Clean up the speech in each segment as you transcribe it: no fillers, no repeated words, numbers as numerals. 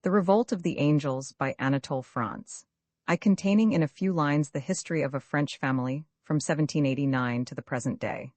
The Revolt of the Angels by Anatole, France. Containing in a few lines the history of a French family from 1789 to the present day.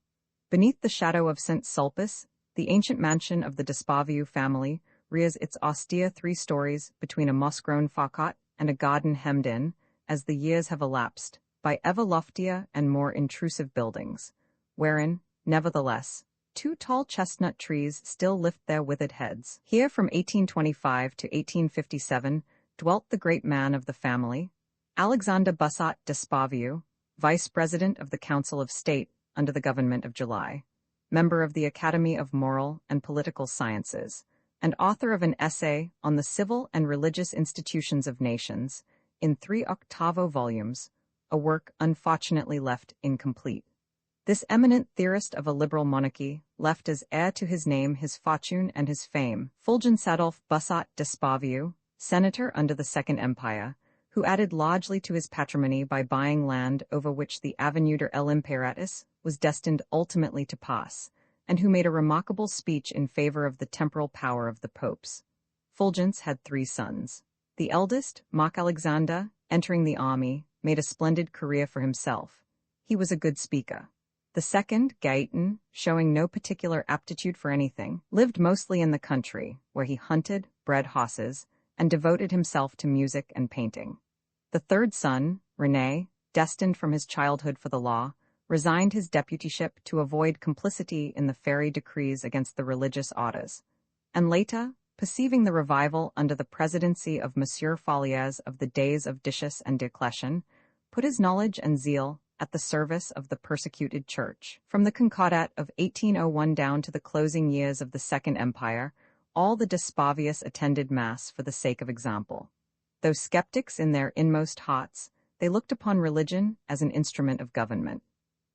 Beneath the shadow of St. Sulpice, the ancient mansion of the Despavieux family rears its austere 3 stories between a moss-grown facade and a garden hemmed in, as the years have elapsed, by ever loftier and more intrusive buildings, wherein, nevertheless, 2 tall chestnut trees still lift their withered heads. Here from 1825 to 1857 dwelt the great man of the family, Alexandre Bussot Despavieux, Vice-President of the Council of State under the government of July, member of the Academy of Moral and Political Sciences, and author of an essay on the civil and religious institutions of nations, in 3 octavo volumes, a work unfortunately left incomplete. This eminent theorist of a liberal monarchy left as heir to his name his fortune and his fame, Fulgence Adolphe Bussot Despavieux, senator under the Second Empire, who added largely to his patrimony by buying land over which the Avenue de l'Impératrice was destined ultimately to pass, and who made a remarkable speech in favor of the temporal power of the popes. Fulgence had 3 sons. The eldest, Marc Alexander, entering the army, made a splendid career for himself. He was a good speaker. The second, Gaëtan, showing no particular aptitude for anything, lived mostly in the country, where he hunted, bred horses, and devoted himself to music and painting. The third son, René, destined from his childhood for the law, resigned his deputyship to avoid complicity in the fairy decrees against the religious orders, and later, perceiving the revival under the presidency of Monsieur Folliers of the days of Decius and Diocletian, put his knowledge and zeal at the service of the persecuted church. From the Concordat of 1801 down to the closing years of the Second Empire, all the Despavieux attended Mass for the sake of example. Though skeptics in their inmost hearts, they looked upon religion as an instrument of government.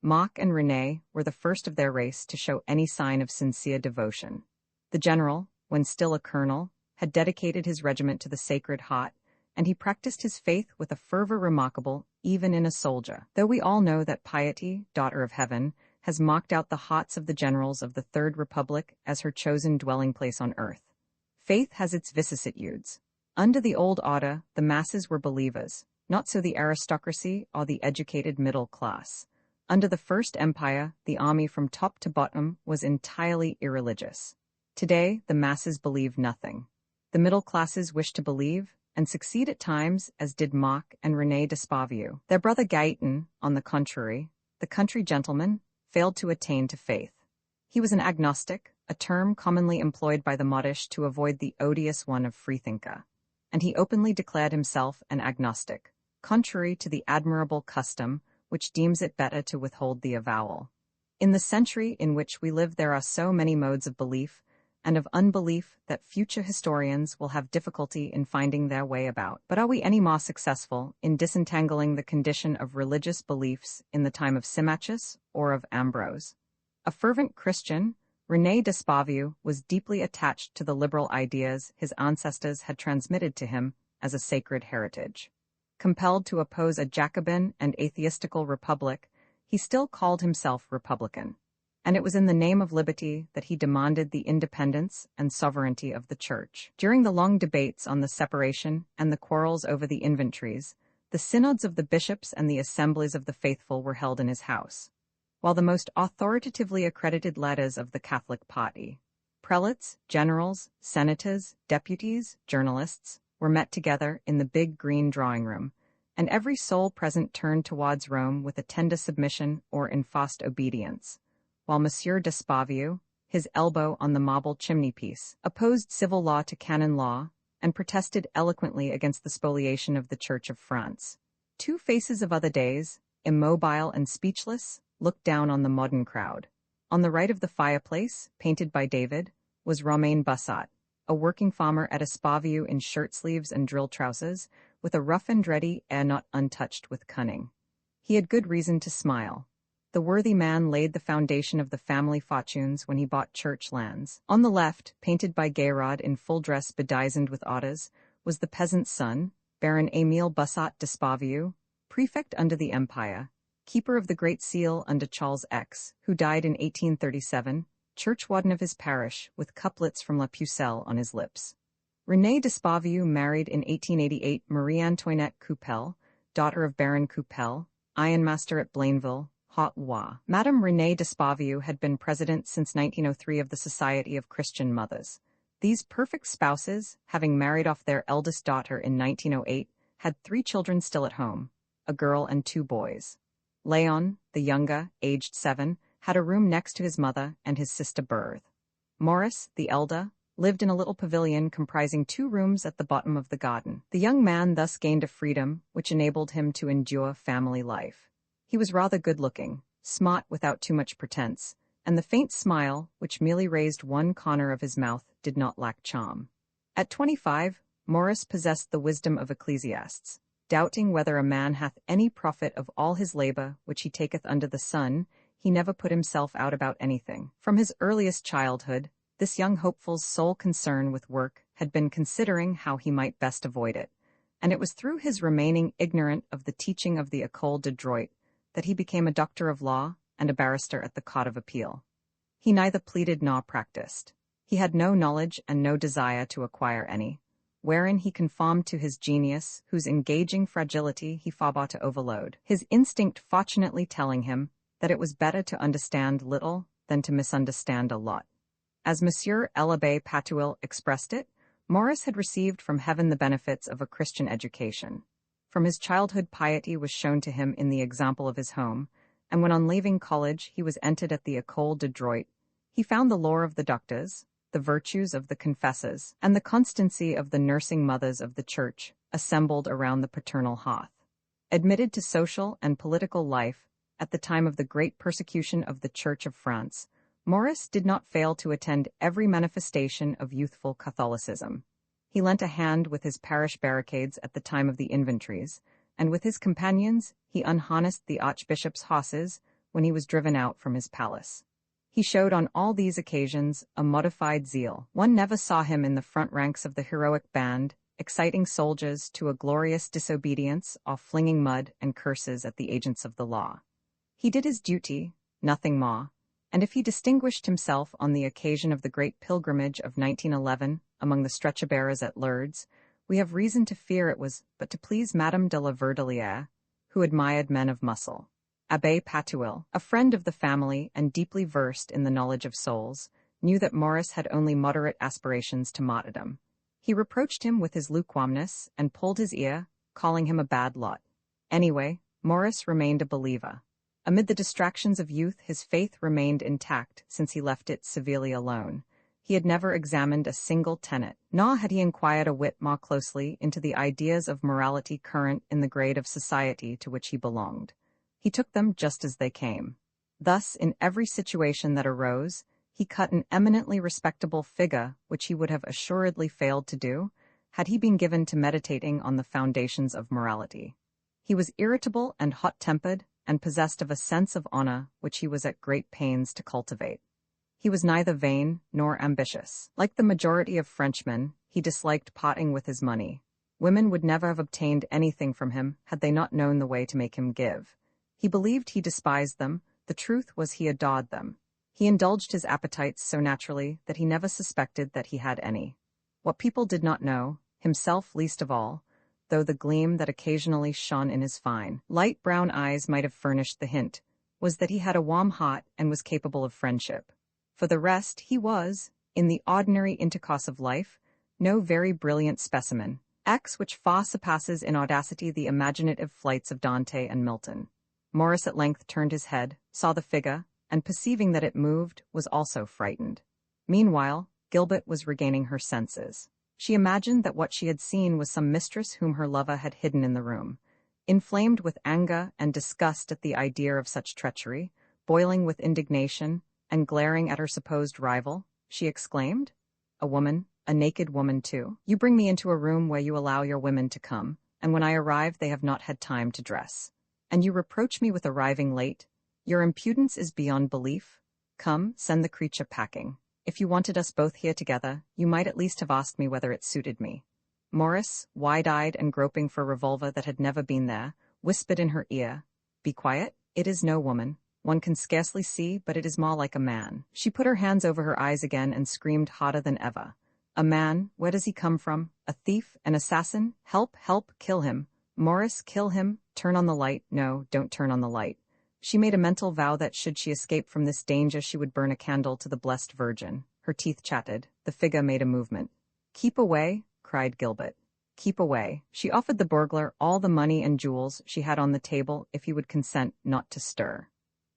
Marc and René were the first of their race to show any sign of sincere devotion. The general, when still a colonel, had dedicated his regiment to the Sacred Heart, and he practiced his faith with a fervor remarkable even in a soldier. Though we all know that piety, daughter of heaven, has marked out the hearts of the generals of the Third Republic as her chosen dwelling place on earth, faith has its vicissitudes. Under the old order, the masses were believers, not so the aristocracy or the educated middle class. Under the First Empire, the army from top to bottom was entirely irreligious. Today, the masses believe nothing. The middle classes wish to believe, and succeed at times, as did Marc and René Despavieux. Their brother Gaëtan, on the contrary, the country gentleman, failed to attain to faith. He was an agnostic, a term commonly employed by the modish to avoid the odious one of freethinker, and he openly declared himself an agnostic, contrary to the admirable custom which deems it better to withhold the avowal. In the century in which we live there are so many modes of belief and of unbelief that future historians will have difficulty in finding their way about. But are we any more successful in disentangling the condition of religious beliefs in the time of Symmachus or of Ambrose? A fervent Christian, René Despavieux was deeply attached to the liberal ideas his ancestors had transmitted to him as a sacred heritage. Compelled to oppose a Jacobin and atheistical republic, he still called himself Republican, and it was in the name of liberty that he demanded the independence and sovereignty of the Church. During the long debates on the separation and the quarrels over the inventories, the synods of the bishops and the assemblies of the faithful were held in his house, while the most authoritatively accredited leaders of the Catholic party, prelates, generals, senators, deputies, journalists, were met together in the big green drawing room, and every soul present turned towards Rome with a tender submission or enforced obedience, while Monsieur Despavieux, his elbow on the marble chimney-piece, opposed civil law to canon law, and protested eloquently against the spoliation of the Church of France. 2 faces of other days, immobile and speechless, looked down on the modern crowd. On the right of the fireplace, painted by David, was Romain Bussot, a working farmer at Despavieux in shirt-sleeves and drill trousers, with a rough and ready air not untouched with cunning. He had good reason to smile. The worthy man laid the foundation of the family fortunes when he bought church lands. On the left, painted by Gayrod in full dress bedizened with orders, was the peasant's son, Baron Émile Bussot Despavieux, prefect under the Empire, keeper of the Great Seal under Charles X, who died in 1837, churchwarden of his parish, with couplets from La Pucelle on his lips. René Despavieux married in 1888 Marie-Antoinette Coupel, daughter of Baron Coupel, ironmaster at Blainville, Haute-Loire. Madame René Despavieux had been president since 1903 of the Society of Christian Mothers. These perfect spouses, having married off their eldest daughter in 1908, had 3 children still at home, a girl and 2 boys. Léon, the younger, aged 7, had a room next to his mother and his sister Berthe. Maurice, the elder, lived in a little pavilion comprising 2 rooms at the bottom of the garden. The young man thus gained a freedom which enabled him to endure family life. He was rather good-looking, smart without too much pretense, and the faint smile, which merely raised one corner of his mouth, did not lack charm. At 25, Maurice possessed the wisdom of Ecclesiastes. Doubting whether a man hath any profit of all his labor which he taketh under the sun, he never put himself out about anything. From his earliest childhood, this young hopeful's sole concern with work had been considering how he might best avoid it, and it was through his remaining ignorant of the teaching of the École de Droit that he became a doctor of law and a barrister at the Court of Appeal. He neither pleaded nor practiced. He had no knowledge and no desire to acquire any, wherein he conformed to his genius, whose engaging fragility he forbore to overload, his instinct fortunately telling him that it was better to understand little than to misunderstand a lot. As Monsieur l'Abbé Patouille expressed it, Maurice had received from heaven the benefits of a Christian education. From his childhood piety was shown to him in the example of his home, and when on leaving college he was entered at the École de Droit, he found the lore of the doctors, the virtues of the confessors, and the constancy of the nursing mothers of the Church assembled around the paternal hearth. Admitted to social and political life at the time of the great persecution of the Church of France, Maurice did not fail to attend every manifestation of youthful Catholicism. He lent a hand with his parish barricades at the time of the inventories, and with his companions he unharnessed the archbishop's horses when he was driven out from his palace. He showed on all these occasions a modified zeal. One never saw him in the front ranks of the heroic band, exciting soldiers to a glorious disobedience or flinging mud and curses at the agents of the law. He did his duty, nothing more, and if he distinguished himself on the occasion of the great pilgrimage of 1911 among the stretcher-bearers at Lourdes, we have reason to fear it was but to please Madame de la Verdelière, who admired men of muscle. Abbé Patouille, a friend of the family and deeply versed in the knowledge of souls, knew that Maurice had only moderate aspirations to martyrdom. He reproached him with his lukewarmness and pulled his ear, calling him a bad lot. Anyway, Maurice remained a believer. Amid the distractions of youth, his faith remained intact since he left it severely alone. He had never examined a single tenet, nor had he inquired a whit more closely into the ideas of morality current in the grade of society to which he belonged. He took them just as they came. Thus, in every situation that arose, he cut an eminently respectable figure which he would have assuredly failed to do had he been given to meditating on the foundations of morality. He was irritable and hot-tempered, and possessed of a sense of honor which he was at great pains to cultivate. He was neither vain nor ambitious. Like the majority of Frenchmen, he disliked parting with his money. Women would never have obtained anything from him had they not known the way to make him give. He believed he despised them, the truth was he adored them. He indulged his appetites so naturally that he never suspected that he had any. What people did not know, himself least of all, though the gleam that occasionally shone in his fine, light brown eyes might have furnished the hint, was that he had a warm heart and was capable of friendship. For the rest, he was, in the ordinary intercourse of life, no very brilliant specimen, which far surpasses in audacity the imaginative flights of Dante and Milton. Maurice at length turned his head, saw the figure, and perceiving that it moved, was also frightened. Meanwhile, Gilbert was regaining her senses. She imagined that what she had seen was some mistress whom her lover had hidden in the room. Inflamed with anger and disgust at the idea of such treachery, boiling with indignation, and glaring at her supposed rival, she exclaimed, "A woman, a naked woman too? You bring me into a room where you allow your women to come, and when I arrive they have not had time to dress. And you reproach me with arriving late? Your impudence is beyond belief. Come, send the creature packing. If you wanted us both here together, you might at least have asked me whether it suited me." Maurice, wide-eyed and groping for a revolver that had never been there, whispered in her ear, "Be quiet, it is no woman. One can scarcely see, but it is more like a man." She put her hands over her eyes again and screamed harder than ever. A man, where does he come from? A thief, an assassin? Help, help, kill him. Morris, kill him. Turn on the light. No, don't turn on the light. She made a mental vow that should she escape from this danger she would burn a candle to the Blessed Virgin. Her teeth chattered. The figure made a movement. Keep away, cried Gilbert. Keep away. She offered the burglar all the money and jewels she had on the table if he would consent not to stir.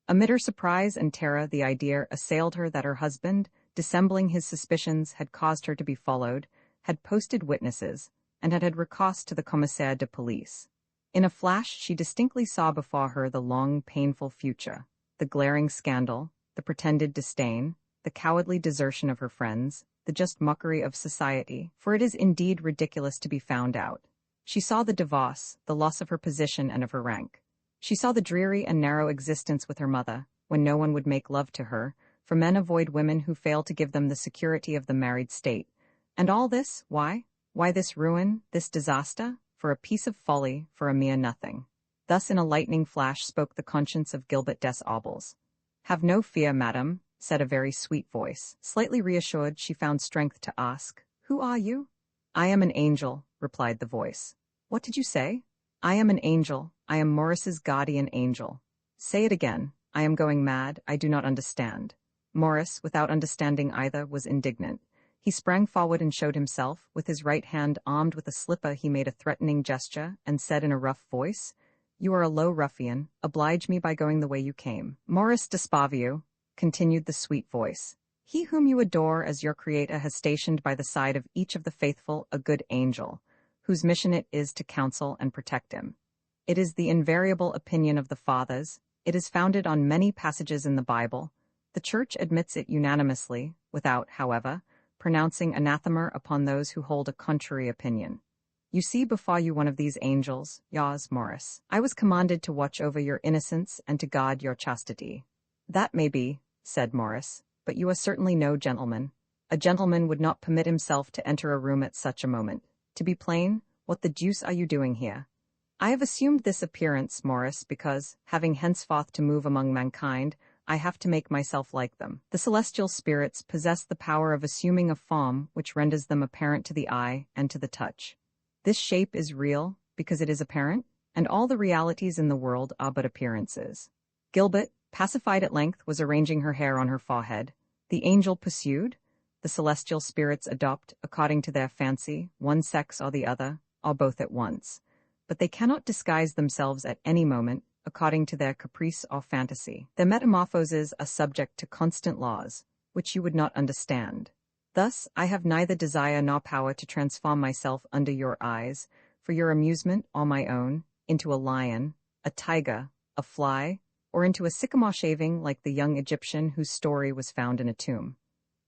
Amid her surprise and terror, the idea assailed her that her husband, dissembling his suspicions, had caused her to be followed, had posted witnesses, and had recourse to the commissaire de police. In a flash, she distinctly saw before her the long, painful future, the glaring scandal, the pretended disdain, the cowardly desertion of her friends, the just mockery of society, for it is indeed ridiculous to be found out. She saw the divorce, the loss of her position and of her rank. She saw the dreary and narrow existence with her mother, when no one would make love to her, for men avoid women who fail to give them the security of the married state. And all this, why? Why this ruin, this disaster? For a piece of folly, for a mere nothing. Thus in a lightning flash spoke the conscience of Gilbert des Aubles. Have no fear, madam, said a very sweet voice. Slightly reassured, she found strength to ask, Who are you? I am an angel, replied the voice. What did you say? I am an angel. I am Morris's guardian angel. Say it again. I am going mad. I do not understand. Morris, without understanding either, was indignant. He sprang forward and showed himself. With his right hand armed with a slipper, he made a threatening gesture and said in a rough voice, You are a low ruffian. Oblige me by going the way you came. Maurice d'Espavieux, continued the sweet voice. He whom you adore as your creator has stationed by the side of each of the faithful a good angel, whose mission it is to counsel and protect him. It is the invariable opinion of the fathers. It is founded on many passages in the Bible. The Church admits it unanimously, without, however, pronouncing anathema upon those who hold a contrary opinion. You see before you one of these angels, yours, Morris. I was commanded to watch over your innocence and to guard your chastity. That may be, said Morris, but you are certainly no gentleman. A gentleman would not permit himself to enter a room at such a moment. To be plain, what the deuce are you doing here? I have assumed this appearance, Morris, because, having henceforth to move among mankind, I have to make myself like them. The celestial spirits possess the power of assuming a form which renders them apparent to the eye and to the touch. This shape is real, because it is apparent, and all the realities in the world are but appearances. Gilbert, pacified at length, was arranging her hair on her forehead. The angel pursued. The celestial spirits adopt, according to their fancy, one sex or the other, or both at once. But they cannot disguise themselves at any moment, according to their caprice or fantasy. Their metamorphoses are subject to constant laws, which you would not understand. Thus, I have neither desire nor power to transform myself under your eyes, for your amusement or my own, into a lion, a tiger, a fly, or into a sycamore shaving like the young Egyptian whose story was found in a tomb.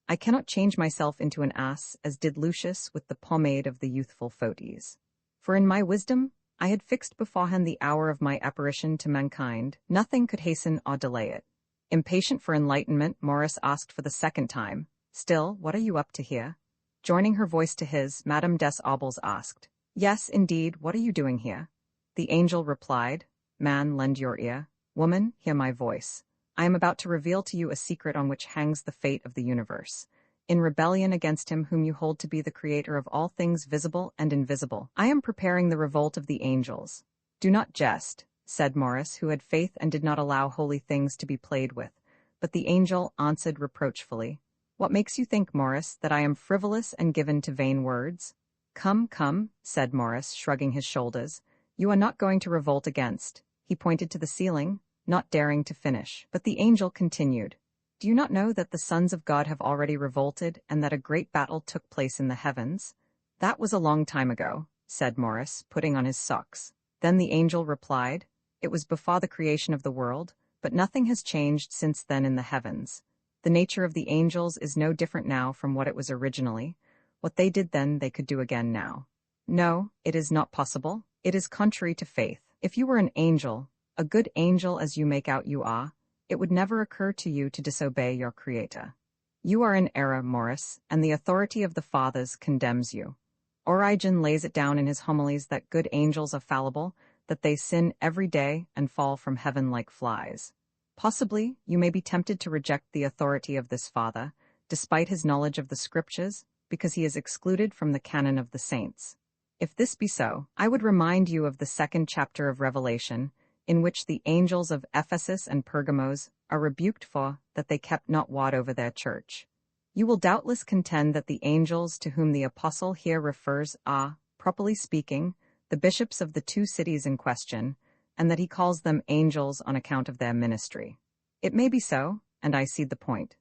I cannot change myself into an ass, as did Lucius with the pomade of the youthful Photes. For in my wisdom, I had fixed beforehand the hour of my apparition to mankind. Nothing could hasten or delay it. Impatient for enlightenment, Morris asked for the second time, Still, what are you up to here? Joining her voice to his, Madame des Aubles asked, Yes, indeed, what are you doing here? The angel replied, Man, lend your ear. Woman, hear my voice. I am about to reveal to you a secret on which hangs the fate of the universe. In rebellion against him whom you hold to be the creator of all things visible and invisible, I am preparing the revolt of the angels. Do not jest, said Morris, who had faith and did not allow holy things to be played with. But the angel answered reproachfully, What makes you think, Morris, that I am frivolous and given to vain words? Come, come, said Morris, shrugging his shoulders. You are not going to revolt against. He pointed to the ceiling, not daring to finish. But the angel continued, Do you not know that the sons of God have already revolted and that a great battle took place in the heavens? That was a long time ago, said Morris, putting on his socks. Then the angel replied, It was before the creation of the world, but nothing has changed since then in the heavens. The nature of the angels is no different now from what it was originally. What they did then they could do again now. No, it is not possible. It is contrary to faith. If you were an angel, a good angel as you make out you are, it would never occur to you to disobey your Creator. You are in error, Morris, and the authority of the fathers condemns you. Origen lays it down in his homilies that good angels are fallible, that they sin every day and fall from heaven like flies. Possibly, you may be tempted to reject the authority of this father, despite his knowledge of the Scriptures, because he is excluded from the canon of the saints. If this be so, I would remind you of the second chapter of Revelation, in which the angels of Ephesus and Pergamos are rebuked for that they kept not watch over their church. You will doubtless contend that the angels to whom the apostle here refers are, properly speaking, the bishops of the two cities in question, and that he calls them angels on account of their ministry. It may be so, and I see the point.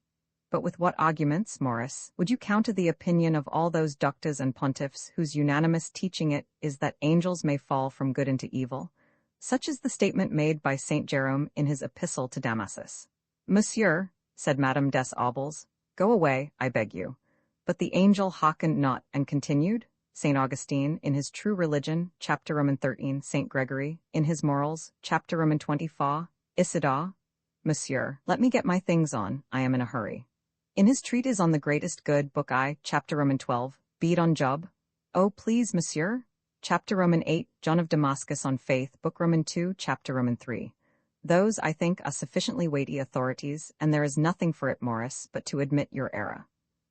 But with what arguments, Morris, would you counter the opinion of all those doctors and pontiffs whose unanimous teaching it is that angels may fall from good into evil? Such is the statement made by Saint Jerome in his epistle to Damasus. Monsieur, said Madame des Aubles, go away, I beg you. But the angel hearkened not, and continued, Saint Augustine, in his True Religion, chapter Roman 13, Saint Gregory, in his Morals, chapter Roman 24, Isidore. Monsieur, let me get my things on, I am in a hurry. In his treatise on the greatest good, book I, chapter Roman 12, Bede on Job. Oh, please, monsieur. Chapter Roman 8, John of Damascus on Faith, book Roman 2, chapter Roman 3. Those, I think, are sufficiently weighty authorities, and there is nothing for it, Morris, but to admit your error.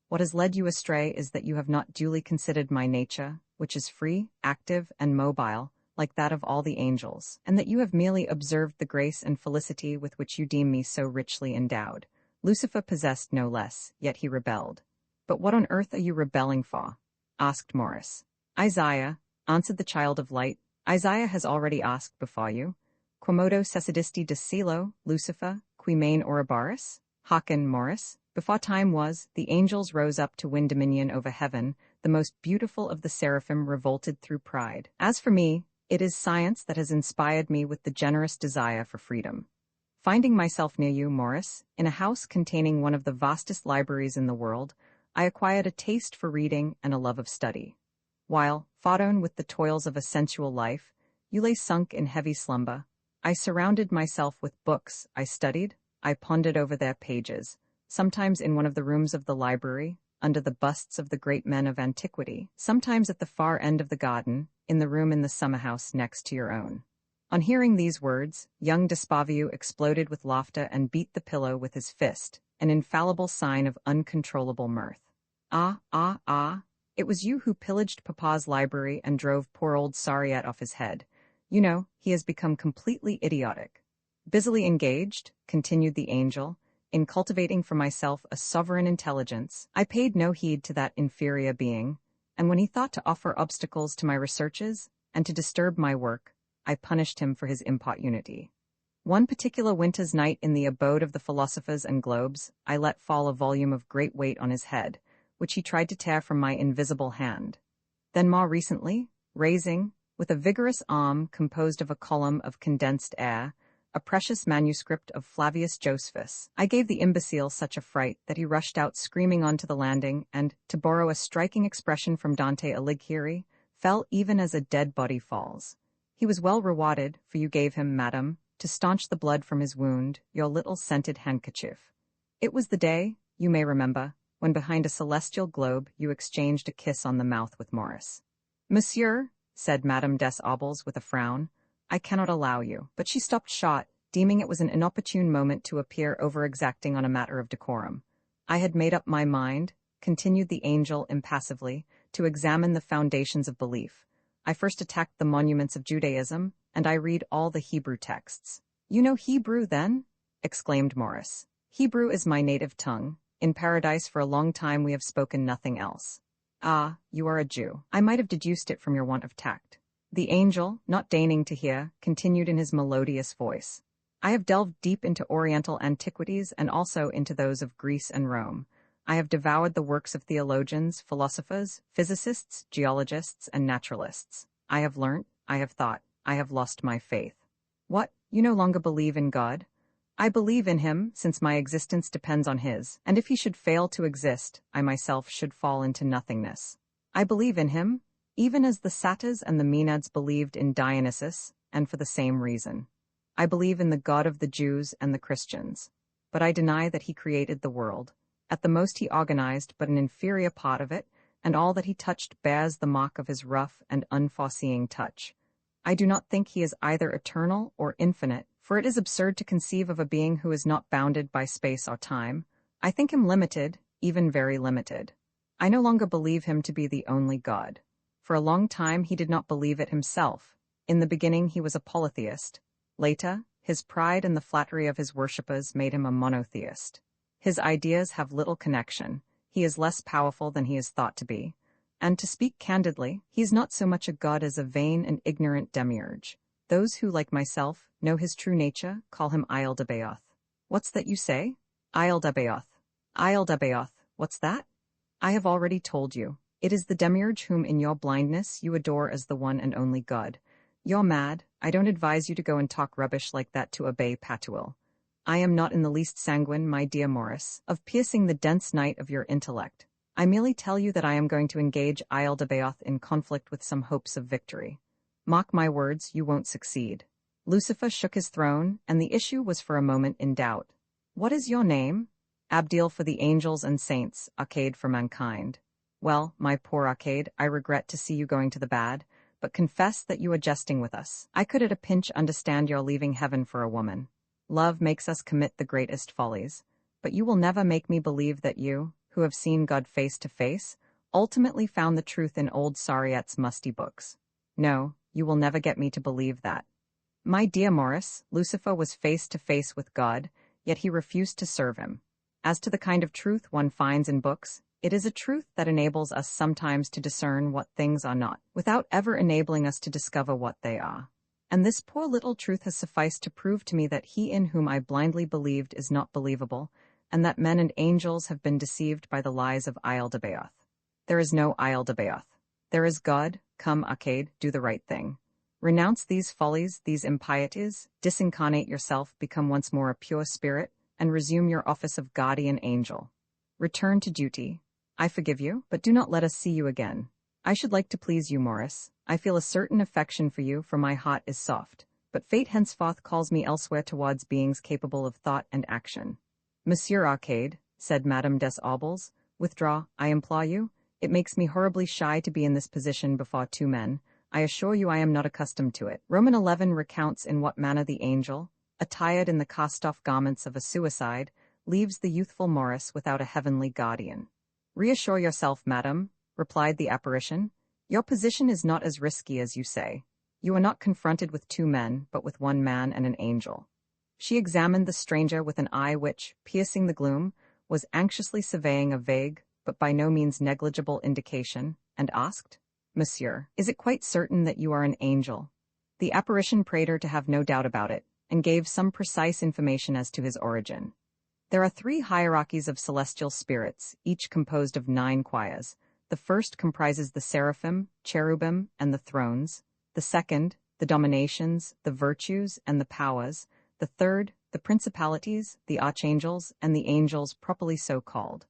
What has led you astray is that you have not duly considered my nature, which is free, active, and mobile, like that of all the angels, and that you have merely observed the grace and felicity with which you deem me so richly endowed. Lucifer possessed no less, yet he rebelled. But what on earth are you rebelling for? Asked Morris. Isaiah, answered the child of light. Isaiah has already asked before you. Quomodo cessidisti de cielo, Lucifer, qui main Ouroboros? Hearken, Morris. Before time was, the angels rose up to win dominion over heaven. The most beautiful of the seraphim revolted through pride. As for me, it is science that has inspired me with the generous desire for freedom. Finding myself near you, Morris, in a house containing one of the vastest libraries in the world, I acquired a taste for reading and a love of study. While, fodden with the toils of a sensual life, you lay sunk in heavy slumber, I surrounded myself with books, I studied, I pondered over their pages, sometimes in one of the rooms of the library, under the busts of the great men of antiquity, sometimes at the far end of the garden, in the room in the summer-house next to your own. On hearing these words, young Despavieux exploded with laughter and beat the pillow with his fist, an infallible sign of uncontrollable mirth. Ah, it was you who pillaged Papa's library and drove poor old Sariette off his head. You know, he has become completely idiotic. Busily engaged, continued the angel, in cultivating for myself a sovereign intelligence, I paid no heed to that inferior being, and when he thought to offer obstacles to my researches, and to disturb my work, I punished him for his importunity. One particular winter's night in the abode of the philosophers and globes, I let fall a volume of great weight on his head, which he tried to tear from my invisible hand. Then more recently, raising, with a vigorous arm composed of a column of condensed air, a precious manuscript of Flavius Josephus, I gave the imbecile such a fright that he rushed out screaming onto the landing and, to borrow a striking expression from Dante Alighieri, fell even as a dead body falls. He was well rewarded, for you gave him, madam, to staunch the blood from his wound, your little scented handkerchief. It was the day, you may remember, when behind a celestial globe you exchanged a kiss on the mouth with Morris. Monsieur, said Madame des Aubles with a frown, I cannot allow you. But she stopped short, deeming it was an inopportune moment to appear over-exacting on a matter of decorum. I had made up my mind, continued the angel impassively, to examine the foundations of belief. I first attacked the monuments of Judaism, and I read all the Hebrew texts. You know Hebrew, then? Exclaimed Morris. Hebrew is my native tongue. In paradise for a long time we have spoken nothing else. Ah, you are a Jew. I might have deduced it from your want of tact. The angel, not deigning to hear, continued in his melodious voice. I have delved deep into Oriental antiquities and also into those of Greece and Rome. I have devoured the works of theologians, philosophers, physicists, geologists, and naturalists. I have learnt, I have thought, I have lost my faith. What, you no longer believe in God? I believe in him, since my existence depends on his, and if he should fail to exist, I myself should fall into nothingness. I believe in him, even as the Satyrs and the Maenads believed in Dionysus, and for the same reason. I believe in the God of the Jews and the Christians, but I deny that he created the world. At the most he organized but an inferior part of it, and all that he touched bears the mark of his rough and unforeseeing touch. I do not think he is either eternal or infinite, for it is absurd to conceive of a being who is not bounded by space or time. I think him limited, even very limited. I no longer believe him to be the only God. For a long time he did not believe it himself. In the beginning he was a polytheist. Later, his pride and the flattery of his worshippers made him a monotheist. His ideas have little connection. He is less powerful than he is thought to be. And to speak candidly, he is not so much a god as a vain and ignorant demiurge. Those who, like myself, know his true nature call him Isle-de-Baoth. What's that you say? Isle-de-Baoth. Isle-de-Baoth, what's that? I have already told you. It is the demiurge whom in your blindness you adore as the one and only God. You're mad. I don't advise you to go and talk rubbish like that to Abbé Patuil. I am not in the least sanguine, my dear Maurice, of piercing the dense night of your intellect. I merely tell you that I am going to engage Isle-de-Baoth in conflict with some hopes of victory. Mark my words, you won't succeed. Lucifer shook his throne, and the issue was for a moment in doubt. What is your name? Abdiel for the angels and saints, Arcade for mankind. Well, my poor Arcade, I regret to see you going to the bad, but confess that you are jesting with us. I could at a pinch understand your leaving heaven for a woman. Love makes us commit the greatest follies, but you will never make me believe that you, who have seen God face to face, ultimately found the truth in old Sariette's musty books. No, you will never get me to believe that. My dear Maurice, Lucifer was face to face with God, yet he refused to serve him. As to the kind of truth one finds in books, it is a truth that enables us sometimes to discern what things are not, without ever enabling us to discover what they are. And this poor little truth has sufficed to prove to me that he in whom I blindly believed is not believable, and that men and angels have been deceived by the lies of Isle-de-Baoth. There is no Isle-de-Baoth. There is God. Come, Arcade, do the right thing. Renounce these follies, these impieties, disincarnate yourself, become once more a pure spirit, and resume your office of guardian angel. Return to duty. I forgive you, but do not let us see you again. I should like to please you, Maurice. I feel a certain affection for you, for my heart is soft, but fate henceforth calls me elsewhere towards beings capable of thought and action. Monsieur Arcade, said Madame des Aubles, withdraw, I implore you. It makes me horribly shy to be in this position before two men. I assure you I am not accustomed to it. Roman 11 recounts in what manner the angel, attired in the cast-off garments of a suicide, leaves the youthful Maurice without a heavenly guardian. Reassure yourself, madam, replied the apparition. Your position is not as risky as you say. You are not confronted with two men, but with one man and an angel. She examined the stranger with an eye which, piercing the gloom, was anxiously surveying a vague, but by no means negligible indication, and asked, Monsieur, is it quite certain that you are an angel? The apparition prayed her to have no doubt about it, and gave some precise information as to his origin. There are 3 hierarchies of celestial spirits, each composed of 9 choirs. The first comprises the seraphim, cherubim, and the thrones. The second, the dominations, the virtues, and the powers. The third, the principalities, the archangels, and the angels properly so called.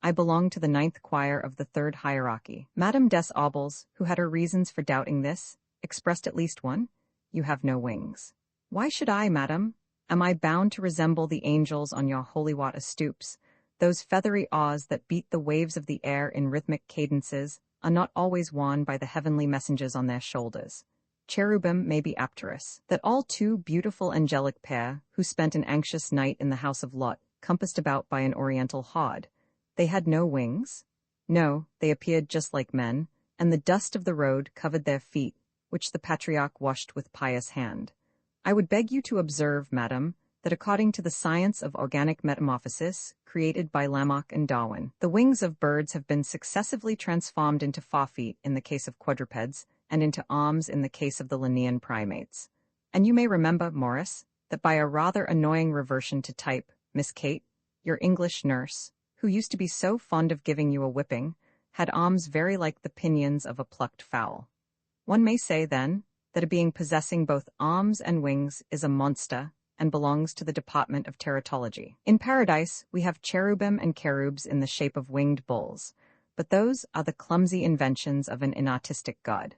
I belong to the 9th choir of the 3rd hierarchy. Madame des Aubles, who had her reasons for doubting this, expressed at least one. You have no wings. Why should I, madam? Am I bound to resemble the angels on your holy water stoops? Those feathery awes that beat the waves of the air in rhythmic cadences are not always worn by the heavenly messengers on their shoulders. Cherubim may be apterous. That all too beautiful angelic pair, who spent an anxious night in the house of Lot, compassed about by an oriental hod. They had no wings? No, they appeared just like men, and the dust of the road covered their feet, which the patriarch washed with pious hand. I would beg you to observe, madam, that according to the science of organic metamorphosis, created by Lamarck and Darwin, the wings of birds have been successively transformed into forefeet in the case of quadrupeds, and into arms in the case of the Linnaean primates. And you may remember, Maurice, that by a rather annoying reversion to type, Miss Kate, your English nurse, who used to be so fond of giving you a whipping, had arms very like the pinions of a plucked fowl. One may say, then, that a being possessing both arms and wings is a monster and belongs to the department of teratology. In paradise, we have cherubim and cherubs in the shape of winged bulls, but those are the clumsy inventions of an inartistic god.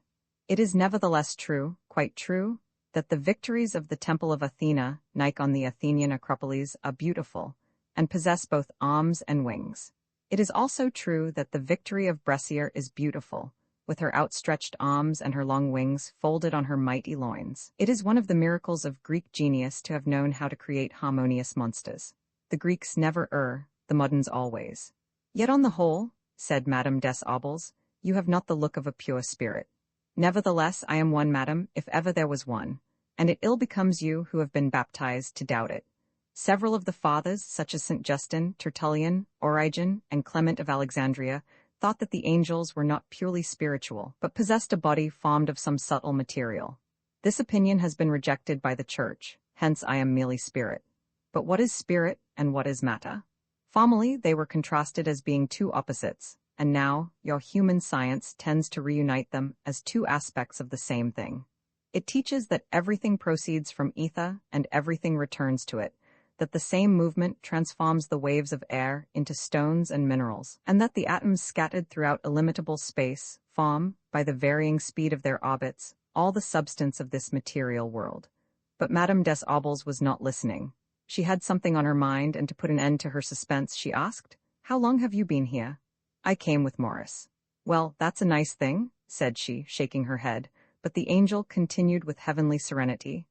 It is nevertheless true, quite true, that the victories of the Temple of Athena, Nike on the Athenian Acropolis, are beautiful, and possess both arms and wings. It is also true that the victory of Brescia is beautiful, with her outstretched arms and her long wings folded on her mighty loins. It is one of the miracles of Greek genius to have known how to create harmonious monsters. The Greeks never err, the moderns always. Yet on the whole, said Madame des Aubles, you have not the look of a pure spirit. Nevertheless, I am one, madam, if ever there was one, and it ill becomes you who have been baptized to doubt it. Several of the fathers, such as St. Justin, Tertullian, Origen, and Clement of Alexandria, thought that the angels were not purely spiritual, but possessed a body formed of some subtle material. This opinion has been rejected by the Church, hence I am merely spirit. But what is spirit, and what is matter? Formerly, they were contrasted as being two opposites, and now, your human science tends to reunite them as two aspects of the same thing. It teaches that everything proceeds from ether and everything returns to it, that the same movement transforms the waves of air into stones and minerals, and that the atoms scattered throughout illimitable space form, by the varying speed of their orbits, all the substance of this material world. But Madame des Aubles was not listening. She had something on her mind, and to put an end to her suspense, she asked, "How long have you been here?" "I came with Morris." "Well, that's a nice thing," said she, shaking her head, but the angel continued with heavenly serenity.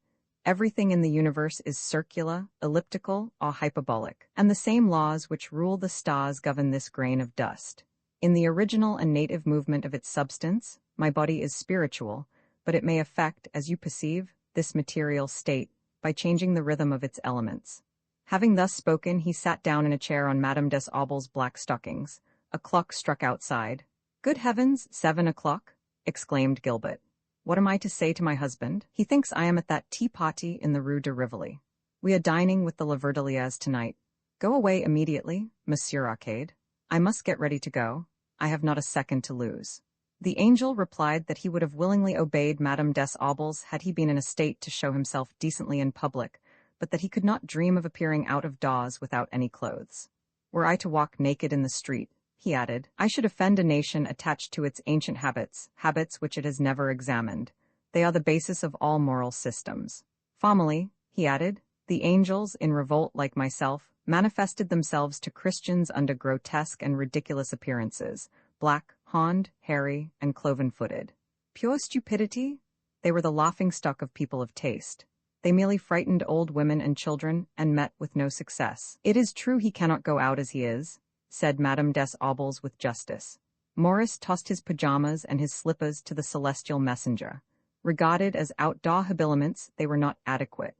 Everything in the universe is circular, elliptical, or hyperbolic, and the same laws which rule the stars govern this grain of dust. In the original and native movement of its substance, my body is spiritual, but it may affect, as you perceive, this material state, by changing the rhythm of its elements. Having thus spoken, he sat down in a chair on Madame des Aubles' black stockings. A clock struck outside. "Good heavens, 7 o'clock!" exclaimed Gilbert. "What am I to say to my husband? He thinks I am at that tea party in the Rue de Rivoli. We are dining with the Laverdeliers tonight. Go away immediately, Monsieur Arcade. I must get ready to go. I have not a second to lose." The angel replied that he would have willingly obeyed Madame des Aubles had he been in a state to show himself decently in public, but that he could not dream of appearing out of doors without any clothes. "Were I to walk naked in the street," he added, "I should offend a nation attached to its ancient habits, habits which it has never examined. They are the basis of all moral systems. Formerly," he added, "the angels, in revolt like myself, manifested themselves to Christians under grotesque and ridiculous appearances, black, horned, hairy, and cloven-footed. Pure stupidity? They were the laughing-stock of people of taste. They merely frightened old women and children, and met with no success. It is true he cannot go out as he is," said Madame des Aubles with justice. Morris tossed his pajamas and his slippers to the celestial messenger. Regarded as outdoor habiliments, they were not adequate.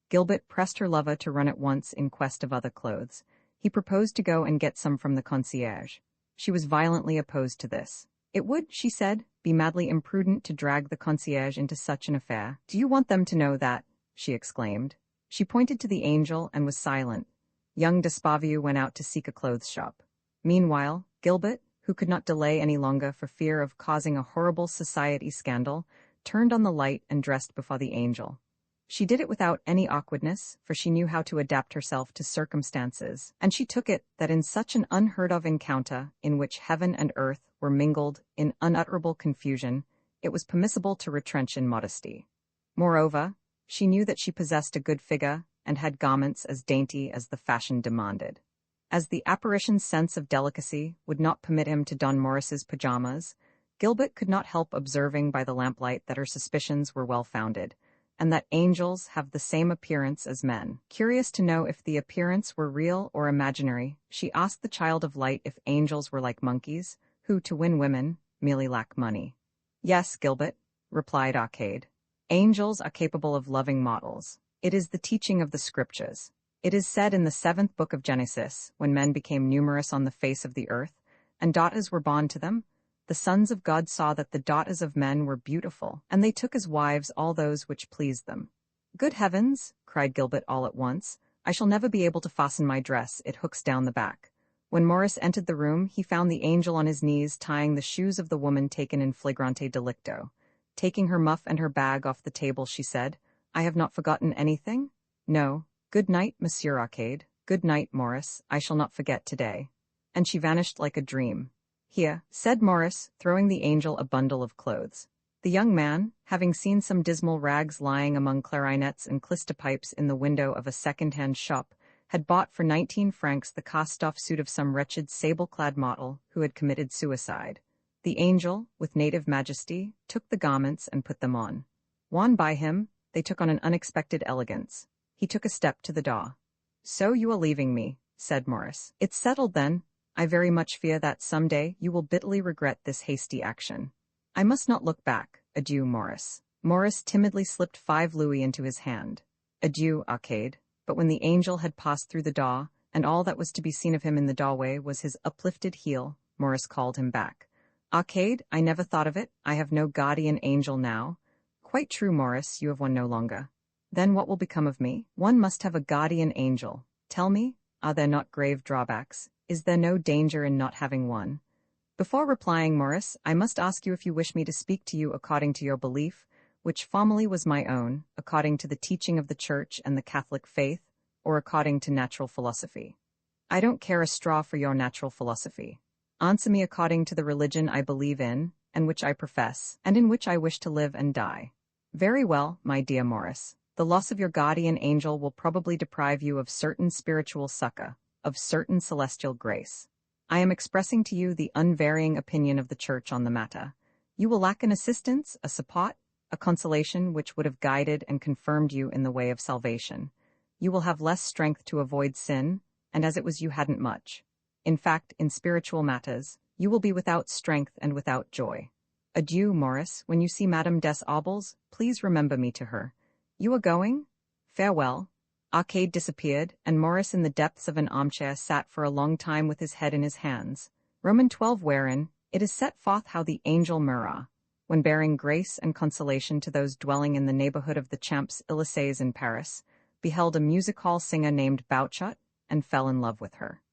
Gilbert pressed her lover to run at once in quest of other clothes. He proposed to go and get some from the concierge. She was violently opposed to this. It would, she said, be madly imprudent to drag the concierge into such an affair. "Do you want them to know that?" she exclaimed. She pointed to the angel and was silent. Young Despavieux went out to seek a clothes shop. Meanwhile, Gilbert, who could not delay any longer for fear of causing a horrible society scandal, turned on the light and dressed before the angel. She did it without any awkwardness, for she knew how to adapt herself to circumstances, and she took it that in such an unheard-of encounter, in which heaven and earth were mingled in unutterable confusion, it was permissible to retrench in modesty. Moreover, she knew that she possessed a good figure, and had garments as dainty as the fashion demanded. As the apparition's sense of delicacy would not permit him to don Morris's pajamas, Gilbert could not help observing by the lamplight that her suspicions were well-founded, and that angels have the same appearance as men. Curious to know if the appearance were real or imaginary, she asked the child of light if angels were like monkeys, who, to win women, merely lack money. "Yes, Gilbert," replied Arcade. "Angels are capable of loving mortals. It is the teaching of the Scriptures. It is said in the 7th book of Genesis, when men became numerous on the face of the earth, and daughters were born to them, the sons of God saw that the daughters of men were beautiful, and they took as wives all those which pleased them." "Good heavens!" cried Gilbert all at once. "I shall never be able to fasten my dress, it hooks down the back." When Morris entered the room, he found the angel on his knees tying the shoes of the woman taken in flagrante delicto. Taking her muff and her bag off the table, she said, "I have not forgotten anything?" "No. Good night, Monsieur Arcade. Good night, Morris. I shall not forget today." And she vanished like a dream. "Here," said Morris, throwing the angel a bundle of clothes. The young man, having seen some dismal rags lying among clarinets and clystopipes in the window of a second-hand shop, had bought for 19 francs the cast-off suit of some wretched sable-clad mortal who had committed suicide. The angel, with native majesty, took the garments and put them on. Worn by him, they took on an unexpected elegance. He took a step to the door. "So you are leaving me," said Morris. "It's settled then. I very much fear that someday you will bitterly regret this hasty action. I must not look back. Adieu, Maurice. Maurice timidly slipped 5 louis into his hand. Adieu, Arcade. But when the angel had passed through the door, and all that was to be seen of him in the doorway was his uplifted heel, Maurice called him back. Arcade, I never thought of it. I have no guardian angel now. Quite true, Maurice, you have one no longer. Then what will become of me? One must have a guardian angel. Tell me, are there not grave drawbacks? Is there no danger in not having one? Before replying, Maurice, I must ask you if you wish me to speak to you according to your belief, which formerly was my own, according to the teaching of the Church and the Catholic faith, or according to natural philosophy. I don't care a straw for your natural philosophy. Answer me according to the religion I believe in, and which I profess, and in which I wish to live and die. Very well, my dear Maurice. The loss of your guardian angel will probably deprive you of certain spiritual succor, of certain celestial grace. I am expressing to you the unvarying opinion of the Church on the matter. You will lack an assistance, a support, a consolation which would have guided and confirmed you in the way of salvation. You will have less strength to avoid sin, and as it was you hadn't much. In fact, in spiritual matters, you will be without strength and without joy. Adieu, Maurice. When you see Madame des Aubles, please remember me to her. You are going? Farewell. Arcade disappeared, and Maurice in the depths of an armchair sat for a long time with his head in his hands. Roman 12 wherein it is set forth how the angel Murat, when bearing grace and consolation to those dwelling in the neighborhood of the Champs-Élysées in Paris, beheld a music-hall singer named Bouchot, and fell in love with her.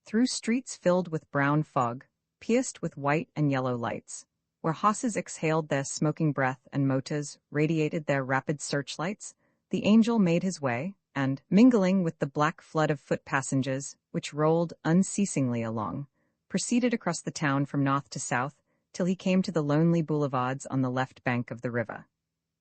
Through streets filled with brown fog, pierced with white and yellow lights, where horses exhaled their smoking breath and motors radiated their rapid searchlights, the angel made his way, and, mingling with the black flood of foot passengers, which rolled unceasingly along, proceeded across the town from north to south, till he came to the lonely boulevards on the left bank of the river.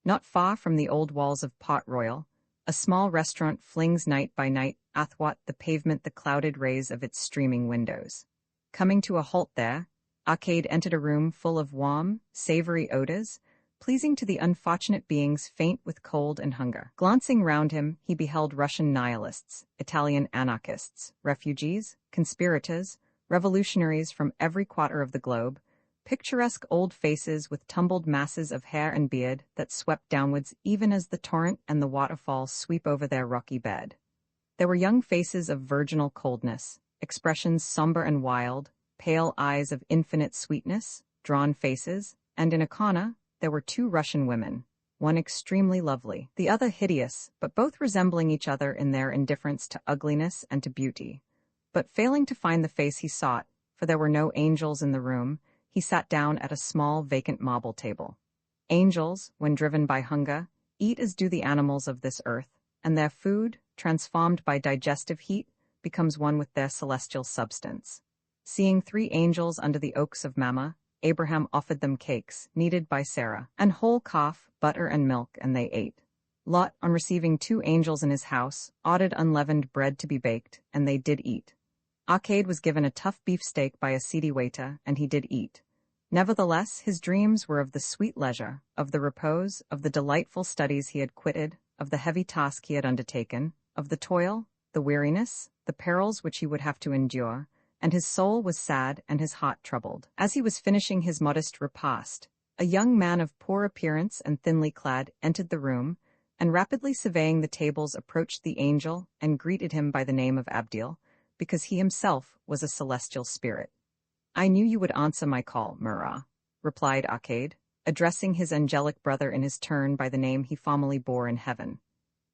Not far from the old walls of Port Royal, a small restaurant flings night by night athwart the pavement the clouded rays of its streaming windows. Coming to a halt there, Arcade entered a room full of warm, savory odors, pleasing to the unfortunate beings faint with cold and hunger. Glancing round him, he beheld Russian nihilists, Italian anarchists, refugees, conspirators, revolutionaries from every quarter of the globe, picturesque old faces with tumbled masses of hair and beard that swept downwards even as the torrent and the waterfall sweep over their rocky bed. There were young faces of virginal coldness, expressions somber and wild, pale eyes of infinite sweetness, drawn faces, and in a corner there were 2 Russian women, one extremely lovely, the other hideous, but both resembling each other in their indifference to ugliness and to beauty. But failing to find the face he sought, for there were no angels in the room, he sat down at a small vacant marble table. Angels, when driven by hunger, eat as do the animals of this earth, and their food, transformed by digestive heat, becomes one with their celestial substance. Seeing 3 angels under the oaks of Mamre, Abraham offered them cakes, kneaded by Sarah, and whole calf, butter and milk, and they ate. Lot, on receiving 2 angels in his house, ordered unleavened bread to be baked, and they did eat. Arcade was given a tough beefsteak by a seedy waiter, and he did eat. Nevertheless, his dreams were of the sweet leisure, of the repose, of the delightful studies he had quitted, of the heavy task he had undertaken, of the toil, the weariness, the perils which he would have to endure, and his soul was sad and his heart troubled. As he was finishing his modest repast, a young man of poor appearance and thinly clad entered the room, and rapidly surveying the tables approached the angel and greeted him by the name of Abdil, because he himself was a celestial spirit. "I knew you would answer my call, Murat," replied Arcade, addressing his angelic brother in his turn by the name he formerly bore in heaven.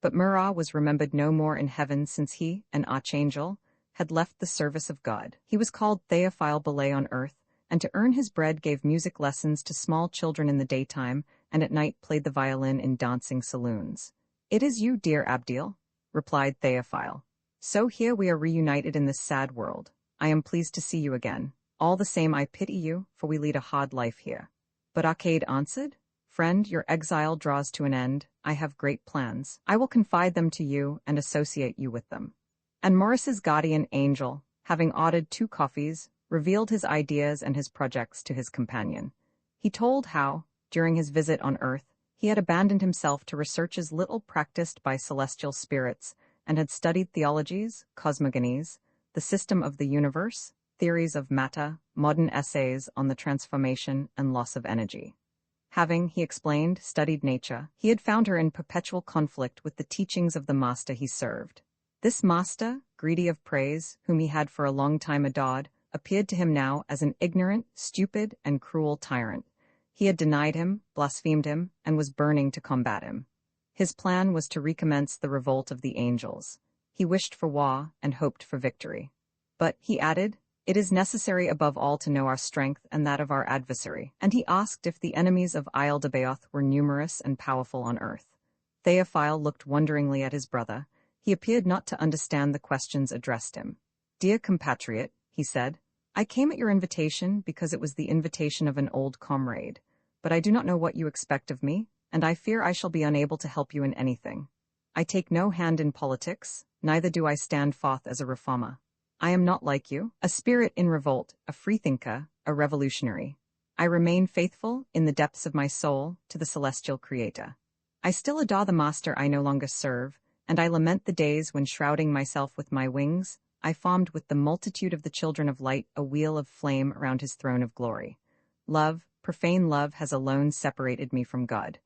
But Murat was remembered no more in heaven since he, an archangel, had left the service of God. He was called Théophile Belay on earth, and to earn his bread gave music lessons to small children in the daytime, and at night played the violin in dancing saloons. "It is you, dear Abdil," replied Théophile. "So here we are reunited in this sad world. I am pleased to see you again. All the same I pity you, for we lead a hard life here." But Arcade answered, "Friend, your exile draws to an end. I have great plans. I will confide them to you and associate you with them." And Maurice's guardian angel, having ordered 2 coffees, revealed his ideas and his projects to his companion. He told how, during his visit on earth, he had abandoned himself to researches little practiced by celestial spirits, and had studied theologies, cosmogonies, the system of the universe, Theories of Matter, Modern Essays on the Transformation and Loss of Energy. Having, he explained, studied nature, he had found her in perpetual conflict with the teachings of the master he served. This master, greedy of praise, whom he had for a long time adored, appeared to him now as an ignorant, stupid, and cruel tyrant. He had denied him, blasphemed him, and was burning to combat him. His plan was to recommence the revolt of the angels. He wished for war and hoped for victory. But, he added, it is necessary above all to know our strength and that of our adversary. And he asked if the enemies of Isle de Baoth were numerous and powerful on earth. Theophile looked wonderingly at his brother. He appeared not to understand the questions addressed him. Dear compatriot, he said, I came at your invitation because it was the invitation of an old comrade. But I do not know what you expect of me, and I fear I shall be unable to help you in anything. I take no hand in politics, neither do I stand forth as a reformer. I am not like you, a spirit in revolt, a freethinker, a revolutionary. I remain faithful, in the depths of my soul, to the celestial Creator. I still adore the Master I no longer serve, and I lament the days when, shrouding myself with my wings, I formed with the multitude of the children of light a wheel of flame around his throne of glory. Love, profane love, has alone separated me from God.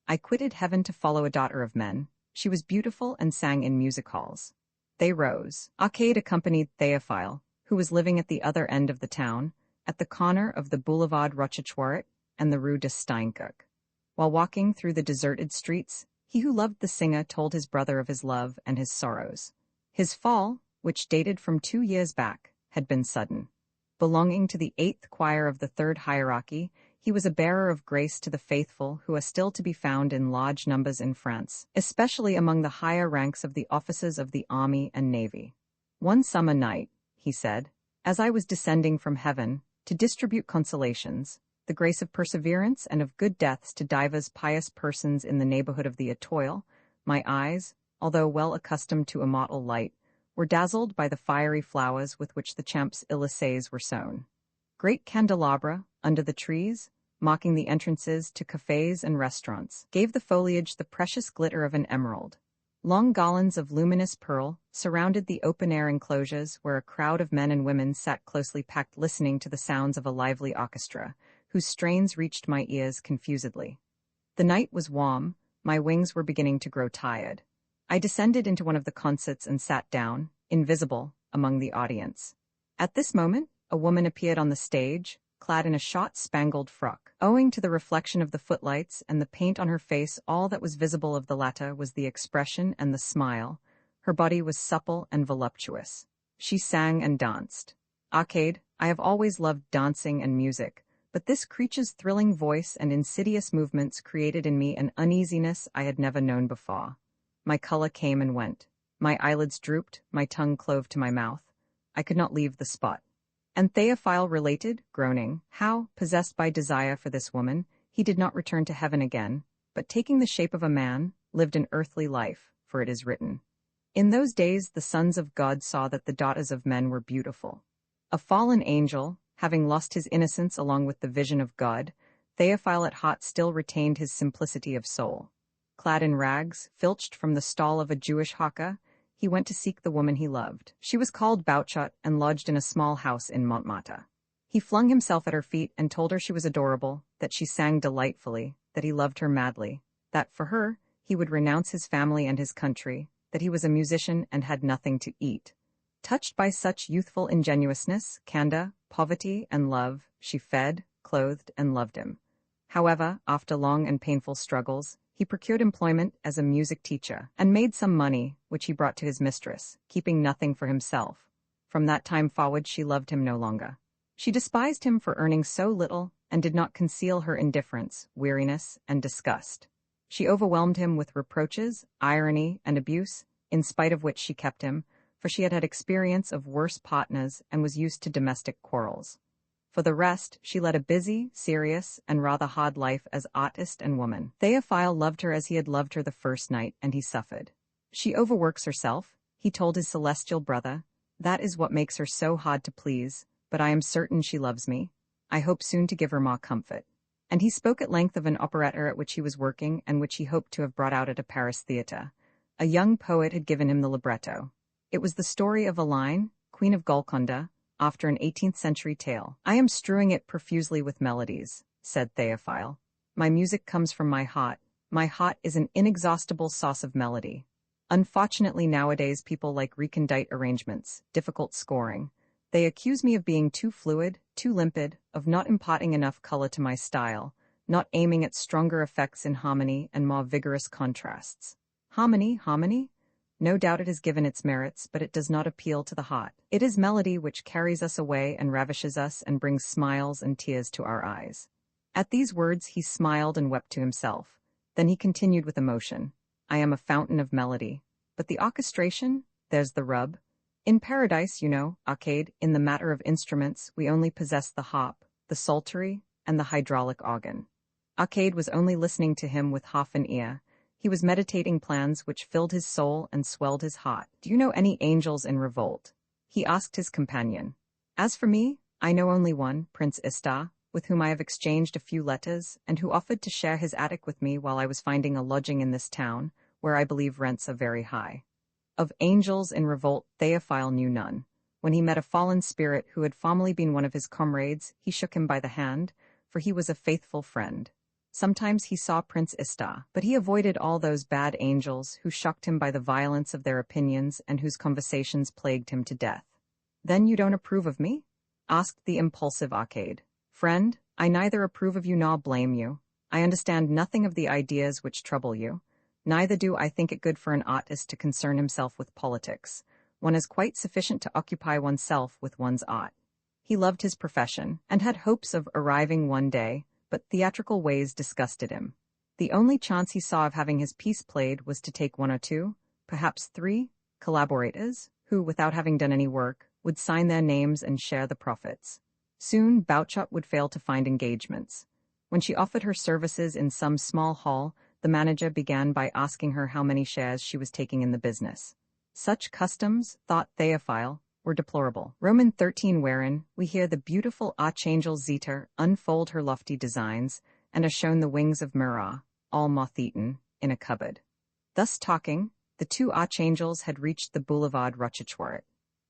I quitted heaven to follow a daughter of men. She was beautiful and sang in music halls. They rose. Arcade accompanied Theophile, who was living at the other end of the town, at the corner of the Boulevard Rochechouart and the Rue de Steinkerk. While walking through the deserted streets, he who loved the singer told his brother of his love and his sorrows. His fall, which dated from 2 years back, had been sudden. Belonging to the 8th choir of the 3rd hierarchy, he was a bearer of grace to the faithful who are still to be found in large numbers in France, especially among the higher ranks of the officers of the army and navy. One summer night, he said, as I was descending from heaven to distribute consolations, the grace of perseverance and of good deaths to divers pious persons in the neighborhood of the Anatole, my eyes, although well accustomed to immortal light, were dazzled by the fiery flowers with which the Champs-Élysées were sown. Great candelabra, under the trees, marking the entrances to cafes and restaurants, gave the foliage the precious glitter of an emerald. Long garlands of luminous pearl surrounded the open-air enclosures where a crowd of men and women sat closely packed listening to the sounds of a lively orchestra, whose strains reached my ears confusedly. The night was warm, my wings were beginning to grow tired. I descended into one of the concerts and sat down, invisible, among the audience. At this moment, a woman appeared on the stage, clad in a shot-spangled frock. Owing to the reflection of the footlights and the paint on her face, all that was visible of the latter was the expression and the smile. Her body was supple and voluptuous. She sang and danced. Arcade, I have always loved dancing and music, but this creature's thrilling voice and insidious movements created in me an uneasiness I had never known before. My color came and went. My eyelids drooped, my tongue clove to my mouth. I could not leave the spot. And Theophile related, groaning, how, possessed by desire for this woman, he did not return to heaven again, but taking the shape of a man, lived an earthly life, for it is written, in those days the sons of God saw that the daughters of men were beautiful. A fallen angel, having lost his innocence along with the vision of God, Theophile at heart still retained his simplicity of soul. Clad in rags, filched from the stall of a Jewish hawker, he went to seek the woman he loved. She was called Bouchot and lodged in a small house in Montmartre. He flung himself at her feet and told her she was adorable, that she sang delightfully, that he loved her madly, that for her he would renounce his family and his country, that he was a musician and had nothing to eat. Touched by such youthful ingenuousness, candor, poverty, and love, she fed, clothed, and loved him. However, after long and painful struggles, he procured employment as a music teacher, and made some money, which he brought to his mistress, keeping nothing for himself. From that time forward she loved him no longer. She despised him for earning so little, and did not conceal her indifference, weariness, and disgust. She overwhelmed him with reproaches, irony, and abuse, in spite of which she kept him, for she had had experience of worse partners and was used to domestic quarrels. For the rest, she led a busy, serious, and rather hard life as artist and woman. Theophile loved her as he had loved her the first night, and he suffered. She overworks herself, he told his celestial brother. That is what makes her so hard to please, but I am certain she loves me. I hope soon to give her more comfort. And he spoke at length of an operetta at which he was working and which he hoped to have brought out at a Paris theatre. A young poet had given him the libretto. It was the story of Aline, Queen of Golconda, after an 18th-century tale. I am strewing it profusely with melodies, said Theophile. My music comes from my heart. My heart is an inexhaustible sauce of melody. Unfortunately, nowadays people like recondite arrangements, difficult scoring. They accuse me of being too fluid, too limpid, of not imparting enough color to my style, not aiming at stronger effects in harmony and more vigorous contrasts. Harmony? No doubt it has given its merits, but it does not appeal to the heart. It is melody which carries us away and ravishes us and brings smiles and tears to our eyes. At these words he smiled and wept to himself. Then he continued with emotion. I am a fountain of melody. But the orchestration? There's the rub. In paradise, you know, Arcade, in the matter of instruments, we only possess the harp, the psaltery, and the hydraulic organ. Arcade was only listening to him with half an ear. He was meditating plans which filled his soul and swelled his heart. Do you know any angels in Revolt? He asked his companion. As for me, I know only one, Prince Istar, with whom I have exchanged a few letters, and who offered to share his attic with me while I was finding a lodging in this town, where I believe rents are very high. Of angels in Revolt, Theophile knew none. When he met a fallen spirit who had formerly been one of his comrades, he shook him by the hand, for he was a faithful friend. Sometimes he saw Prince Istar, but he avoided all those bad angels who shocked him by the violence of their opinions and whose conversations plagued him to death. Then you don't approve of me? Asked the impulsive Arcade. Friend, I neither approve of you nor blame you. I understand nothing of the ideas which trouble you. Neither do I think it good for an artist to concern himself with politics. One is quite sufficient to occupy oneself with one's art. He loved his profession, and had hopes of arriving one day, but theatrical ways disgusted him. The only chance he saw of having his piece played was to take one or two, perhaps three, collaborators, who, without having done any work, would sign their names and share the profits. Soon, Bouchot would fail to find engagements. When she offered her services in some small hall, the manager began by asking her how many shares she was taking in the business. Such customs, thought Theophile, were deplorable. Roman 13, wherein we hear the beautiful archangel Zeta unfold her lofty designs, and are shown the wings of Mira, all moth-eaten, in a cupboard. Thus talking, the two archangels had reached the boulevard Rochechouart.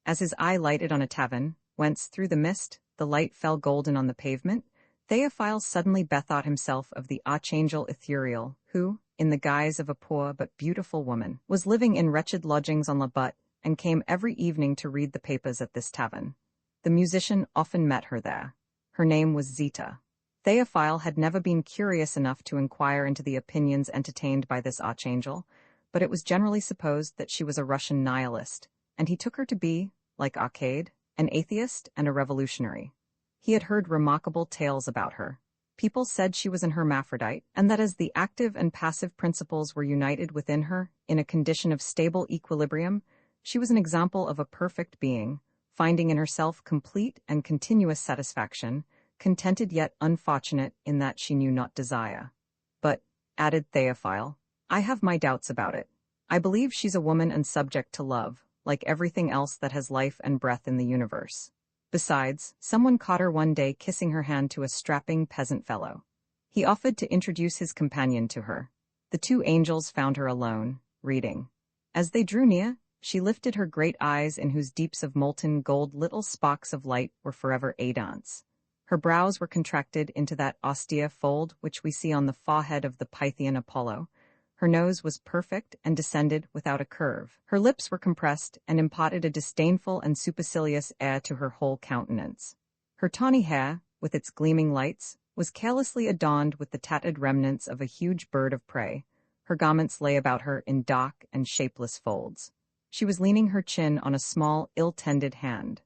As his eye lighted on a tavern, whence through the mist the light fell golden on the pavement, Theophile suddenly bethought himself of the archangel Ethereal, who, in the guise of a poor but beautiful woman, was living in wretched lodgings on La Butte, and came every evening to read the papers at this tavern. The musician often met her there. Her name was Zeta. Theophile had never been curious enough to inquire into the opinions entertained by this archangel, but it was generally supposed that she was a Russian nihilist, and he took her to be, like Arcade, an atheist and a revolutionary. He had heard remarkable tales about her. People said she was an hermaphrodite, and that as the active and passive principles were united within her, in a condition of stable equilibrium, she was an example of a perfect being, finding in herself complete and continuous satisfaction, contented yet unfortunate in that she knew not desire. But, added Theophile, I have my doubts about it. I believe she's a woman and subject to love, like everything else that has life and breath in the universe. Besides, someone caught her one day kissing her hand to a strapping peasant fellow. He offered to introduce his companion to her. The two angels found her alone, reading. As they drew near, she lifted her great eyes in whose deeps of molten gold little sparks of light were forever ardents. Her brows were contracted into that austere fold which we see on the forehead of the Pythian Apollo. Her nose was perfect and descended without a curve. Her lips were compressed and imparted a disdainful and supercilious air to her whole countenance. Her tawny hair, with its gleaming lights, was carelessly adorned with the tattered remnants of a huge bird of prey. Her garments lay about her in dark and shapeless folds. She was leaning her chin on a small, ill-tended hand.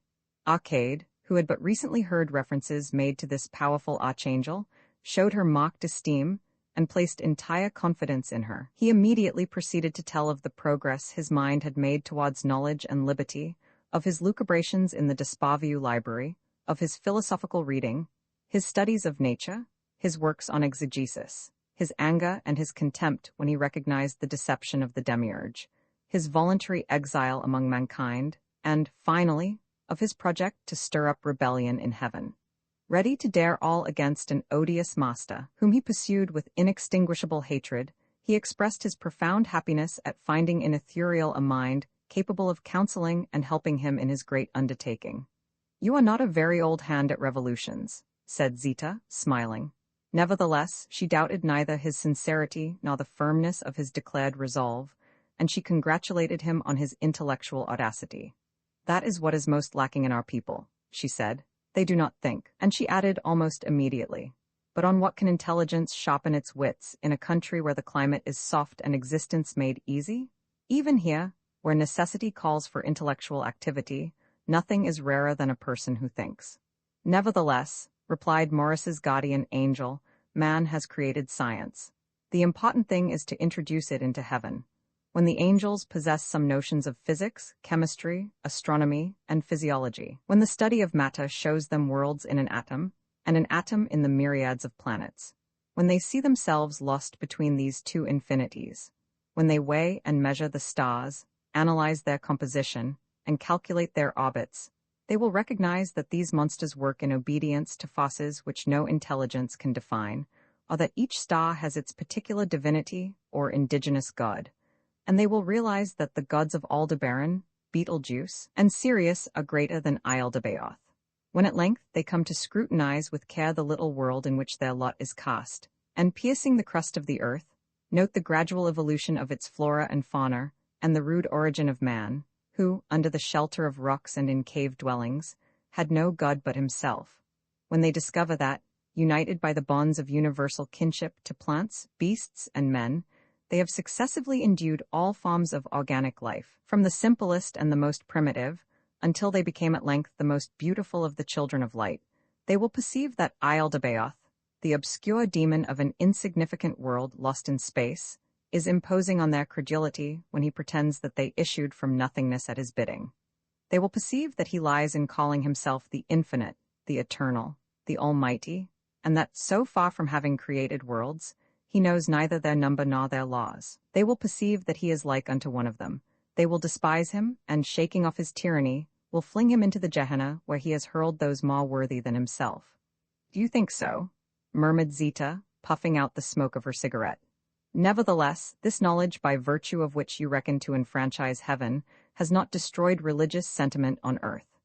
Arcade, who had but recently heard references made to this powerful archangel, showed her mocked esteem, and placed entire confidence in her. He immediately proceeded to tell of the progress his mind had made towards knowledge and liberty, of his lucubrations in the Despavieux library, of his philosophical reading, his studies of nature, his works on exegesis, his anger and his contempt when he recognized the deception of the demiurge, his voluntary exile among mankind, and, finally, of his project to stir up rebellion in heaven. Ready to dare all against an odious master, whom he pursued with inextinguishable hatred, he expressed his profound happiness at finding in Ethereal a mind capable of counseling and helping him in his great undertaking. You are not a very old hand at revolutions, said Zita, smiling. Nevertheless, she doubted neither his sincerity nor the firmness of his declared resolve, and she congratulated him on his intellectual audacity. That is what is most lacking in our people, she said. They do not think, and she added almost immediately. But on what can intelligence sharpen its wits in a country where the climate is soft and existence made easy? Even here, where necessity calls for intellectual activity, nothing is rarer than a person who thinks. Nevertheless, replied Morris's guardian angel, man has created science. The important thing is to introduce it into heaven. When the angels possess some notions of physics, chemistry, astronomy, and physiology, when the study of matter shows them worlds in an atom, and an atom in the myriads of planets, when they see themselves lost between these two infinities, when they weigh and measure the stars, analyze their composition, and calculate their orbits, they will recognize that these monsters work in obedience to forces which no intelligence can define, or that each star has its particular divinity or indigenous god, and they will realize that the gods of Aldebaran, Betelgeuse, and Sirius are greater than Isle-de-Baoth. When at length they come to scrutinize with care the little world in which their lot is cast, and piercing the crust of the earth, note the gradual evolution of its flora and fauna, and the rude origin of man, who, under the shelter of rocks and in cave dwellings, had no god but himself. When they discover that, united by the bonds of universal kinship to plants, beasts, and men, they have successively endued all forms of organic life, from the simplest and the most primitive, until they became at length the most beautiful of the children of light, they will perceive that Isle-de-Baoth, the obscure demon of an insignificant world lost in space, is imposing on their credulity when he pretends that they issued from nothingness at his bidding. They will perceive that he lies in calling himself the infinite, the eternal, the almighty, and that, so far from having created worlds, he knows neither their number nor their laws. They will perceive that he is like unto one of them. They will despise him, and, shaking off his tyranny, will fling him into the Gehenna where he has hurled those more worthy than himself. Do you think so? Murmured Zita, puffing out the smoke of her cigarette. Nevertheless, this knowledge by virtue of which you reckon to enfranchise heaven has not destroyed religious sentiment on earth.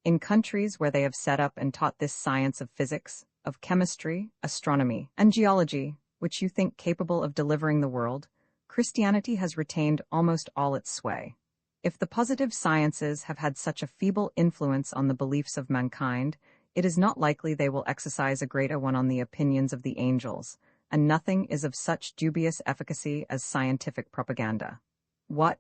In countries where they have set up and taught this science of physics, of chemistry, astronomy, and geology, which you think capable of delivering the world, Christianity has retained almost all its sway. If the positive sciences have had such a feeble influence on the beliefs of mankind, it is not likely they will exercise a greater one on the opinions of the angels, and nothing is of such dubious efficacy as scientific propaganda. What?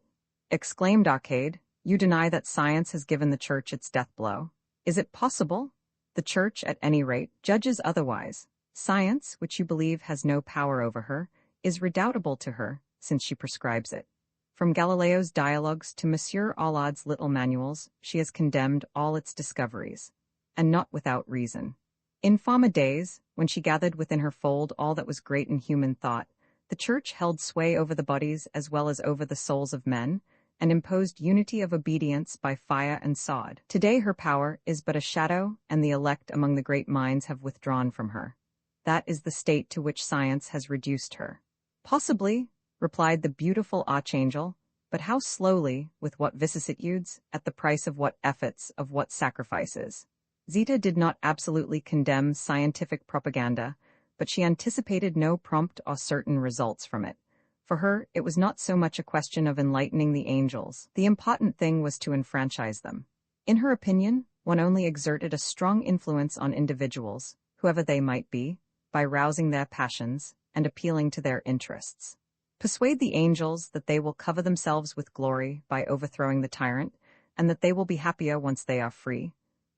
Exclaimed Arcade. You deny that science has given the Church its death blow? Is it possible? The Church, at any rate, judges otherwise. Science, which you believe has no power over her, is redoubtable to her, since she prescribes it. From Galileo's dialogues to Monsieur Aulard's little manuals, she has condemned all its discoveries, and not without reason. In former days, when she gathered within her fold all that was great in human thought, the Church held sway over the bodies as well as over the souls of men, and imposed unity of obedience by fire and sword. Today her power is but a shadow, and the elect among the great minds have withdrawn from her. That is the state to which science has reduced her. Possibly, replied the beautiful archangel, but how slowly, with what vicissitudes, at the price of what efforts, of what sacrifices. Zita did not absolutely condemn scientific propaganda, but she anticipated no prompt or certain results from it. For her, it was not so much a question of enlightening the angels. The important thing was to enfranchise them. In her opinion, one only exerted a strong influence on individuals, whoever they might be, by rousing their passions and appealing to their interests. Persuade the angels that they will cover themselves with glory by overthrowing the tyrant, and that they will be happier once they are free.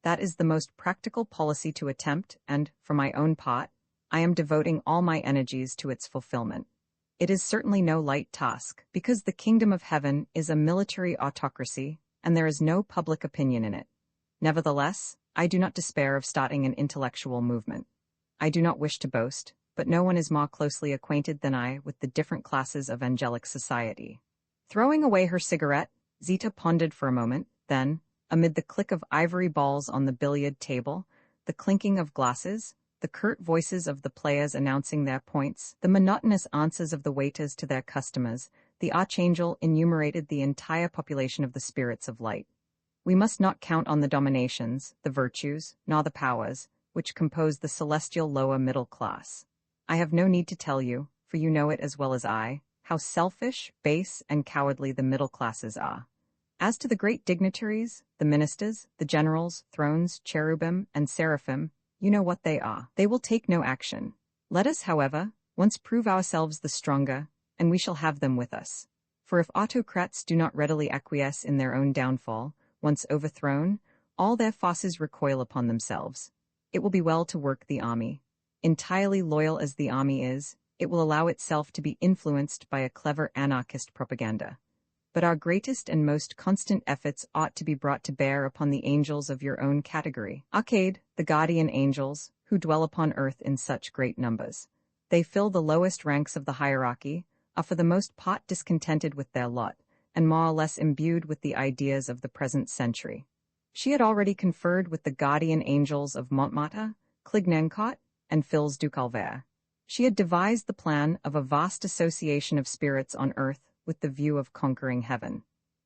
That is the most practical policy to attempt, and, for my own part, I am devoting all my energies to its fulfillment. It is certainly no light task, because the kingdom of heaven is a military autocracy, and there is no public opinion in it. Nevertheless, I do not despair of starting an intellectual movement. I do not wish to boast, but no one is more closely acquainted than I with the different classes of angelic society. Throwing away her cigarette, Zita pondered for a moment, then, amid the click of ivory balls on the billiard table, the clinking of glasses, the curt voices of the players announcing their points, the monotonous answers of the waiters to their customers, the archangel enumerated the entire population of the spirits of light. We must not count on the dominations, the virtues, nor the powers, which compose the celestial lower middle class. I have no need to tell you, for you know it as well as I, how selfish, base, and cowardly the middle classes are. As to the great dignitaries, the ministers, the generals, thrones, cherubim, and seraphim, you know what they are. They will take no action. Let us, however, once prove ourselves the stronger, and we shall have them with us. For if autocrats do not readily acquiesce in their own downfall, once overthrown, all their forces recoil upon themselves. It will be well to work the army. Entirely loyal as the army is, it will allow itself to be influenced by a clever anarchist propaganda. But our greatest and most constant efforts ought to be brought to bear upon the angels of your own category. Arcade, the guardian angels, who dwell upon earth in such great numbers. They fill the lowest ranks of the hierarchy, are for the most part discontented with their lot, and more or less imbued with the ideas of the present century. She had already conferred with the guardian angels of Montmartre, Clignancourt, and Fils du Calvaire. She had devised the plan of a vast association of spirits on earth with the view of conquering heaven.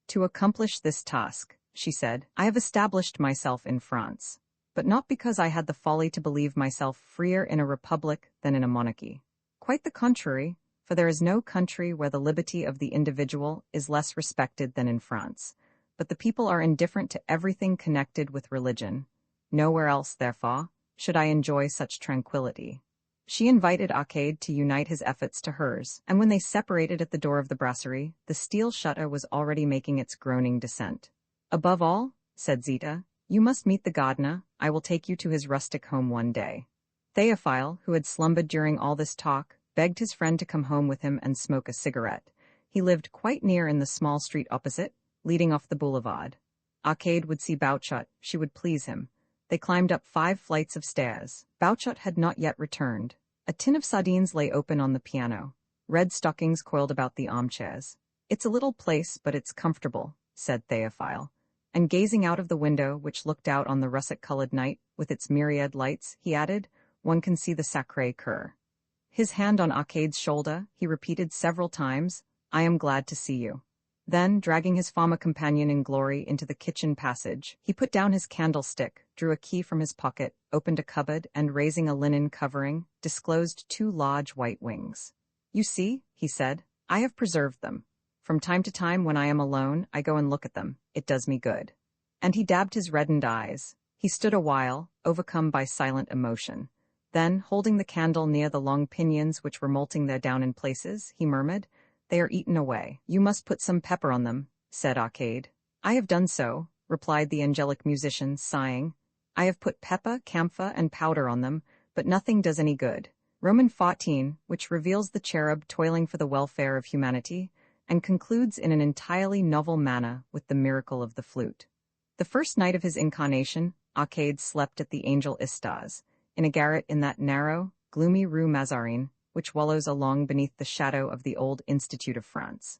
To accomplish this task, she said, I have established myself in France, but not because I had the folly to believe myself freer in a republic than in a monarchy. Quite the contrary, for there is no country where the liberty of the individual is less respected than in France, but the people are indifferent to everything connected with religion. Nowhere else, therefore, should I enjoy such tranquility. She invited Arcade to unite his efforts to hers, and when they separated at the door of the brasserie, the steel shutter was already making its groaning descent. Above all, said Zita, you must meet the gardener. I will take you to his rustic home one day. Théophile, who had slumbered during all this talk, begged his friend to come home with him and smoke a cigarette. He lived quite near in the small street opposite, leading off the boulevard. Arcade would see Bouchot, she would please him. They climbed up 5 flights of stairs. Bouchot had not yet returned. A tin of sardines lay open on the piano. Red stockings coiled about the armchairs. It's a little place, but it's comfortable, said Théophile. And gazing out of the window, which looked out on the russet-colored night, with its myriad lights, he added, one can see the Sacré-Cœur. His hand on Arcade's shoulder, he repeated several times, I am glad to see you. Then, dragging his former companion in glory into the kitchen passage, he put down his candlestick, drew a key from his pocket, opened a cupboard, and raising a linen covering, disclosed 2 large white wings. You see, he said, I have preserved them. From time to time when I am alone, I go and look at them. It does me good. And he dabbed his reddened eyes. He stood a while, overcome by silent emotion. Then, holding the candle near the long pinions which were molting there down in places, he murmured, They are eaten away. You must put some pepper on them, said Arcade. I have done so, replied the angelic musician, sighing. I have put pepper, camphor, and powder on them, but nothing does any good. Roman 14, which reveals the cherub toiling for the welfare of humanity, and concludes in an entirely novel manner with the miracle of the flute. The first night of his incarnation, Arcade slept at the angel Istar's, in a garret in that narrow, gloomy Rue Mazarine, which wallows along beneath the shadow of the old Institute of France.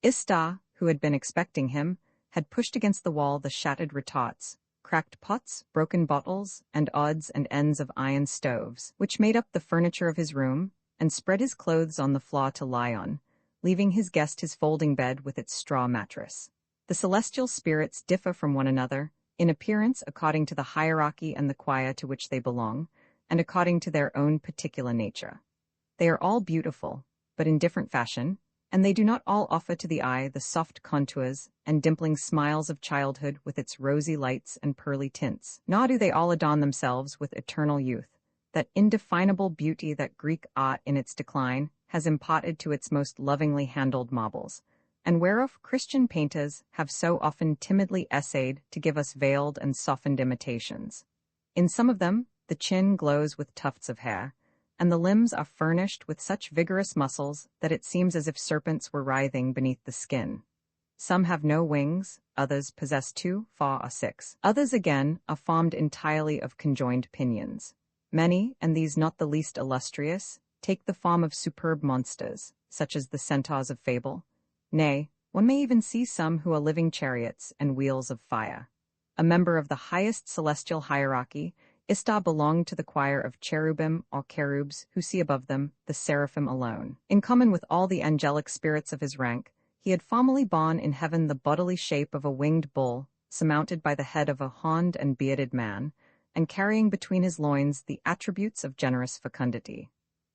Istar, who had been expecting him, had pushed against the wall the shattered retorts, cracked pots, broken bottles, and odds and ends of iron stoves, which made up the furniture of his room, and spread his clothes on the floor to lie on, leaving his guest his folding bed with its straw mattress. The celestial spirits differ from one another, in appearance according to the hierarchy and the choir to which they belong, and according to their own particular nature. They are all beautiful, but in different fashion, and they do not all offer to the eye the soft contours and dimpling smiles of childhood with its rosy lights and pearly tints, nor do they all adorn themselves with eternal youth, that indefinable beauty that Greek art in its decline has imparted to its most lovingly handled marbles, and whereof Christian painters have so often timidly essayed to give us veiled and softened imitations. In some of them, the chin glows with tufts of hair, and the limbs are furnished with such vigorous muscles that it seems as if serpents were writhing beneath the skin. Some have no wings, others possess 2, 4, or 6. Others again are formed entirely of conjoined pinions. Many, and these not the least illustrious, take the form of superb monsters, such as the centaurs of fable. Nay, one may even see some who are living chariots and wheels of fire. A member of the highest celestial hierarchy, Istar belonged to the choir of cherubim or cherubs who see above them the seraphim alone. In common with all the angelic spirits of his rank, he had formerly borne in heaven the bodily shape of a winged bull, surmounted by the head of a horned and bearded man, and carrying between his loins the attributes of generous fecundity.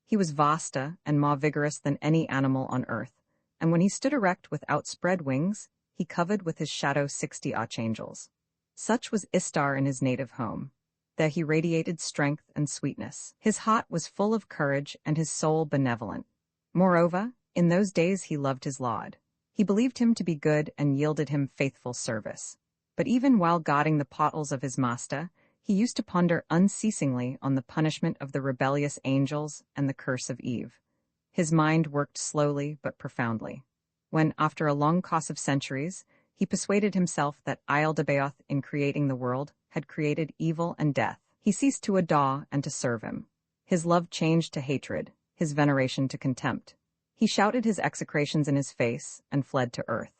He was vaster and more vigorous than any animal on earth, and when he stood erect with outspread wings, he covered with his shadow 60 archangels. Such was Istar in his native home. There he radiated strength and sweetness. His heart was full of courage and his soul benevolent. Moreover, in those days he loved his Lord. He believed him to be good and yielded him faithful service. But even while guarding the portals of his master, he used to ponder unceasingly on the punishment of the rebellious angels and the curse of Eve. His mind worked slowly but profoundly. When, after a long course of centuries, he persuaded himself that Ildebaoth, in creating the world, had created evil and death, he ceased to adore and to serve him. His love changed to hatred, his veneration to contempt. He shouted his execrations in his face and fled to earth.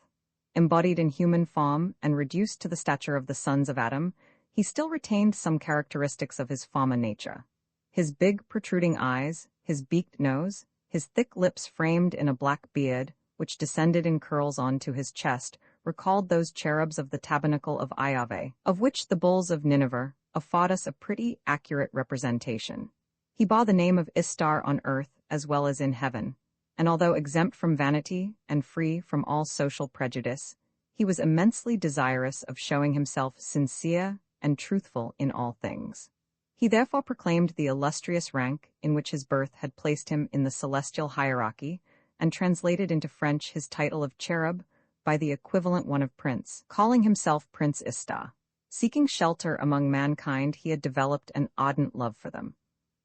Embodied in human form and reduced to the stature of the sons of Adam, he still retained some characteristics of his former nature. His big, protruding eyes, his beaked nose, his thick lips framed in a black beard, which descended in curls onto his chest, recalled those cherubs of the tabernacle of Iave, of which the bulls of Nineveh afford us a pretty accurate representation. He bore the name of Istar on earth as well as in heaven, and although exempt from vanity and free from all social prejudice, he was immensely desirous of showing himself sincere and truthful in all things. He therefore proclaimed the illustrious rank in which his birth had placed him in the celestial hierarchy, and translated into French his title of cherub by the equivalent one of prince, calling himself Prince Istar. Seeking shelter among mankind, he had developed an ardent love for them.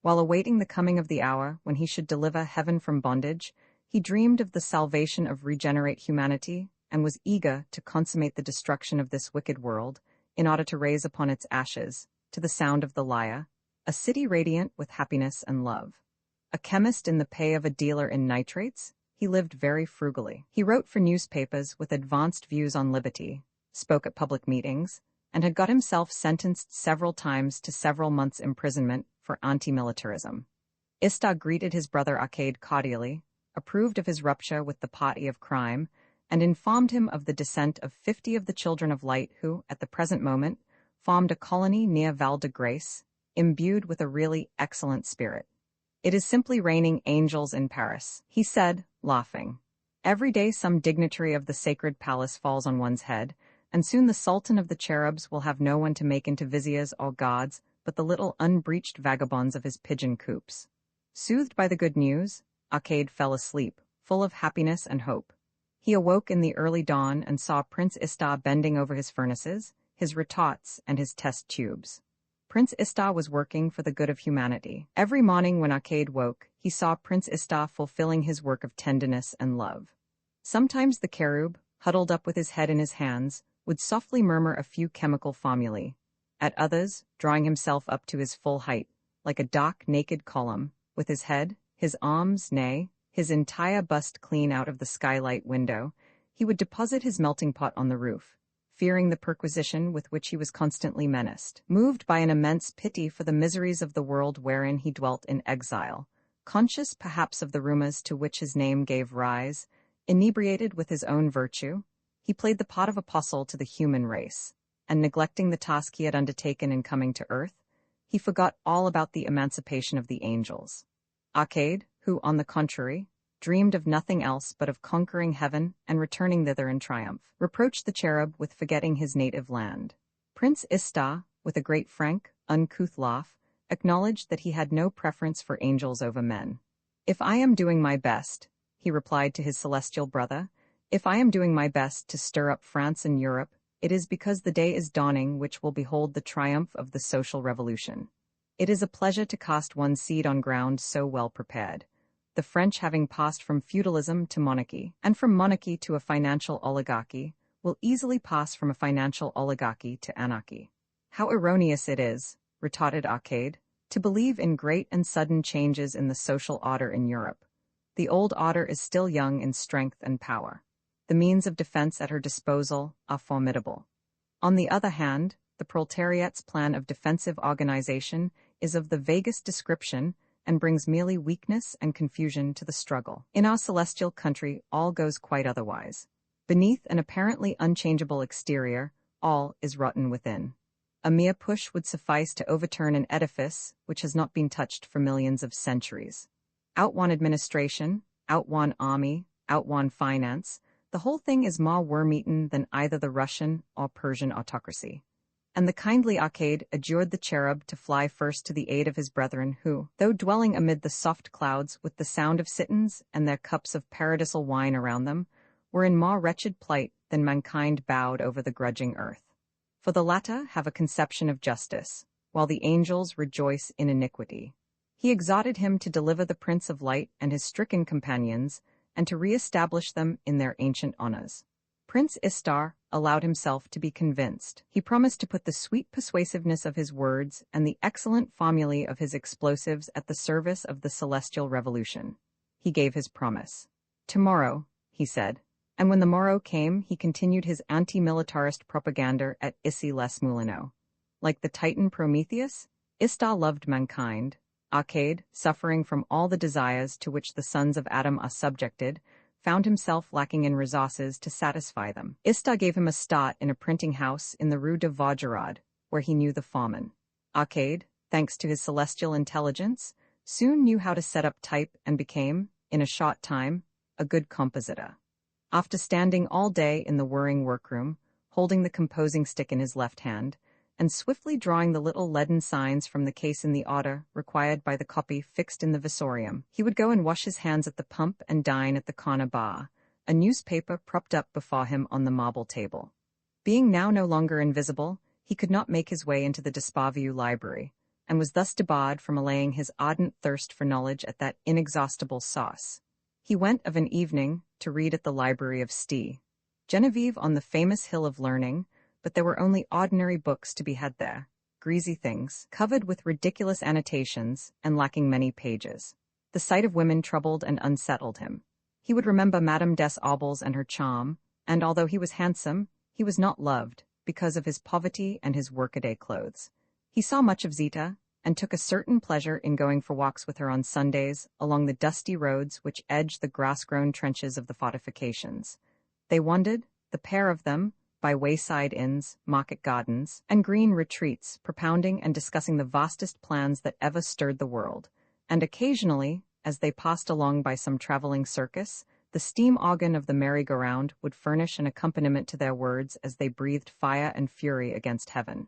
While awaiting the coming of the hour when he should deliver heaven from bondage, he dreamed of the salvation of regenerate humanity and was eager to consummate the destruction of this wicked world in order to raise upon its ashes, to the sound of the lyre, a city radiant with happiness and love. A chemist in the pay of a dealer in nitrates, he lived very frugally. He wrote for newspapers with advanced views on liberty, spoke at public meetings, and had got himself sentenced several times to several months' imprisonment for anti-militarism. Istar greeted his brother Arcade cordially, approved of his rupture with the party of crime, and informed him of the descent of 50 of the children of light who, at the present moment, formed a colony near Val de Grace, imbued with a really excellent spirit. "It is simply raining angels in Paris," he said, laughing. "Every day some dignitary of the sacred palace falls on one's head, and soon the Sultan of the Cherubs will have no one to make into viziers or gods but the little unbreeched vagabonds of his pigeon coops." Soothed by the good news, Arcade fell asleep, full of happiness and hope. He awoke in the early dawn and saw Prince Istar bending over his furnaces, his retorts, and his test tubes. Prince Istar was working for the good of humanity. Every morning when Arcade woke, he saw Prince Istar fulfilling his work of tenderness and love. Sometimes the cherub, huddled up with his head in his hands, would softly murmur a few chemical formulae. At others, drawing himself up to his full height, like a dark, naked column, with his head, his arms, nay, his entire bust clean out of the skylight window, he would deposit his melting pot on the roof, fearing the perquisition with which he was constantly menaced. Moved by an immense pity for the miseries of the world wherein he dwelt in exile, conscious perhaps of the rumors to which his name gave rise, inebriated with his own virtue, he played the part of apostle to the human race, and neglecting the task he had undertaken in coming to earth, he forgot all about the emancipation of the angels. Arcade, who, on the contrary, dreamed of nothing else but of conquering heaven and returning thither in triumph, reproached the cherub with forgetting his native land. Prince Istar, with a great frank, uncouth laugh, acknowledged that he had no preference for angels over men. "If I am doing my best," he replied to his celestial brother, "if I am doing my best to stir up France and Europe, it is because the day is dawning which will behold the triumph of the social revolution. It is a pleasure to cast one's seed on ground so well prepared. The French, having passed from feudalism to monarchy, and from monarchy to a financial oligarchy, will easily pass from a financial oligarchy to anarchy." "How erroneous it is," retorted Arcade, "to believe in great and sudden changes in the social order in Europe. The old order is still young in strength and power. The means of defense at her disposal are formidable. On the other hand, the proletariat's plan of defensive organization is of the vaguest description and brings merely weakness and confusion to the struggle. In our celestial country, all goes quite otherwise. Beneath an apparently unchangeable exterior, all is rotten within. A mere push would suffice to overturn an edifice which has not been touched for millions of centuries. Outwon administration, outwon army, outwon finance, the whole thing is more worm-eaten than either the Russian or Persian autocracy. And the kindly Arcade adjured the cherub to fly first to the aid of his brethren who, though dwelling amid the soft clouds with the sound of citins and their cups of paradisal wine around them, were in more wretched plight than mankind bowed over the grudging earth. For the latter have a conception of justice, while the angels rejoice in iniquity. He exhorted him to deliver the Prince of Light and his stricken companions, and to re-establish them in their ancient honors. Prince Istar allowed himself to be convinced. He promised to put the sweet persuasiveness of his words and the excellent formulae of his explosives at the service of the celestial revolution. He gave his promise. "Tomorrow," he said. And when the morrow came, he continued his anti-militarist propaganda at Issy-les-Moulineaux. Like the Titan Prometheus, Istar loved mankind. Arcade, suffering from all the desires to which the sons of Adam are subjected, found himself lacking in resources to satisfy them. Istar gave him a start in a printing house in the Rue de Vaugirard, where he knew the foreman. Arcade, thanks to his celestial intelligence, soon knew how to set up type and became, in a short time, a good compositor. After standing all day in the whirring workroom, holding the composing stick in his left hand, and swiftly drawing the little leaden signs from the case in the order required by the copy fixed in the visorium, he would go and wash his hands at the pump and dine at the corner bar, a newspaper propped up before him on the marble table. Being now no longer invisible, he could not make his way into the Desparvieu library, and was thus debarred from allaying his ardent thirst for knowledge at that inexhaustible source. He went of an evening to read at the library of Sti, Genevieve on the famous hill of learning, but there were only ordinary books to be had there, greasy things, covered with ridiculous annotations, and lacking many pages. The sight of women troubled and unsettled him. He would remember Madame des Aubles and her charm, and although he was handsome, he was not loved, because of his poverty and his workaday clothes. He saw much of Zita, and took a certain pleasure in going for walks with her on Sundays along the dusty roads which edged the grass-grown trenches of the fortifications. They wandered, the pair of them, by wayside inns, market gardens, and green retreats, propounding and discussing the vastest plans that ever stirred the world, and occasionally, as they passed along by some traveling circus, the steam organ of the merry-go-round would furnish an accompaniment to their words as they breathed fire and fury against heaven.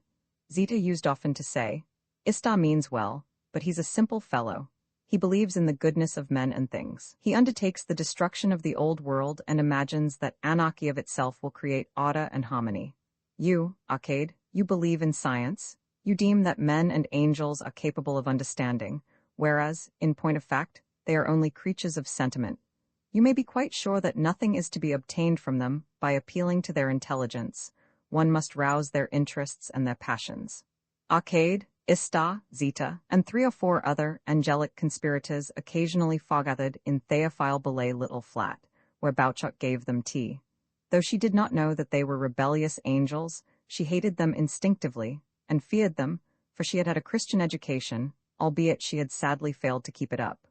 Zita used often to say, "Istar means well, but he's a simple fellow. He believes in the goodness of men and things. He undertakes the destruction of the old world and imagines that anarchy of itself will create order and harmony. You, Arcade, you believe in science. You deem that men and angels are capable of understanding, whereas, in point of fact, they are only creatures of sentiment. You may be quite sure that nothing is to be obtained from them by appealing to their intelligence. One must rouse their interests and their passions." Arcade, Istar, Zita, and 3 or 4 other angelic conspirators occasionally foregathered in Théophile Bellet's little flat, where Bouchoc gave them tea. Though she did not know that they were rebellious angels, she hated them instinctively, and feared them, for she had had a Christian education, albeit she had sadly failed to keep it up.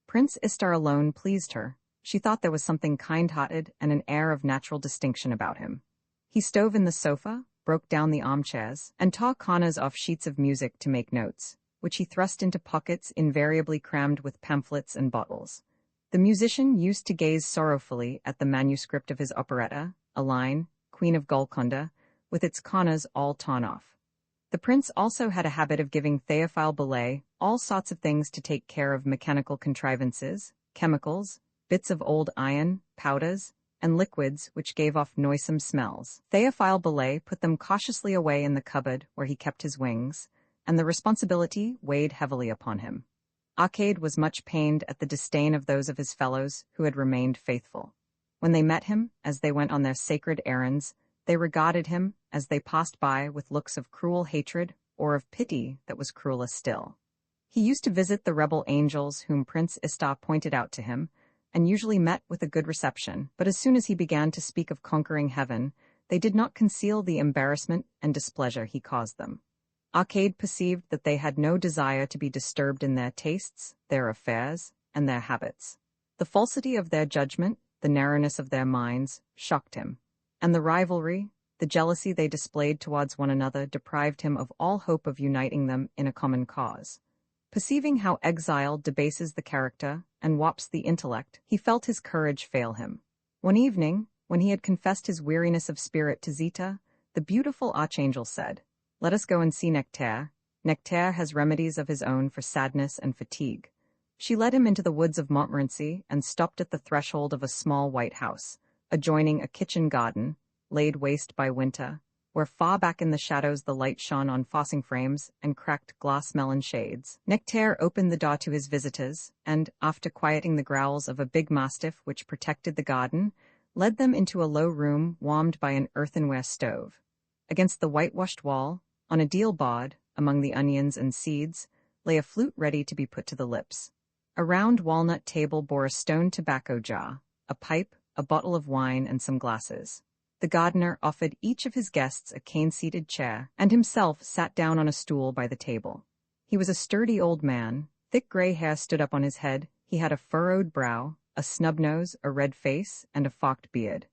Prince Istar alone pleased her. She thought there was something kind-hearted and an air of natural distinction about him. He stove in the sofa, broke down the armchairs, and tore corners off sheets of music to make notes, which he thrust into pockets invariably crammed with pamphlets and bottles. The musician used to gaze sorrowfully at the manuscript of his operetta, a line, Queen of Golconda, with its corners all torn off. The prince also had a habit of giving Théophile Bellet all sorts of things to take care of mechanical contrivances, chemicals, bits of old iron, powders, and liquids which gave off noisome smells. Théophile Bellet put them cautiously away in the cupboard where he kept his wings, and the responsibility weighed heavily upon him. Arcade was much pained at the disdain of those of his fellows who had remained faithful. When they met him, as they went on their sacred errands, they regarded him, as they passed by, with looks of cruel hatred or of pity that was crueler still. He used to visit the rebel angels whom Prince Istar pointed out to him, and usually met with a good reception, but as soon as he began to speak of conquering heaven, they did not conceal the embarrassment and displeasure he caused them. Arcade perceived that they had no desire to be disturbed in their tastes, their affairs, and their habits. The falsity of their judgment, the narrowness of their minds, shocked him, and the rivalry, The jealousy they displayed towards one another deprived him of all hope of uniting them in a common cause. Perceiving how exile debases the character and warps the intellect, he felt his courage fail him. One evening, when he had confessed his weariness of spirit to Zita, the beautiful archangel said, "Let us go and see Nectaire. Nectaire has remedies of his own for sadness and fatigue." She led him into the woods of Montmorency and stopped at the threshold of a small white house, adjoining a kitchen garden, laid waste by winter, where far back in the shadows the light shone on fossing frames and cracked glass melon shades. Nectaire opened the door to his visitors, and, after quieting the growls of a big mastiff which protected the garden, led them into a low room warmed by an earthenware stove. Against the whitewashed wall, on a deal board, among the onions and seeds, lay a flute ready to be put to the lips. A round walnut table bore a stone tobacco jar, a pipe, a bottle of wine, and some glasses. The gardener offered each of his guests a cane-seated chair, and himself sat down on a stool by the table. He was a sturdy old man. Thick gray hair stood up on his head. He had a furrowed brow, a snub nose, a red face, and a forked beard.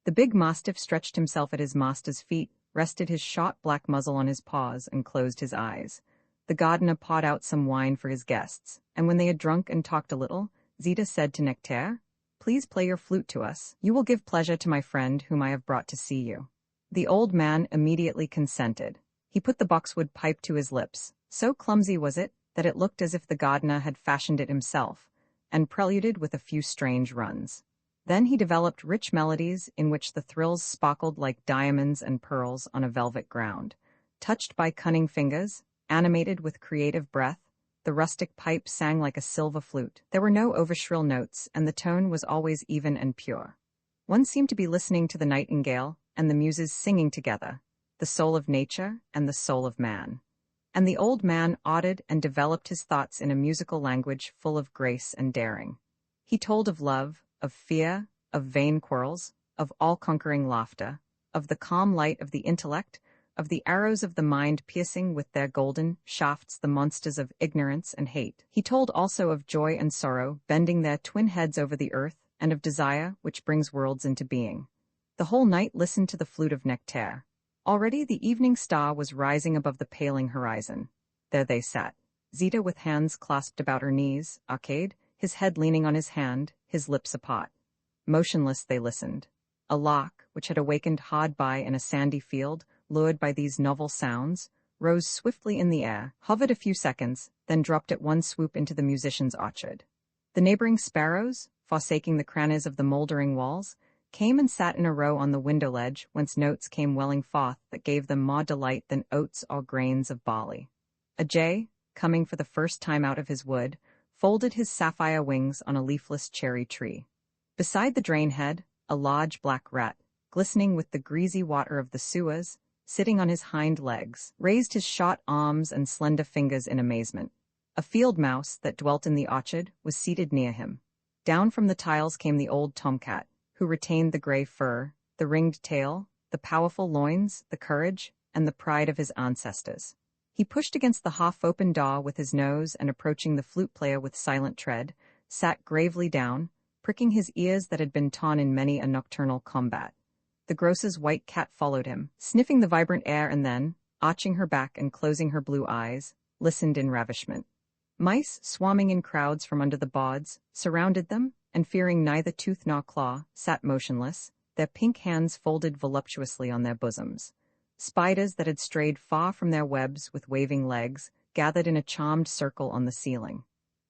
The big mastiff stretched himself at his master's feet, rested his short black muzzle on his paws, and closed his eyes. The gardener poured out some wine for his guests, and when they had drunk and talked a little, Zita said to Nectaire, "Please play your flute to us. You will give pleasure to my friend whom I have brought to see you." The old man immediately consented. He put the boxwood pipe to his lips. So clumsy was it that it looked as if the gardener had fashioned it himself, and preluded with a few strange runs. Then he developed rich melodies in which the thrills sparkled like diamonds and pearls on a velvet ground. Touched by cunning fingers, animated with creative breath, the rustic pipe sang like a silver flute. There were no overshrill notes, and the tone was always even and pure. One seemed to be listening to the nightingale and the muses singing together, the soul of nature and the soul of man. And the old man auded and developed his thoughts in a musical language full of grace and daring. He told of love, of fear, of vain quarrels, of all-conquering laughter, of the calm light of the intellect, of the arrows of the mind piercing with their golden shafts the monsters of ignorance and hate. He told also of joy and sorrow bending their twin heads over the earth, and of desire which brings worlds into being. The whole night listened to the flute of Nectaire. Already the evening star was rising above the paling horizon. There they sat, Zita with hands clasped about her knees, Arcade, his head leaning on his hand, his lips apart. Motionless they listened. A lark, which had awakened hard by in a sandy field, lured by these novel sounds, rose swiftly in the air, hovered a few seconds, then dropped at one swoop into the musician's orchard. The neighboring sparrows, forsaking the crannies of the mouldering walls, came and sat in a row on the window ledge, whence notes came welling forth that gave them more delight than oats or grains of barley. A jay, coming for the first time out of his wood, folded his sapphire wings on a leafless cherry tree. Beside the drain-head, a large black rat, glistening with the greasy water of the sewers, sitting on his hind legs, raised his short arms and slender fingers in amazement. A field mouse that dwelt in the orchard was seated near him. Down from the tiles came the old tomcat, who retained the gray fur, the ringed tail, the powerful loins, the courage, and the pride of his ancestors. He pushed against the half-open door with his nose and, approaching the flute player with silent tread, sat gravely down, pricking his ears that had been torn in many a nocturnal combat. The grocer's white cat followed him, sniffing the vibrant air, and then, arching her back and closing her blue eyes, listened in ravishment. Mice, swarming in crowds from under the boards, surrounded them, and fearing neither tooth nor claw, sat motionless, their pink hands folded voluptuously on their bosoms. Spiders that had strayed far from their webs with waving legs gathered in a charmed circle on the ceiling.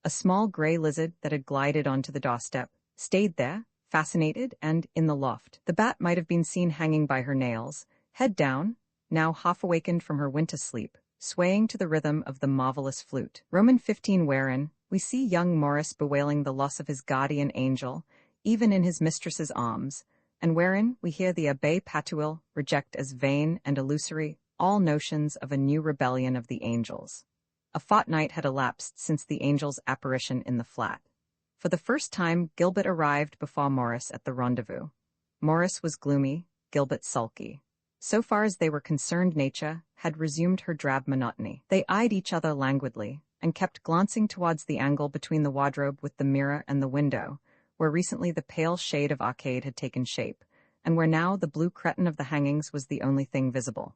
A small gray lizard that had glided onto the doorstep stayed there, fascinated, and, in the loft, the bat might have been seen hanging by her nails, head down, now half-awakened from her winter sleep, swaying to the rhythm of the marvelous flute. Roman 15 wherein we see young Morris bewailing the loss of his guardian angel, even in his mistress's arms, and wherein we hear the Abbé Patuil reject as vain and illusory all notions of a new rebellion of the angels. A fortnight had elapsed since the angel's apparition in the flat. For the first time, Gilbert arrived before Morris at the rendezvous. Morris was gloomy, Gilbert sulky. So far as they were concerned, nature had resumed her drab monotony. They eyed each other languidly, and kept glancing towards the angle between the wardrobe with the mirror and the window, where recently the pale shade of Arcade had taken shape, and where now the blue cretonne of the hangings was the only thing visible.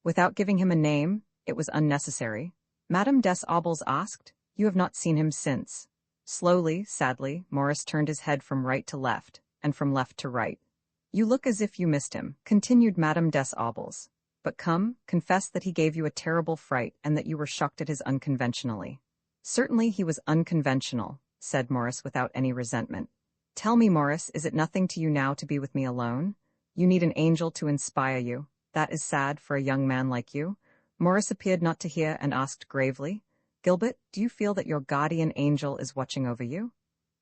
Without giving him a name, it was unnecessary, Madame des Aubles asked, "You have not seen him since." Slowly, sadly, Maurice turned his head from right to left, and from left to right. "You look as if you missed him," continued Madame des Aubles. "But come, confess that he gave you a terrible fright and that you were shocked at his unconventionally." "Certainly he was unconventional," said Maurice without any resentment. "Tell me, Maurice, is it nothing to you now to be with me alone? You need an angel to inspire you. That is sad for a young man like you." Maurice appeared not to hear and asked gravely, "Gilbert, do you feel that your guardian angel is watching over you?"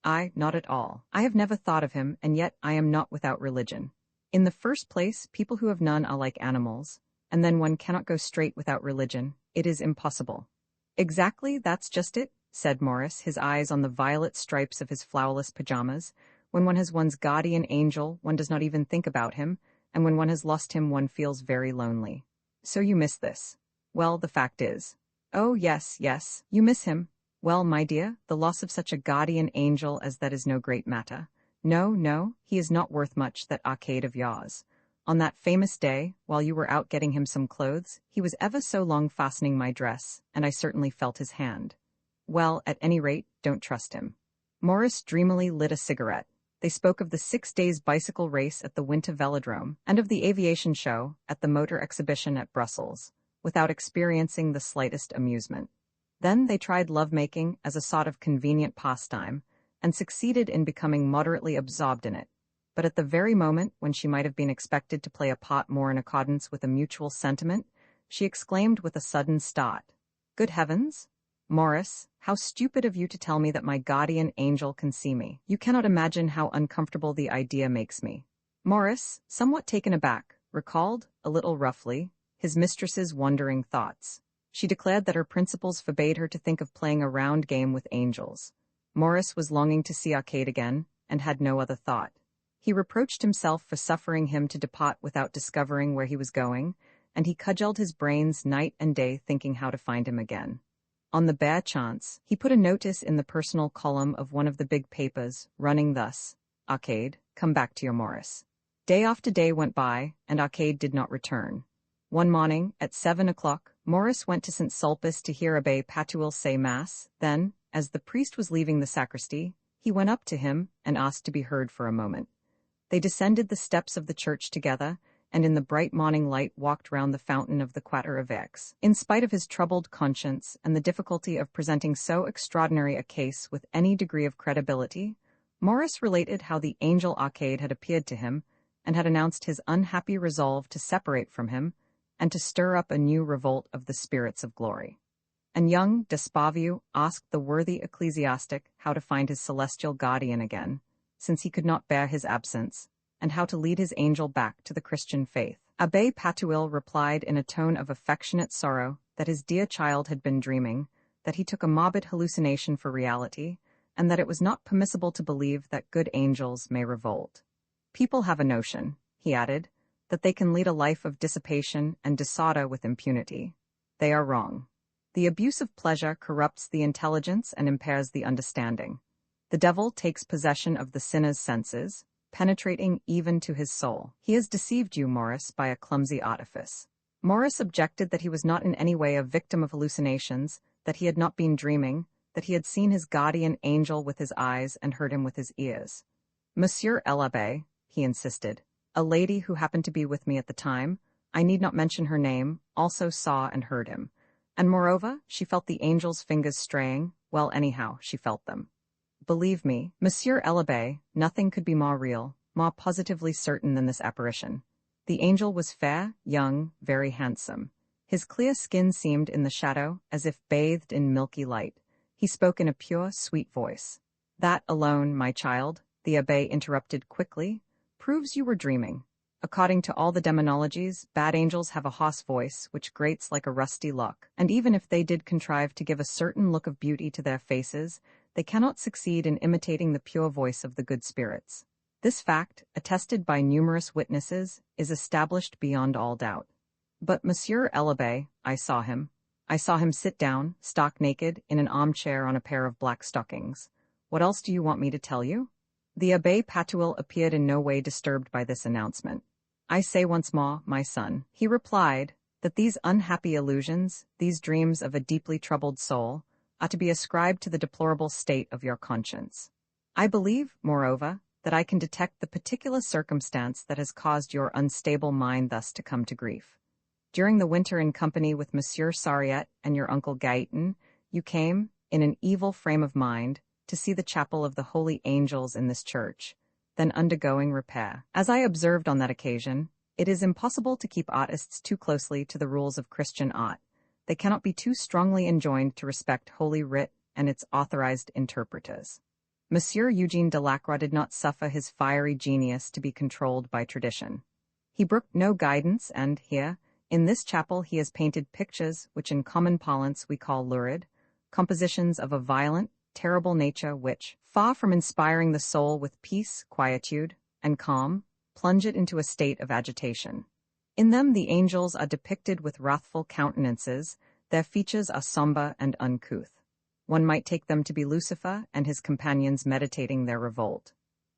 "I, not at all. I have never thought of him, and yet I am not without religion. In the first place, people who have none are like animals, and then one cannot go straight without religion. It is impossible." "Exactly, that's just it," said Maurice, his eyes on the violet stripes of his flowerless pajamas. "When one has one's guardian angel, one does not even think about him, and when one has lost him, one feels very lonely." "So you miss this?" "Well, the fact is—" "Oh, yes, yes, you miss him. Well, my dear, the loss of such a guardian angel as that is no great matter. No, no, he is not worth much, that Arcade of yours. On that famous day, while you were out getting him some clothes, he was ever so long fastening my dress, and I certainly felt his hand. Well, at any rate, don't trust him." Maurice dreamily lit a cigarette. They spoke of the 6 days bicycle race at the Winter Velodrome, and of the aviation show at the Motor Exhibition at Brussels, without experiencing the slightest amusement. Then they tried lovemaking as a sort of convenient pastime, and succeeded in becoming moderately absorbed in it. But at the very moment when she might have been expected to play a part more in accordance with a mutual sentiment, she exclaimed with a sudden start, "Good heavens! Maurice, how stupid of you to tell me that my guardian angel can see me. You cannot imagine how uncomfortable the idea makes me." Maurice, somewhat taken aback, recalled, a little roughly, his mistress's wandering thoughts. She declared that her principles forbade her to think of playing a round game with angels. Maurice was longing to see Arcade again, and had no other thought. He reproached himself for suffering him to depart without discovering where he was going, and he cudgelled his brains night and day thinking how to find him again. On the bare chance, he put a notice in the personal column of one of the big papers, running thus, "Arcade, come back to your Maurice." Day after day went by, and Arcade did not return. One morning, at 7 o'clock, Maurice went to St. Sulpice to hear Abbé Patuil say Mass. Then, as the priest was leaving the sacristy, he went up to him and asked to be heard for a moment. They descended the steps of the church together, and in the bright morning light walked round the fountain of the Quatre Évêques. In spite of his troubled conscience and the difficulty of presenting so extraordinary a case with any degree of credibility, Maurice related how the angel Arcade had appeared to him, and had announced his unhappy resolve to separate from him, and to stir up a new revolt of the spirits of glory. And young Despavieux asked the worthy ecclesiastic how to find his celestial guardian again, since he could not bear his absence, and how to lead his angel back to the Christian faith. Abbé Patuil replied in a tone of affectionate sorrow that his dear child had been dreaming, that he took a morbid hallucination for reality, and that it was not permissible to believe that good angels may revolt. "People have a notion," he added, "that they can lead a life of dissipation and disorder with impunity. They are wrong. The abuse of pleasure corrupts the intelligence and impairs the understanding. The devil takes possession of the sinner's senses, penetrating even to his soul. He has deceived you, Maurice, by a clumsy artifice." Maurice objected that he was not in any way a victim of hallucinations, that he had not been dreaming, that he had seen his guardian angel with his eyes and heard him with his ears. "Monsieur l'Abbé," he insisted, "a lady who happened to be with me at the time, I need not mention her name, also saw and heard him. And moreover, she felt the angel's fingers straying, well, anyhow, she felt them. Believe me, Monsieur l'Abbé, nothing could be more real, more positively certain than this apparition. The angel was fair, young, very handsome. His clear skin seemed in the shadow as if bathed in milky light. He spoke in a pure, sweet voice." "That alone, my child," the abbé interrupted quickly, "proves you were dreaming. According to all the demonologies, bad angels have a hoarse voice which grates like a rusty lock, and even if they did contrive to give a certain look of beauty to their faces, they cannot succeed in imitating the pure voice of the good spirits. This fact, attested by numerous witnesses, is established beyond all doubt. But Monsieur l'Abbé, I saw him. I saw him sit down, stark naked, in an armchair on a pair of black stockings. What else do you want me to tell you?" The Abbé Patuil appeared in no way disturbed by this announcement. I say once more, my son, he replied, that these unhappy illusions, these dreams of a deeply troubled soul, are to be ascribed to the deplorable state of your conscience. I believe, moreover, that I can detect the particular circumstance that has caused your unstable mind thus to come to grief. During the winter in company with Monsieur Sariette and your uncle Gaëtan, you came, in an evil frame of mind, to see the chapel of the Holy Angels in this church, then undergoing repair. As I observed on that occasion, it is impossible to keep artists too closely to the rules of Christian art. They cannot be too strongly enjoined to respect Holy Writ and its authorized interpreters. Monsieur Eugene Delacroix did not suffer his fiery genius to be controlled by tradition. He brooked no guidance, and here, in this chapel, he has painted pictures which in common parlance we call lurid, compositions of a violent, terrible nature which, far from inspiring the soul with peace, quietude, and calm, plunge it into a state of agitation. In them the angels are depicted with wrathful countenances, their features are sombre and uncouth. One might take them to be Lucifer and his companions meditating their revolt.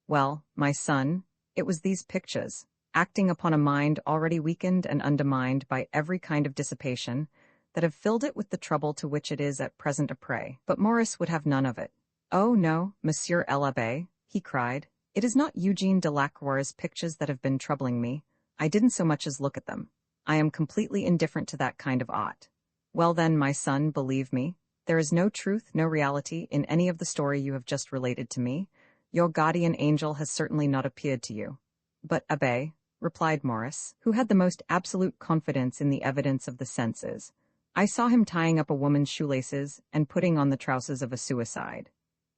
Well, my son, it was these pictures, acting upon a mind already weakened and undermined by every kind of dissipation, that have filled it with the trouble to which it is at present a prey. But Maurice would have none of it. Oh no, Monsieur l'Abbé, he cried, it is not Eugene Delacroix's pictures that have been troubling me. I didn't so much as look at them. I am completely indifferent to that kind of art. Well then, my son, believe me, there is no truth, no reality, in any of the story you have just related to me. Your guardian angel has certainly not appeared to you. But, Abbé, replied Maurice, who had the most absolute confidence in the evidence of the senses, I saw him tying up a woman's shoelaces and putting on the trousers of a suicide.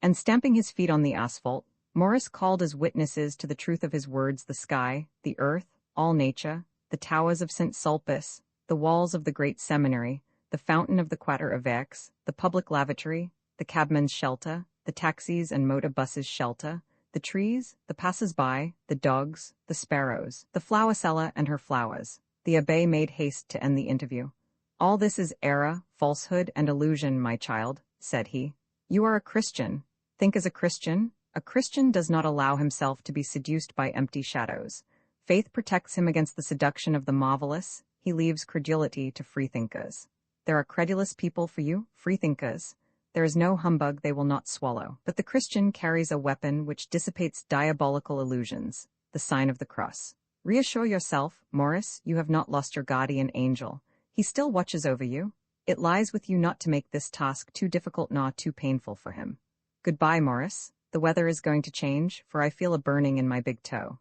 And stamping his feet on the asphalt, Maurice called as witnesses to the truth of his words the sky, the earth, all nature, the towers of St. Sulpice, the walls of the great seminary, the fountain of the Quatre Évêques, the public lavatory, the cabman's shelter, the taxis and motor buses' shelter, the trees, the passers-by, the dogs, the sparrows, the flower seller and her flowers. The abbé made haste to end the interview. All this is error, falsehood, and illusion, my child, said he. You are a Christian. Think as a Christian. A Christian does not allow himself to be seduced by empty shadows. Faith protects him against the seduction of the marvelous. He leaves credulity to freethinkers. There are credulous people for you, freethinkers. There is no humbug they will not swallow. But the Christian carries a weapon which dissipates diabolical illusions, the sign of the cross. Reassure yourself, Maurice, you have not lost your guardian angel. He still watches over you. It lies with you not to make this task too difficult nor too painful for him. Goodbye, Maurice. The weather is going to change, for I feel a burning in my big toe.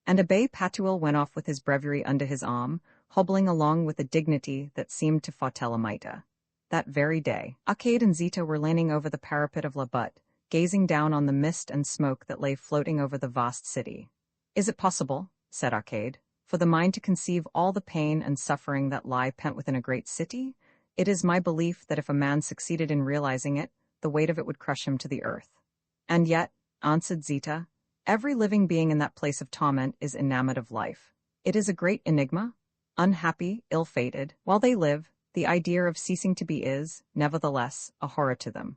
And Abbé Patuil went off with his breviary under his arm, hobbling along with a dignity that seemed to foretell a mitre. That very day, Arcade and Zita were leaning over the parapet of La Butte, gazing down on the mist and smoke that lay floating over the vast city. Is it possible, said Arcade, for the mind to conceive all the pain and suffering that lie pent within a great city? It is my belief that if a man succeeded in realizing it, the weight of it would crush him to the earth. And yet, answered Zita, every living being in that place of torment is enamored of life. It is a great enigma. Unhappy, ill-fated, while they live, the idea of ceasing to be is, nevertheless, a horror to them.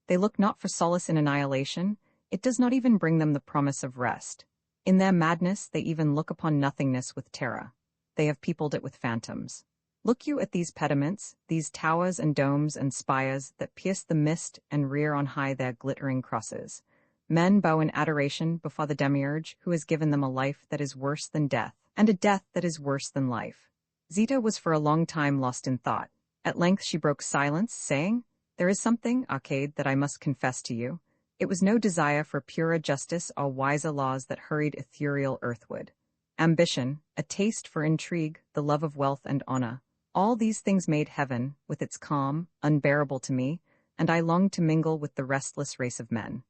They look not for solace in annihilation. It does not even bring them the promise of rest. In their madness, they even look upon nothingness with terror. They have peopled it with phantoms. Look you at these pediments, these towers and domes and spires that pierce the mist and rear on high their glittering crosses. Men bow in adoration before the demiurge who has given them a life that is worse than death, and a death that is worse than life. Zita was for a long time lost in thought. At length she broke silence, saying, There is something, Arcade, that I must confess to you. It was no desire for purer justice or wiser laws that hurried ethereal earthward. Ambition, a taste for intrigue, the love of wealth and honor, all these things made heaven, with its calm, unbearable to me, and I longed to mingle with the restless race of men.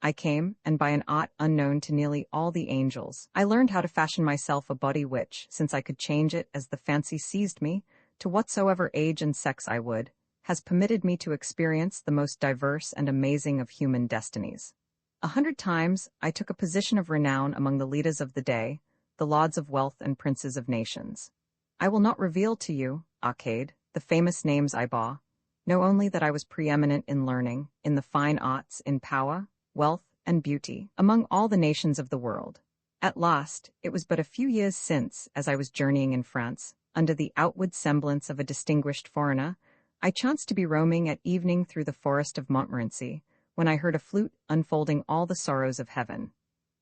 I came, and by an art unknown to nearly all the angels, I learned how to fashion myself a body which, since I could change it as the fancy seized me, to whatsoever age and sex I would, has permitted me to experience the most diverse and amazing of human destinies. 100 times I took a position of renown among the leaders of the day, the lords of wealth and princes of nations. I will not reveal to you, Arcade, the famous names I bore. Know only that I was preeminent in learning, in the fine arts, in power, wealth, and beauty among all the nations of the world. At last, it was but a few years since, as I was journeying in France, under the outward semblance of a distinguished foreigner, I chanced to be roaming at evening through the forest of Montmorency, when I heard a flute unfolding all the sorrows of heaven.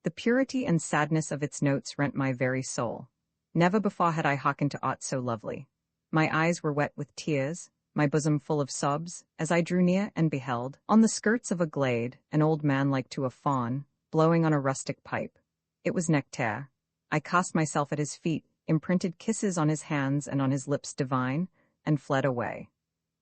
The purity and sadness of its notes rent my very soul. Never before had I hearkened to aught so lovely. My eyes were wet with tears, my bosom full of sobs, as I drew near and beheld, on the skirts of a glade, an old man like to a faun, blowing on a rustic pipe. It was Nectaire. I cast myself at his feet, imprinted kisses on his hands and on his lips divine, and fled away.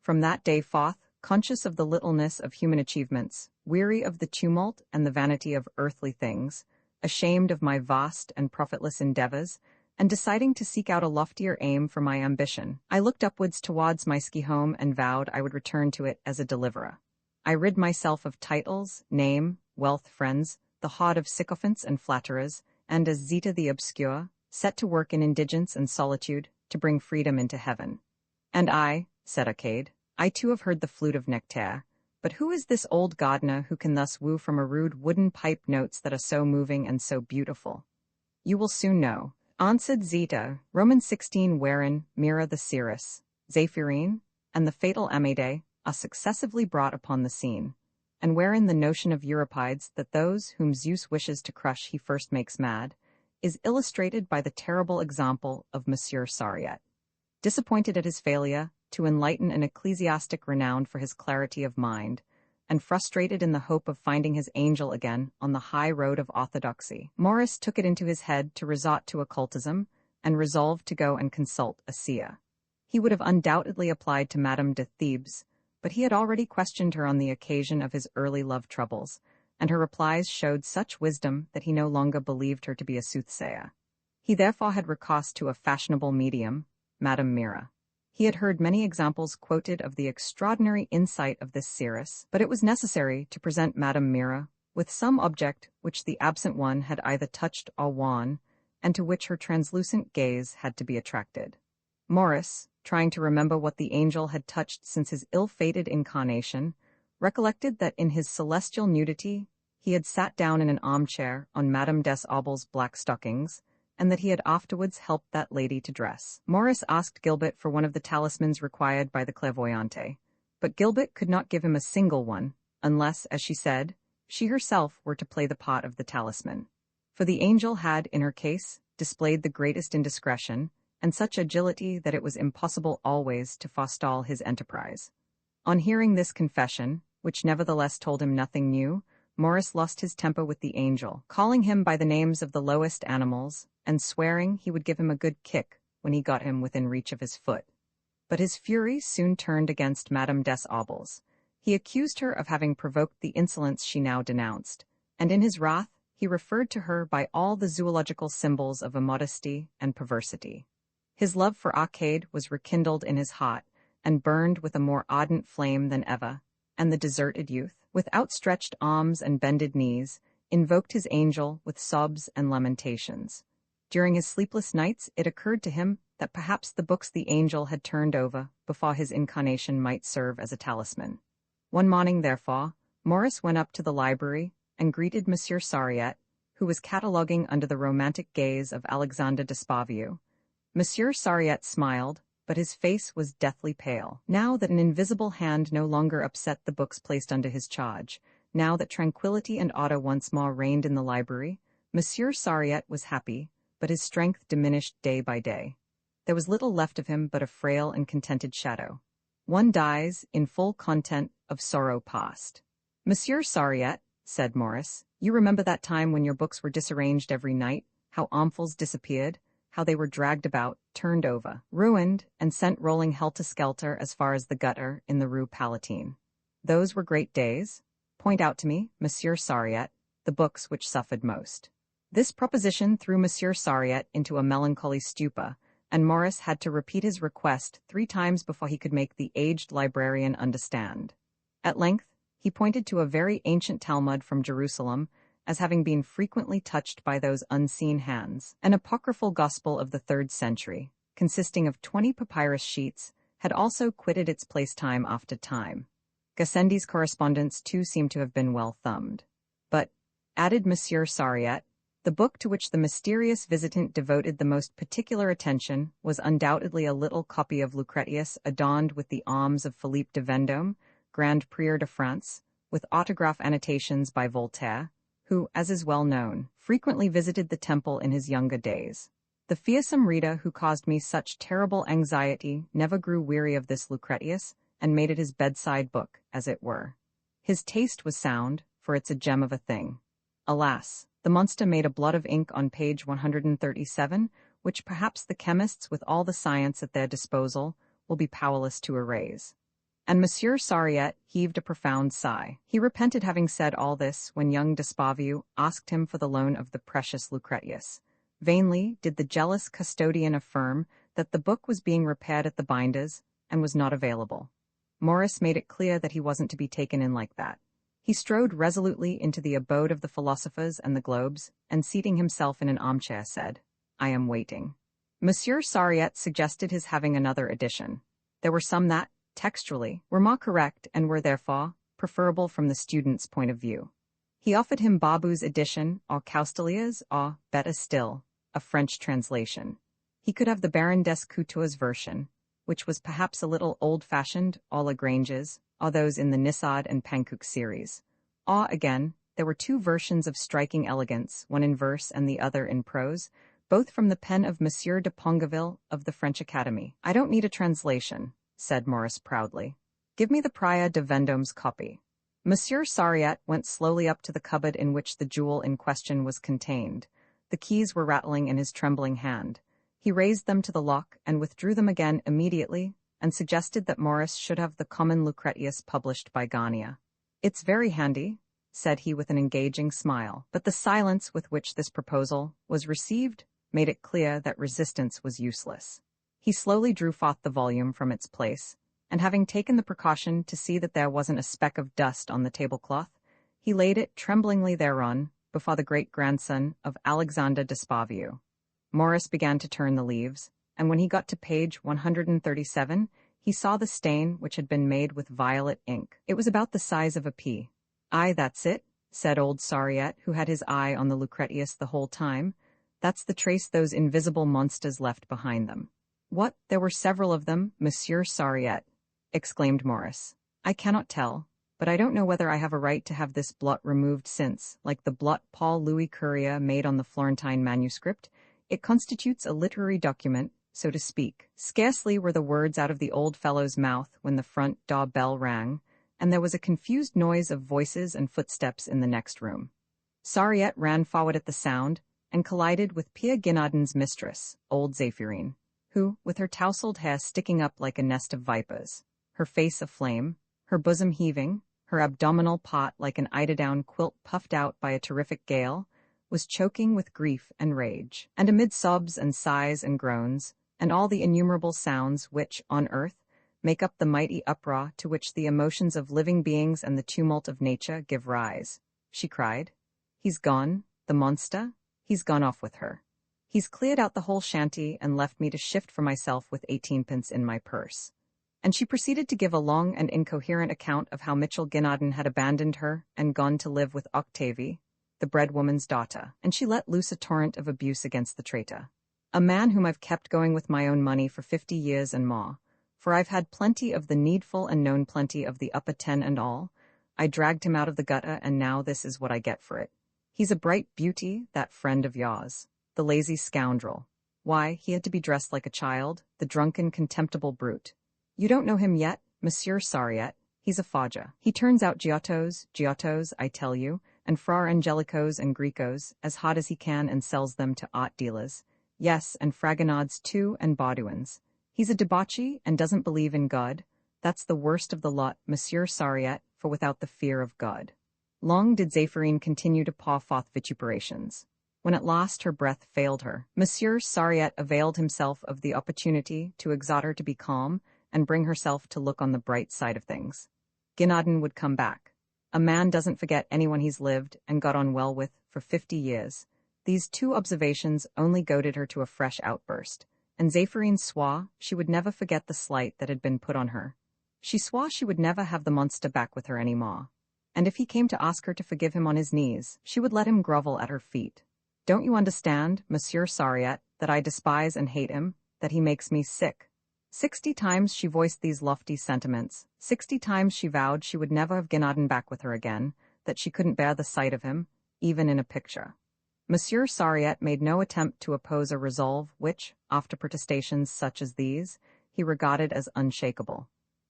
From that day forth, conscious of the littleness of human achievements, weary of the tumult and the vanity of earthly things, ashamed of my vast and profitless endeavors, and deciding to seek out a loftier aim for my ambition, I looked upwards towards my ski home and vowed I would return to it as a deliverer. I rid myself of titles, name, wealth, friends, the horde of sycophants and flatterers, and as Zita the obscure, set to work in indigence and solitude to bring freedom into heaven. And I, said Arcade, I too have heard the flute of Nectaire, but who is this old gardener who can thus woo from a rude wooden pipe notes that are so moving and so beautiful? You will soon know, answered Zita. Roman 16, wherein Mira the seeress, Zephyrin, and the fatal Amédée are successively brought upon the scene, and wherein the notion of Euripides that those whom Zeus wishes to crush he first makes mad, is illustrated by the terrible example of Monsieur Sariette. Disappointed at his failure to enlighten an ecclesiastic renowned for his clarity of mind, and frustrated in the hope of finding his angel again on the high road of orthodoxy, Maurice took it into his head to resort to occultism, and resolved to go and consult a seer. He would have undoubtedly applied to Madame de Thebes, but he had already questioned her on the occasion of his early love troubles, and her replies showed such wisdom that he no longer believed her to be a soothsayer. He therefore had recourse to a fashionable medium, Madame Mira. He had heard many examples quoted of the extraordinary insight of this seeress, but it was necessary to present Madame Mira with some object which the absent one had either touched or won, and to which her translucent gaze had to be attracted. Maurice, trying to remember what the angel had touched since his ill-fated incarnation, recollected that in his celestial nudity he had sat down in an armchair on Madame des Aubel's black stockings, and that he had afterwards helped that lady to dress. Maurice asked Gilbert for one of the talismans required by the clairvoyante, but Gilbert could not give him a single one, unless, as she said, she herself were to play the part of the talisman. For the angel had, in her case, displayed the greatest indiscretion, and such agility that it was impossible always to forestall his enterprise. On hearing this confession, which nevertheless told him nothing new, Maurice lost his temper with the angel, calling him by the names of the lowest animals, and swearing he would give him a good kick when he got him within reach of his foot. But his fury soon turned against Madame des Aubels. He accused her of having provoked the insolence she now denounced, and in his wrath he referred to her by all the zoological symbols of immodesty and perversity. His love for Arcade was rekindled in his heart, and burned with a more ardent flame than ever, and the deserted youth, with outstretched arms and bended knees, invoked his angel with sobs and lamentations. During his sleepless nights it occurred to him that perhaps the books the angel had turned over before his incarnation might serve as a talisman. One morning, therefore, Maurice went up to the library and greeted Monsieur Sariette, who was cataloguing under the romantic gaze of Alexander Despavieux. Monsieur Sariette smiled, but his face was deathly pale. Now that an invisible hand no longer upset the books placed under his charge, now that tranquillity and order once more reigned in the library, Monsieur Sariette was happy, but his strength diminished day by day. There was little left of him but a frail and contented shadow. One dies in full content of sorrow past. Monsieur Sariette, said Maurice, you remember that time when your books were disarranged every night, how armfuls disappeared, how they were dragged about, turned over, ruined, and sent rolling helter-skelter as far as the gutter in the Rue Palatine. Those were great days. Point out to me, Monsieur Sariette, the books which suffered most. This proposition threw Monsieur Sariette into a melancholy stupor, and Maurice had to repeat his request 3 times before he could make the aged librarian understand. At length, he pointed to a very ancient Talmud from Jerusalem as having been frequently touched by those unseen hands. An apocryphal gospel of the 3rd century, consisting of 20 papyrus sheets, had also quitted its place time after time. Gassendi's correspondence too seemed to have been well thumbed. But, added Monsieur Sariette. The book to which the mysterious visitant devoted the most particular attention was undoubtedly a little copy of Lucretius adorned with the arms of Philippe de Vendôme, Grand Prieur de France, with autograph annotations by Voltaire, who, as is well known, frequently visited the temple in his younger days. The fearsome reader who caused me such terrible anxiety never grew weary of this Lucretius, and made it his bedside book, as it were. His taste was sound, for it's a gem of a thing. Alas, the monster made a blot of ink on page 137, which perhaps the chemists, with all the science at their disposal, will be powerless to erase. And Monsieur Sariette heaved a profound sigh. He repented having said all this when young Despavu asked him for the loan of the precious Lucretius. Vainly did the jealous custodian affirm that the book was being repaired at the binder's and was not available. Maurice made it clear that he wasn't to be taken in like that. He strode resolutely into the abode of the philosophers and the globes, and seating himself in an armchair said, "I am waiting." Monsieur Sariette suggested his having another edition. There were some that, textually, were more correct and were therefore preferable from the student's point of view. He offered him Babu's edition, or Caustelier's, or, better still, a French translation. He could have the Baron d'Escoutour's version, which was perhaps a little old-fashioned, or Lagrange's, or those in the Nissard and Pankouk series. Or, again, there were two versions of striking elegance, one in verse and the other in prose, both from the pen of Monsieur de Pongueville of the French Academy. "I don't need a translation," said Maurice proudly. "Give me the Prieur de Vendôme's copy." Monsieur Sariette went slowly up to the cupboard in which the jewel in question was contained. The keys were rattling in his trembling hand. He raised them to the lock and withdrew them again immediately, and suggested that Maurice should have the common Lucretius published by Garnier. "It's very handy," said he with an engaging smile, but the silence with which this proposal was received made it clear that resistance was useless. He slowly drew forth the volume from its place, and having taken the precaution to see that there wasn't a speck of dust on the tablecloth, he laid it tremblingly thereon before the great-grandson of Alexander Despavu. Maurice began to turn the leaves, and when he got to page 137, he saw the stain which had been made with violet ink. It was about the size of a pea. "Aye, that's it," said old Sariette, who had his eye on the Lucretius the whole time. "That's the trace those invisible monsters left behind them." "What, there were several of them, Monsieur Sariette?" exclaimed Maurice. "I cannot tell, but I don't know whether I have a right to have this blot removed since, like the blot Paul Louis Courier made on the Florentine manuscript, it constitutes a literary document, so to speak." Scarcely were the words out of the old fellow's mouth when the front door bell rang, and there was a confused noise of voices and footsteps in the next room. Sariette ran forward at the sound, and collided with Pierre Guinardon's mistress, old Zéphirine, who, with her tousled hair sticking up like a nest of vipers, her face aflame, her bosom heaving, her abdominal part like an eiderdown quilt puffed out by a terrific gale, was choking with grief and rage, and amid sobs and sighs and groans, and all the innumerable sounds which, on earth, make up the mighty uproar to which the emotions of living beings and the tumult of nature give rise, she cried, "He's gone, the monster, he's gone off with her. He's cleared out the whole shanty and left me to shift for myself with 18 pence in my purse." And she proceeded to give a long and incoherent account of how Mitchell Guinardon had abandoned her and gone to live with Octavie, the breadwoman's daughter, and she let loose a torrent of abuse against the traitor. "A man whom I've kept going with my own money for 50 years and more, for I've had plenty of the needful and known plenty of the upper 10 and all. I dragged him out of the gutter, and now this is what I get for it. He's a bright beauty, that friend of yours. The lazy scoundrel. Why, he had to be dressed like a child, the drunken, contemptible brute. You don't know him yet, Monsieur Sariette. He's a forger. He turns out Giottos, I tell you, and Fra Angelicos and Gricos, as hot as he can, and sells them to art dealers. Yes, and Fragonards too, and Bauduins. He's a debauchee and doesn't believe in God. That's the worst of the lot, Monsieur Sariette, for without the fear of God." Long did Zéphirine continue to pour forth vituperations. When at last her breath failed her, Monsieur Sariette availed himself of the opportunity to exhort her to be calm and bring herself to look on the bright side of things. Guinardon would come back. A man doesn't forget anyone he's lived and got on well with for 50 years. These two observations only goaded her to a fresh outburst, and Zéphirine swore she would never forget the slight that had been put on her. She swore she would never have the monster back with her any more. and if he came to ask her to forgive him on his knees, she would let him grovel at her feet. Don't you understand, Monsieur Sariette, that I despise and hate him, that he makes me sick? 60 times she voiced these lofty sentiments, 60 times she vowed she would never have Guénadin back with her again, that she couldn't bear the sight of him, even in a picture. Monsieur Sariette made no attempt to oppose a resolve which, after protestations such as these, he regarded as unshakable.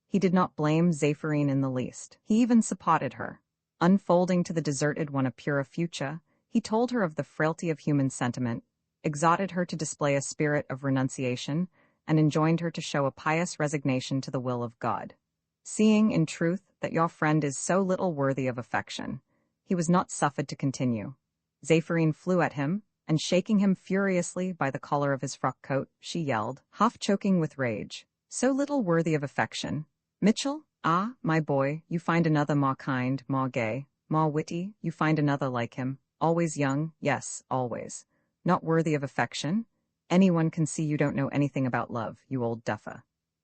He did not blame Zéphirine in the least. He even supported her. Unfolding to the deserted one a purer future, he told her of the frailty of human sentiment, exhorted her to display a spirit of renunciation, and enjoined her to show a pious resignation to the will of God. Seeing, in truth, that your friend is so little worthy of affection, he was not suffered to continue. Zéphirine flew at him, and shaking him furiously by the collar of his frock coat, she yelled, half choking with rage, "So little worthy of affection! Mitchell, ah, my boy, you find another more kind, more gay, more witty, you find another like him, always young, yes, always. Not worthy of affection? Anyone can see you don't know anything about love, you old duffer."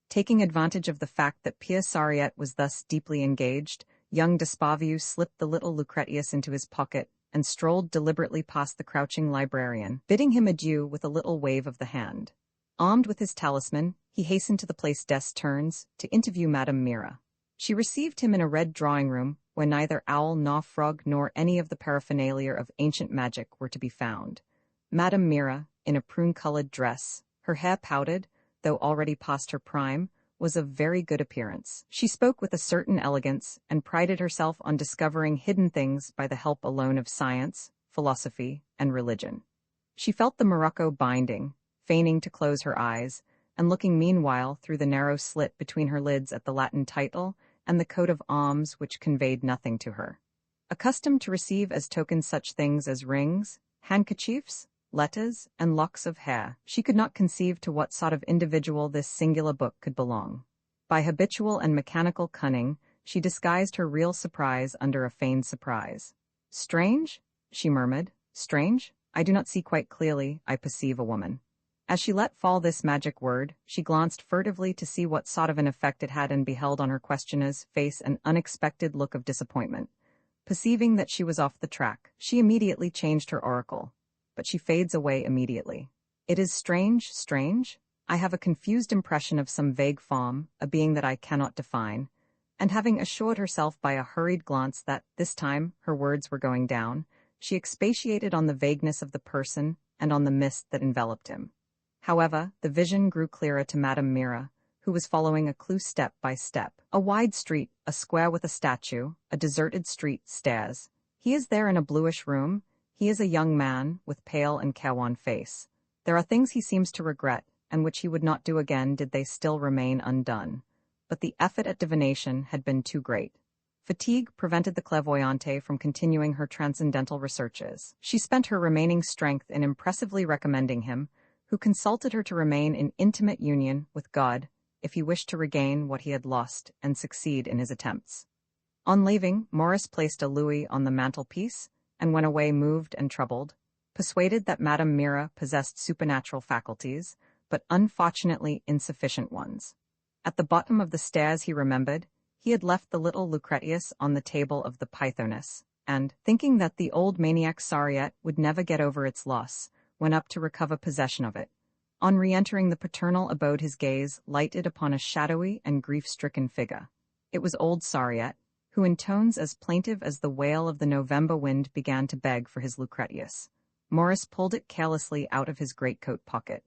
Taking advantage of the fact that Pierre Sariette was thus deeply engaged, young Despavieux slipped the little Lucretius into his pocket and strolled deliberately past the crouching librarian, bidding him adieu with a little wave of the hand. Armed with his talisman, he hastened to the place desk turns to interview Madame Mira. She received him in a red drawing-room where neither owl nor frog nor any of the paraphernalia of ancient magic were to be found. Madame Mira, in a prune-colored dress, her hair powdered, though already past her prime, was of very good appearance. She spoke with a certain elegance and prided herself on discovering hidden things by the help alone of science, philosophy, and religion. She felt the morocco binding, feigning to close her eyes, and looking meanwhile through the narrow slit between her lids at the Latin title and the coat of arms which conveyed nothing to her. Accustomed to receive as tokens such things as rings, handkerchiefs, letters, and locks of hair, she could not conceive to what sort of individual this singular book could belong. By habitual and mechanical cunning, she disguised her real surprise under a feigned surprise. "Strange?" she murmured. "Strange? I do not see quite clearly, I perceive a woman." As she let fall this magic word, she glanced furtively to see what sort of an effect it had and beheld on her questioner's face an unexpected look of disappointment. Perceiving that she was off the track, she immediately changed her oracle. But she fades away immediately. "It is strange, strange? I have a confused impression of some vague form, a being that I cannot define." And having assured herself by a hurried glance that, this time, her words were going down, she expatiated on the vagueness of the person and on the mist that enveloped him. However, the vision grew clearer to Madame Mira, who was following a clue step by step. "A wide street, a square with a statue, a deserted street, stairs. He is there in a bluish room. He is a young man, with pale and careworn face. There are things he seems to regret, and which he would not do again did they still remain undone." But the effort at divination had been too great. Fatigue prevented the clairvoyante from continuing her transcendental researches. She spent her remaining strength in impressively recommending him, who consulted her to remain in intimate union with God if he wished to regain what he had lost and succeed in his attempts. On leaving, Maurice placed a louis on the mantelpiece and went away moved and troubled, persuaded that Madame Mira possessed supernatural faculties, but unfortunately insufficient ones. At the bottom of the stairs, he remembered, he had left the little Lucretius on the table of the Pythoness, and, thinking that the old maniac Sariette would never get over its loss, went up to recover possession of it. On re-entering the paternal abode, his gaze lighted upon a shadowy and grief-stricken figure. It was old Sariette, who in tones as plaintive as the wail of the November wind began to beg for his Lucretius. Maurice pulled it carelessly out of his greatcoat pocket.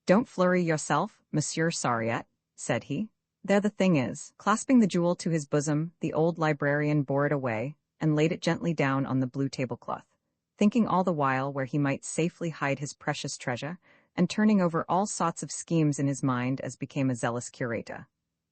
"Don't flurry yourself, Monsieur Sariette," said he. "There the thing is." Clasping the jewel to his bosom, the old librarian bore it away and laid it gently down on the blue tablecloth, thinking all the while where he might safely hide his precious treasure, and turning over all sorts of schemes in his mind as became a zealous curator.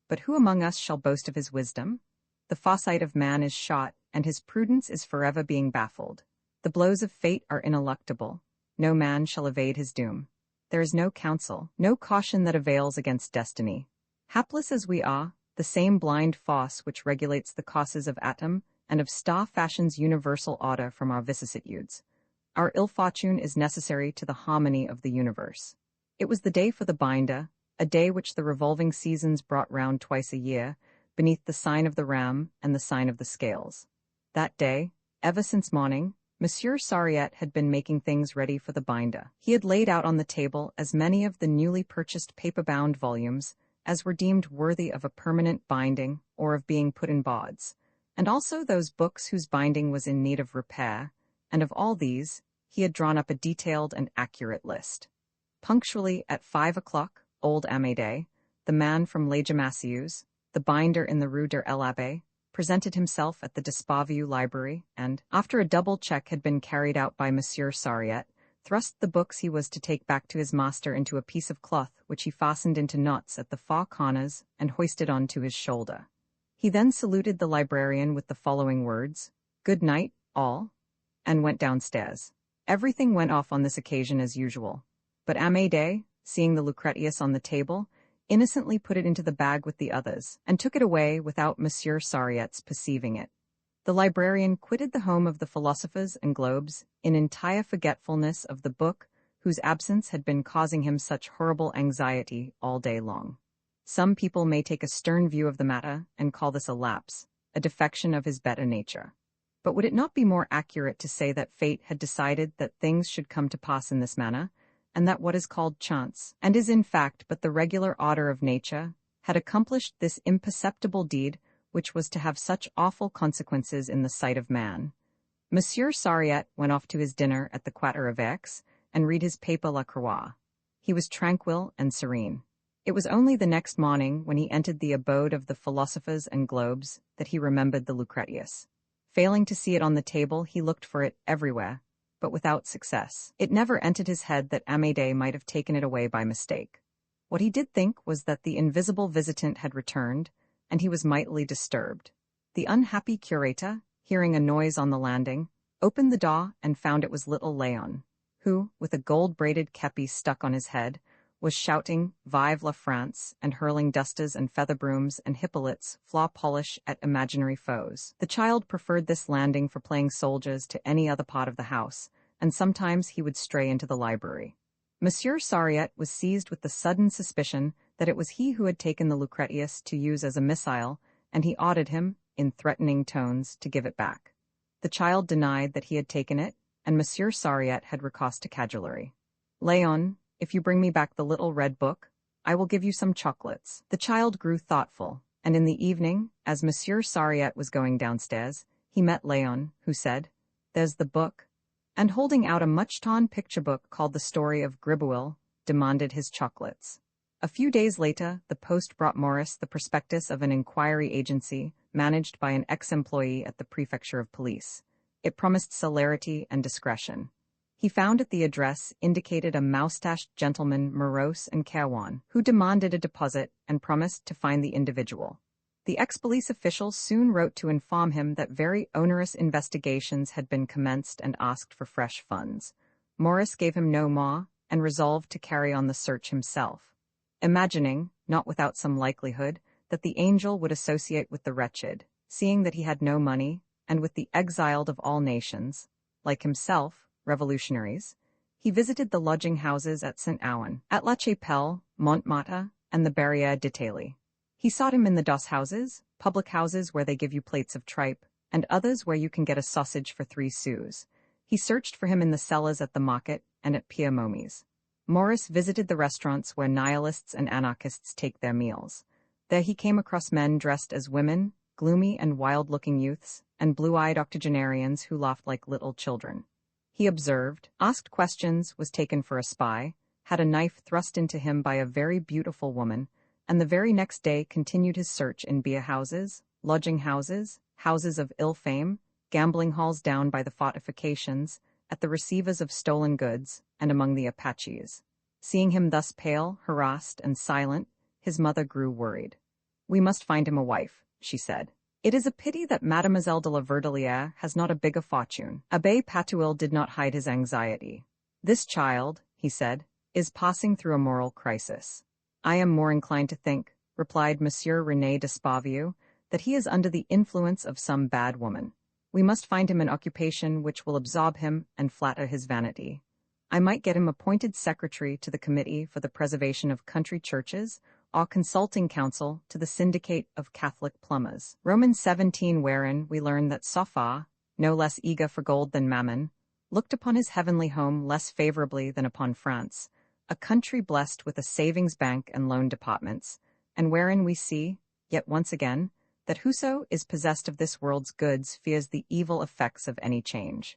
But who among us shall boast of his wisdom? The foresight of man is shot, and his prudence is forever being baffled. The blows of fate are ineluctable. No man shall evade his doom. There is no counsel, no caution that avails against destiny. Hapless as we are, the same blind force which regulates the causes of atom and of star fashions universal order from our vicissitudes. Our ill fortune is necessary to the harmony of the universe. It was the day for the binder, a day which the revolving seasons brought round twice a year, beneath the sign of the ram and the sign of the scales. That day, ever since morning, Monsieur Sariette had been making things ready for the binder. He had laid out on the table as many of the newly purchased paper-bound volumes as were deemed worthy of a permanent binding or of being put in boards, and also those books whose binding was in need of repair, and of all these, he had drawn up a detailed and accurate list. Punctually at 5 o'clock, old Amédée, the man from Les Gemassius, the binder in the Rue de l'Abbé, presented himself at the Despavieux library and, after a double check had been carried out by Monsieur Sariette, thrust the books he was to take back to his master into a piece of cloth which he fastened into knots at the far corners and hoisted on to his shoulder. He then saluted the librarian with the following words, "Good night, all," and went downstairs. Everything went off on this occasion as usual, but Amédée, seeing the Lucretius on the table, innocently put it into the bag with the others, and took it away without Monsieur Sariette's perceiving it. The librarian quitted the home of the philosophers and globes in entire forgetfulness of the book whose absence had been causing him such horrible anxiety all day long. Some people may take a stern view of the matter and call this a lapse, a defection of his better nature. But would it not be more accurate to say that fate had decided that things should come to pass in this manner, and that what is called chance, and is in fact but the regular order of nature, had accomplished this imperceptible deed which was to have such awful consequences in the sight of man? Monsieur Sariette went off to his dinner at the Quatre Évêques and read his paper La Croix. He was tranquil and serene. It was only the next morning, when he entered the abode of the philosophers and globes, that he remembered the Lucretius. Failing to see it on the table, he looked for it everywhere, but without success. It never entered his head that Amédée might have taken it away by mistake. What he did think was that the invisible visitant had returned, and he was mightily disturbed. The unhappy curator, hearing a noise on the landing, opened the door and found it was little Léon, who, with a gold-braided kepi stuck on his head, was shouting "Vive la France" and hurling dusters and feather brooms and hippolytes flaw polish at imaginary foes. The child preferred this landing for playing soldiers to any other part of the house, and sometimes he would stray into the library. Monsieur Sariette was seized with the sudden suspicion that it was he who had taken the Lucretius to use as a missile, and he ordered him, in threatening tones, to give it back. The child denied that he had taken it, and Monsieur Sariette had recourse to cajolery. "Léon, if you bring me back the little red book, I will give you some chocolates." The child grew thoughtful, and in the evening, as Monsieur Sariette was going downstairs, he met Léon, who said, "There's the book," and holding out a much-torn picture book called The Story of Gribouille, demanded his chocolates. A few days later, the post brought Maurice the prospectus of an inquiry agency managed by an ex-employee at the prefecture of police. It promised celerity and discretion. He found at the address indicated a moustached gentleman morose and careworn, who demanded a deposit and promised to find the individual. The ex-police official soon wrote to inform him that very onerous investigations had been commenced and asked for fresh funds. Maurice gave him no more and resolved to carry on the search himself, imagining, not without some likelihood, that the angel would associate with the wretched, seeing that he had no money, and with the exiled of all nations, like himself, revolutionaries. He visited the lodging-houses at Saint-Ouen, at La Chapelle, Montmartre, and the Barrière d'Italie. He sought him in the doss-houses, public houses where they give you plates of tripe, and others where you can get a sausage for 3 sous. He searched for him in the cellars at the market and at Pierre Momi's. Maurice visited the restaurants where nihilists and anarchists take their meals. There he came across men dressed as women, gloomy and wild-looking youths, and blue-eyed octogenarians who laughed like little children. He observed, asked questions, was taken for a spy, had a knife thrust into him by a very beautiful woman, and the very next day continued his search in beer-houses, lodging-houses, houses of ill fame, gambling halls down by the fortifications, at the receivers of stolen goods, and among the Apaches. Seeing him thus pale, harassed, and silent, his mother grew worried. "We must find him a wife," she said. "It is a pity that Mademoiselle de la Verdelière has not a bigger fortune." Abbé Patouille did not hide his anxiety. "This child," he said, "is passing through a moral crisis." "I am more inclined to think," replied Monsieur René Despavieux, "that he is under the influence of some bad woman. We must find him an occupation which will absorb him and flatter his vanity. I might get him appointed secretary to the Committee for the Preservation of Country Churches, our consulting council to the Syndicate of Catholic Plumbers. Romans 17, wherein we learn that Sophia, no less eager for gold than mammon, looked upon his heavenly home less favorably than upon France, a country blessed with a savings bank and loan departments, and wherein we see, yet once again, that whoso is possessed of this world's goods fears the evil effects of any change.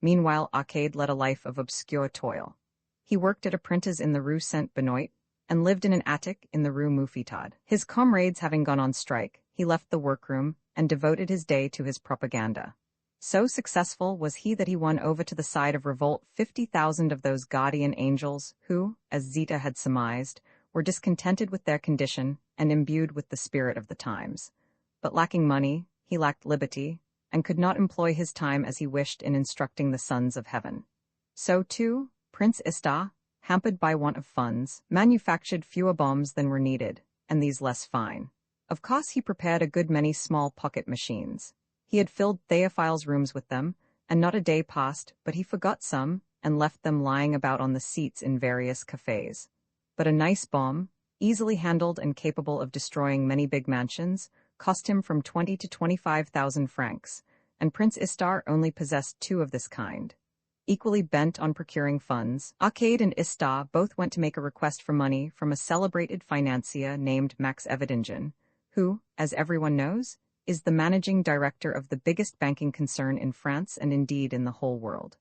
Meanwhile, Arcade led a life of obscure toil. He worked at a printer's in the Rue Saint-Benoît and lived in an attic in the Rue Mouffetard. His comrades having gone on strike, he left the workroom and devoted his day to his propaganda. So successful was he that he won over to the side of Revolt 50,000 of those guardian angels who, as Zita had surmised, were discontented with their condition and imbued with the spirit of the times. But lacking money, he lacked liberty, and could not employ his time as he wished in instructing the sons of heaven. So, too, Prince Ista, hampered by want of funds, manufactured fewer bombs than were needed, and these less fine. Of course he prepared a good many small pocket machines. He had filled Theophile's rooms with them, and not a day passed but he forgot some, and left them lying about on the seats in various cafes. But a nice bomb, easily handled and capable of destroying many big mansions, cost him from 20 to 25,000 francs, and Prince Istar only possessed 2 of this kind. Equally bent on procuring funds, Arcade and Istar both went to make a request for money from a celebrated financier named Max Evedingen, who, as everyone knows, is the managing director of the biggest banking concern in France and indeed in the whole world.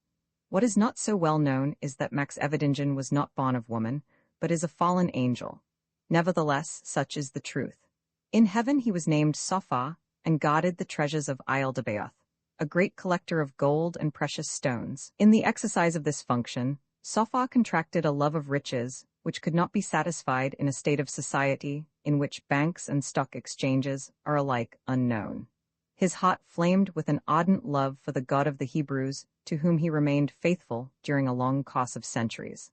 What is not so well known is that Max Evedingen was not born of woman, but is a fallen angel. Nevertheless, such is the truth. In heaven he was named Sophia, and guarded the treasures of Isle de Bayoth, a great collector of gold and precious stones. In the exercise of this function, Sophia contracted a love of riches, which could not be satisfied in a state of society in which banks and stock exchanges are alike unknown. His heart flamed with an ardent love for the God of the Hebrews, to whom he remained faithful during a long course of centuries.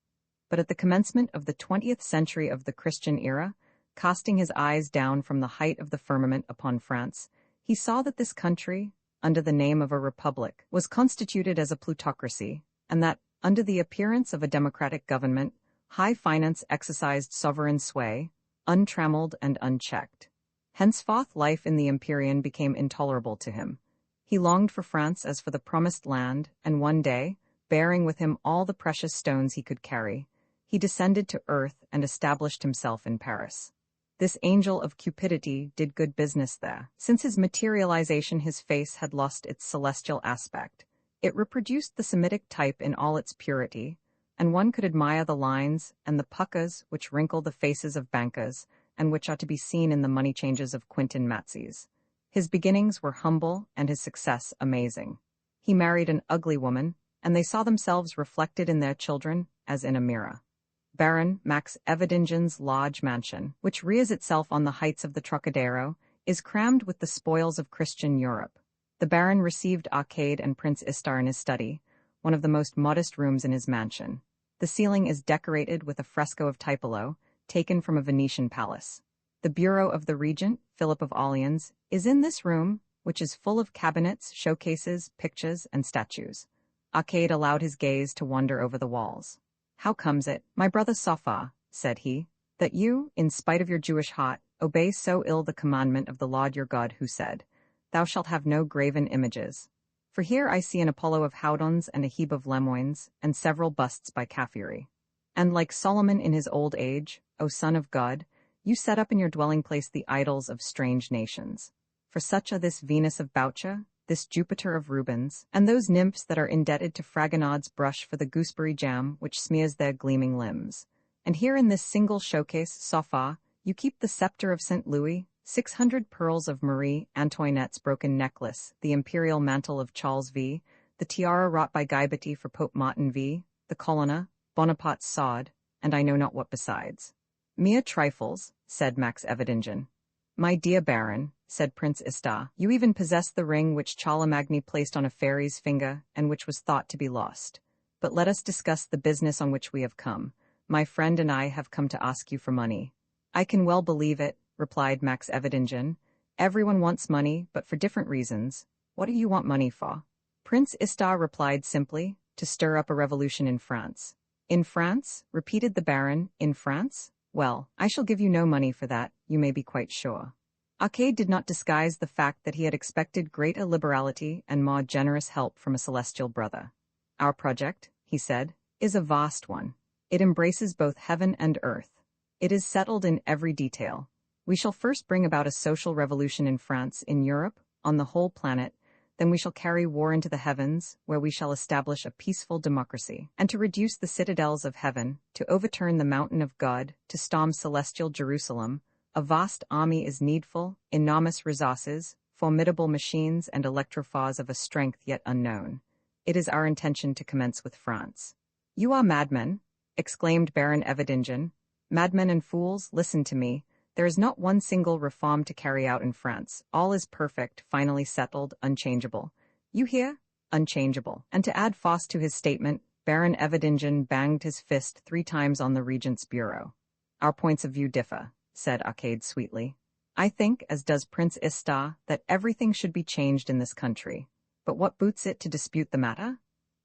But at the commencement of the 20th century of the Christian era, casting his eyes down from the height of the firmament upon France, he saw that this country, under the name of a republic, was constituted as a plutocracy, and that, under the appearance of a democratic government, high finance exercised sovereign sway, untrammeled and unchecked. Henceforth life in the Empyrean became intolerable to him. He longed for France as for the promised land, and one day, bearing with him all the precious stones he could carry, he descended to earth and established himself in Paris. This angel of cupidity did good business there. Since his materialization, his face had lost its celestial aspect. It reproduced the Semitic type in all its purity, and one could admire the lines and the puckers which wrinkle the faces of bankers, and which are to be seen in the money changes of Quintin Matzes. His beginnings were humble and his success amazing. He married an ugly woman, and they saw themselves reflected in their children as in a mirror. Baron Max Evedingen's large mansion, which rears itself on the heights of the Trocadero, is crammed with the spoils of Christian Europe. The Baron received Arcade and Prince Istar in his study, one of the most modest rooms in his mansion. The ceiling is decorated with a fresco of Tiepolo, taken from a Venetian palace. The bureau of the regent, Philip of Orleans, is in this room, which is full of cabinets, showcases, pictures, and statues. Arcade allowed his gaze to wander over the walls. "How comes it, my brother Sophia," said he, "that you, in spite of your Jewish heart, obey so ill the commandment of the Lord your God, who said, 'Thou shalt have no graven images'? For here I see an Apollo of Houdons and a Hebe of Lemoines, and several busts by Caffuri. And like Solomon in his old age, O Son of God, you set up in your dwelling place the idols of strange nations. For such are this Venus of Boucha, this Jupiter of Rubens, and those nymphs that are indebted to Fragonard's brush for the gooseberry jam which smears their gleaming limbs. And here in this single showcase, Sophia, you keep the scepter of St. Louis, 600 pearls of Marie Antoinette's broken necklace, the imperial mantle of Charles V, the tiara wrought by Guy Betty for Pope Martin V, the colonna, Bonaparte's sword, and I know not what besides." "Mere trifles," said Max Evedingen. "My dear Baron," said Prince Istar, "you even possess the ring which Charlemagne placed on a fairy's finger and which was thought to be lost. But let us discuss the business on which we have come. My friend and I have come to ask you for money." "I can well believe it," replied Max Evedingen. "Everyone wants money, but for different reasons. What do you want money for?" Prince Istar replied simply, "To stir up a revolution in France." "In France?" repeated the Baron. "In France? Well, I shall give you no money for that, you may be quite sure. Arcade did not disguise the fact that he had expected greater liberality and more generous help from a celestial brother. Our project, he said, is a vast one. It embraces both heaven and earth. It is settled in every detail. We shall first bring about a social revolution in France, in Europe, on the whole planet. Then we shall carry war into the heavens, where we shall establish a peaceful democracy, and to reduce the citadels of heaven, to overturn the mountain of God, to storm celestial Jerusalem. A vast army is needful, enormous resources, formidable machines and electrophores of a strength yet unknown. It is our intention to commence with France. You are madmen, exclaimed Baron Everdingen. Madmen and fools, listen to me. There is not one single reform to carry out in France. All is perfect, finally settled, unchangeable. You hear? Unchangeable. And to add force to his statement, Baron Everdingen banged his fist 3 times on the Regent's bureau. Our points of view differ, said Arcade sweetly. I think, as does Prince Istar, that everything should be changed in this country. But what boots it to dispute the matter?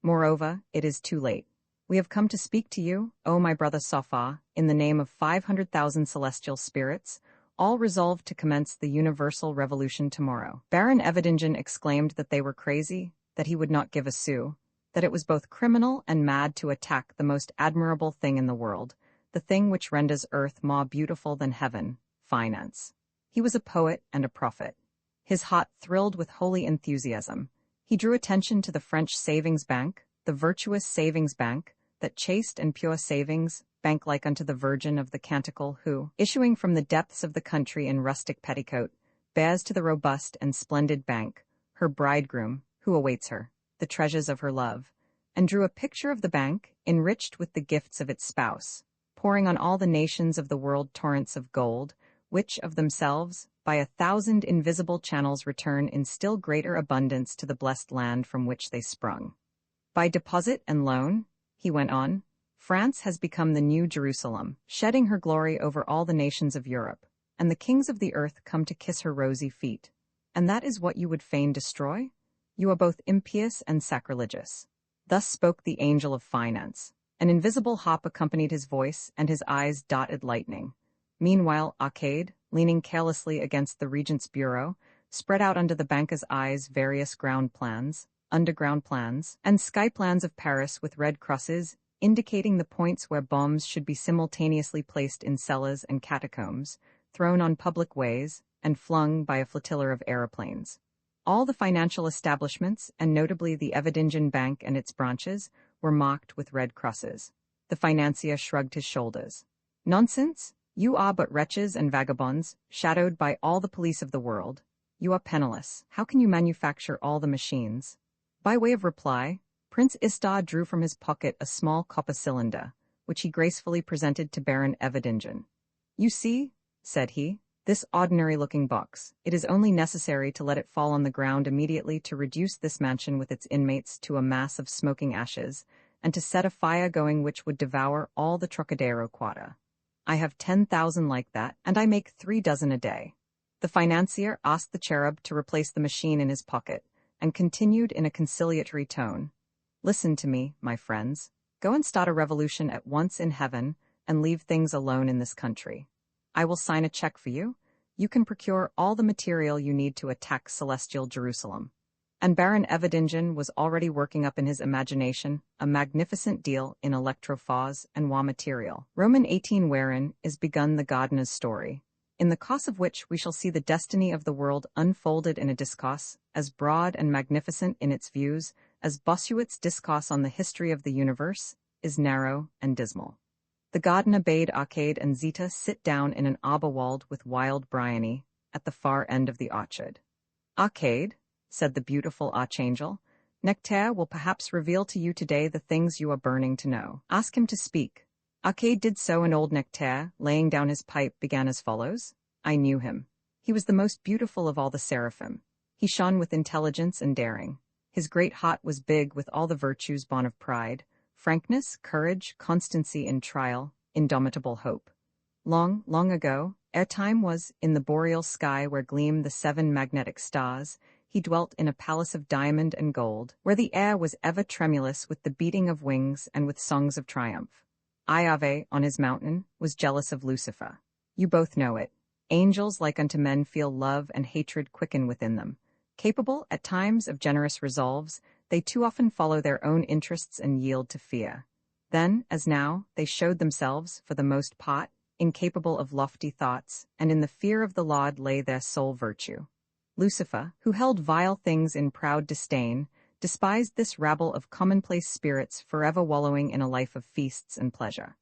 Moreover, it is too late. We have come to speak to you, O my brother Sofa, in the name of 500,000 celestial spirits, all resolved to commence the universal revolution tomorrow. Baron Everdingen exclaimed that they were crazy, that he would not give a sou, that it was both criminal and mad to attack the most admirable thing in the world, the thing which renders earth more beautiful than heaven, finance. He was a poet and a prophet. His heart thrilled with holy enthusiasm. He drew attention to the French savings bank, the virtuous savings bank, that chaste and pure savings, bank like unto the Virgin of the Canticle who, issuing from the depths of the country in rustic petticoat, bears to the robust and splendid bank, her bridegroom, who awaits her, the treasures of her love, and drew a picture of the bank, enriched with the gifts of its spouse, pouring on all the nations of the world torrents of gold, which of themselves, by 1,000 invisible channels return in still greater abundance to the blessed land from which they sprung. By deposit and loan, he went on, France has become the new Jerusalem, shedding her glory over all the nations of Europe, and the kings of the earth come to kiss her rosy feet. And that is what you would fain destroy? You are both impious and sacrilegious. Thus spoke the angel of finance. An invisible harp accompanied his voice, and his eyes dotted lightning. Meanwhile, Arcade, leaning carelessly against the Regent's bureau, spread out under the banker's eyes various ground plans, underground plans, and sky plans of Paris with red crosses, indicating the points where bombs should be simultaneously placed in cellars and catacombs, thrown on public ways, and flung by a flotilla of aeroplanes. All the financial establishments, and notably the Everdingen Bank and its branches, were marked with red crosses. The financier shrugged his shoulders. Nonsense! You are but wretches and vagabonds, shadowed by all the police of the world. You are penniless. How can you manufacture all the machines? By way of reply, Prince Istar drew from his pocket a small copper cylinder, which he gracefully presented to Baron Everdingen. You see, said he, this ordinary-looking box. It is only necessary to let it fall on the ground immediately to reduce this mansion with its inmates to a mass of smoking ashes, and to set a fire going which would devour all the Trocadero quarter. I have 10,000 like that, and I make 3 dozen a day. The financier asked the cherub to replace the machine in his pocket, and continued in a conciliatory tone. Listen to me, my friends. Go and start a revolution at once in heaven, and leave things alone in this country. I will sign a check for you. You can procure all the material you need to attack celestial Jerusalem. And Baron Everdingen was already working up in his imagination a magnificent deal in electrophores and raw material. Roman 18 wherein is begun the gardener's story, in the course of which we shall see the destiny of the world unfolded in a discourse, as broad and magnificent in its views as Bossuet's discourse on the history of the universe is narrow and dismal. The gardener bade Arcade and Zita sit down in an arbor walled with wild bryony, at the far end of the orchard. Arcade, said the beautiful archangel, Nectaire will perhaps reveal to you today the things you are burning to know. Ask him to speak. Arcade did so, and old Nectaire, laying down his pipe, began as follows. I knew him. He was the most beautiful of all the seraphim. He shone with intelligence and daring. His great heart was big with all the virtues born of pride, frankness, courage, constancy in trial, indomitable hope. Long, long ago, ere time was, in the boreal sky where gleam the 7 magnetic stars, he dwelt in a palace of diamond and gold, where the air was ever tremulous with the beating of wings and with songs of triumph. Iave, on his mountain, was jealous of Lucifer. You both know it. Angels like unto men feel love and hatred quicken within them. Capable, at times, of generous resolves, they too often follow their own interests and yield to fear. Then, as now, they showed themselves, for the most part, incapable of lofty thoughts, and in the fear of the Lord lay their sole virtue. Lucifer, who held vile things in proud disdain, despised this rabble of commonplace spirits forever wallowing in a life of feasts and pleasure.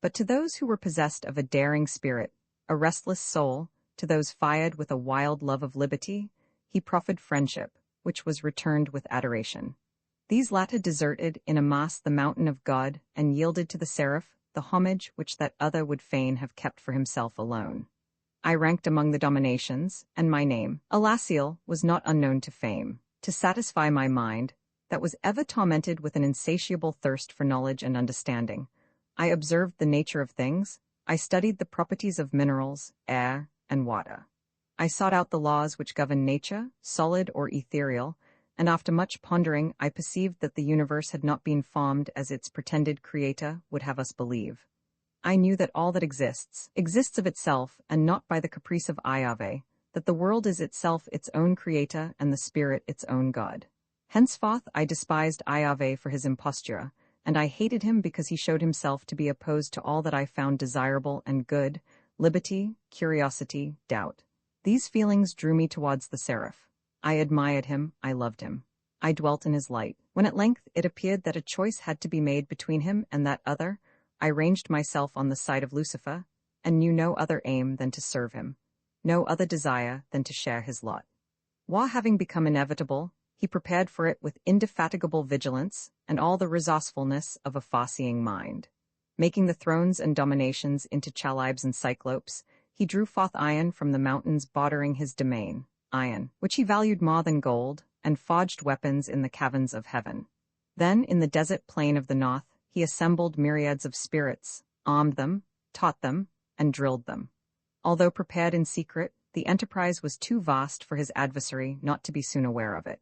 But to those who were possessed of a daring spirit, a restless soul, to those fired with a wild love of liberty, he proffered friendship, which was returned with adoration. These latter deserted in a mass the mountain of God, and yielded to the seraph the homage which that other would fain have kept for himself alone. I ranked among the dominations, and my name, Alasiel, was not unknown to fame. To satisfy my mind, that was ever tormented with an insatiable thirst for knowledge and understanding, I observed the nature of things, I studied the properties of minerals, air, and water. I sought out the laws which govern nature, solid or ethereal, and after much pondering I perceived that the universe had not been formed as its pretended creator would have us believe. I knew that all that exists of itself, and not by the caprice of Iave, that the world is itself its own creator and the spirit its own god. Henceforth I despised Iave for his imposture, and I hated him because he showed himself to be opposed to all that I found desirable and good, liberty, curiosity, doubt. These feelings drew me towards the seraph. I admired him, I loved him. I dwelt in his light. When at length it appeared that a choice had to be made between him and that other, I ranged myself on the side of Lucifer, and knew no other aim than to serve him, no other desire than to share his lot. War having become inevitable, he prepared for it with indefatigable vigilance and all the resourcefulness of a far-seeing mind. Making the thrones and dominations into chalybes and cyclopes, he drew forth iron from the mountains bordering his domain, iron, which he valued more than gold, and forged weapons in the caverns of heaven. Then, in the desert plain of the north, he assembled myriads of spirits, armed them, taught them, and drilled them. Although prepared in secret, the enterprise was too vast for his adversary not to be soon aware of it.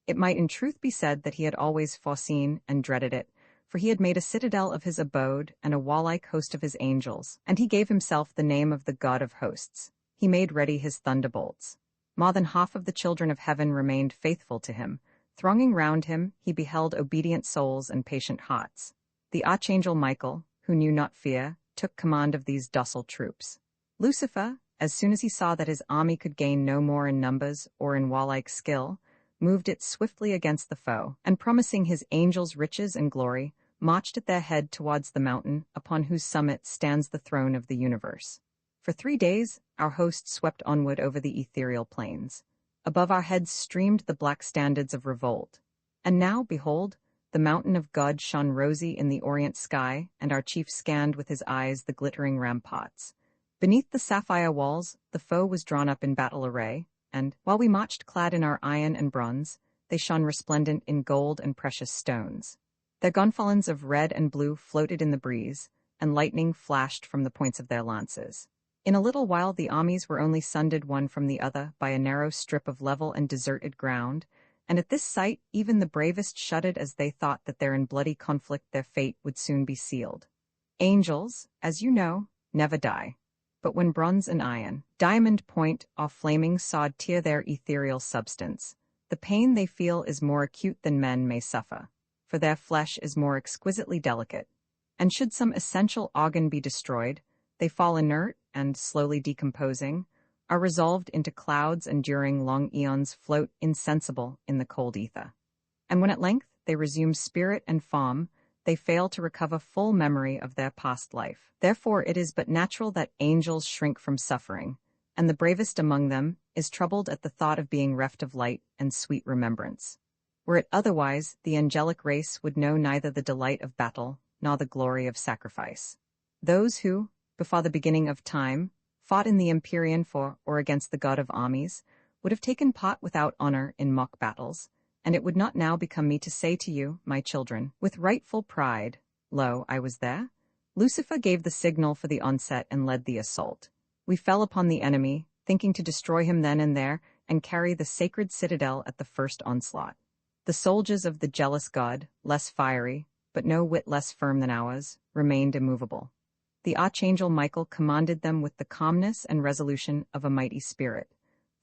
It might in truth be said that he had always foreseen and dreaded it, for he had made a citadel of his abode and a warlike host of his angels, and he gave himself the name of the God of hosts. He made ready his thunderbolts. More than half of the children of heaven remained faithful to him. Thronging round him, he beheld obedient souls and patient hearts. The archangel Michael, who knew not fear, took command of these docile troops. Lucifer, as soon as he saw that his army could gain no more in numbers or in warlike skill, moved it swiftly against the foe, and promising his angels riches and glory, marched at their head towards the mountain upon whose summit stands the throne of the universe. For 3 days, our host swept onward over the ethereal plains. Above our heads streamed the black standards of Revolt. And now, behold, the mountain of God shone rosy in the orient sky, and our chief scanned with his eyes the glittering ramparts. Beneath the sapphire walls, the foe was drawn up in battle array, and, while we marched clad in our iron and bronze, they shone resplendent in gold and precious stones. Their gonfalons of red and blue floated in the breeze, and lightning flashed from the points of their lances. In a little while the armies were only sundered one from the other by a narrow strip of level and deserted ground, and at this sight even the bravest shuddered as they thought that there in bloody conflict their fate would soon be sealed. Angels, as you know, never die. But when bronze and iron, diamond point or flaming sod tear their ethereal substance, the pain they feel is more acute than men may suffer, for their flesh is more exquisitely delicate, and should some essential organ be destroyed, they fall inert and, slowly decomposing, are resolved into clouds and during long eons float insensible in the cold ether. And when at length they resume spirit and form, they fail to recover full memory of their past life. Therefore it is but natural that angels shrink from suffering, and the bravest among them is troubled at the thought of being reft of light and sweet remembrance. Were it otherwise, the angelic race would know neither the delight of battle nor the glory of sacrifice. Those who, before the beginning of time, fought in the Empyrean for or against the god of armies, would have taken part without honor in mock battles, and it would not now become me to say to you, my children, with rightful pride, lo, I was there. Lucifer gave the signal for the onset and led the assault. We fell upon the enemy, thinking to destroy him then and there, and carry the sacred citadel at the first onslaught. The soldiers of the jealous god, less fiery, but no whit less firm than ours, remained immovable. The archangel Michael commanded them with the calmness and resolution of a mighty spirit.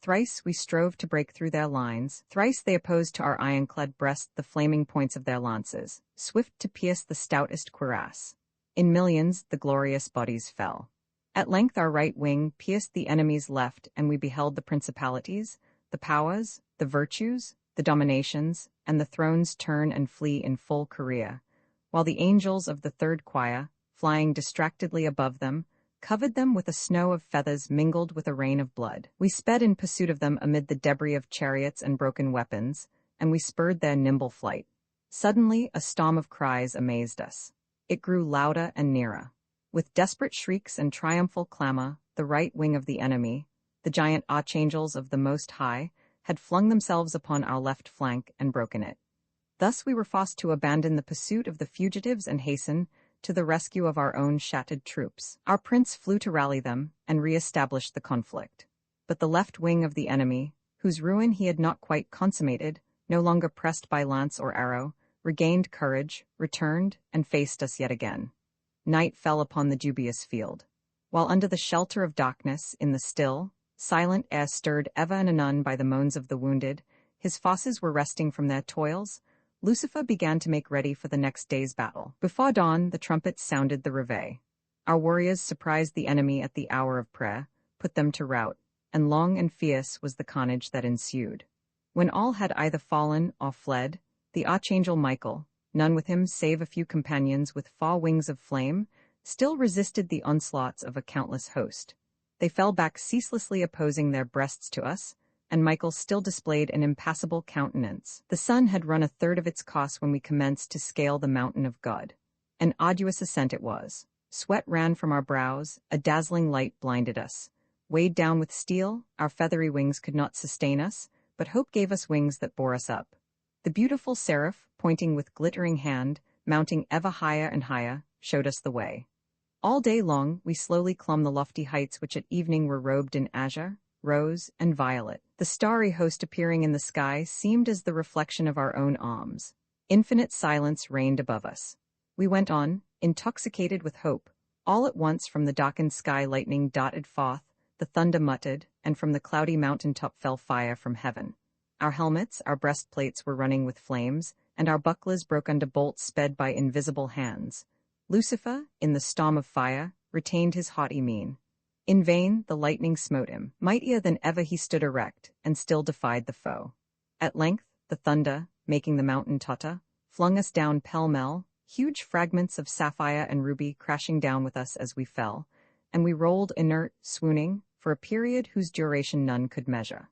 Thrice we strove to break through their lines, thrice they opposed to our ironclad breast the flaming points of their lances, swift to pierce the stoutest cuirass. In millions the glorious bodies fell. At length our right wing pierced the enemy's left, and we beheld the principalities, the powers, the virtues, the dominations, and the thrones turn and flee in full career, while the angels of the third choir, flying distractedly above them, covered them with a snow of feathers mingled with a rain of blood. We sped in pursuit of them amid the debris of chariots and broken weapons, and we spurred their nimble flight. Suddenly a storm of cries amazed us. It grew louder and nearer. With desperate shrieks and triumphal clamor, the right wing of the enemy, the giant archangels of the Most High, had flung themselves upon our left flank and broken it. Thus we were forced to abandon the pursuit of the fugitives and hasten to the rescue of our own shattered troops. Our prince flew to rally them and re-establish the conflict. But the left wing of the enemy, whose ruin he had not quite consummated, no longer pressed by lance or arrow, regained courage, returned, and faced us yet again. Night fell upon the dubious field. While under the shelter of darkness, in the still, silent air stirred ever and anon by the moans of the wounded, his forces were resting from their toils, Lucifer began to make ready for the next day's battle. Before dawn, the trumpets sounded the reveille. Our warriors surprised the enemy at the hour of prayer, put them to rout, and long and fierce was the carnage that ensued. When all had either fallen or fled, the archangel Michael, none with him save a few companions with four wings of flame, still resisted the onslaughts of a countless host. They fell back ceaselessly opposing their breasts to us, and Michael still displayed an impassible countenance. The sun had run a third of its course when we commenced to scale the mountain of God. An arduous ascent it was. Sweat ran from our brows, a dazzling light blinded us. Weighed down with steel, our feathery wings could not sustain us, but hope gave us wings that bore us up. The beautiful seraph, pointing with glittering hand, mounting ever higher and higher, showed us the way. All day long we slowly clomb the lofty heights which at evening were robed in azure, rose, and violet. The starry host appearing in the sky seemed as the reflection of our own arms. Infinite silence reigned above us. We went on, intoxicated with hope. All at once from the darkened sky lightning darted forth, the thunder muttered, and from the cloudy mountain top fell fire from heaven. Our helmets, our breastplates were running with flames, and our bucklers broke under bolts sped by invisible hands. Lucifer, in the storm of fire, retained his haughty mien. In vain the lightning smote him. Mightier than ever he stood erect, and still defied the foe. At length, the thunder, making the mountain totter, flung us down pell-mell, huge fragments of sapphire and ruby crashing down with us as we fell, and we rolled inert, swooning, for a period whose duration none could measure.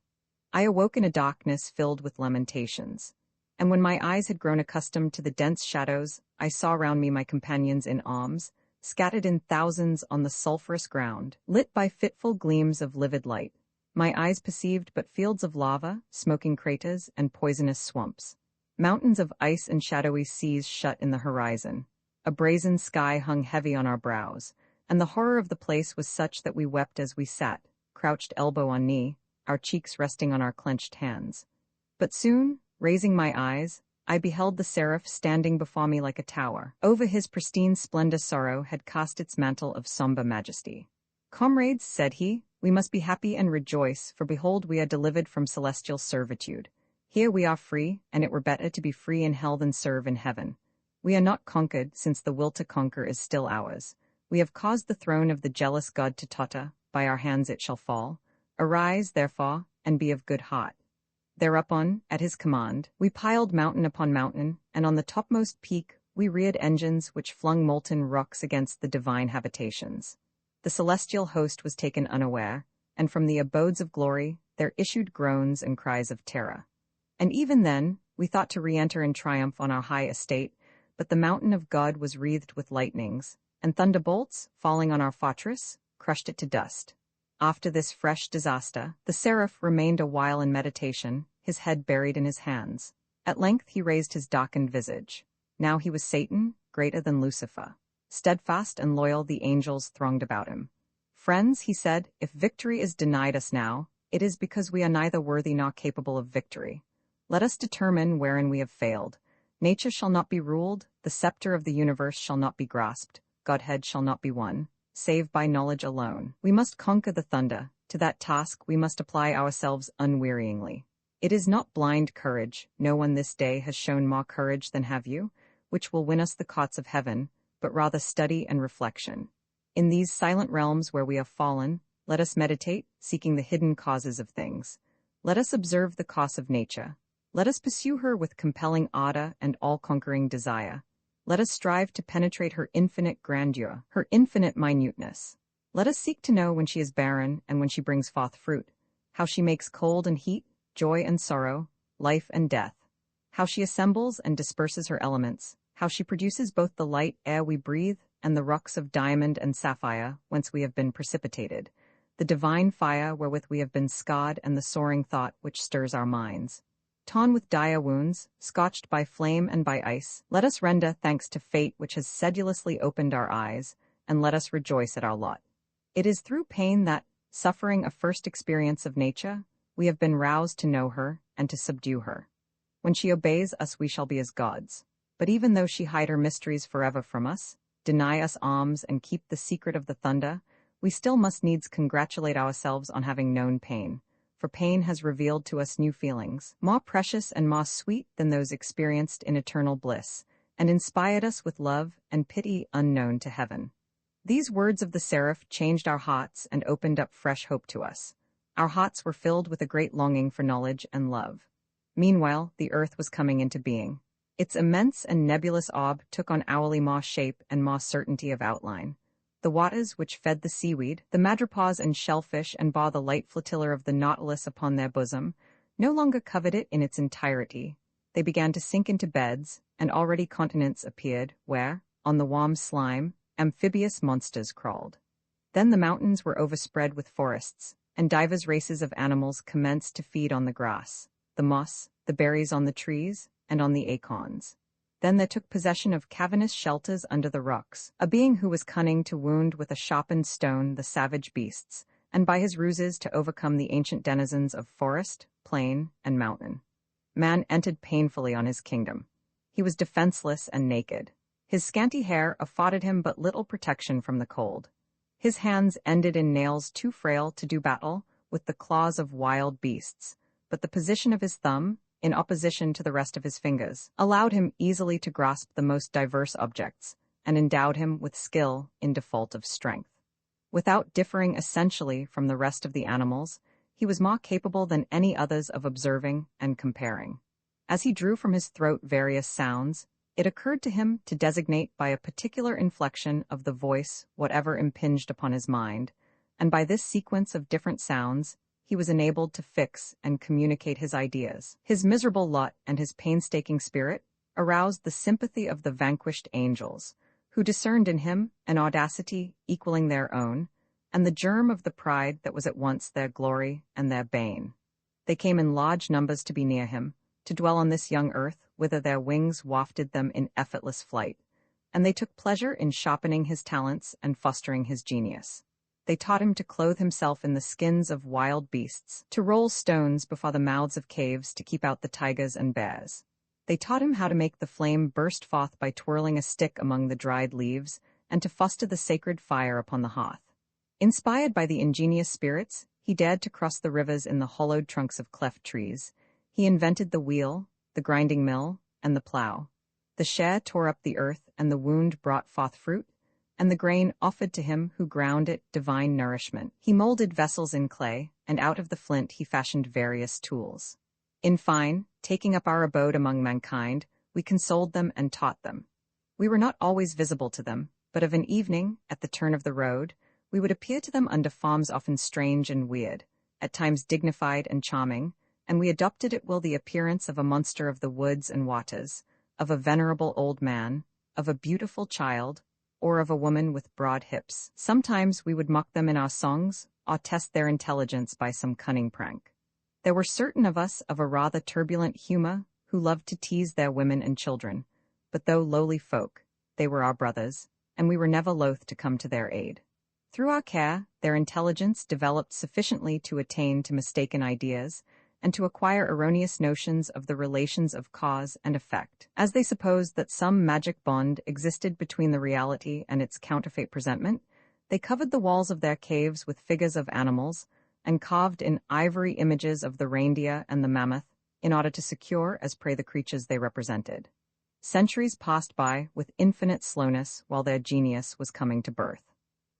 I awoke in a darkness filled with lamentations, and when my eyes had grown accustomed to the dense shadows, I saw round me my companions in arms, scattered in thousands on the sulphurous ground, lit by fitful gleams of livid light. My eyes perceived but fields of lava, smoking craters, and poisonous swamps. Mountains of ice and shadowy seas shut in the horizon. A brazen sky hung heavy on our brows, and the horror of the place was such that we wept as we sat, crouched elbow on knee, our cheeks resting on our clenched hands. But soon, raising my eyes, I beheld the seraph standing before me like a tower. Over his pristine splendor sorrow had cast its mantle of somber majesty. "Comrades," said he, "we must be happy and rejoice, for behold we are delivered from celestial servitude. Here we are free, and it were better to be free in hell than serve in heaven. We are not conquered, since the will to conquer is still ours. We have caused the throne of the jealous God to totter, by our hands it shall fall. Arise, therefore, and be of good heart." Thereupon, at his command, we piled mountain upon mountain, and on the topmost peak we reared engines which flung molten rocks against the divine habitations. The celestial host was taken unaware, and from the abodes of glory there issued groans and cries of terror. And even then, we thought to re-enter in triumph on our high estate, but the mountain of God was wreathed with lightnings, and thunderbolts, falling on our fortress, crushed it to dust. After this fresh disaster, the seraph remained a while in meditation, his head buried in his hands. At length he raised his darkened visage. Now he was Satan, greater than Lucifer. Steadfast and loyal the angels thronged about him. "Friends," he said, "if victory is denied us now, it is because we are neither worthy nor capable of victory. Let us determine wherein we have failed, Nature shall not be ruled, the scepter of the universe shall not be grasped, Godhead shall not be won, save by knowledge alone. We must conquer the thunder. To that task we must apply ourselves unwearyingly. It is not blind courage, no one this day has shown more courage than have you, which will win us the courts of heaven, but rather study and reflection. In these silent realms where we have fallen, let us meditate, seeking the hidden causes of things. Let us observe the cause of nature. Let us pursue her with compelling ardor and all-conquering desire. Let us strive to penetrate her infinite grandeur, her infinite minuteness. Let us seek to know when she is barren and when she brings forth fruit, how she makes cold and heat, joy and sorrow, life and death, how she assembles and disperses her elements, how she produces both the light air we breathe and the rocks of diamond and sapphire whence we have been precipitated, the divine fire wherewith we have been scarred and the soaring thought which stirs our minds. Torn with dire wounds, scorched by flame and by ice, let us render thanks to fate which has sedulously opened our eyes, and let us rejoice at our lot. It is through pain that, suffering a first experience of nature, we have been roused to know her and to subdue her. When she obeys us we shall be as gods. But even though she hide her mysteries forever from us, deny us alms and keep the secret of the thunder, we still must needs congratulate ourselves on having known pain, for pain has revealed to us new feelings, more precious and more sweet than those experienced in eternal bliss, and inspired us with love and pity unknown to heaven. These words of the seraph changed our hearts and opened up fresh hope to us. Our hearts were filled with a great longing for knowledge and love. Meanwhile, the earth was coming into being. Its immense and nebulous orb took on hourly more shape and more certainty of outline. The waters which fed the seaweed, the madrepores and shellfish and bore the light flotilla of the nautilus upon their bosom, no longer covered it in its entirety. They began to sink into beds, and already continents appeared, where, on the warm slime, amphibious monsters crawled. Then the mountains were overspread with forests, and divers races of animals commenced to feed on the grass, the moss, the berries on the trees, and on the acorns. Then there took possession of cavernous shelters under the rocks, a being who was cunning to wound with a sharpened stone the savage beasts, and by his ruses to overcome the ancient denizens of forest, plain, and mountain. Man entered painfully on his kingdom. He was defenseless and naked. His scanty hair afforded him but little protection from the cold. His hands ended in nails too frail to do battle with the claws of wild beasts, but the position of his thumb, in opposition to the rest of his fingers, allowed him easily to grasp the most diverse objects, and endowed him with skill in default of strength. Without differing essentially from the rest of the animals, he was more capable than any others of observing and comparing. As he drew from his throat various sounds, it occurred to him to designate by a particular inflection of the voice whatever impinged upon his mind, and by this sequence of different sounds, he was enabled to fix and communicate his ideas. His miserable lot and his painstaking spirit aroused the sympathy of the vanquished angels, who discerned in him an audacity equaling their own, and the germ of the pride that was at once their glory and their bane. They came in large numbers to be near him, to dwell on this young earth, whither their wings wafted them in effortless flight, and they took pleasure in sharpening his talents and fostering his genius. They taught him to clothe himself in the skins of wild beasts, to roll stones before the mouths of caves to keep out the tigers and bears. They taught him how to make the flame burst forth by twirling a stick among the dried leaves, and to foster the sacred fire upon the hearth. Inspired by the ingenious spirits, he dared to cross the rivers in the hollowed trunks of cleft trees. He invented the wheel, the grinding mill, and the plough. The share tore up the earth, and the wound brought forth fruit, and the grain offered to him who ground it divine nourishment. He molded vessels in clay, and out of the flint he fashioned various tools. In fine, taking up our abode among mankind, we consoled them and taught them. We were not always visible to them, but of an evening, at the turn of the road, we would appear to them under forms often strange and weird, at times dignified and charming, and we adopted at will the appearance of a monster of the woods and waters, of a venerable old man, of a beautiful child, or of a woman with broad hips. Sometimes we would mock them in our songs, or test their intelligence by some cunning prank. There were certain of us of a rather turbulent humor who loved to tease their women and children, but though lowly folk, they were our brothers, and we were never loath to come to their aid. Through our care, their intelligence developed sufficiently to attain to mistaken ideas, and to acquire erroneous notions of the relations of cause and effect. As they supposed that some magic bond existed between the reality and its counterfeit presentment, they covered the walls of their caves with figures of animals and carved in ivory images of the reindeer and the mammoth in order to secure as prey the creatures they represented. Centuries passed by with infinite slowness while their genius was coming to birth.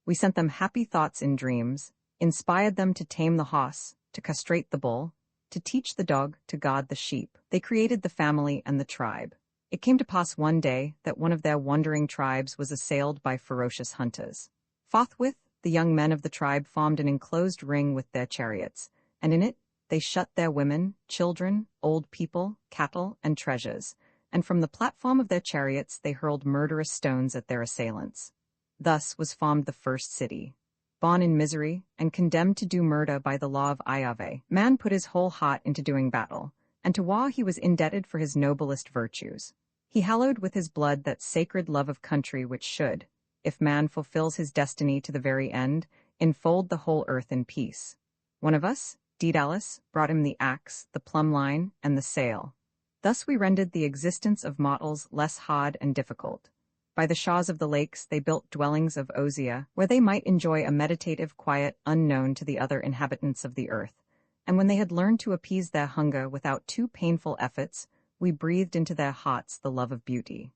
We sent them happy thoughts in dreams, inspired them to tame the horse, to castrate the bull, to teach the dog to guard the sheep. They created the family and the tribe. It came to pass one day that one of their wandering tribes was assailed by ferocious hunters. Forthwith, the young men of the tribe formed an enclosed ring with their chariots, and in it they shut their women, children, old people, cattle, and treasures, and from the platform of their chariots they hurled murderous stones at their assailants. Thus was formed the first city. Born in misery and condemned to do murder by the law of Ayave, man put his whole heart into doing battle, and to Wa he was indebted for his noblest virtues. He hallowed with his blood that sacred love of country which should, if man fulfills his destiny to the very end, enfold the whole earth in peace. One of us, Daedalus, brought him the axe, the plumb line, and the sail. Thus we rendered the existence of mortals less hard and difficult. By the shores of the lakes they built dwellings of osier, where they might enjoy a meditative quiet unknown to the other inhabitants of the earth, and when they had learned to appease their hunger without too painful efforts, we breathed into their hearts the love of beauty.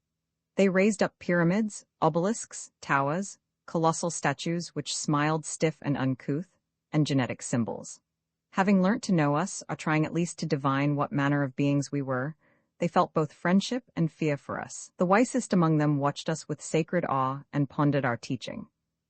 They raised up pyramids, obelisks, towers, colossal statues which smiled stiff and uncouth, and genetic symbols. Having learnt to know us, or trying at least to divine what manner of beings we were, they felt both friendship and fear for us. The wisest among them watched us with sacred awe and pondered our teaching.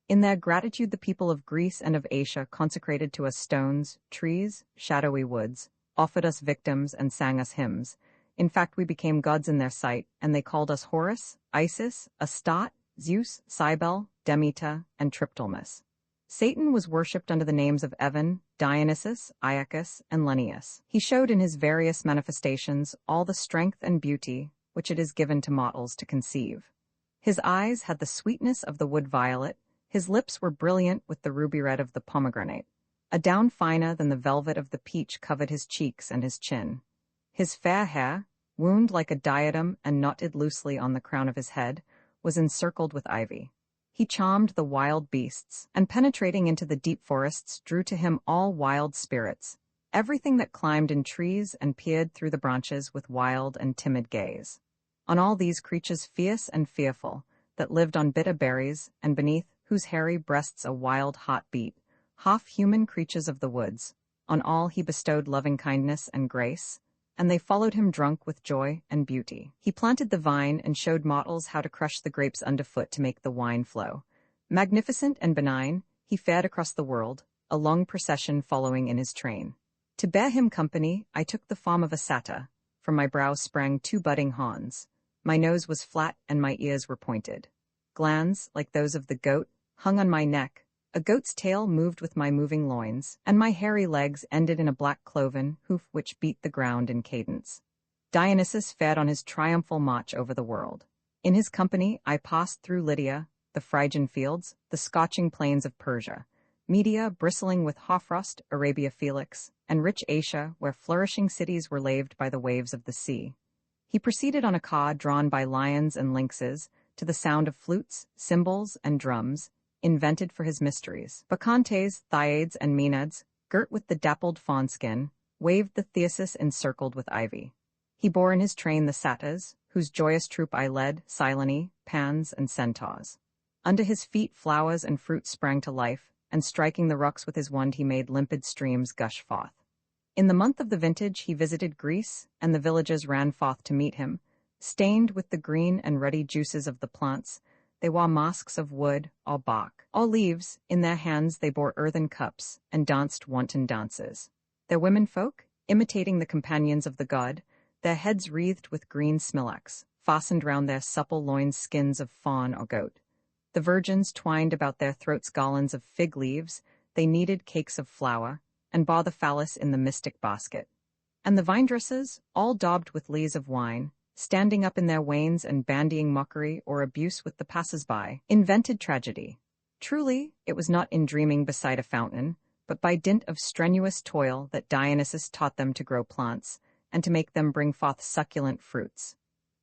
In their gratitude the people of Greece and of Asia consecrated to us stones, trees, shadowy woods, offered us victims and sang us hymns. In fact, we became gods in their sight, and they called us Horus, Isis, Astarte, Zeus, Cybele, Demeter, and Triptolemus. Satan was worshipped under the names of Evan, Dionysus, Iacchus, and Lennius. He showed in his various manifestations all the strength and beauty which it is given to mortals to conceive. His eyes had the sweetness of the wood violet, his lips were brilliant with the ruby red of the pomegranate. A down finer than the velvet of the peach covered his cheeks and his chin. His fair hair, wound like a diadem and knotted loosely on the crown of his head, was encircled with ivy. He charmed the wild beasts, and penetrating into the deep forests drew to him all wild spirits, everything that climbed in trees and peered through the branches with wild and timid gaze. On all these creatures fierce and fearful, that lived on bitter berries, and beneath whose hairy breasts a wild heart beat, half-human creatures of the woods, on all he bestowed loving kindness and grace, and they followed him drunk with joy and beauty. He planted the vine and showed mortals how to crush the grapes underfoot to make the wine flow. Magnificent and benign, he fared across the world, a long procession following in his train. To bear him company, I took the form of a satyr. From my brow sprang 2 budding horns. My nose was flat and my ears were pointed. Glands, like those of the goat, hung on my neck. A goat's tail moved with my moving loins, and my hairy legs ended in a black cloven hoof which beat the ground in cadence. Dionysus fared on his triumphal march over the world. In his company I passed through Lydia, the Phrygian fields, the scorching plains of Persia, Media bristling with hoarfrost, Arabia Felix, and rich Asia, where flourishing cities were laved by the waves of the sea. He proceeded on a car drawn by lions and lynxes, to the sound of flutes, cymbals, and drums, invented for his mysteries. Bacchantes, Thyades, and Maenads, girt with the dappled fawn-skin, waved the thyrsus encircled with ivy. He bore in his train the satyrs, whose joyous troop I led, Silene, Pans, and Centaurs. Under his feet flowers and fruit sprang to life, and striking the rocks with his wand he made limpid streams gush forth. In the month of the vintage he visited Greece, and the villagers ran forth to meet him. Stained with the green and ruddy juices of the plants, they wore masks of wood or bark, or leaves. In their hands they bore earthen cups, and danced wanton dances. Their womenfolk, imitating the companions of the god, their heads wreathed with green smilax, fastened round their supple loins skins of fawn or goat. The virgins twined about their throats garlands of fig leaves, they kneaded cakes of flour, and bore the phallus in the mystic basket. And the vine-dressers, all daubed with lees of wine, standing up in their wains and bandying mockery or abuse with the passers-by, invented tragedy. Truly, it was not in dreaming beside a fountain, but by dint of strenuous toil that Dionysus taught them to grow plants, and to make them bring forth succulent fruits.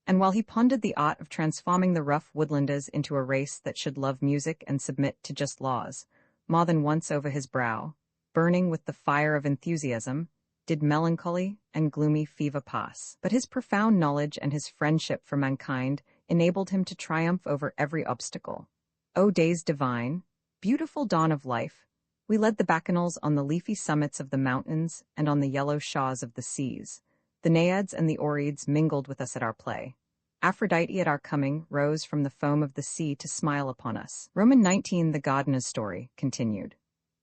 And while he pondered the art of transforming the rough woodlanders into a race that should love music and submit to just laws, more than once over his brow, burning with the fire of enthusiasm, did melancholy and gloomy fever pass. But his profound knowledge and his friendship for mankind enabled him to triumph over every obstacle. O days divine, beautiful dawn of life, we led the bacchanals on the leafy summits of the mountains and on the yellow shores of the seas. The naiads and the oreads mingled with us at our play. Aphrodite at our coming rose from the foam of the sea to smile upon us. Roman 19 The gardener's story continued.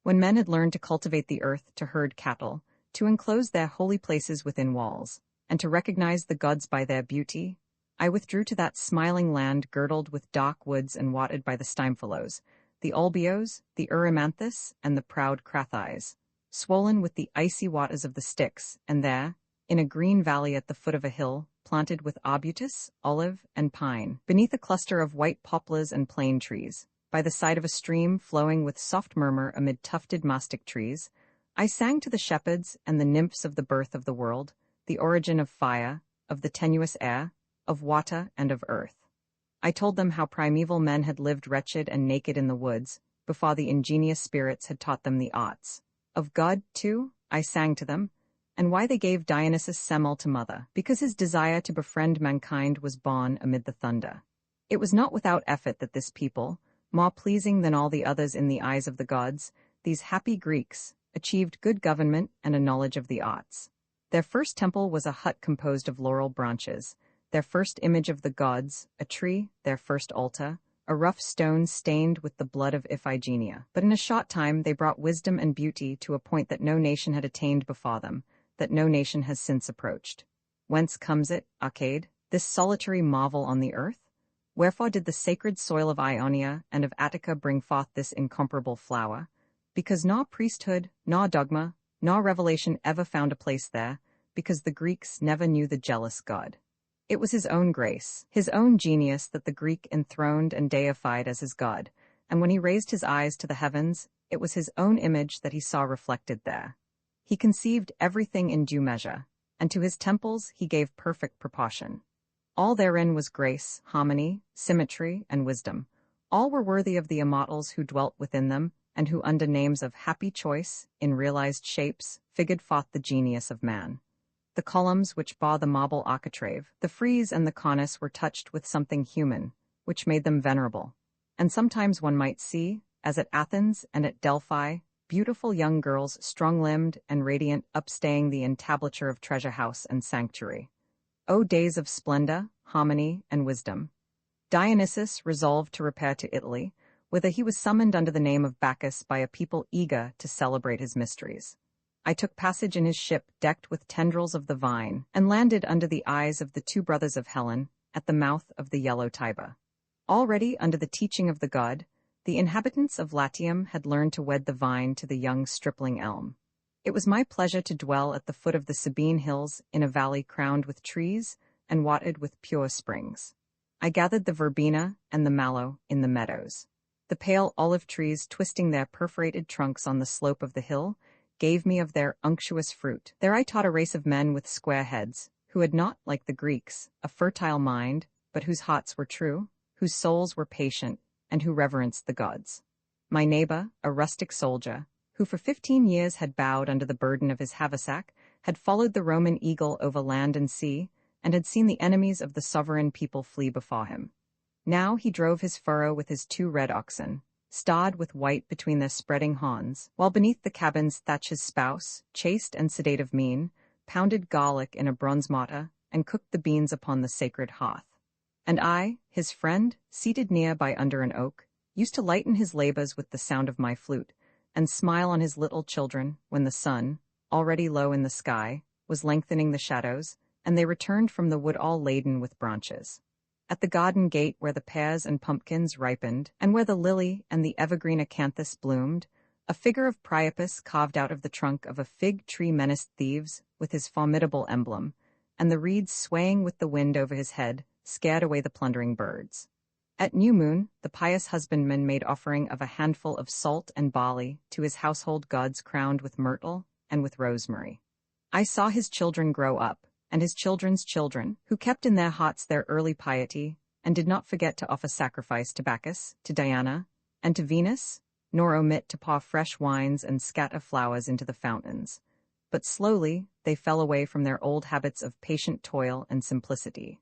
When men had learned to cultivate the earth, to herd cattle, to enclose their holy places within walls, and to recognize the gods by their beauty, I withdrew to that smiling land girdled with dark woods and watered by the Stymphaloes, the Olbios, the Erymanthus, and the proud Crathis, swollen with the icy waters of the Styx, and there, in a green valley at the foot of a hill, planted with arbutus, olive, and pine, beneath a cluster of white poplars and plane trees, by the side of a stream flowing with soft murmur amid tufted mastic trees, I sang to the shepherds and the nymphs of the birth of the world, the origin of fire, of the tenuous air, of water and of earth. I told them how primeval men had lived wretched and naked in the woods, before the ingenious spirits had taught them the arts. Of God, too, I sang to them, and why they gave Dionysus Semele to mother, because his desire to befriend mankind was born amid the thunder. It was not without effort that this people, more pleasing than all the others in the eyes of the gods, these happy Greeks, achieved good government and a knowledge of the arts. Their first temple was a hut composed of laurel branches, their first image of the gods, a tree, their first altar, a rough stone stained with the blood of Iphigenia. But in a short time they brought wisdom and beauty to a point that no nation had attained before them, that no nation has since approached. Whence comes it, Arcade, this solitary marvel on the earth? Wherefore did the sacred soil of Ionia and of Attica bring forth this incomparable flower? Because nor priesthood, nor dogma, nor revelation ever found a place there, because the Greeks never knew the jealous god. It was his own grace, his own genius that the Greek enthroned and deified as his god, and when he raised his eyes to the heavens, it was his own image that he saw reflected there. He conceived everything in due measure, and to his temples he gave perfect proportion. All therein was grace, harmony, symmetry, and wisdom. All were worthy of the immortals who dwelt within them, and who under names of happy choice, in realized shapes, figured forth the genius of man. The columns which bore the marble architrave, the frieze and the cornice were touched with something human, which made them venerable. And sometimes one might see, as at Athens and at Delphi, beautiful young girls strong-limbed and radiant upstaying the entablature of treasure house and sanctuary. O days of splendor, harmony, and wisdom! Dionysus resolved to repair to Italy, whither he was summoned under the name of Bacchus by a people eager to celebrate his mysteries. I took passage in his ship decked with tendrils of the vine, and landed under the eyes of the two brothers of Helen, at the mouth of the yellow Tiber. Already, under the teaching of the god, the inhabitants of Latium had learned to wed the vine to the young stripling elm. It was my pleasure to dwell at the foot of the Sabine hills in a valley crowned with trees and watered with pure springs. I gathered the verbena and the mallow in the meadows. The pale olive trees twisting their perforated trunks on the slope of the hill gave me of their unctuous fruit. There I taught a race of men with square heads, who had not, like the Greeks, a fertile mind, but whose hearts were true, whose souls were patient, and who reverenced the gods. My neighbor, a rustic soldier, who for 15 years had bowed under the burden of his haversack, had followed the Roman eagle over land and sea, and had seen the enemies of the sovereign people flee before him. Now he drove his furrow with his 2 red oxen, starred with white between their spreading horns, while beneath the cabin's thatch his spouse, chaste and sedate of mien, pounded garlic in a bronze mortar, and cooked the beans upon the sacred hearth. And I, his friend, seated near by under an oak, used to lighten his labors with the sound of my flute, and smile on his little children when the sun, already low in the sky, was lengthening the shadows, and they returned from the wood all laden with branches. At the garden gate where the pears and pumpkins ripened, and where the lily and the evergreen acanthus bloomed, a figure of Priapus carved out of the trunk of a fig tree menaced thieves with his formidable emblem, and the reeds swaying with the wind over his head scared away the plundering birds. At new moon, the pious husbandman made offering of a handful of salt and barley to his household gods crowned with myrtle and with rosemary. I saw his children grow up, and his children's children, who kept in their hearts their early piety, and did not forget to offer sacrifice to Bacchus, to Diana, and to Venus, nor omit to pour fresh wines and scatter flowers into the fountains. But slowly they fell away from their old habits of patient toil and simplicity.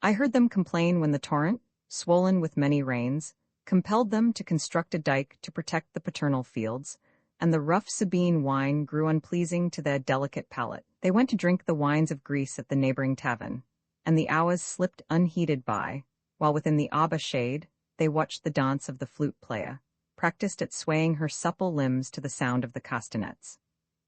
I heard them complain when the torrent, swollen with many rains, compelled them to construct a dike to protect the paternal fields, and the rough Sabine wine grew unpleasing to their delicate palate. They went to drink the wines of Greece at the neighboring tavern, and the hours slipped unheeded by, while within the arbor shade they watched the dance of the flute player, practiced at swaying her supple limbs to the sound of the castanets.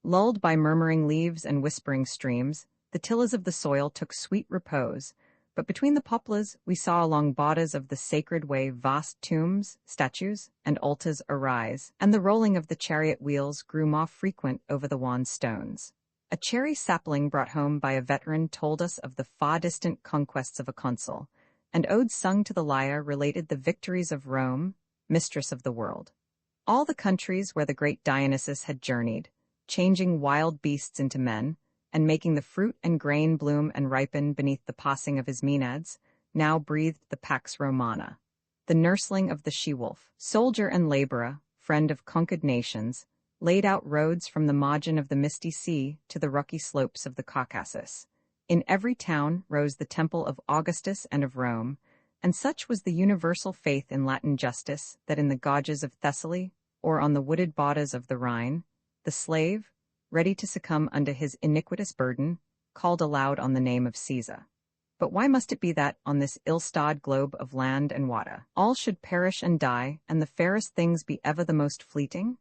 Lulled by murmuring leaves and whispering streams, the tillers of the soil took sweet repose, but between the poplars we saw along borders of the sacred way vast tombs, statues, and altars arise, and the rolling of the chariot wheels grew more frequent over the wan stones. A cherry sapling brought home by a veteran told us of the far-distant conquests of a consul, and odes sung to the lyre related the victories of Rome, mistress of the world. All the countries where the great Dionysus had journeyed, changing wild beasts into men, and making the fruit and grain bloom and ripen beneath the passing of his maenads, now breathed the Pax Romana. The nursling of the she-wolf, soldier and laborer, friend of conquered nations, laid out roads from the margin of the misty sea to the rocky slopes of the Caucasus. In every town rose the temple of Augustus and of Rome, and such was the universal faith in Latin justice that in the gorges of Thessaly, or on the wooded borders of the Rhine, the slave, ready to succumb under his iniquitous burden, called aloud on the name of Caesar. But why must it be that, on this ill-starred globe of land and water, all should perish and die, and the fairest things be ever the most fleeting?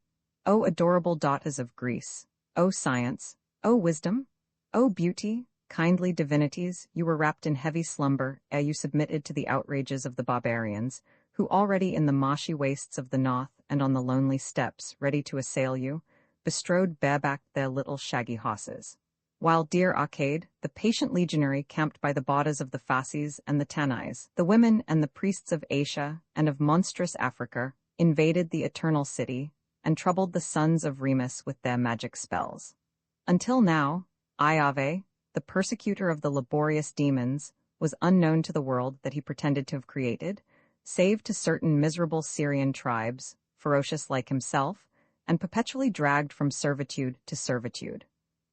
O adorable daughters of Greece! O science! O wisdom! O beauty! Kindly divinities, you were wrapped in heavy slumber ere you submitted to the outrages of the barbarians, who already in the marshy wastes of the north and on the lonely steppes, ready to assail you, bestrode barebacked their little shaggy horses. While dear Arcade, the patient legionary camped by the borders of the Phasis and the Tanais, the women and the priests of Asia and of monstrous Africa invaded the eternal city and troubled the sons of Remus with their magic spells. Until now, Iave, the persecutor of the laborious demons, was unknown to the world that he pretended to have created, save to certain miserable Syrian tribes, ferocious like himself, and perpetually dragged from servitude to servitude.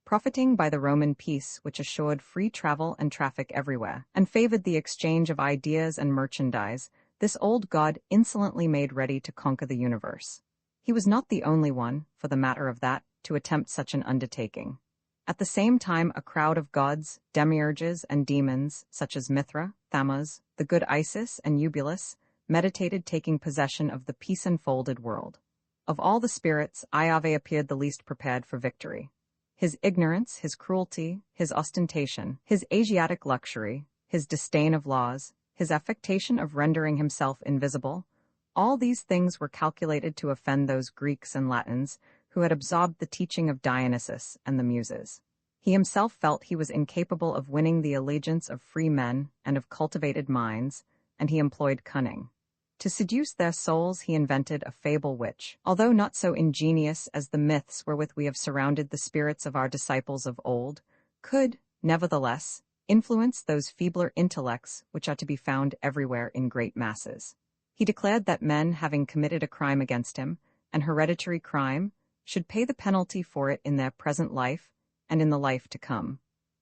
Profiting by the Roman peace which assured free travel and traffic everywhere, and favored the exchange of ideas and merchandise, this old god insolently made ready to conquer the universe. He was not the only one, for the matter of that, to attempt such an undertaking. At the same time a crowd of gods, demiurges, and demons, such as Mithra, Thammuz, the good Isis, and Eubulus, meditated taking possession of the peace-enfolded world. Of all the spirits, Iave appeared the least prepared for victory. His ignorance, his cruelty, his ostentation, his Asiatic luxury, his disdain of laws, his affectation of rendering himself invisible, all these things were calculated to offend those Greeks and Latins who had absorbed the teaching of Dionysus and the Muses. He himself felt he was incapable of winning the allegiance of free men and of cultivated minds, and he employed cunning. To seduce their souls he invented a fable which, although not so ingenious as the myths wherewith we have surrounded the spirits of our disciples of old, could, nevertheless, influence those feebler intellects which are to be found everywhere in great masses. He declared that men having committed a crime against him, an hereditary crime, should pay the penalty for it in their present life and in the life to come.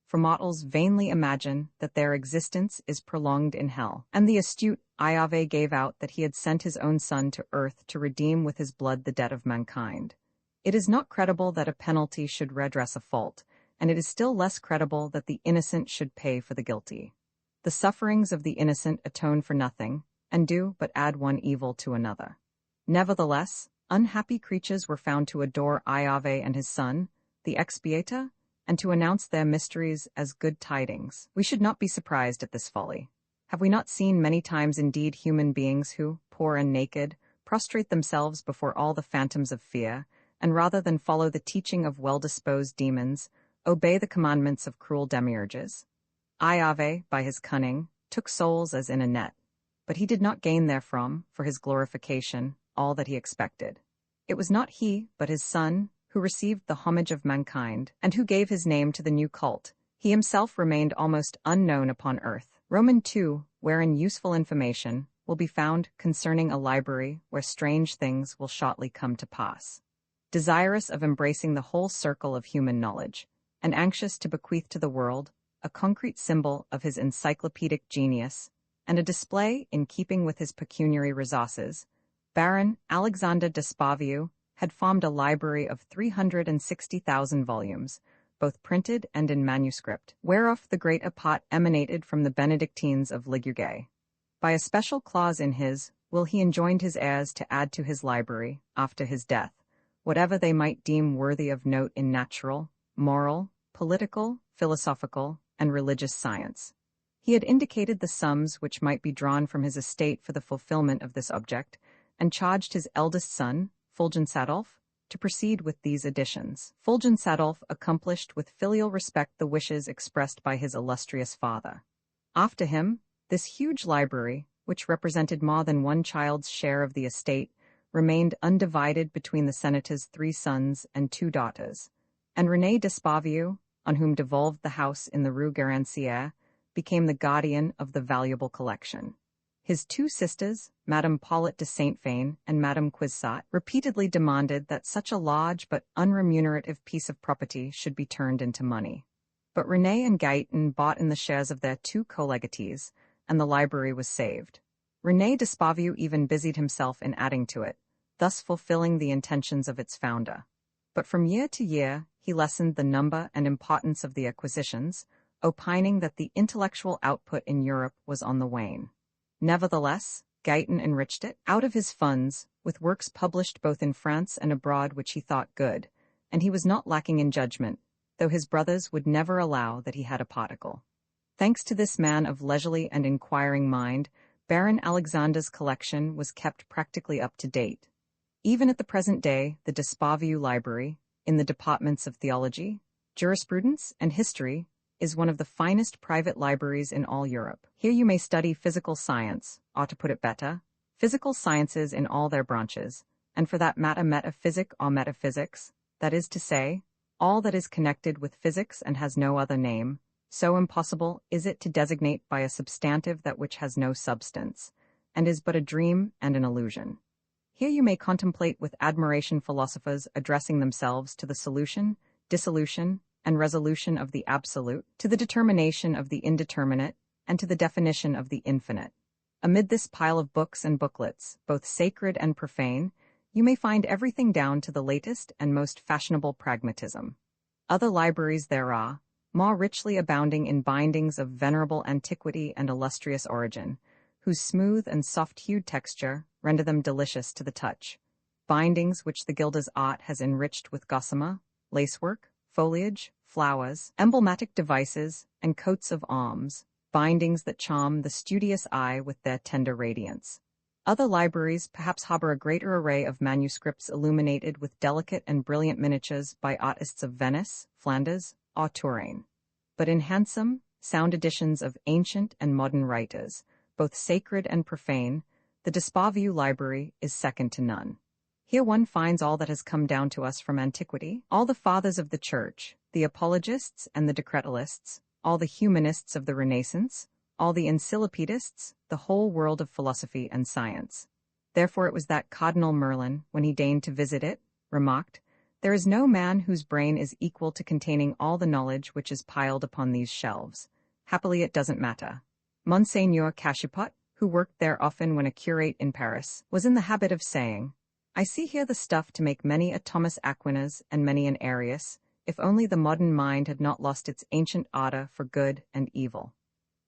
For mortals vainly imagine that their existence is prolonged in hell, and the astute Iave gave out that he had sent his own son to earth to redeem with his blood the debt of mankind. It is not credible that a penalty should redress a fault, and it is still less credible that the innocent should pay for the guilty. The sufferings of the innocent atone for nothing, and do but add one evil to another. Nevertheless, unhappy creatures were found to adore Iave and his son, the expiator, and to announce their mysteries as good tidings. We should not be surprised at this folly. Have we not seen many times indeed human beings who, poor and naked, prostrate themselves before all the phantoms of fear, and rather than follow the teaching of well-disposed demons, obey the commandments of cruel demiurges? Iave, by his cunning, took souls as in a net. but he did not gain therefrom, for his glorification, all that he expected. It was not he, but his son, who received the homage of mankind, and who gave his name to the new cult. He himself remained almost unknown upon earth. Roman 2, wherein useful information will be found concerning a library where strange things will shortly come to pass. Desirous of embracing the whole circle of human knowledge, and anxious to bequeath to the world a concrete symbol of his encyclopedic genius, and a display in keeping with his pecuniary resources, Baron Alexander Despaviu had formed a library of 360,000 volumes, both printed and in manuscript, whereof the greater part emanated from the Benedictines of Ligugé. By a special clause in his will he enjoined his heirs to add to his library, after his death, whatever they might deem worthy of note in natural, moral, political, philosophical, and religious science. He had indicated the sums which might be drawn from his estate for the fulfillment of this object, and charged his eldest son, Fulgence Adolphe, to proceed with these additions. Fulgence Adolphe accomplished with filial respect the wishes expressed by his illustrious father. After him, this huge library, which represented more than one child's share of the estate, remained undivided between the senator's 3 sons and 2 daughters, and René Despaviu, on whom devolved the house in the Rue Garancière, became the guardian of the valuable collection. His 2 sisters, Madame Paulette de Saint-Fain and Madame Quizsat, repeatedly demanded that such a large but unremunerative piece of property should be turned into money. But René and Gaëtan bought in the shares of their 2 co-legatees, and the library was saved. René Despaviu even busied himself in adding to it, thus fulfilling the intentions of its founder. But from year to year, he lessened the number and importance of the acquisitions, opining that the intellectual output in Europe was on the wane. Nevertheless, Gaëtan enriched it, out of his funds, with works published both in France and abroad which he thought good, and he was not lacking in judgment, though his brothers would never allow that he had a particle. Thanks to this man of leisurely and inquiring mind, Baron Alexander's collection was kept practically up to date. Even at the present day, the Despaviu Library, in the departments of theology, jurisprudence, and history, is one of the finest private libraries in all Europe. Here you may study physical science, or to put it better, physical sciences in all their branches, and for that matter metaphysic or metaphysics, that is to say, all that is connected with physics and has no other name, so impossible is it to designate by a substantive that which has no substance, and is but a dream and an illusion. Here you may contemplate with admiration philosophers addressing themselves to the solution, dissolution, and resolution of the absolute, to the determination of the indeterminate, and to the definition of the infinite. Amid this pile of books and booklets, both sacred and profane, you may find everything down to the latest and most fashionable pragmatism. Other libraries there are, more richly abounding in bindings of venerable antiquity and illustrious origin, whose smooth and soft-hued texture render them delicious to the touch. Bindings which the gilder's art has enriched with gossamer, lacework, foliage, flowers, emblematic devices, and coats of arms, bindings that charm the studious eye with their tender radiance. Other libraries perhaps harbor a greater array of manuscripts illuminated with delicate and brilliant miniatures by artists of Venice, Flanders, or Touraine. But in handsome, sound editions of ancient and modern writers, both sacred and profane, the Despaviu Library is second to none. Here one finds all that has come down to us from antiquity, all the fathers of the Church, the apologists and the decretalists, all the humanists of the Renaissance, all the encyclopedists, the whole world of philosophy and science. Therefore it was that Cardinal Merlin, when he deigned to visit it, remarked, "There is no man whose brain is equal to containing all the knowledge which is piled upon these shelves. Happily it doesn't matter." Monseigneur Cachipot, who worked there often when a curate in Paris, was in the habit of saying, "I see here the stuff to make many a Thomas Aquinas and many an Arius, if only the modern mind had not lost its ancient ardor for good and evil."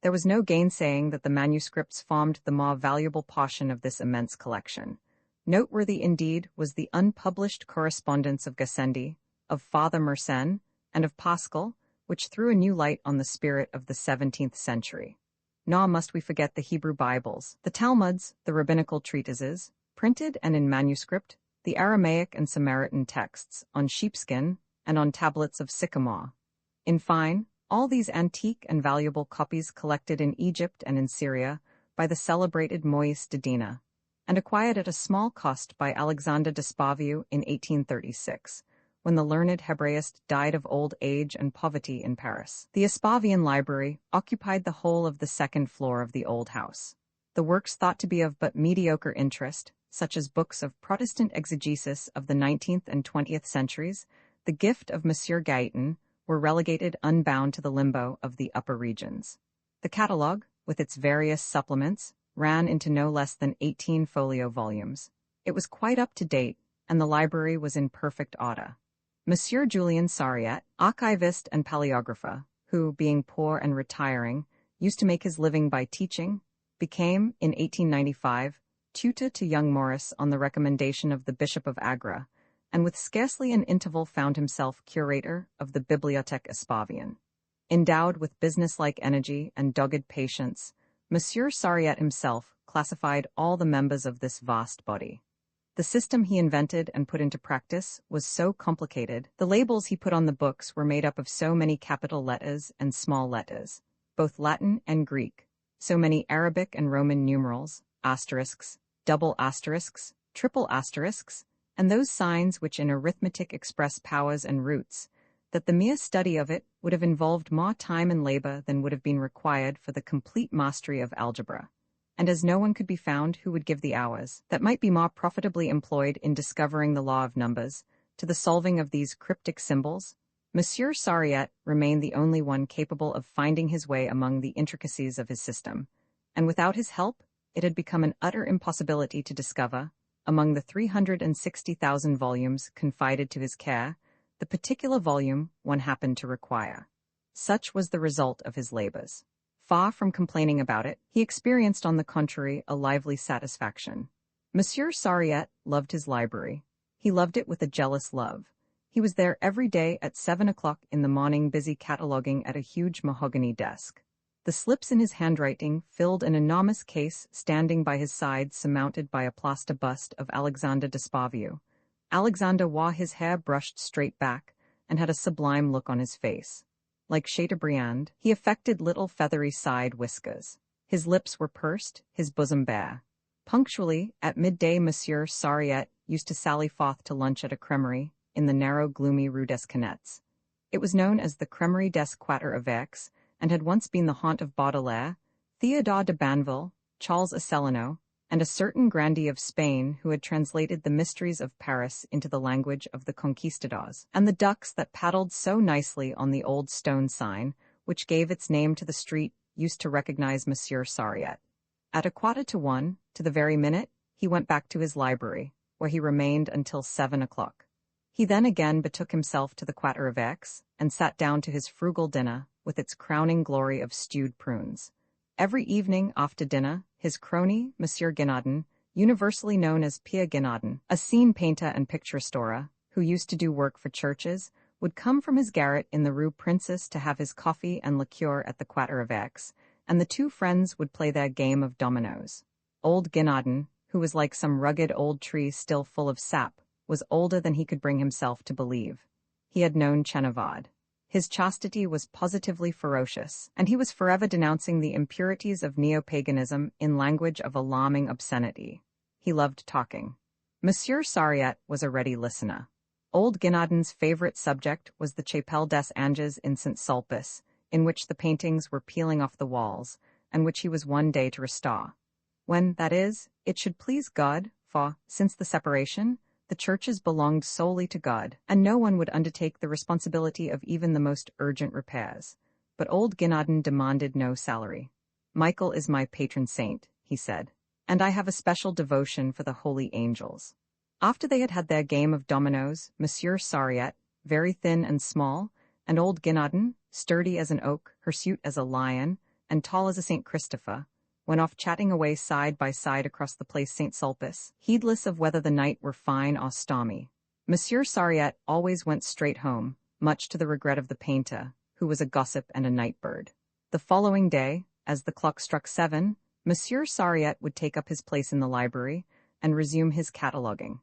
There was no gainsaying that the manuscripts formed the more valuable portion of this immense collection. Noteworthy indeed was the unpublished correspondence of Gassendi, of Father Mersenne, and of Pascal, which threw a new light on the spirit of the 17th century. Nor must we forget the Hebrew Bibles, the Talmuds, the rabbinical treatises, printed and in manuscript, the Aramaic and Samaritan texts, on sheepskin, and on tablets of sycamore. In fine, all these antique and valuable copies collected in Egypt and in Syria by the celebrated Moïse de Dina, and acquired at a small cost by Alexander Despaviu in 1836, when the learned Hebraist died of old age and poverty in Paris. The Espavian library occupied the whole of the second floor of the old house. The works thought to be of but mediocre interest, such as books of Protestant exegesis of the 19th and 20th centuries, the gift of Monsieur Gaëtan, were relegated unbound to the limbo of the upper regions. The catalogue, with its various supplements, ran into no less than 18 folio volumes. It was quite up to date, and the library was in perfect order. Monsieur Julien Sariette, archivist and paleographer, who, being poor and retiring, used to make his living by teaching, became, in 1895, tutor to young Maurice on the recommendation of the Bishop of Agra, and with scarcely an interval found himself curator of the Bibliothèque Espavienne. Endowed with businesslike energy and dogged patience, Monsieur Sariette himself classified all the members of this vast body. The system he invented and put into practice was so complicated, the labels he put on the books were made up of so many capital letters and small letters, both Latin and Greek, so many Arabic and Roman numerals, asterisks, double asterisks, triple asterisks, and those signs which in arithmetic express powers and roots, that the mere study of it would have involved more time and labor than would have been required for the complete mastery of algebra. And as no one could be found who would give the hours that might be more profitably employed in discovering the law of numbers to the solving of these cryptic symbols, Monsieur Sariette remained the only one capable of finding his way among the intricacies of his system, and without his help it had become an utter impossibility to discover, among the 360,000 volumes confided to his care, the particular volume one happened to require. Such was the result of his labors. Far from complaining about it, he experienced on the contrary a lively satisfaction. Monsieur Sariette loved his library. He loved it with a jealous love. He was there every day at 7 o'clock in the morning, busy cataloguing at a huge mahogany desk. The slips in his handwriting filled an enormous case standing by his side, surmounted by a plaster bust of Alexander Despaviu. Alexander wore his hair brushed straight back and had a sublime look on his face. Like Chateaubriand, he affected little feathery side whiskers. His lips were pursed, his bosom bare. Punctually, at midday, Monsieur Sariette used to sally forth to lunch at a cremerie in the narrow, gloomy Rue des Canettes. It was known as the Cremerie des Quatre Évêques, and had once been the haunt of Baudelaire, Théodore de Banville, Charles Asselineau, and a certain grandee of Spain who had translated the mysteries of Paris into the language of the conquistadors, and the ducks that paddled so nicely on the old stone sign, which gave its name to the street, used to recognize Monsieur Sariette. At 1:15, to the very minute, he went back to his library, where he remained until 7 o'clock. He then again betook himself to the Quatre Évêques, and sat down to his frugal dinner, with its crowning glory of stewed prunes. Every evening after dinner, his crony, Monsieur Guinaudin, universally known as Pierre Guinaudin, a scene painter and picture restorer, who used to do work for churches, would come from his garret in the Rue Princess to have his coffee and liqueur at the Quatre Évêques, and the two friends would play their game of dominoes. Old Guinaudin, who was like some rugged old tree still full of sap, was older than he could bring himself to believe. He had known Chenavard. His chastity was positively ferocious, and he was forever denouncing the impurities of neo-paganism in language of alarming obscenity. He loved talking. Monsieur Sariette was a ready listener. Old Guinaudin's favorite subject was the Chapelle des Anges in St. Sulpice, in which the paintings were peeling off the walls, and which he was one day to restore. When, that is, it should please God, for, since the separation, the churches belonged solely to God, and no one would undertake the responsibility of even the most urgent repairs. But old Guinaudin demanded no salary. "Michael is my patron saint," he said, "and I have a special devotion for the holy angels." After they had had their game of dominoes, Monsieur Sariette, very thin and small, and old Guinaudin, sturdy as an oak, hirsute as a lion, and tall as a St. Christopher, went off chatting away side by side across the place St. Sulpice, heedless of whether the night were fine or stormy. Monsieur Sariette always went straight home, much to the regret of the painter, who was a gossip and a night-bird. The following day, as the clock struck 7, Monsieur Sariette would take up his place in the library and resume his cataloguing.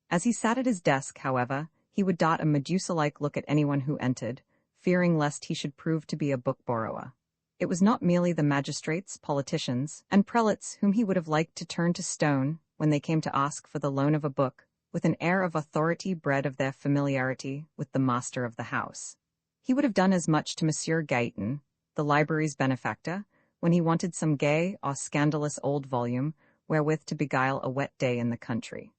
As he sat at his desk, however, he would dart a Medusa-like look at anyone who entered, fearing lest he should prove to be a book-borrower. It was not merely the magistrates, politicians, and prelates whom he would have liked to turn to stone when they came to ask for the loan of a book, with an air of authority bred of their familiarity with the master of the house. He would have done as much to Monsieur Gaitan, the library's benefactor, when he wanted some gay or scandalous old volume wherewith to beguile a wet day in the country.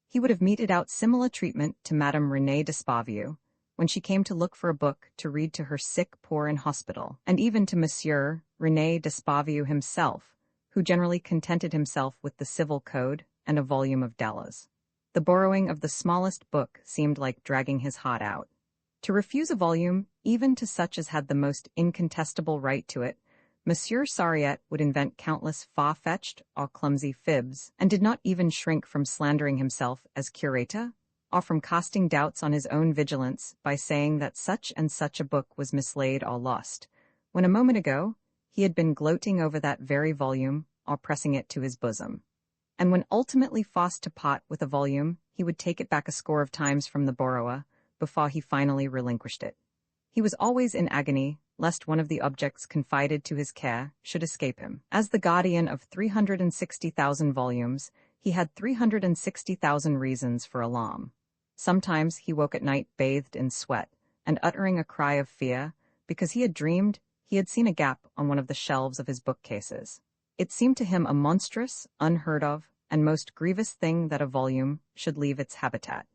He would have meted out similar treatment to Madame Renée d'Espavieu, when she came to look for a book to read to her sick poor in hospital, and even to Monsieur René d'Espavieu himself, who generally contented himself with the civil code and a volume of Dallas. The borrowing of the smallest book seemed like dragging his heart out. To refuse a volume, even to such as had the most incontestable right to it, Monsieur Sariette would invent countless far-fetched or clumsy fibs, and did not even shrink from slandering himself as curator, or from casting doubts on his own vigilance by saying that such and such a book was mislaid or lost, when a moment ago he had been gloating over that very volume or pressing it to his bosom. And when ultimately forced to part with a volume, he would take it back a score of times from the borrower before he finally relinquished it. He was always in agony lest one of the objects confided to his care should escape him. As the guardian of 360,000 volumes, he had 360,000 reasons for alarm. Sometimes he woke at night bathed in sweat, and uttering a cry of fear, because he had dreamed he had seen a gap on one of the shelves of his bookcases. It seemed to him a monstrous, unheard of, and most grievous thing that a volume should leave its habitat.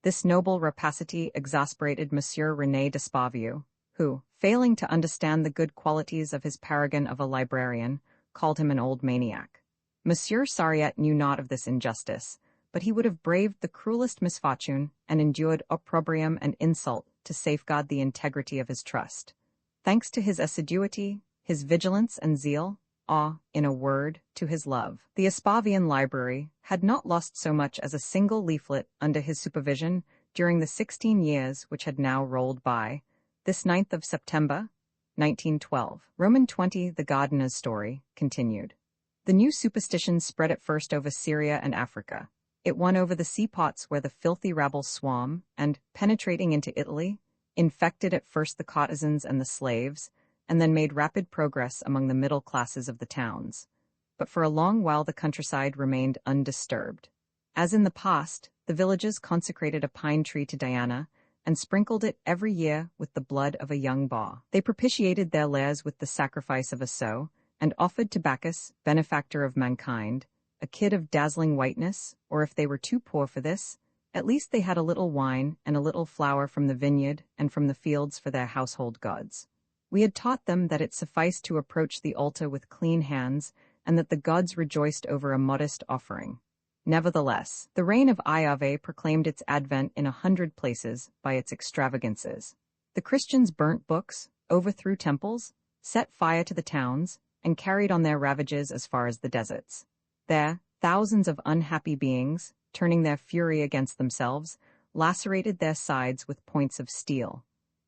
This noble rapacity exasperated Monsieur René d'Espavieu, who, failing to understand the good qualities of his paragon of a librarian, called him an old maniac. Monsieur Sariette knew not of this injustice, but he would have braved the cruelest misfortune and endured opprobrium and insult to safeguard the integrity of his trust. Thanks to his assiduity, his vigilance and zeal, or, in a word, to his love, the Espavian library had not lost so much as a single leaflet under his supervision during the 16 years which had now rolled by. This 9th of September, 1912. Roman 20. The Gardener's Story, continued. The new superstition spread at first over Syria and Africa. It won over the seaports where the filthy rabble swam, and, penetrating into Italy, infected at first the courtesans and the slaves, and then made rapid progress among the middle classes of the towns. But for a long while the countryside remained undisturbed. As in the past, the villages consecrated a pine tree to Diana, and sprinkled it every year with the blood of a young boar. They propitiated their lairs with the sacrifice of a sow, and offered to Bacchus, benefactor of mankind, a kid of dazzling whiteness, or if they were too poor for this, at least they had a little wine and a little flour from the vineyard and from the fields for their household gods. We had taught them that it sufficed to approach the altar with clean hands, and that the gods rejoiced over a modest offering. Nevertheless, the reign of Iave proclaimed its advent in 100 places by its extravagances. The Christians burnt books, overthrew temples, set fire to the towns, and carried on their ravages as far as the deserts. There, thousands of unhappy beings, turning their fury against themselves, lacerated their sides with points of steel.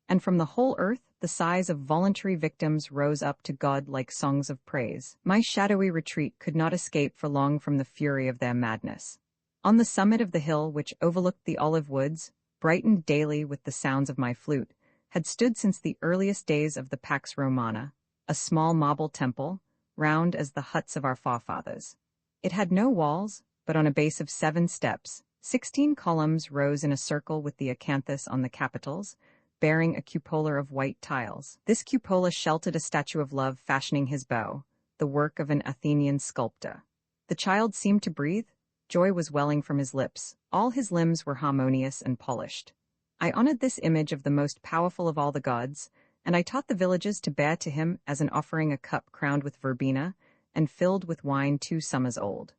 And from the whole earth, the sighs of voluntary victims rose up to God like songs of praise. My shadowy retreat could not escape for long from the fury of their madness. On the summit of the hill which overlooked the olive woods, brightened daily with the sounds of my flute, had stood since the earliest days of the Pax Romana, a small marble temple, round as the huts of our forefathers. It had no walls, but on a base of 7 steps, 16 columns rose in a circle with the acanthus on the capitals, bearing a cupola of white tiles. This cupola sheltered a statue of Love fashioning his bow, the work of an Athenian sculptor. The child seemed to breathe, joy was welling from his lips, all his limbs were harmonious and polished. I honored this image of the most powerful of all the gods, and I taught the villages to bear to him as an offering a cup crowned with verbena, and filled with wine 2 summers old.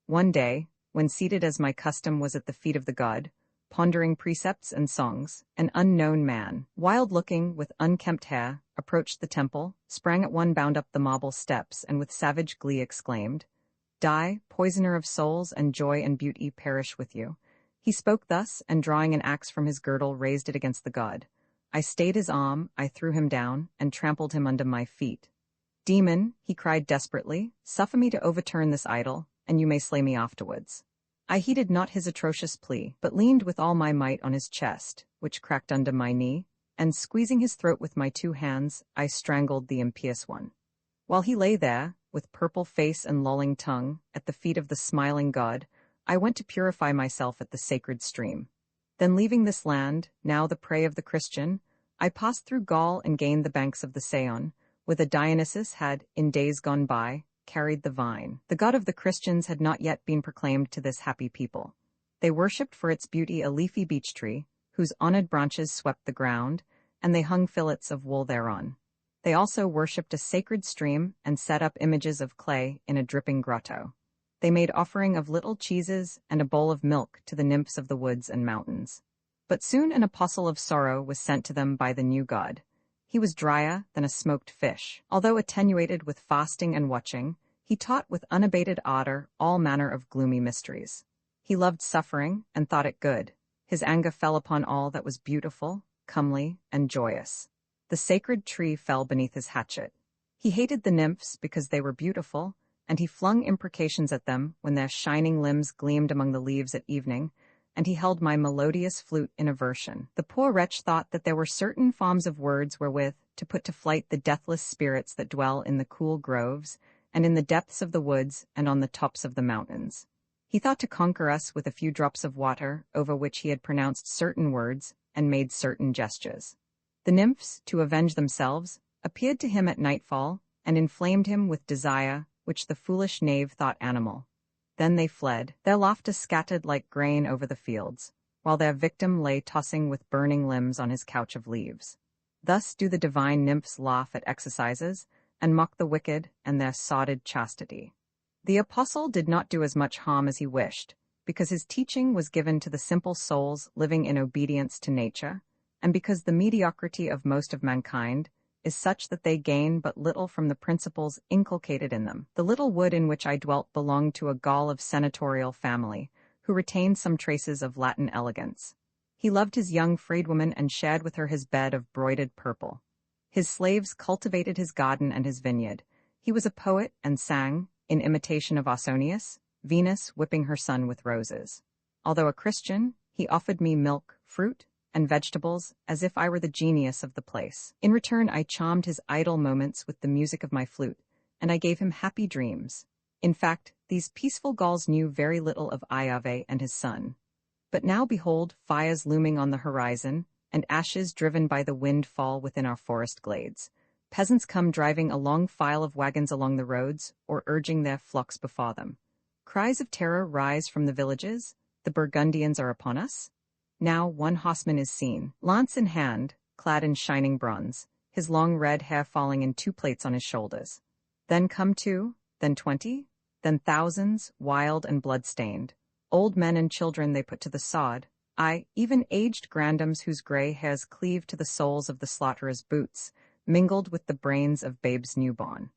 One day, when seated as my custom was at the feet of the god, pondering precepts and songs, an unknown man, wild-looking, with unkempt hair, approached the temple, sprang at one bound up the marble steps, and with savage glee exclaimed, "Die, poisoner of souls, and joy and beauty perish with you." He spoke thus, and drawing an axe from his girdle raised it against the god. I stayed his arm, I threw him down, and trampled him under my feet. "Demon," he cried desperately, "suffer me to overturn this idol, and you may slay me afterwards." I heeded not his atrocious plea, but leaned with all my might on his chest, which cracked under my knee, and squeezing his throat with my 2 hands, I strangled the impious one. While he lay there, with purple face and lolling tongue, at the feet of the smiling god, I went to purify myself at the sacred stream. Then leaving this land, now the prey of the Christian, I passed through Gaul and gained the banks of the Saône, whither Dionysus had, in days gone by, carried the vine. The god of the Christians had not yet been proclaimed to this happy people. They worshipped for its beauty a leafy beech tree, whose honored branches swept the ground, and they hung fillets of wool thereon. They also worshipped a sacred stream and set up images of clay in a dripping grotto. They made offering of little cheeses and a bowl of milk to the nymphs of the woods and mountains. But soon an apostle of sorrow was sent to them by the new god. He was drier than a smoked fish. Although attenuated with fasting and watching, he taught with unabated ardor all manner of gloomy mysteries. He loved suffering and thought it good. His anger fell upon all that was beautiful, comely, and joyous. The sacred tree fell beneath his hatchet. He hated the nymphs because they were beautiful, and he flung imprecations at them when their shining limbs gleamed among the leaves at evening, and he held my melodious flute in aversion. The poor wretch thought that there were certain forms of words wherewith to put to flight the deathless spirits that dwell in the cool groves, and in the depths of the woods, and on the tops of the mountains. He thought to conquer us with a few drops of water, over which he had pronounced certain words, and made certain gestures. The nymphs, to avenge themselves, appeared to him at nightfall, and inflamed him with desire, which the foolish knave thought animal. Then they fled, their laughter scattered like grain over the fields, while their victim lay tossing with burning limbs on his couch of leaves. Thus do the divine nymphs laugh at exercises, and mock the wicked and their sordid chastity. The apostle did not do as much harm as he wished, because his teaching was given to the simple souls living in obedience to nature, and because the mediocrity of most of mankind is such that they gain but little from the principles inculcated in them. The little wood in which I dwelt belonged to a Gaul of senatorial family, who retained some traces of Latin elegance. He loved his young freedwoman and shared with her his bed of broidered purple. His slaves cultivated his garden and his vineyard. He was a poet and sang, in imitation of Ausonius, Venus whipping her son with roses. Although a Christian, he offered me milk, fruit, and vegetables as if I were the genius of the place. In return, I charmed his idle moments with the music of my flute, and I gave him happy dreams. In fact, these peaceful Gauls knew very little of Iave and his son. But now behold, fires looming on the horizon, and ashes driven by the wind fall within our forest glades. Peasants come driving a long file of wagons along the roads, or urging their flocks before them. Cries of terror rise from the villages. The Burgundians are upon us. Now one horseman is seen, lance in hand, clad in shining bronze, his long red hair falling in 2 plaits on his shoulders. Then come 2, then 20, then thousands, wild and blood-stained. Old men and children they put to the sod, aye, even aged grandams whose grey hairs cleave to the soles of the slaughterer's boots, mingled with the brains of babes newborn.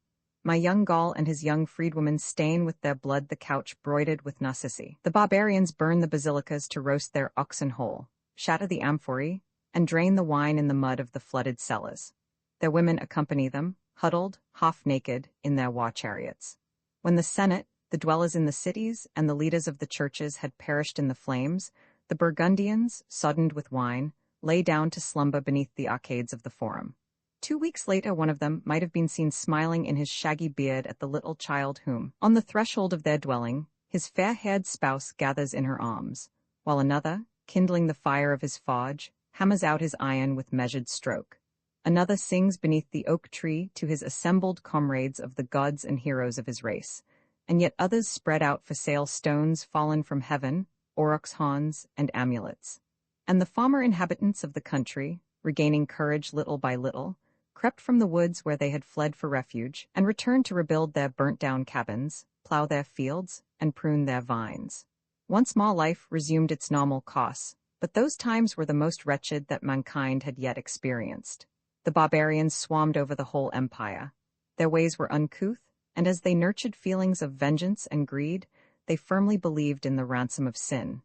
My young Gaul and his young freedwoman stain with their blood the couch broidered with narcissi. The barbarians burn the basilicas to roast their oxen whole, shatter the amphorae, and drain the wine in the mud of the flooded cellars. Their women accompany them, huddled, half-naked, in their war chariots. When the Senate, the dwellers in the cities, and the leaders of the churches had perished in the flames, the Burgundians, soddened with wine, lay down to slumber beneath the arcades of the Forum. 2 weeks later, one of them might have been seen smiling in his shaggy beard at the little child whom, on the threshold of their dwelling, his fair-haired spouse gathers in her arms, while another, kindling the fire of his forge, hammers out his iron with measured stroke. Another sings beneath the oak tree to his assembled comrades of the gods and heroes of his race, and yet others spread out for sale stones fallen from heaven, aurochs' horns, and amulets. And the farmer inhabitants of the country, regaining courage little by little, crept from the woods where they had fled for refuge, and returned to rebuild their burnt-down cabins, plow their fields, and prune their vines. Once more life resumed its normal course, but those times were the most wretched that mankind had yet experienced. The barbarians swarmed over the whole empire. Their ways were uncouth, and as they nurtured feelings of vengeance and greed, they firmly believed in the ransom of sin.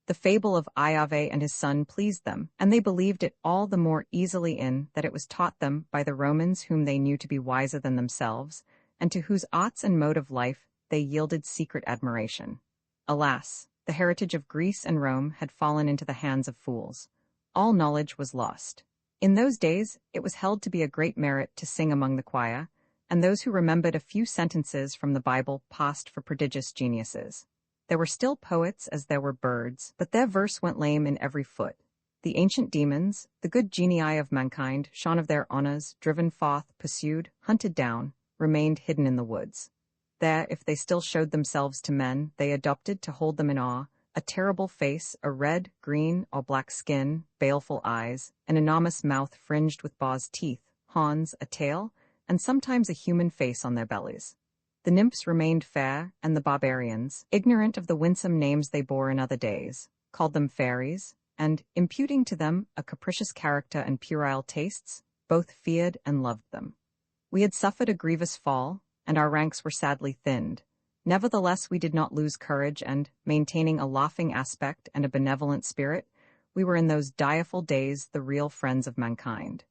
The fable of Iave and his son pleased them, and they believed it all the more easily in that it was taught them by the Romans whom they knew to be wiser than themselves, and to whose arts and mode of life they yielded secret admiration. Alas, the heritage of Greece and Rome had fallen into the hands of fools. All knowledge was lost. In those days, it was held to be a great merit to sing among the choir, and those who remembered a few sentences from the Bible passed for prodigious geniuses. There were still poets as there were birds, but their verse went lame in every foot. The ancient demons, the good genii of mankind, shorn of their honours, driven forth, pursued, hunted down, remained hidden in the woods. There, if they still showed themselves to men, they adopted to hold them in awe, a terrible face, a red, green, or black skin, baleful eyes, an enormous mouth fringed with bars' teeth, horns, a tail, and sometimes a human face on their bellies. The nymphs remained fair, and the barbarians, ignorant of the winsome names they bore in other days, called them fairies, and, imputing to them a capricious character and puerile tastes, both feared and loved them. We had suffered a grievous fall, and our ranks were sadly thinned. Nevertheless, we did not lose courage, and, maintaining a laughing aspect and a benevolent spirit, we were in those direful days the real friends of mankind.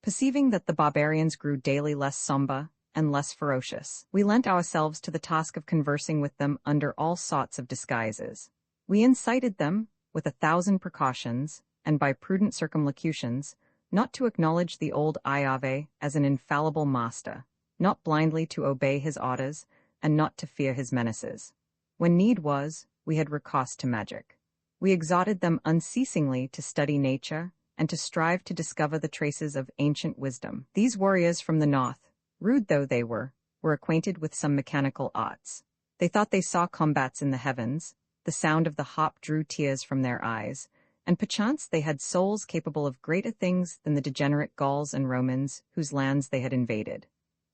Perceiving that the barbarians grew daily less sombre and less ferocious, we lent ourselves to the task of conversing with them under all sorts of disguises. We incited them, with 1,000 precautions, and by prudent circumlocutions, not to acknowledge the old Iave as an infallible master, not blindly to obey his orders, and not to fear his menaces. When need was, we had recourse to magic. We exhorted them unceasingly to study nature, and to strive to discover the traces of ancient wisdom. These warriors from the north, rude though they were acquainted with some mechanical arts. They thought they saw combats in the heavens, the sound of the harp drew tears from their eyes, and perchance they had souls capable of greater things than the degenerate Gauls and Romans whose lands they had invaded.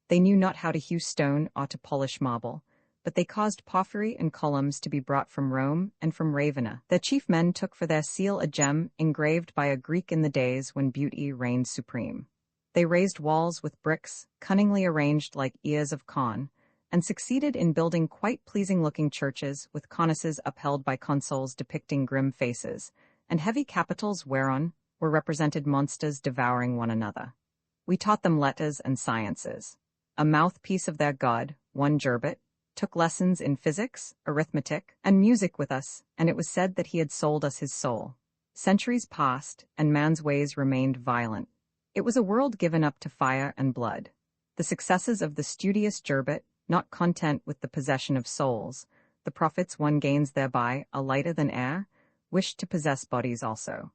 They knew not how to hew stone or to polish marble, but they caused porphyry and columns to be brought from Rome and from Ravenna. Their chief men took for their seal a gem engraved by a Greek in the days when beauty reigned supreme. They raised walls with bricks, cunningly arranged like ears of corn, and succeeded in building quite pleasing-looking churches with cornices upheld by consoles depicting grim faces, and heavy capitals whereon were represented monsters devouring one another. We taught them letters and sciences. A mouthpiece of their god, one Gerbet, took lessons in physics, arithmetic, and music with us, and it was said that he had sold us his soul. Centuries passed, and man's ways remained violent. It was a world given up to fire and blood. The successes of the studious Gerbet, not content with the possession of souls, the profits one gains thereby, a lighter than air, wished to possess bodies also.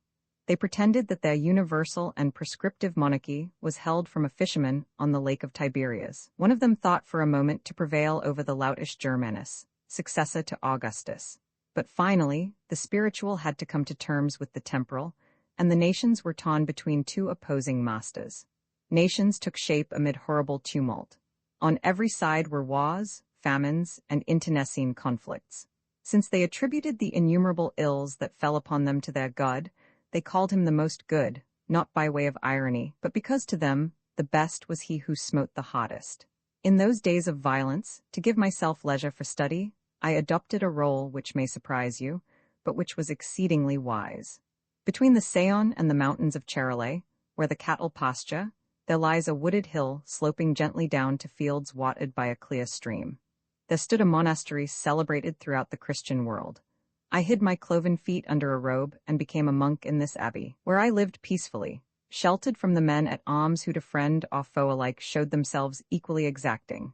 They pretended that their universal and prescriptive monarchy was held from a fisherman on the lake of Tiberias. One of them thought for a moment to prevail over the loutish Germanus, successor to Augustus. But finally, the spiritual had to come to terms with the temporal, and the nations were torn between two opposing masters. Nations took shape amid horrible tumult. On every side were wars, famines, and internecine conflicts. Since they attributed the innumerable ills that fell upon them to their god, they called him the most good, not by way of irony, but because to them the best was he who smote the hardest. In those days of violence, to give myself leisure for study, I adopted a role which may surprise you, but which was exceedingly wise. Between the Saône and the mountains of Charolais, where the cattle pasture, there lies a wooded hill sloping gently down to fields watered by a clear stream. There stood a monastery celebrated throughout the Christian world. I hid my cloven feet under a robe and became a monk in this abbey, where I lived peacefully, sheltered from the men at arms who to friend or foe alike showed themselves equally exacting.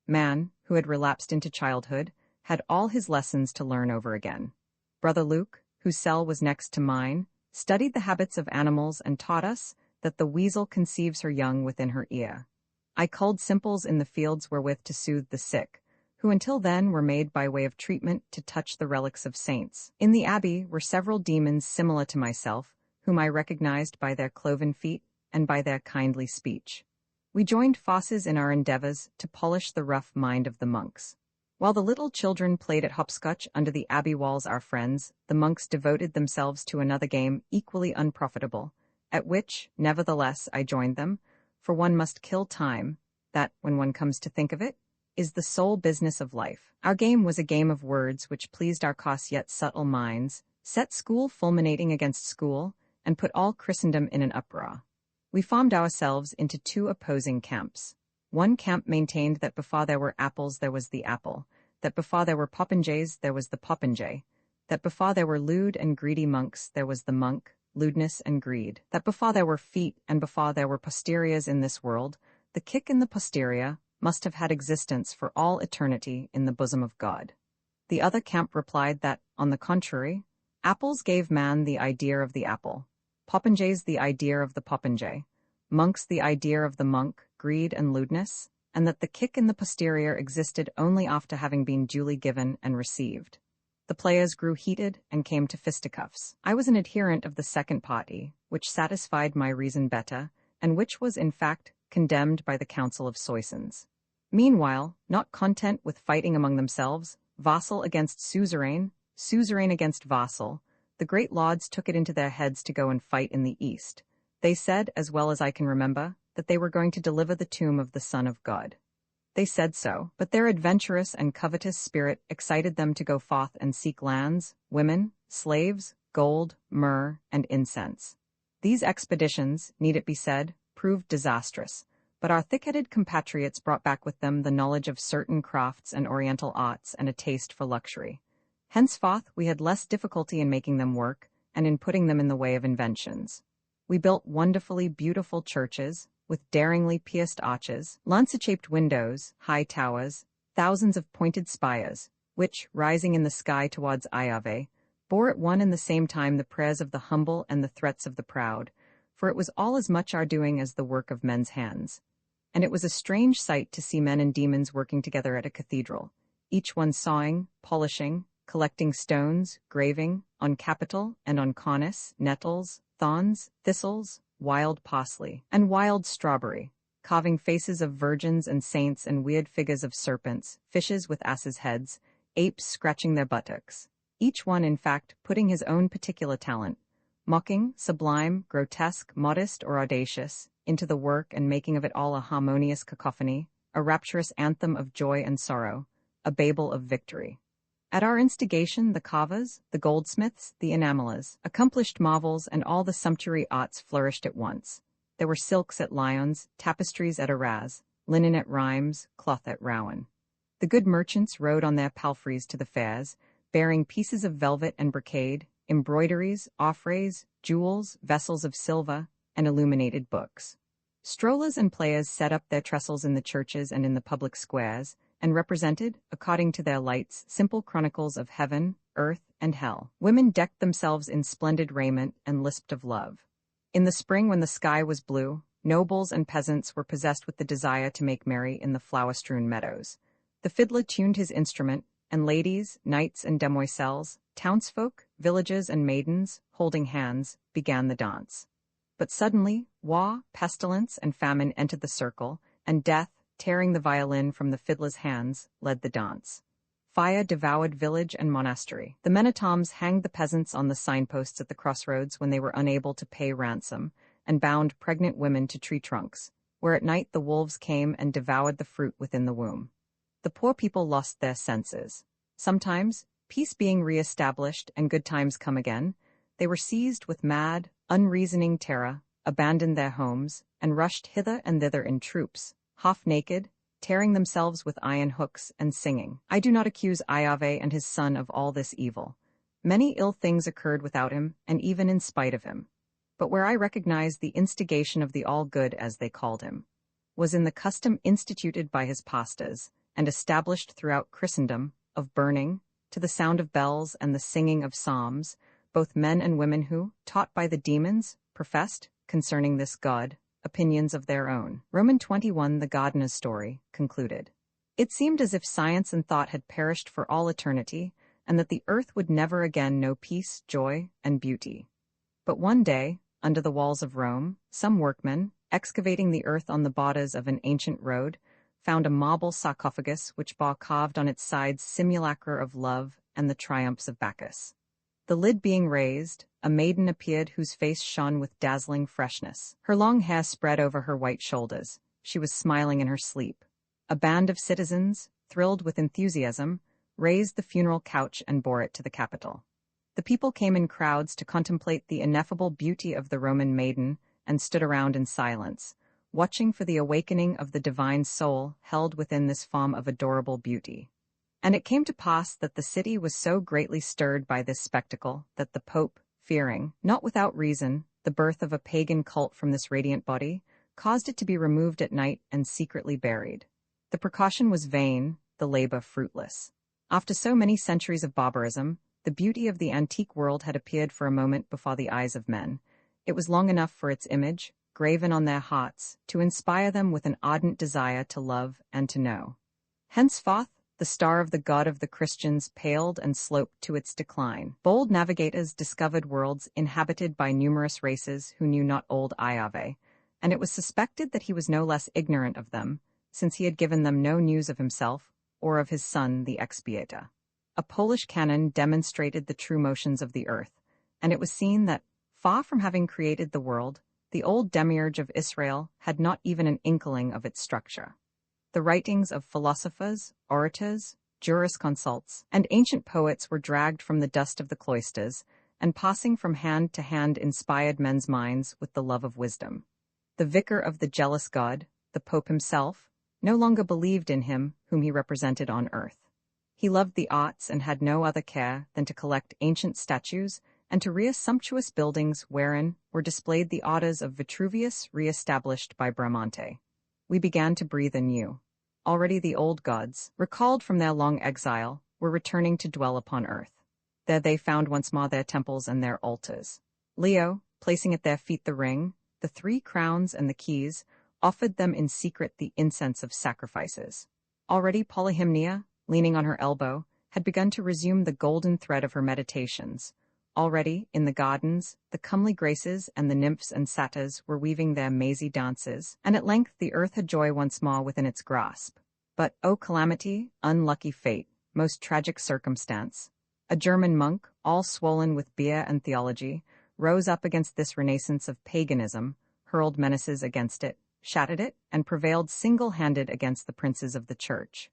Man, who had relapsed into childhood, had all his lessons to learn over again. Brother Luke, whose cell was next to mine, studied the habits of animals and taught us that the weasel conceives her young within her ear. I culled simples in the fields wherewith to soothe the sick, who until then were made by way of treatment to touch the relics of saints. In the abbey were several demons similar to myself, whom I recognized by their cloven feet and by their kindly speech. We joined forces in our endeavors to polish the rough mind of the monks. While the little children played at hopscotch under the abbey walls our friends, the monks devoted themselves to another game equally unprofitable, at which, nevertheless, I joined them, for one must kill time, that, when one comes to think of it, is the sole business of life. Our game was a game of words which pleased our cautious yet subtle minds, set school fulminating against school, and put all Christendom in an uproar. We formed ourselves into two opposing camps. One camp maintained that before there were apples there was the apple, that before there were popinjays there was the popinjay, that before there were lewd and greedy monks there was the monk, lewdness and greed, that before there were feet and before there were posteriors in this world, the kick in the posterior, must have had existence for all eternity in the bosom of God. The other camp replied that, on the contrary, apples gave man the idea of the apple, popinjays the idea of the popinjay, monks the idea of the monk, greed and lewdness, and that the kick in the posterior existed only after having been duly given and received. The players grew heated and came to fisticuffs. I was an adherent of the second party, which satisfied my reason better, and which was in fact condemned by the Council of Soissons. Meanwhile, not content with fighting among themselves, vassal against suzerain, suzerain against vassal, the great lords took it into their heads to go and fight in the east. They said, as well as I can remember, that they were going to deliver the tomb of the Son of God. They said so, but their adventurous and covetous spirit excited them to go forth and seek lands, women, slaves, gold, myrrh, and incense. These expeditions, need it be said, proved disastrous, but our thick-headed compatriots brought back with them the knowledge of certain crafts and oriental arts and a taste for luxury. Henceforth we had less difficulty in making them work and in putting them in the way of inventions. We built wonderfully beautiful churches, with daringly pierced arches, lancet-shaped windows, high towers, thousands of pointed spires, which, rising in the sky towards Ayave, bore at one and the same time the prayers of the humble and the threats of the proud, for it was all as much our doing as the work of men's hands. And it was a strange sight to see men and demons working together at a cathedral, each one sawing, polishing, collecting stones, graving, on capital and on cornice, nettles, thorns, thistles, wild parsley, and wild strawberry, carving faces of virgins and saints and weird figures of serpents, fishes with asses' heads, apes scratching their buttocks, each one, in fact, putting his own particular talent, mocking, sublime, grotesque, modest, or audacious, into the work and making of it all a harmonious cacophony, a rapturous anthem of joy and sorrow, a babel of victory. At our instigation, the carvers, the goldsmiths, the enamelers, accomplished marvels, and all the sumptuary arts flourished at once. There were silks at Lyons, tapestries at Arras, linen at Rheims, cloth at Rouen. The good merchants rode on their palfreys to the fairs, bearing pieces of velvet and brocade, embroideries, offrays, jewels, vessels of silver, and illuminated books. Strollers and players set up their trestles in the churches and in the public squares, and represented, according to their lights, simple chronicles of heaven, earth, and hell. Women decked themselves in splendid raiment and lisped of love. In the spring, when the sky was blue, nobles and peasants were possessed with the desire to make merry in the flower-strewn meadows. The fiddler tuned his instrument, and ladies, knights and demoiselles, townsfolk, villagers and maidens, holding hands, began the dance. But suddenly, war, pestilence, and famine entered the circle, and death, tearing the violin from the fiddler's hands, led the dance. Fire devoured village and monastery. The men-at-arms hanged the peasants on the signposts at the crossroads when they were unable to pay ransom, and bound pregnant women to tree trunks, where at night the wolves came and devoured the fruit within the womb. The poor people lost their senses. Sometimes, peace being re-established and good times come again, they were seized with mad, unreasoning terror, abandoned their homes, and rushed hither and thither in troops, half-naked, tearing themselves with iron hooks and singing. I do not accuse Ayave and his son of all this evil. Many ill things occurred without him, and even in spite of him. But where I recognized the instigation of the all-good, as they called him, was in the custom instituted by his pastors, and established throughout Christendom, of burning, to the sound of bells and the singing of psalms, both men and women who, taught by the demons, professed, concerning this God, opinions of their own. Roman 21, the Gardener's story, concluded. It seemed as if science and thought had perished for all eternity, and that the earth would never again know peace, joy, and beauty. But one day, under the walls of Rome, some workmen, excavating the earth on the borders of an ancient road, found a marble sarcophagus which bore carved on its sides simulacra of love and the triumphs of Bacchus. The lid being raised, a maiden appeared whose face shone with dazzling freshness. Her long hair spread over her white shoulders. She was smiling in her sleep. A band of citizens, thrilled with enthusiasm, raised the funeral couch and bore it to the Capitol. The people came in crowds to contemplate the ineffable beauty of the Roman maiden and stood around in silence, watching for the awakening of the divine soul held within this form of adorable beauty. And it came to pass that the city was so greatly stirred by this spectacle that the Pope, fearing, not without reason, the birth of a pagan cult from this radiant body, caused it to be removed at night and secretly buried. The The precaution was vain, the labor fruitless. After so many centuries of barbarism, the beauty of the antique world had appeared for a moment before the eyes of men. It was long enough for its image, graven on their hearts, to inspire them with an ardent desire to love and to know. Henceforth, the star of the God of the Christians paled and sloped to its decline. Bold navigators discovered worlds inhabited by numerous races who knew not old Iave, and it was suspected that he was no less ignorant of them, since he had given them no news of himself or of his son, the expiator. A Polish canon demonstrated the true motions of the earth, and it was seen that, far from having created the world, the old demiurge of Israel had not even an inkling of its structure. The writings of philosophers, orators, jurisconsults, and ancient poets were dragged from the dust of the cloisters, and passing from hand to hand inspired men's minds with the love of wisdom. The vicar of the jealous God, the Pope himself, no longer believed in him whom he represented on earth. He loved the arts and had no other care than to collect ancient statues and to rear sumptuous buildings wherein were displayed the orders of Vitruvius re-established by Bramante. We began to breathe anew. Already the old gods, recalled from their long exile, were returning to dwell upon earth. There they found once more their temples and their altars. Leo, placing at their feet the ring, the 3 crowns and the keys, offered them in secret the incense of sacrifices. Already Polyhymnia, leaning on her elbow, had begun to resume the golden thread of her meditations. Already, in the gardens, the comely graces and the nymphs and satyrs were weaving their mazy dances, and at length the earth had joy once more within its grasp. But, O calamity, unlucky fate, most tragic circumstance! A German monk, all swollen with beer and theology, rose up against this renaissance of paganism, hurled menaces against it, shattered it, and prevailed single-handed against the princes of the Church.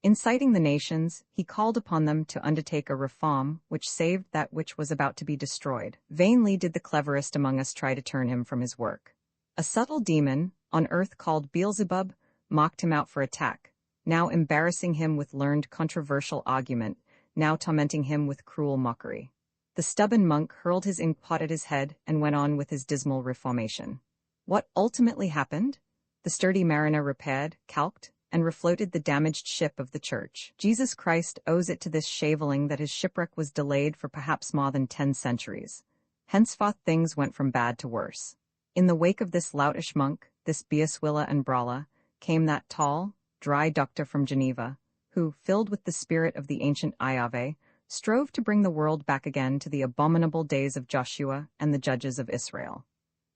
Inciting the nations, he called upon them to undertake a reform which saved that which was about to be destroyed. Vainly did the cleverest among us try to turn him from his work. A subtle demon, on earth called Beelzebub, mocked him out for attack, now embarrassing him with learned controversial argument, now tormenting him with cruel mockery. The stubborn monk hurled his inkpot at his head and went on with his dismal reformation. What ultimately happened? The sturdy mariner repaired, calked, and refloated the damaged ship of the Church. Jesus Christ owes it to this shaveling that his shipwreck was delayed for perhaps more than 10 centuries. Henceforth things went from bad to worse. In the wake of this loutish monk, this Biaswilla and Brala, came that tall, dry doctor from Geneva, who, filled with the spirit of the ancient Iave, strove to bring the world back again to the abominable days of Joshua and the judges of Israel.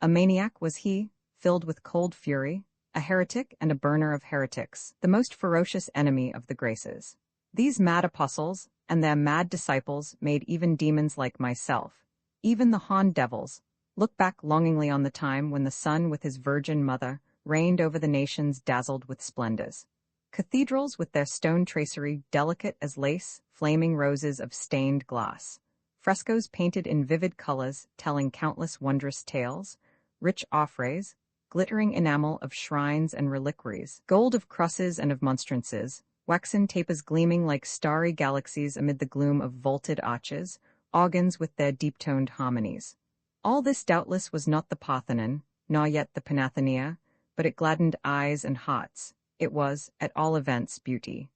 A maniac was he, filled with cold fury, a heretic and a burner of heretics, the most ferocious enemy of the graces. These mad apostles and their mad disciples made even demons like myself, even the horned devils, look back longingly on the time when the Son with his virgin mother reigned over the nations dazzled with splendors. Cathedrals with their stone tracery delicate as lace, flaming roses of stained glass, frescoes painted in vivid colors telling countless wondrous tales, rich offrays, glittering enamel of shrines and reliquaries, gold of crosses and of monstrances, waxen tapers gleaming like starry galaxies amid the gloom of vaulted arches, organs with their deep-toned harmonies. All this doubtless was not the Parthenon, nor yet the Panathenaea, but it gladdened eyes and hearts. It was, at all events, beauty.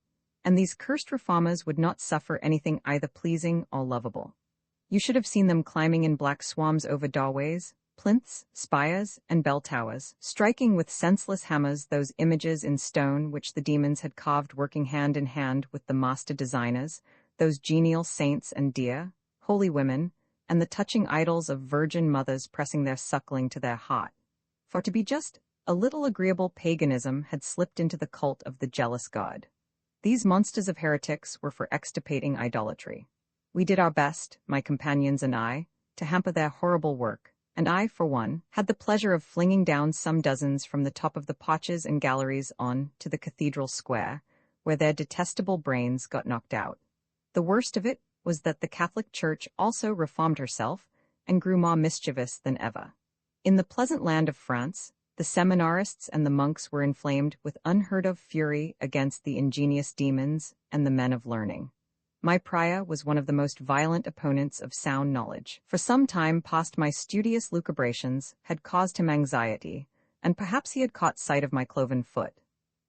And these cursed reformers would not suffer anything either pleasing or lovable. You should have seen them climbing in black swarms over doorways, plinths, spires, and bell towers, striking with senseless hammers those images in stone which the demons had carved working hand in hand with the master designers, those genial saints and dear, holy women, and the touching idols of virgin mothers pressing their suckling to their heart. For to be just, a little agreeable paganism had slipped into the cult of the jealous God. These monsters of heretics were for extirpating idolatry. We did our best, my companions and I, to hamper their horrible work, and I, for one, had the pleasure of flinging down some dozens from the top of the porches and galleries on to the cathedral square, where their detestable brains got knocked out. The worst of it was that the Catholic Church also reformed herself and grew more mischievous than ever. In the pleasant land of France, the seminarists and the monks were inflamed with unheard-of fury against the ingenious demons and the men of learning. My prior was one of the most violent opponents of sound knowledge. For some time past my studious lucubrations had caused him anxiety, and perhaps he had caught sight of my cloven foot.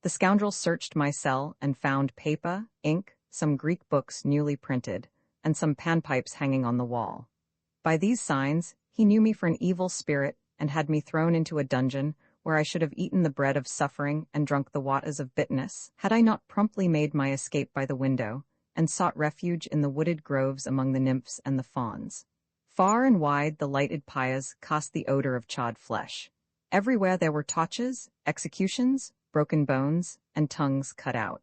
The scoundrel searched my cell and found paper, ink, some Greek books newly printed, and some panpipes hanging on the wall. By these signs, he knew me for an evil spirit and had me thrown into a dungeon where I should have eaten the bread of suffering and drunk the waters of bitterness, had I not promptly made my escape by the window and sought refuge in the wooded groves among the nymphs and the fauns. Far and wide the lighted pyres cast the odor of charred flesh. Everywhere there were torches, executions, broken bones, and tongues cut out.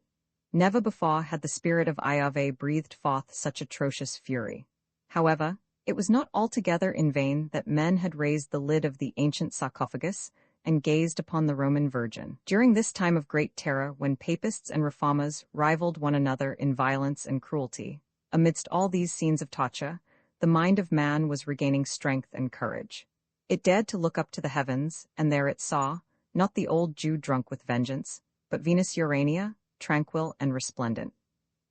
Never before had the spirit of Ayave breathed forth such atrocious fury. However, it was not altogether in vain that men had raised the lid of the ancient sarcophagus and gazed upon the Roman Virgin. During this time of great terror, when papists and reformers rivaled one another in violence and cruelty, amidst all these scenes of torture, the mind of man was regaining strength and courage. It dared to look up to the heavens, and there it saw, not the old Jew drunk with vengeance, but Venus Urania, tranquil and resplendent.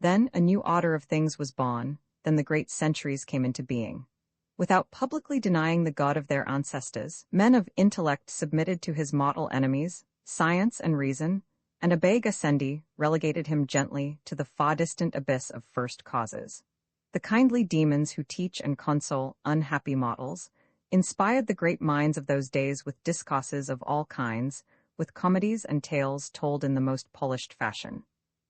Then a new order of things was born, then the great centuries came into being. Without publicly denying the God of their ancestors, men of intellect submitted to his mortal enemies, science and reason, and Abbe Gassendi relegated him gently to the far-distant abyss of first causes. The kindly demons who teach and console unhappy mortals inspired the great minds of those days with discourses of all kinds, with comedies and tales told in the most polished fashion.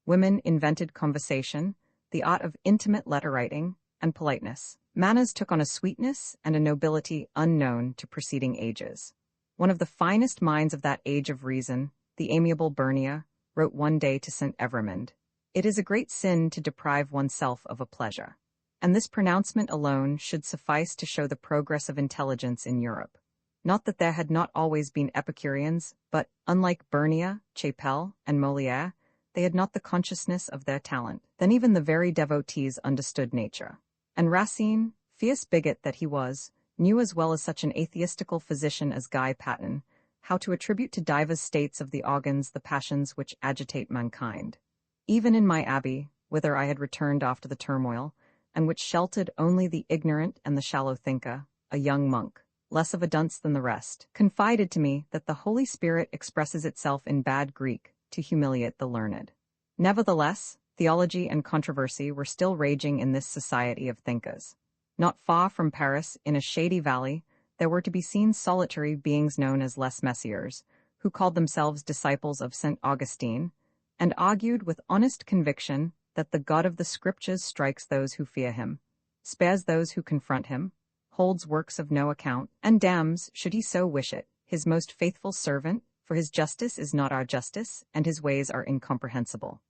Women invented conversation, the art of intimate letter-writing, and politeness. Manners took on a sweetness and a nobility unknown to preceding ages. One of the finest minds of that age of reason, the amiable Bernia, wrote one day to St. Evremond, "It is a great sin to deprive oneself of a pleasure." And this pronouncement alone should suffice to show the progress of intelligence in Europe. Not that there had not always been Epicureans, but, unlike Bernia, Chapelle, and Molière, they had not the consciousness of their talent. Then even the very devotees understood nature. And Racine, fierce bigot that he was, knew as well as such an atheistical physician as Guy Patin, how to attribute to divers states of the organs the passions which agitate mankind. Even in my abbey, whither I had returned after the turmoil, and which sheltered only the ignorant and the shallow thinker, a young monk, less of a dunce than the rest, confided to me that the Holy Spirit expresses itself in bad Greek to humiliate the learned. Nevertheless, theology and controversy were still raging in this society of thinkers. Not far from Paris, in a shady valley, there were to be seen solitary beings known as les Messieurs, who called themselves disciples of St. Augustine, and argued with honest conviction that the God of the Scriptures strikes those who fear him, spares those who confront him, holds works of no account, and damns, should he so wish it, his most faithful servant, for his justice is not our justice, and his ways are incomprehensible.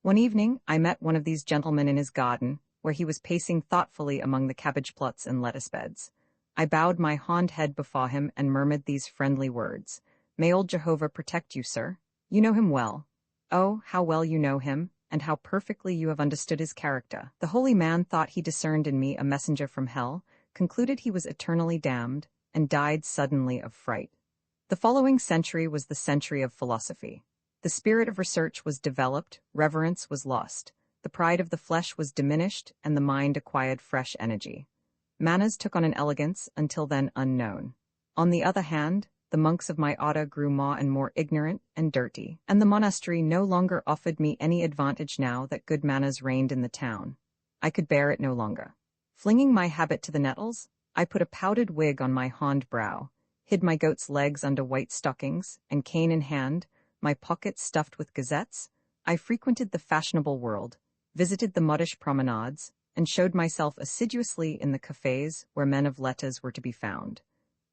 One evening I met one of these gentlemen in his garden, where he was pacing thoughtfully among the cabbage plots and lettuce beds. I bowed my horned head before him and murmured these friendly words, "May old Jehovah protect you, sir. You know him well. Oh, how well you know him, and how perfectly you have understood his character." The holy man thought he discerned in me a messenger from hell, concluded he was eternally damned, and died suddenly of fright. The following century was the century of philosophy. The spirit of research was developed, reverence was lost, the pride of the flesh was diminished, and the mind acquired fresh energy. Manners took on an elegance until then unknown. On the other hand, the monks of my order grew more and more ignorant and dirty, and the monastery no longer offered me any advantage now that good manners reigned in the town. I could bear it no longer. Flinging my habit to the nettles, I put a powdered wig on my horned brow, hid my goat's legs under white stockings, and cane in hand, my pockets stuffed with gazettes, I frequented the fashionable world, visited the modish promenades, and showed myself assiduously in the cafés where men of letters were to be found.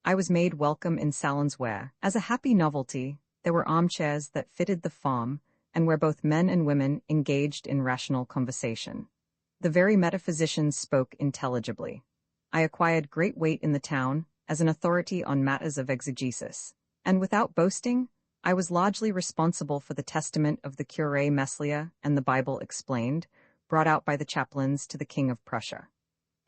I was made welcome in salons where, as a happy novelty, there were armchairs that fitted the form, and where both men and women engaged in rational conversation. The very metaphysicians spoke intelligibly. I acquired great weight in the town as an authority on matters of exegesis, and without boasting, I was largely responsible for the testament of the Curé Meslier and the Bible Explained, brought out by the chaplains to the King of Prussia.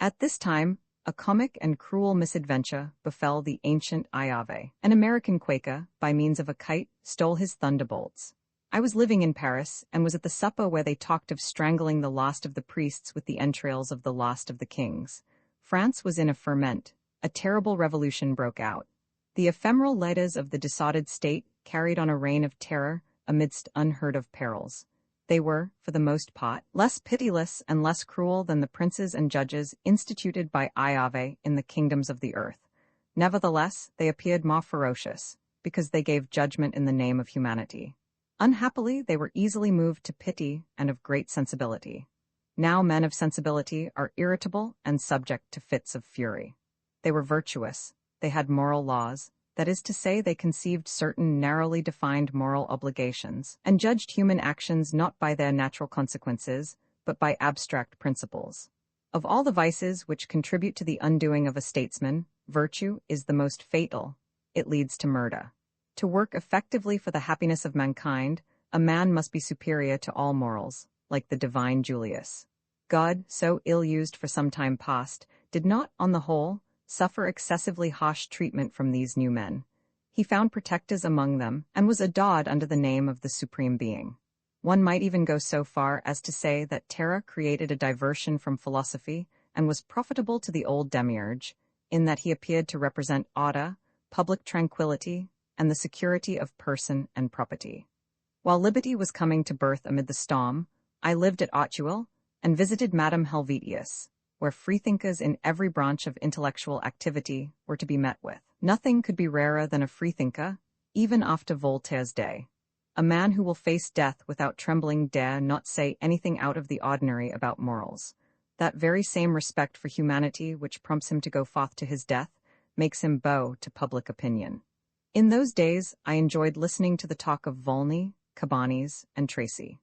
At this time, a comic and cruel misadventure befell the ancient Ayave. An American Quaker, by means of a kite, stole his thunderbolts. I was living in Paris, and was at the supper where they talked of strangling the last of the priests with the entrails of the last of the kings. France was in a ferment. A terrible revolution broke out. The ephemeral leaders of the disordered state carried on a reign of terror amidst unheard-of perils. They were, for the most part, less pitiless and less cruel than the princes and judges instituted by Iave in the kingdoms of the earth. Nevertheless, they appeared more ferocious, because they gave judgment in the name of humanity. Unhappily, they were easily moved to pity and of great sensibility. Now men of sensibility are irritable and subject to fits of fury. They were virtuous, they had moral laws, that is to say, they conceived certain narrowly defined moral obligations, and judged human actions not by their natural consequences, but by abstract principles. Of all the vices which contribute to the undoing of a statesman, virtue is the most fatal. It leads to murder. To work effectively for the happiness of mankind, a man must be superior to all morals, like the divine Julius. God, so ill-used for some time past, did not, on the whole, suffer excessively harsh treatment from these new men. He found protectors among them, and was adored under the name of the Supreme Being. One might even go so far as to say that terror created a diversion from philosophy, and was profitable to the old demiurge, in that he appeared to represent order, public tranquility, and the security of person and property. While liberty was coming to birth amid the storm, I lived at Anatole, and visited Madame Helvetius, where freethinkers in every branch of intellectual activity were to be met with. Nothing could be rarer than a freethinker, even after Voltaire's day. A man who will face death without trembling dare not say anything out of the ordinary about morals. That very same respect for humanity which prompts him to go forth to his death makes him bow to public opinion. In those days, I enjoyed listening to the talk of Volney, Cabanis, and Tracy.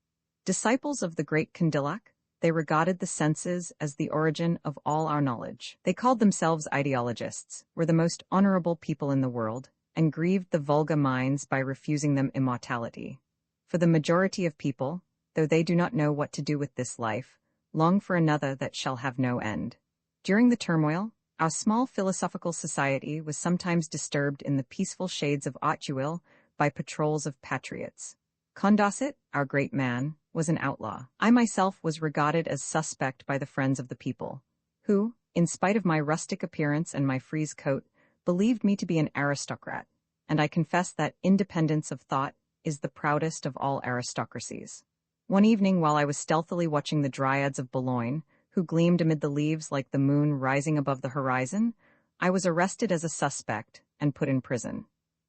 Disciples of the great Condillac, they regarded the senses as the origin of all our knowledge. They called themselves ideologists, were the most honorable people in the world, and grieved the vulgar minds by refusing them immortality. For the majority of people, though they do not know what to do with this life, long for another that shall have no end. During the turmoil, our small philosophical society was sometimes disturbed in the peaceful shades of Anatole by patrols of patriots. Condorcet, our great man, was an outlaw. I myself was regarded as suspect by the friends of the people, who, in spite of my rustic appearance and my frieze coat, believed me to be an aristocrat, and I confess that independence of thought is the proudest of all aristocracies. One evening, while I was stealthily watching the dryads of Boulogne, who gleamed amid the leaves like the moon rising above the horizon, I was arrested as a suspect and put in prison.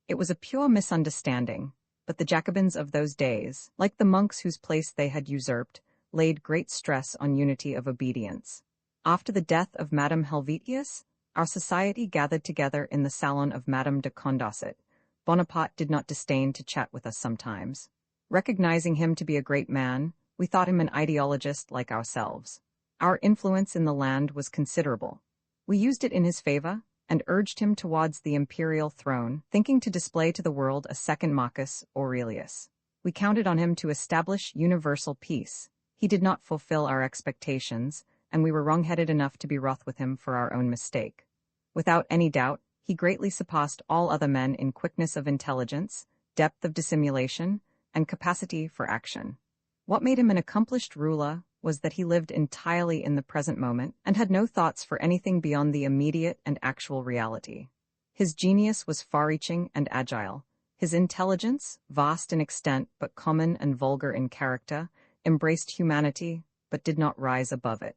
It was a pure misunderstanding, but the Jacobins of those days, like the monks whose place they had usurped, laid great stress on unity of obedience. After the death of Madame Helvetius, our society gathered together in the salon of Madame de Condorcet. Bonaparte did not disdain to chat with us sometimes. Recognizing him to be a great man, we thought him an ideologist like ourselves. Our influence in the land was considerable. We used it in his favor, and urged him towards the imperial throne, thinking to display to the world a second Marcus Aurelius. We counted on him to establish universal peace. He did not fulfill our expectations, and we were wrong-headed enough to be wroth with him for our own mistake. Without any doubt, he greatly surpassed all other men in quickness of intelligence, depth of dissimulation, and capacity for action. What made him an accomplished ruler was that he lived entirely in the present moment and had no thoughts for anything beyond the immediate and actual reality. His genius was far-reaching and agile. His intelligence, vast in extent but common and vulgar in character, embraced humanity but did not rise above it.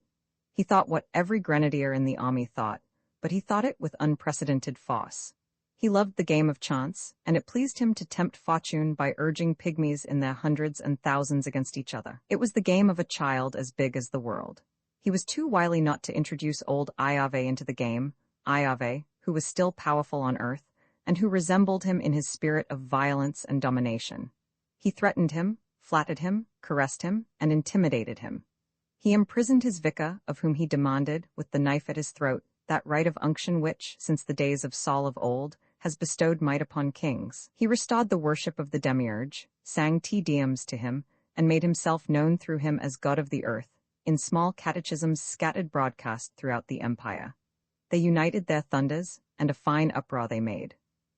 He thought what every grenadier in the army thought, but he thought it with unprecedented force. He loved the game of chance, and it pleased him to tempt fortune by urging pygmies in their hundreds and thousands against each other. It was the game of a child as big as the world. He was too wily not to introduce old Iave into the game, Iave, who was still powerful on earth, and who resembled him in his spirit of violence and domination. He threatened him, flattered him, caressed him, and intimidated him. He imprisoned his vicar, of whom he demanded, with the knife at his throat, that right of unction which, since the days of Saul of old, has bestowed might upon kings. He restored the worship of the demiurge, sang Te Deums to him, and made himself known through him as God of the earth, in small catechisms scattered broadcast throughout the empire. They united their thunders, and a fine uproar they made.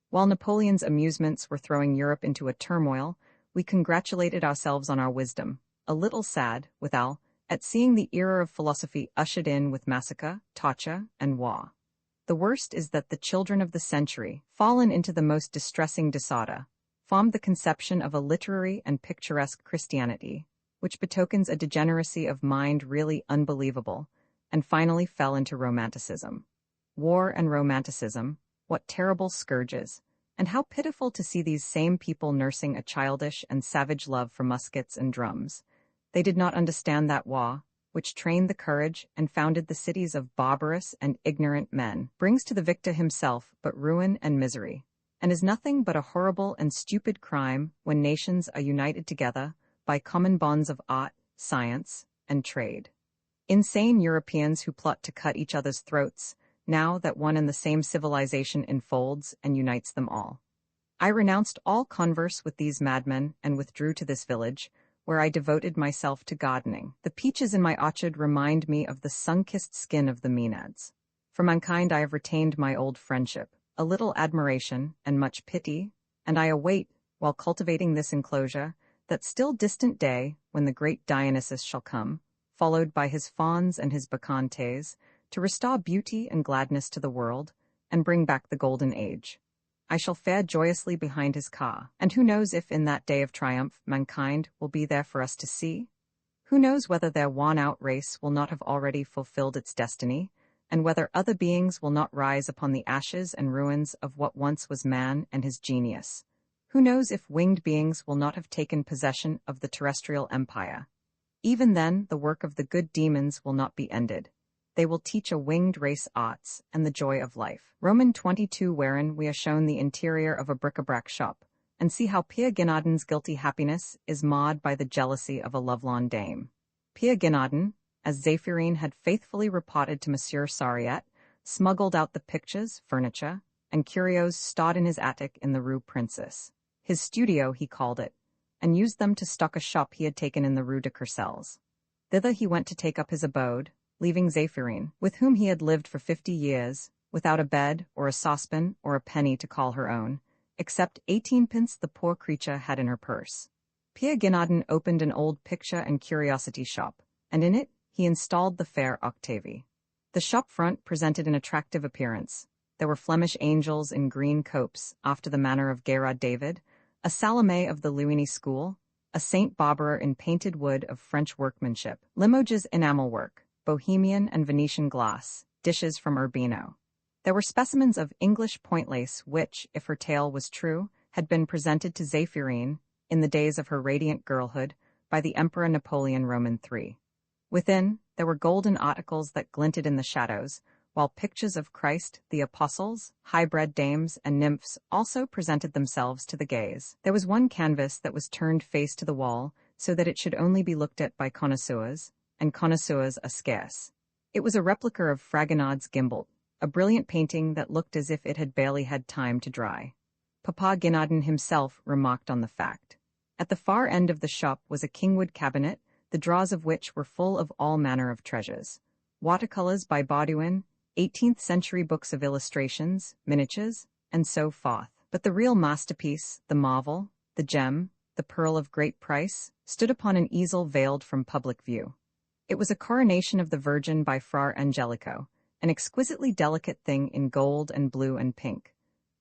While Napoleon's amusements were throwing Europe into a turmoil, we congratulated ourselves on our wisdom, a little sad, withal, at seeing the era of philosophy ushered in with massacre, torture, and war. The worst is that the children of the century, fallen into the most distressing disorder, formed the conception of a literary and picturesque Christianity, which betokens a degeneracy of mind really unbelievable, and finally fell into Romanticism. War and Romanticism, what terrible scourges, and how pitiful to see these same people nursing a childish and savage love for muskets and drums. They did not understand that war, which trained the courage and founded the cities of barbarous and ignorant men, brings to the victor himself but ruin and misery, and is nothing but a horrible and stupid crime when nations are united together by common bonds of art, science, and trade. Insane Europeans who plot to cut each other's throats, now that one and the same civilization enfolds and unites them all. I renounced all converse with these madmen and withdrew to this village, where I devoted myself to gardening. The peaches in my orchard remind me of the sun-kissed skin of the Maenads. For mankind I have retained my old friendship, a little admiration, and much pity, and I await, while cultivating this enclosure, that still distant day when the great Dionysus shall come, followed by his fauns and his bacchantes, to restore beauty and gladness to the world, and bring back the golden age. I shall fare joyously behind his car, and who knows if in that day of triumph mankind will be there for us to see? Who knows whether their worn-out race will not have already fulfilled its destiny, and whether other beings will not rise upon the ashes and ruins of what once was man and his genius? Who knows if winged beings will not have taken possession of the terrestrial empire? Even then, the work of the good demons will not be ended. They will teach a winged race arts and the joy of life. Roman 22, wherein we are shown the interior of a bric-a-brac shop, and see how Pierre Guinardon's guilty happiness is marred by the jealousy of a lovelorn dame. Pierre Guinardon, as Zéphirine had faithfully reported to Monsieur Sariette, smuggled out the pictures, furniture, and curios stored in his attic in the Rue Princess. His studio, he called it, and used them to stock a shop he had taken in the Rue de Courcelles. Thither he went to take up his abode, leaving Zéphirine, with whom he had lived for 50 years, without a bed or a saucepan or a penny to call her own, except 18 pence the poor creature had in her purse. Pierre Guinardon opened an old picture and curiosity shop, and in it he installed the fair Octavie. The shop front presented an attractive appearance. There were Flemish angels in green copes, after the manner of Gérard David, a Salome of the Luini school, a Saint Barbara in painted wood of French workmanship, Limoges enamel work, Bohemian and Venetian glass, dishes from Urbino. There were specimens of English point lace which, if her tale was true, had been presented to Zéphirine, in the days of her radiant girlhood, by the Emperor Napoleon Roman III. Within, there were golden articles that glinted in the shadows, while pictures of Christ, the apostles, high-bred dames, and nymphs also presented themselves to the gaze. There was one canvas that was turned face to the wall, so that it should only be looked at by connoisseurs, and connoisseurs are scarce. It was a replica of Fragonard's Gimbalt, a brilliant painting that looked as if it had barely had time to dry. Papa Guinardon himself remarked on the fact. At the far end of the shop was a kingwood cabinet, the drawers of which were full of all manner of treasures. Watercolors by Baudouin, 18th-century books of illustrations, miniatures, and so forth. But the real masterpiece, the marvel, the gem, the pearl of great price, stood upon an easel veiled from public view. It was a coronation of the Virgin by Fra Angelico, an exquisitely delicate thing in gold and blue and pink.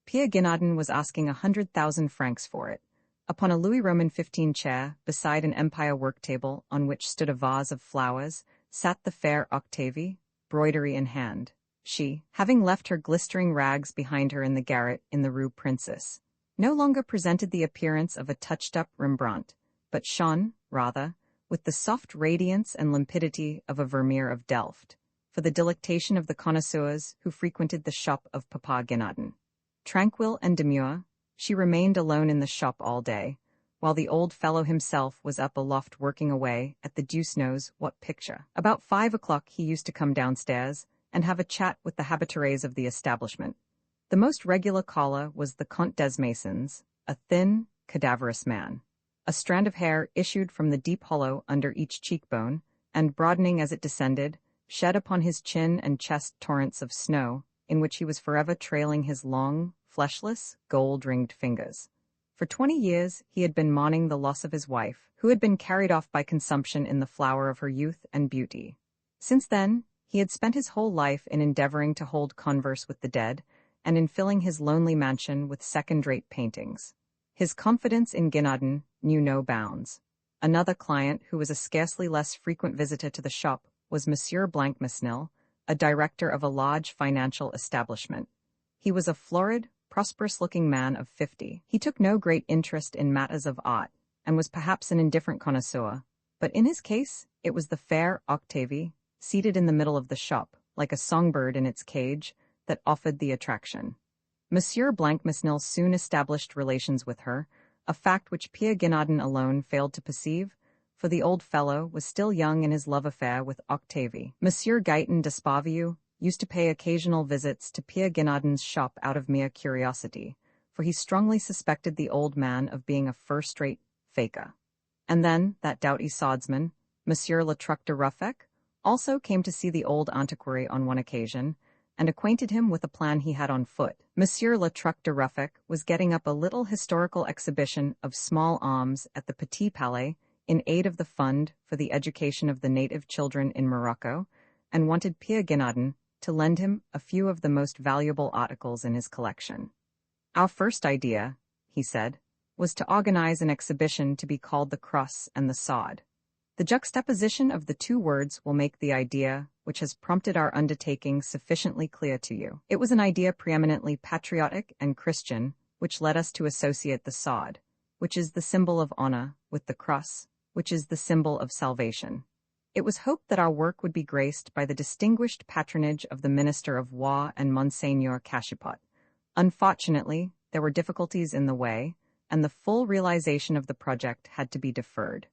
Pierre Guinardon was asking 100,000 francs for it. Upon a Louis Roman 15 chair, beside an Empire work table on which stood a vase of flowers, sat the fair Octavie, broidery in hand. She, having left her glistering rags behind her in the garret in the Rue Princess, no longer presented the appearance of a touched-up Rembrandt, but shone, rather, with the soft radiance and limpidity of a Vermeer of Delft, for the delectation of the connoisseurs who frequented the shop of Papa Guinardon. Tranquil and demure, she remained alone in the shop all day, while the old fellow himself was up aloft working away at the deuce knows what picture. About 5 o'clock he used to come downstairs and have a chat with the habitués of the establishment. The most regular caller was the Comte Desmasons, a thin, cadaverous man. A strand of hair issued from the deep hollow under each cheekbone, and, broadening as it descended, shed upon his chin and chest torrents of snow, in which he was forever trailing his long, fleshless, gold-ringed fingers. For 20 years he had been mourning the loss of his wife, who had been carried off by consumption in the flower of her youth and beauty. Since then, he had spent his whole life in endeavoring to hold converse with the dead, and in filling his lonely mansion with second-rate paintings. His confidence in Guénadon knew no bounds. Another client, who was a scarcely less frequent visitor to the shop, was Monsieur Blancmesnil, a director of a large financial establishment. He was a florid, prosperous-looking man of 50. He took no great interest in matters of art, and was perhaps an indifferent connoisseur, but in his case it was the fair Octavie, seated in the middle of the shop, like a songbird in its cage, that offered the attraction. Monsieur Blancmesnil soon established relations with her, a fact which Pierre Guénadon alone failed to perceive, for the old fellow was still young in his love affair with Octavie. Monsieur Gaëtan d'Esparvieu used to pay occasional visits to Pierre Guénadon's shop out of mere curiosity, for he strongly suspected the old man of being a first-rate faker. And then that doughty swordsman, Monsieur Le Truc de Ruffec, also came to see the old antiquary on one occasion, and acquainted him with a plan he had on foot. Monsieur Le Truc de Ruffec was getting up a little historical exhibition of small arms at the Petit Palais in aid of the Fund for the Education of the Native Children in Morocco, and wanted Pierre Guénadon to lend him a few of the most valuable articles in his collection. "Our first idea," he said, "was to organize an exhibition to be called the Cross and the Sod. The juxtaposition of the two words will make the idea which has prompted our undertaking sufficiently clear to you. It was an idea preeminently patriotic and Christian, which led us to associate the sod, which is the symbol of honor, with the cross, which is the symbol of salvation. It was hoped that our work would be graced by the distinguished patronage of the Minister of War and Monseigneur Cachipot. Unfortunately, there were difficulties in the way, and the full realization of the project had to be deferred.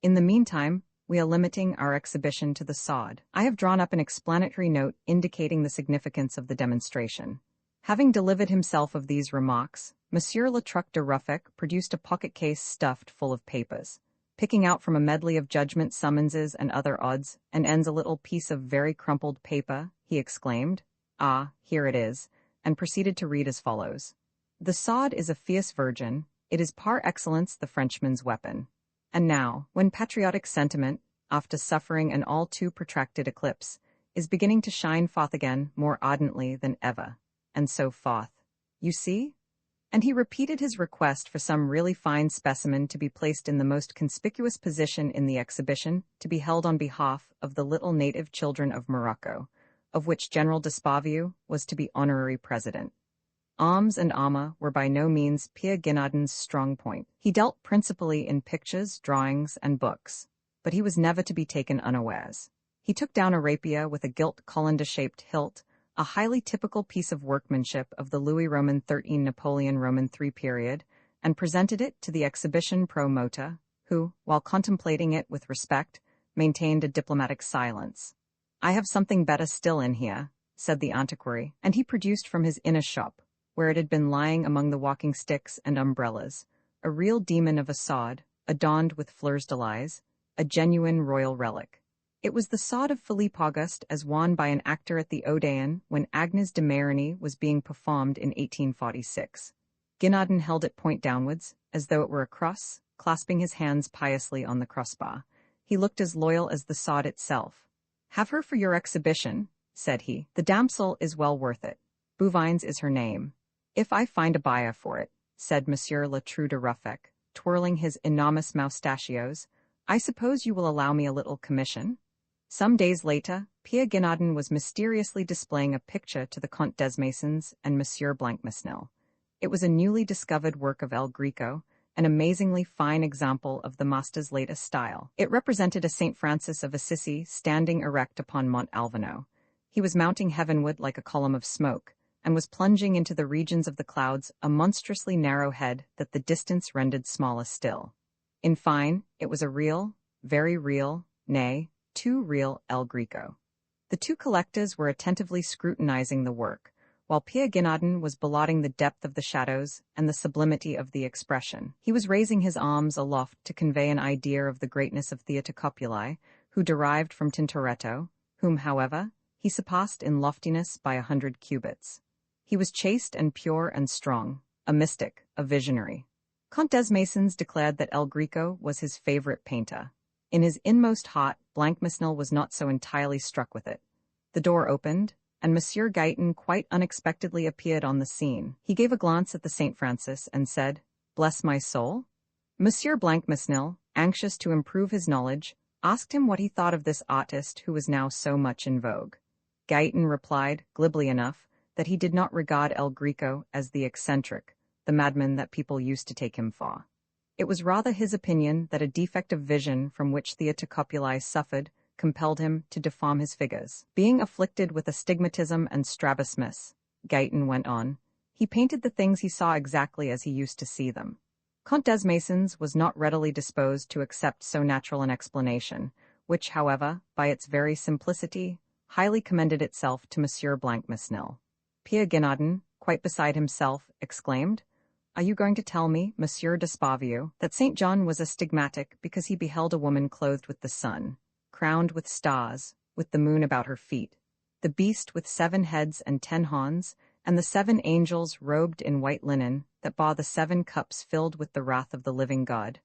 In the meantime, we are limiting our exhibition to the sod. I have drawn up an explanatory note indicating the significance of the demonstration." Having delivered himself of these remarks, Monsieur Le Truc de Ruffec produced a pocket case stuffed full of papers. Picking out from a medley of judgment summonses and other odds and ends a little piece of very crumpled paper, he exclaimed, "Ah, here it is," and proceeded to read as follows. "The sod is a fierce virgin, it is par excellence the Frenchman's weapon. And now, when patriotic sentiment, after suffering an all too protracted eclipse, is beginning to shine forth again more ardently than ever, and so forth, you see?" And he repeated his request for some really fine specimen to be placed in the most conspicuous position in the exhibition, to be held on behalf of the little native children of Morocco, of which General d'Esparvieu was to be honorary president. Arms and armor were by no means Pierre Guénadon's strong point. He dealt principally in pictures, drawings, and books, but he was never to be taken unawares. He took down a rapier with a gilt colander-shaped hilt, a highly typical piece of workmanship of the Louis Roman XIII Napoleon Roman III period, and presented it to the exhibition promoter, who, while contemplating it with respect, maintained a diplomatic silence. "I have something better still in here," said the antiquary, and he produced from his inner shop, where it had been lying among the walking sticks and umbrellas, a real demon of a sod, adorned with fleurs de lis, a genuine royal relic. It was the sod of Philippe Auguste as worn by an actor at the Odeon when Agnes de Marigny was being performed in 1846. Guénadon held it point downwards, as though it were a cross, clasping his hands piously on the crossbar. He looked as loyal as the sod itself. "Have her for your exhibition," said he. "The damsel is well worth it. Bouvines is her name." "If I find a buyer for it," said Monsieur Le Truc de Ruffec, twirling his enormous moustachios, "I suppose you will allow me a little commission?" Some days later, Pierre Guénadon was mysteriously displaying a picture to the Comte Desmaisons and Monsieur Blancmesnil. It was a newly discovered work of El Greco, an amazingly fine example of the master's latest style. It represented a Saint Francis of Assisi standing erect upon Mont Alveno. He was mounting heavenward like a column of smoke, and was plunging into the regions of the clouds a monstrously narrow head that the distance rendered smaller still. In fine, it was a real, very real, nay, too real El Greco. The two collectors were attentively scrutinizing the work, while Pierre Guénadon was belauding the depth of the shadows and the sublimity of the expression. He was raising his arms aloft to convey an idea of the greatness of Theotocopuli, who derived from Tintoretto, whom, however, he surpassed in loftiness by 100 cubits. He was chaste and pure and strong, a mystic, a visionary. Comte Desmaisons declared that El Greco was his favorite painter. In his inmost heart, Blancmesnil was not so entirely struck with it. The door opened, and Monsieur Gaëtan quite unexpectedly appeared on the scene. He gave a glance at the St. Francis and said, Bless my soul? Monsieur Blancmesnil, anxious to improve his knowledge, asked him what he thought of this artist who was now so much in vogue. Gaitan replied, glibly enough, that he did not regard El Greco as the eccentric, the madman that people used to take him for. It was rather his opinion that a defect of vision from which the Theatocopuli suffered compelled him to deform his figures. Being afflicted with astigmatism and strabismus, Gaitan went on, he painted the things he saw exactly as he used to see them. Comte Desmaisons was not readily disposed to accept so natural an explanation, which, however, by its very simplicity, highly commended itself to Monsieur Blancmesnil. Pierre Guinardon, quite beside himself, exclaimed, "Are you going to tell me, Monsieur d'Espavieu, that St. John was astigmatic because he beheld a woman clothed with the sun, crowned with stars, with the moon about her feet, the beast with 7 heads and 10 horns, and the 7 angels robed in white linen that bore the 7 cups filled with the wrath of the living God?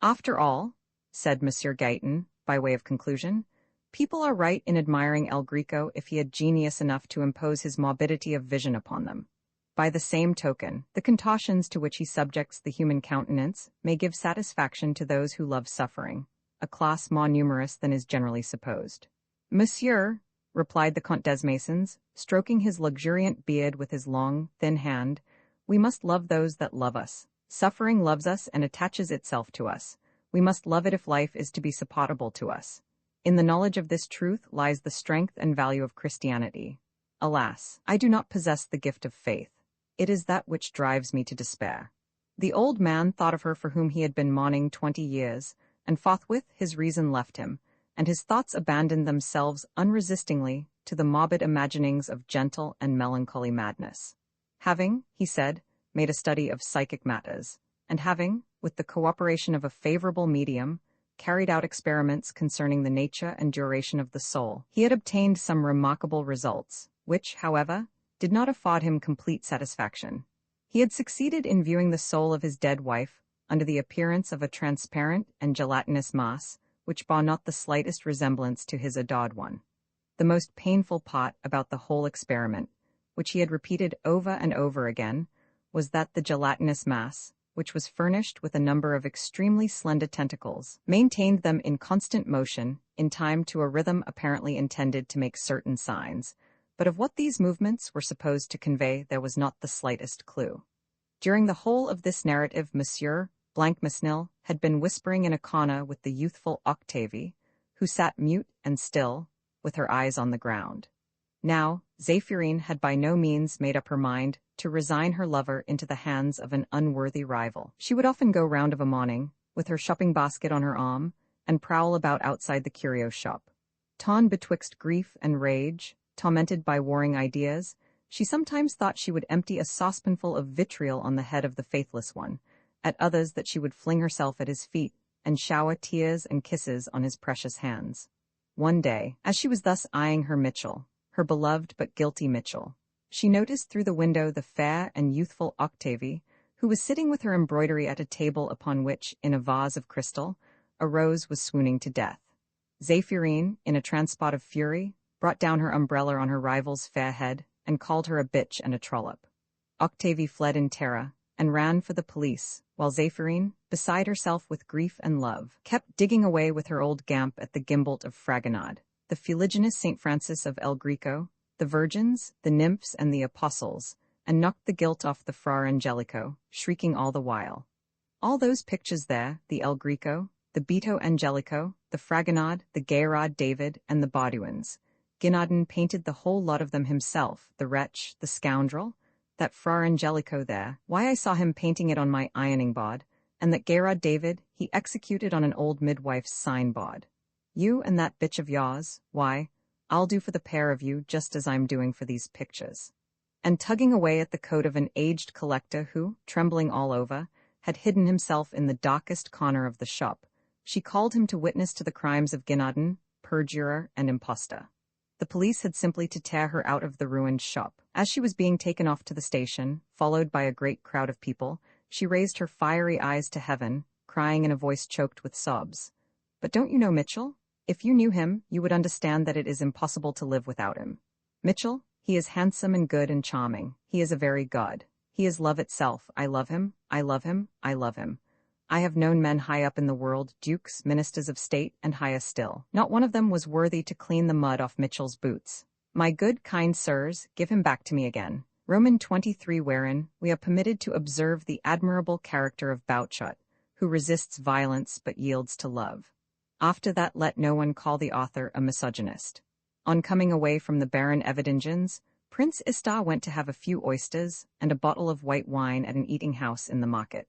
After all," said Monsieur Gaitan, by way of conclusion, "people are right in admiring El Greco if he had genius enough to impose his morbidity of vision upon them. By the same token, the contortions to which he subjects the human countenance may give satisfaction to those who love suffering, a class more numerous than is generally supposed." "Monsieur," replied the Comte Desmaisons, stroking his luxuriant beard with his long, thin hand, "we must love those that love us. Suffering loves us and attaches itself to us. We must love it if life is to be supportable to us. In the knowledge of this truth lies the strength and value of Christianity. Alas, I do not possess the gift of faith. It is that which drives me to despair." The old man thought of her for whom he had been mourning 20 years, and forthwith his reason left him, and his thoughts abandoned themselves unresistingly to the morbid imaginings of gentle and melancholy madness. Having, he said, made a study of psychic matters, and having, with the cooperation of a favorable medium, carried out experiments concerning the nature and duration of the soul, he had obtained some remarkable results, which, however, did not afford him complete satisfaction. He had succeeded in viewing the soul of his dead wife under the appearance of a transparent and gelatinous mass, which bore not the slightest resemblance to his adored one. The most painful part about the whole experiment, which he had repeated over and over again, was that the gelatinous mass, which was furnished with a number of extremely slender tentacles, maintained them in constant motion, in time to a rhythm apparently intended to make certain signs, but of what these movements were supposed to convey there was not the slightest clue. During the whole of this narrative Monsieur Blancmesnil had been whispering in a corner with the youthful Octavie, who sat mute and still, with her eyes on the ground. Now, Zéphirine had by no means made up her mind to resign her lover into the hands of an unworthy rival. She would often go round of a morning, with her shopping basket on her arm, and prowl about outside the curio shop. Torn betwixt grief and rage, tormented by warring ideas, she sometimes thought she would empty a saucepanful of vitriol on the head of the faithless one, at others that she would fling herself at his feet and shower tears and kisses on his precious hands. One day, as she was thus eyeing her Mitchell, her beloved but guilty Mitchell, she noticed through the window the fair and youthful Octavie, who was sitting with her embroidery at a table upon which, in a vase of crystal, a rose was swooning to death. Zéphirine, in a transport of fury, brought down her umbrella on her rival's fair head, and called her a bitch and a trollop. Octavie fled in terror, and ran for the police, while Zéphirine, beside herself with grief and love, kept digging away with her old gamp at the Gimbalt of Fragonard, the fuliginous St. Francis of El Greco, the virgins, the nymphs, and the apostles, and knocked the gilt off the Fra Angelico, shrieking all the while. All those pictures there, the El Greco, the Beato Angelico, the Fragonard, the Gayrard David, and the Bauduins, Guinardon painted the whole lot of them himself, the wretch, the scoundrel. That Fra Angelico there, why I saw him painting it on my ironing board, and that Gayrard David he executed on an old midwife's sign board. You and that bitch of yours, why, I'll do for the pair of you just as I'm doing for these pictures." And tugging away at the coat of an aged collector who, trembling all over, had hidden himself in the darkest corner of the shop, she called him to witness to the crimes of Guinardon, perjurer and impostor. The police had simply to tear her out of the ruined shop. As she was being taken off to the station, followed by a great crowd of people, she raised her fiery eyes to heaven, crying in a voice choked with sobs, "But don't you know Mitchell? If you knew him, you would understand that it is impossible to live without him. Mitchell, he is handsome and good and charming. He is a very god. He is love itself. I love him, I love him, I love him. I have known men high up in the world, dukes, ministers of state, and higher still. Not one of them was worthy to clean the mud off Mitchell's boots. My good, kind sirs, give him back to me again. Roman 23, wherein we are permitted to observe the admirable character of Bouchot, who resists violence but yields to love. After that, let no one call the author a misogynist. On coming away from the Baron Evidingens, Prince Istar went to have a few oysters and a bottle of white wine at an eating-house in the market.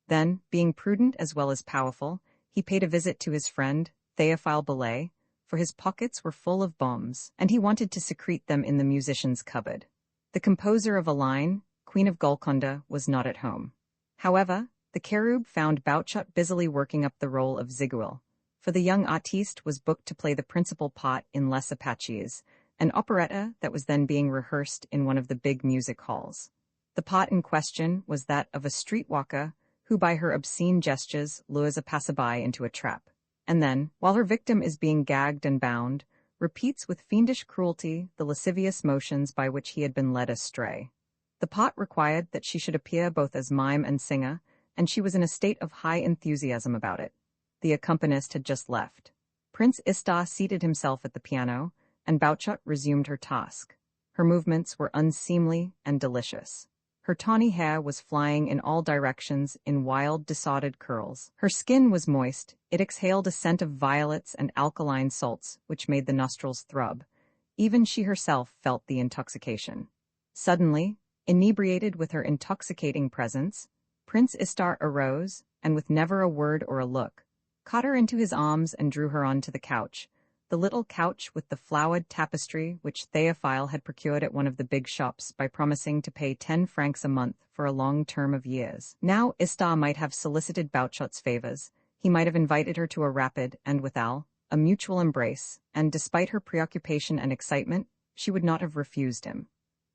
Then, being prudent as well as powerful, he paid a visit to his friend, Théophile Belay, for his pockets were full of bombs, and he wanted to secrete them in the musician's cupboard. The composer of a line, Queen of Golconda, was not at home. However, the cherub found Bouchot busily working up the role of Ziguel, for the young artiste was booked to play the principal part in Les Apaches, an operetta that was then being rehearsed in one of the big music halls. The part in question was that of a streetwalker who by her obscene gestures lures a passerby into a trap, and then, while her victim is being gagged and bound, repeats with fiendish cruelty the lascivious motions by which he had been led astray. The part required that she should appear both as mime and singer, and she was in a state of high enthusiasm about it. The accompanist had just left. Prince Istar seated himself at the piano, and Bouchot resumed her task. Her movements were unseemly and delicious. Her tawny hair was flying in all directions in wild, disordered curls. Her skin was moist. It exhaled a scent of violets and alkaline salts, which made the nostrils throb. Even she herself felt the intoxication. Suddenly, inebriated with her intoxicating presence, Prince Istar arose, and with never a word or a look, caught her into his arms and drew her onto the couch, the little couch with the flowered tapestry which Théophile had procured at one of the big shops by promising to pay 10 francs a month for a long term of years. Now Istar might have solicited Bouchot's favors. He might have invited her to a rapid, and withal, a mutual embrace, and despite her preoccupation and excitement, she would not have refused him.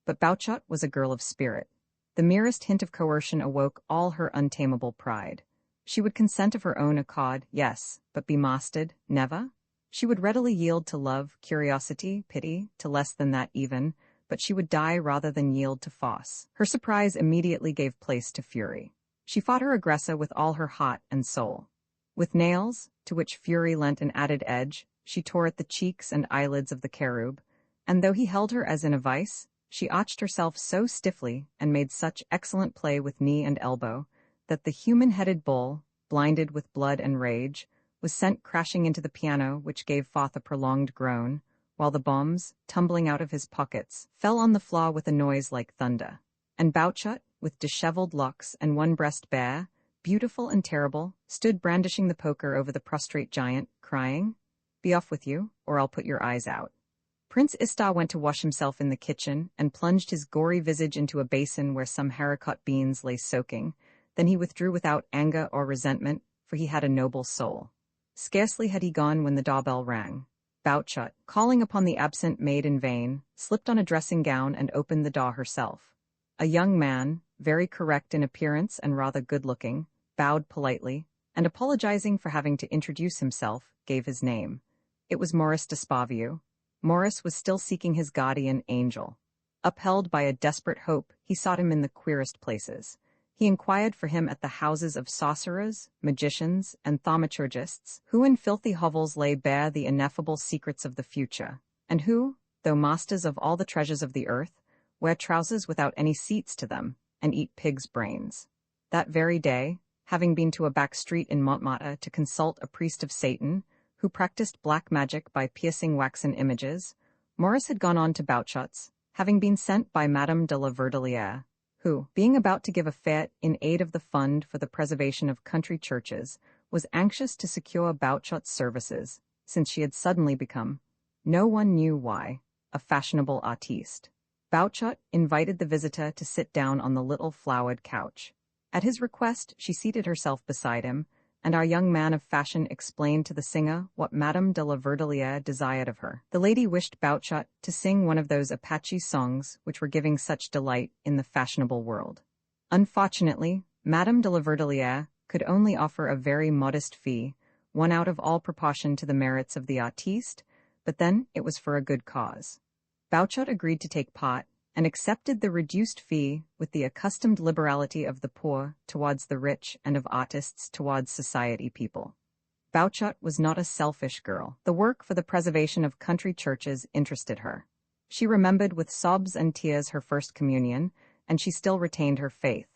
But Bouchot was a girl of spirit. The merest hint of coercion awoke all her untamable pride. She would consent of her own accord, yes, but be mastered, never? She would readily yield to love, curiosity, pity, to less than that even, but she would die rather than yield to force. Her surprise immediately gave place to fury. She fought her aggressor with all her heart and soul. With nails, to which fury lent an added edge, she tore at the cheeks and eyelids of the cherub, and though he held her as in a vice, she arched herself so stiffly and made such excellent play with knee and elbow, that the human-headed bull, blinded with blood and rage, was sent crashing into the piano, which gave forth a prolonged groan, while the bombs, tumbling out of his pockets, fell on the floor with a noise like thunder. And Bouchot, with disheveled locks and one breast bare, beautiful and terrible, stood brandishing the poker over the prostrate giant, crying, "Be off with you, or I'll put your eyes out." Prince Istar went to wash himself in the kitchen and plunged his gory visage into a basin where some haricot beans lay soaking. Then he withdrew without anger or resentment, for he had a noble soul. Scarcely had he gone when the doorbell rang. Bouchot, calling upon the absent maid in vain, slipped on a dressing gown and opened the door herself. A young man, very correct in appearance and rather good-looking, bowed politely, and apologizing for having to introduce himself, gave his name. It was Maurice d'Esparvieu. Maurice was still seeking his guardian angel. Upheld by a desperate hope, he sought him in the queerest places. He inquired for him at the houses of sorcerers, magicians, and thaumaturgists, who in filthy hovels lay bare the ineffable secrets of the future, and who, though masters of all the treasures of the earth, wear trousers without any seats to them, and eat pigs' brains. That very day, having been to a back street in Montmartre to consult a priest of Satan, who practiced black magic by piercing waxen images, Maurice had gone on to Bouchot's, having been sent by Madame de la Verdelière, who, being about to give a fête in aid of the Fund for the Preservation of Country Churches, was anxious to secure Bouchot's services, since she had suddenly become, no one knew why, a fashionable artiste. Bouchot invited the visitor to sit down on the little flowered couch. At his request, she seated herself beside him, and our young man of fashion explained to the singer what Madame de la Verdelière desired of her. The lady wished Bouchot to sing one of those Apache songs which were giving such delight in the fashionable world. Unfortunately, Madame de la Verdelière could only offer a very modest fee, one out of all proportion to the merits of the artiste, but then it was for a good cause. Bouchot agreed to take part, and accepted the reduced fee with the accustomed liberality of the poor towards the rich and of artists towards society people. Bouchot was not a selfish girl. The work for the preservation of country churches interested her. She remembered with sobs and tears her first communion, and she still retained her faith.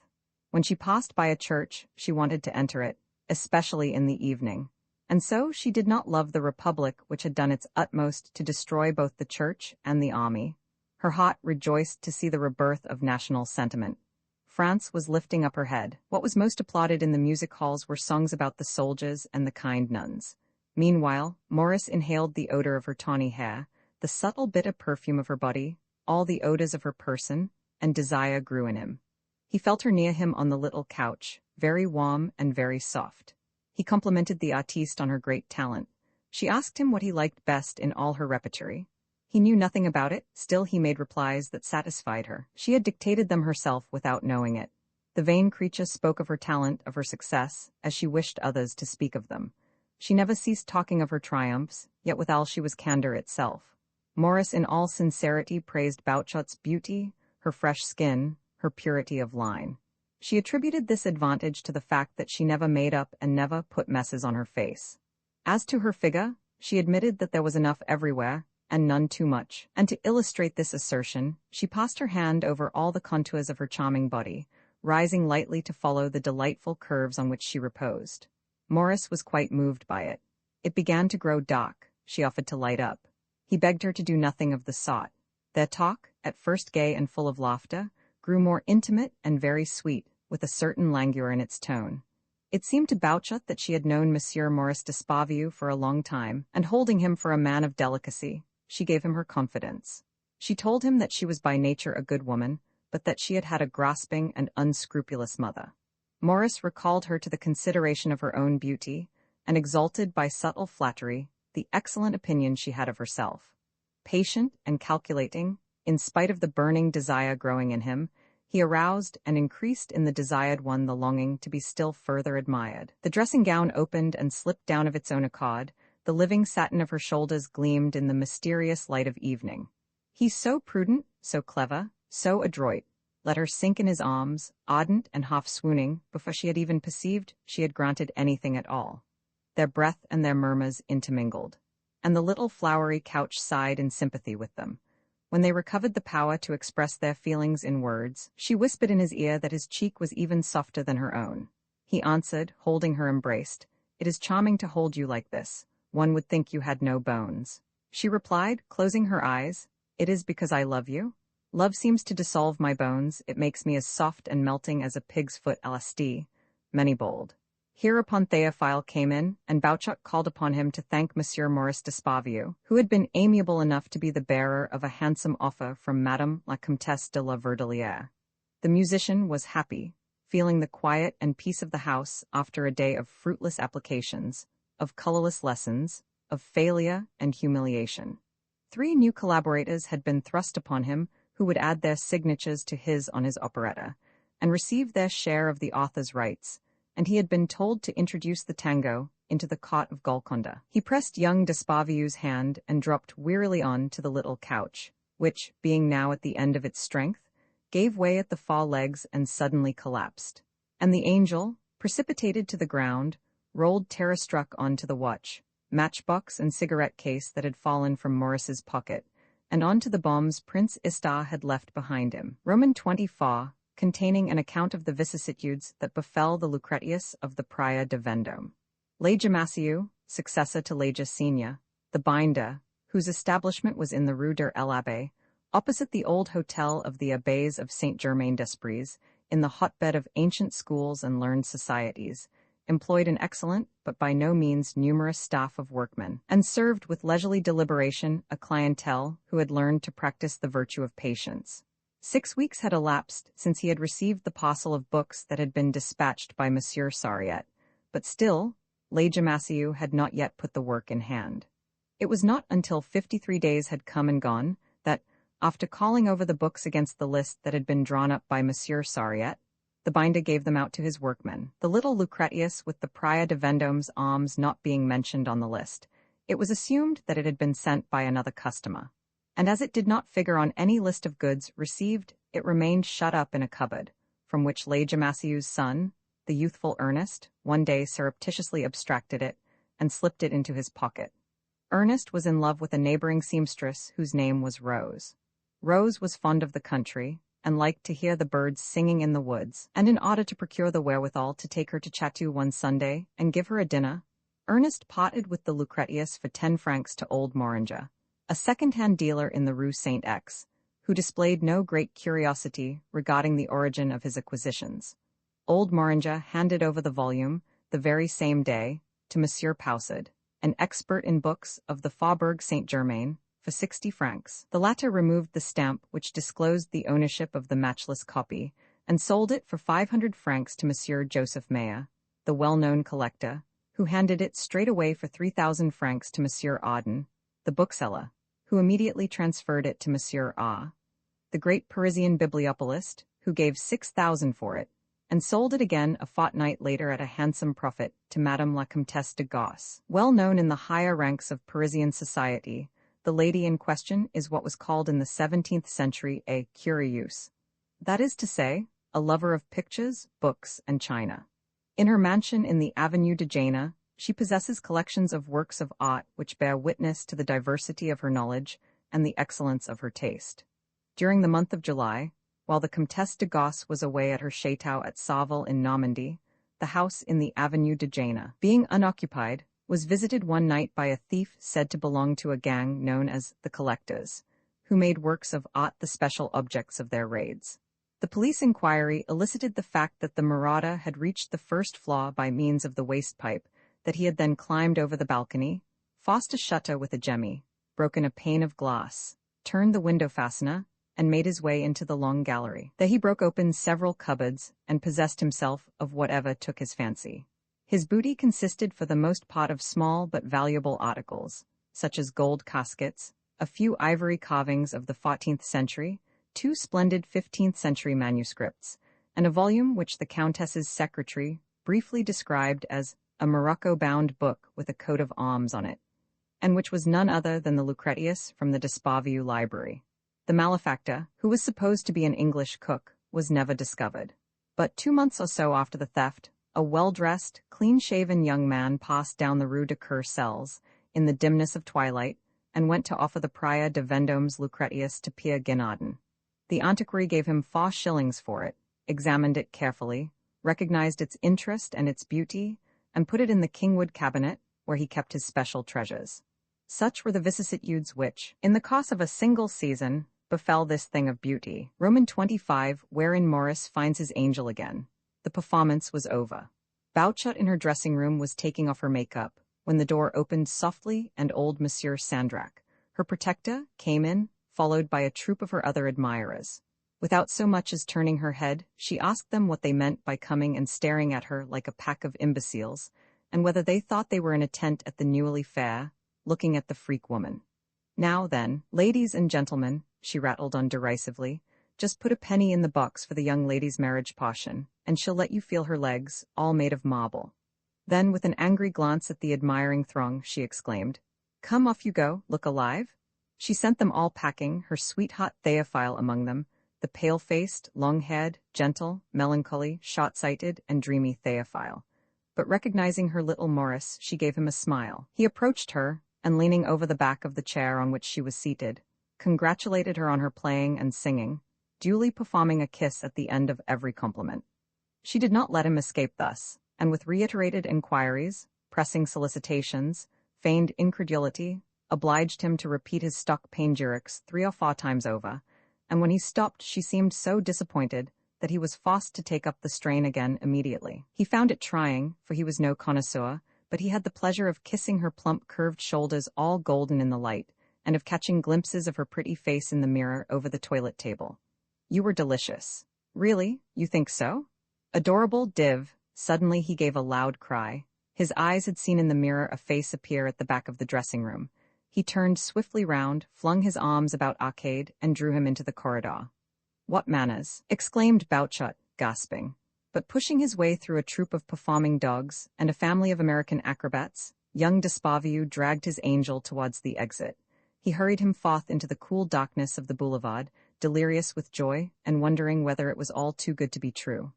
When she passed by a church, she wanted to enter it, especially in the evening. And so she did not love the Republic which had done its utmost to destroy both the church and the army. Her heart rejoiced to see the rebirth of national sentiment. France was lifting up her head. What was most applauded in the music halls were songs about the soldiers and the kind nuns. Meanwhile, Maurice inhaled the odor of her tawny hair, the subtle bitter perfume of her body, all the odors of her person, and desire grew in him. He felt her near him on the little couch, very warm and very soft. He complimented the artiste on her great talent. She asked him what he liked best in all her repertory. He knew nothing about it, still he made replies that satisfied her. She had dictated them herself without knowing it. The vain creature spoke of her talent, of her success, as she wished others to speak of them. She never ceased talking of her triumphs, yet withal she was candor itself. Maurice in all sincerity praised Bouchot's beauty, her fresh skin, her purity of line. She attributed this advantage to the fact that she never made up and never put messes on her face. As to her figure, she admitted that there was enough everywhere, and none too much, and to illustrate this assertion, she passed her hand over all the contours of her charming body, rising lightly to follow the delightful curves on which she reposed. Maurice was quite moved by it. It began to grow dark. She offered to light up. He begged her to do nothing of the sort. Their talk, at first gay and full of laughter, grew more intimate and very sweet, with a certain languor in its tone. It seemed to Bouchot that she had known Monsieur Maurice d'Esparvieu for a long time, and holding him for a man of delicacy, she gave him her confidence. She told him that she was by nature a good woman, but that she had had a grasping and unscrupulous mother. Maurice recalled her to the consideration of her own beauty, and exalted by subtle flattery the excellent opinion she had of herself. Patient and calculating, in spite of the burning desire growing in him, he aroused and increased in the desired one the longing to be still further admired. The dressing gown opened and slipped down of its own accord. The living satin of her shoulders gleamed in the mysterious light of evening. He so prudent, so clever, so adroit, let her sink in his arms, ardent and half-swooning, before she had even perceived she had granted anything at all. Their breath and their murmurs intermingled, and the little flowery couch sighed in sympathy with them. When they recovered the power to express their feelings in words, she whispered in his ear that his cheek was even softer than her own. He answered, holding her embraced, "It is charming to hold you like this. One would think you had no bones." She replied, closing her eyes, "It is because I love you. Love seems to dissolve my bones. It makes me as soft and melting as a pig's foot elastique." Manibold. Hereupon Théophile came in, and Bouchot called upon him to thank Monsieur Maurice d'Esparvieu, who had been amiable enough to be the bearer of a handsome offer from Madame la Comtesse de la Verdelière. The musician was happy, feeling the quiet and peace of the house after a day of fruitless applications, of colorless lessons, of failure and humiliation. 3 new collaborators had been thrust upon him who would add their signatures to his on his operetta, and receive their share of the author's rights, and he had been told to introduce the tango into the cot of Golconda. He pressed young d'Esparvieu's hand and dropped wearily on to the little couch, which, being now at the end of its strength, gave way at the far legs and suddenly collapsed. And the angel, precipitated to the ground, rolled terror-struck onto the watch, matchbox and cigarette case that had fallen from Maurice's pocket, and onto the bombs Prince Istar had left behind him. Roman 24, containing an account of the vicissitudes that befell the Lucretius of the Prior de Vendôme. Leger Massieu, successor to Leger Senior, the binder, whose establishment was in the Rue de l'Abbé, opposite the old hotel of the Abbés of Saint-Germain-des-Prés, in the hotbed of ancient schools and learned societies, employed an excellent, but by no means numerous staff of workmen, and served with leisurely deliberation a clientele who had learned to practice the virtue of patience. 6 weeks had elapsed since he had received the parcel of books that had been dispatched by Monsieur Sariette, but still, Leger Massieu had not yet put the work in hand. It was not until 53 days had come and gone that, after calling over the books against the list that had been drawn up by Monsieur Sariette, the binder gave them out to his workmen. The little Lucretius with the Prior de Vendôme's arms not being mentioned on the list, it was assumed that it had been sent by another customer. and as it did not figure on any list of goods received, it remained shut up in a cupboard, from which Lejamassieu's son, the youthful Ernest, one day surreptitiously abstracted it and slipped it into his pocket. Ernest was in love with a neighboring seamstress whose name was Rose. Rose was fond of the country, and liked to hear the birds singing in the woods, and in order to procure the wherewithal to take her to Chatou one Sunday and give her a dinner, Ernest parted with the Lucretius for 10 francs to old Moringa, a second-hand dealer in the Rue Saint-X, who displayed no great curiosity regarding the origin of his acquisitions. Old Moringa handed over the volume, the very same day, to Monsieur Poussard, an expert in books of the Faubourg Saint-Germain, for 60 francs. The latter removed the stamp which disclosed the ownership of the matchless copy, and sold it for 500 francs to Monsieur Joseph Mayer, the well-known collector, who handed it straight away for 3,000 francs to Monsieur Auden, the bookseller, who immediately transferred it to Monsieur A, the great Parisian bibliopolist, who gave 6,000 for it, and sold it again a fortnight later at a handsome profit to Madame la Comtesse de Gosse. Well known in the higher ranks of Parisian society, the lady in question is what was called in the 17th century a curieuse, that is to say, a lover of pictures, books, and china. In her mansion in the Avenue de Jena, she possesses collections of works of art which bear witness to the diversity of her knowledge and the excellence of her taste. During the month of July, while the Comtesse de Gosse was away at her chateau at Sauvel in Normandy, the house in the Avenue de Jena, being unoccupied, was visited one night by a thief said to belong to a gang known as the Collectors, who made works of art the special objects of their raids. The police inquiry elicited the fact that the marauder had reached the first floor by means of the waste pipe, that he had then climbed over the balcony, forced a shutter with a jemmy, broken a pane of glass, turned the window fastener, and made his way into the long gallery. There he broke open several cupboards and possessed himself of whatever took his fancy. His booty consisted for the most part of small but valuable articles, such as gold caskets, a few ivory carvings of the 14th century, 2 splendid 15th century manuscripts, and a volume which the Countess's secretary briefly described as a morocco-bound book with a coat of arms on it, and which was none other than the Lucretius from the Despavieux library. The malefactor, who was supposed to be an English cook, was never discovered. But 2 months or so after the theft, a well-dressed, clean-shaven young man passed down the Rue de Courcelles in the dimness of twilight and went to offer the Prior de Vendôme's Lucretius to Pierre Guénardon. The antiquary gave him 4 shillings for it, examined it carefully, recognized its interest and its beauty, and put it in the Kingwood cabinet, where he kept his special treasures. Such were the vicissitudes which, in the course of a single season, befell this thing of beauty. Roman 25, wherein Morris finds his angel again. The performance was over. Bouchot in her dressing-room was taking off her makeup, when the door opened softly and old Monsieur Sandrac, her protector, came in, followed by a troop of her other admirers. Without so much as turning her head, she asked them what they meant by coming and staring at her like a pack of imbeciles, and whether they thought they were in a tent at the Neuilly Fair, looking at the freak woman. Now then, ladies and gentlemen, she rattled on derisively, just put a penny in the box for the young lady's marriage portion, and she'll let you feel her legs, all made of marble. Then, with an angry glance at the admiring throng, she exclaimed, "Come, off you go, look alive." She sent them all packing, her sweetheart Théophile among them, the pale-faced, long-haired, gentle, melancholy, short-sighted, and dreamy Théophile. But recognizing her little Maurice, she gave him a smile. He approached her, and leaning over the back of the chair on which she was seated, congratulated her on her playing and singing, duly performing a kiss at the end of every compliment. She did not let him escape thus, and with reiterated inquiries, pressing solicitations, feigned incredulity, obliged him to repeat his stock panegyrics 3 or 4 times over, and when he stopped she seemed so disappointed that he was forced to take up the strain again immediately. He found it trying, for he was no connoisseur, but he had the pleasure of kissing her plump curved shoulders all golden in the light, and of catching glimpses of her pretty face in the mirror over the toilet table. "You were delicious." "Really? You think so?" "Adorable div." Suddenly he gave a loud cry. His eyes had seen in the mirror a face appear at the back of the dressing-room. He turned swiftly round, flung his arms about Arcade, and drew him into the corridor. "What manners!" exclaimed Bouchot, gasping. But pushing his way through a troop of performing dogs and a family of American acrobats, young Despavieux dragged his angel towards the exit. He hurried him forth into the cool darkness of the boulevard, delirious with joy, and wondering whether it was all too good to be true.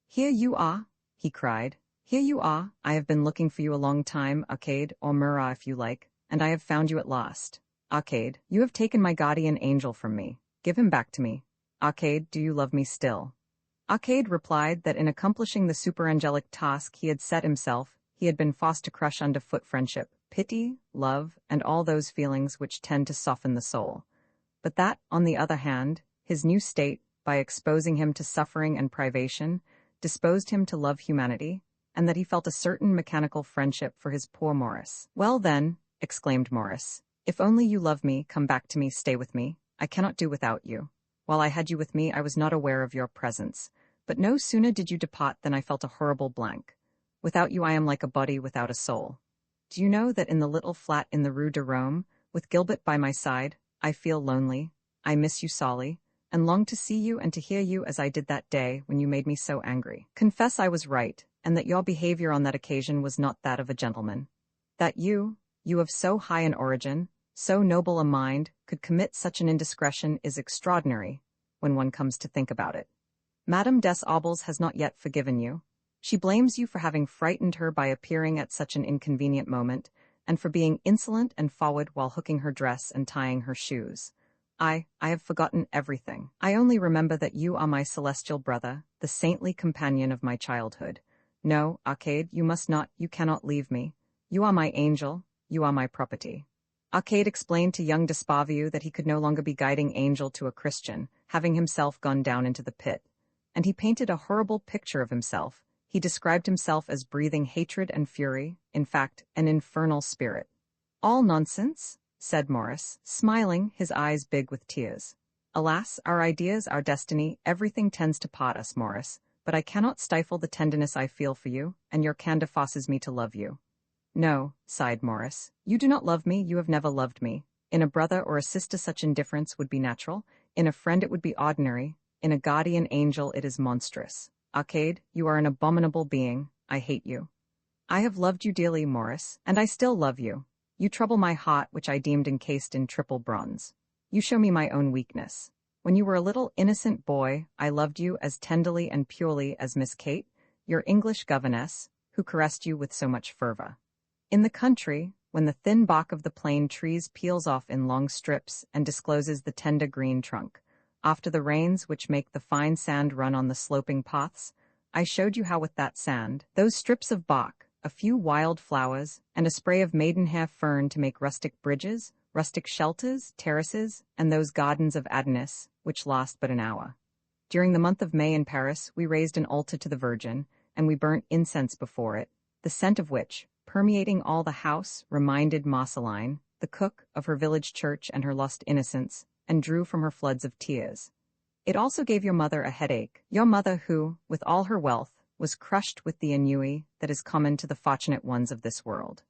"Here you are," he cried. "Here you are. I have been looking for you a long time, Arcade, or Murat if you like, and I have found you at last. Arcade, you have taken my guardian angel from me. Give him back to me. Arcade, do you love me still?" Arcade replied that in accomplishing the superangelic task he had set himself, he had been forced to crush underfoot friendship, pity, love, and all those feelings which tend to soften the soul. But that, on the other hand, his new state, by exposing him to suffering and privation, disposed him to love humanity, and that he felt a certain mechanical friendship for his poor Maurice. "Well then," exclaimed Maurice, "if only you love me, come back to me, stay with me. I cannot do without you. While I had you with me, I was not aware of your presence. But no sooner did you depart than I felt a horrible blank. Without you I am like a body without a soul. Do you know that in the little flat in the Rue de Rome, with Gilbert by my side, I feel lonely, I miss you sorely, and long to see you and to hear you as I did that day when you made me so angry. Confess I was right, and that your behavior on that occasion was not that of a gentleman. That you of so high an origin, so noble a mind, could commit such an indiscretion is extraordinary, when one comes to think about it. Madame des Aubles has not yet forgiven you. She blames you for having frightened her by appearing at such an inconvenient moment, and for being insolent and forward while hooking her dress and tying her shoes. I have forgotten everything. I only remember that you are my celestial brother, the saintly companion of my childhood. No, Arcade, you cannot leave me. You are my angel, you are my property." Arcade explained to young Despavieux that he could no longer be guiding angel to a Christian, having himself gone down into the pit. And he painted a horrible picture of himself. He described himself as breathing hatred and fury, in fact, an infernal spirit. "All nonsense," said Maurice, smiling, his eyes big with tears. "Alas, our ideas, our destiny, everything tends to part us, Maurice, but I cannot stifle the tenderness I feel for you, and your candor forces me to love you." "No," sighed Maurice, "you do not love me, you have never loved me. In a brother or a sister such indifference would be natural, in a friend it would be ordinary, in a guardian angel it is monstrous. Arcade, you are an abominable being, I hate you." "I have loved you dearly, Maurice, and I still love you. You trouble my heart which I deemed encased in triple bronze. You show me my own weakness. When you were a little innocent boy, I loved you as tenderly and purely as Miss Kate, your English governess, who caressed you with so much fervor. In the country, when the thin bark of the plane trees peels off in long strips and discloses the tender green trunk, after the rains which make the fine sand run on the sloping paths, I showed you how with that sand, those strips of bark, a few wild flowers, and a spray of maidenhair fern to make rustic bridges, rustic shelters, terraces, and those gardens of Adonis, which last but an hour. During the month of May in Paris, we raised an altar to the Virgin, and we burnt incense before it, the scent of which, permeating all the house, reminded Marceline, the cook, of her village church and her lost innocence, and drew from her floods of tears. It also gave your mother a headache, your mother who, with all her wealth, was crushed with the ennui that is common to the fortunate ones of this world.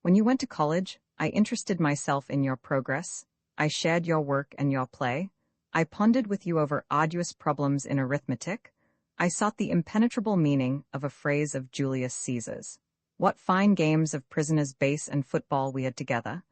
When you went to college, I interested myself in your progress, I shared your work and your play, I pondered with you over arduous problems in arithmetic, I sought the impenetrable meaning of a phrase of Julius Caesar's. What fine games of prisoners' base and football we had together.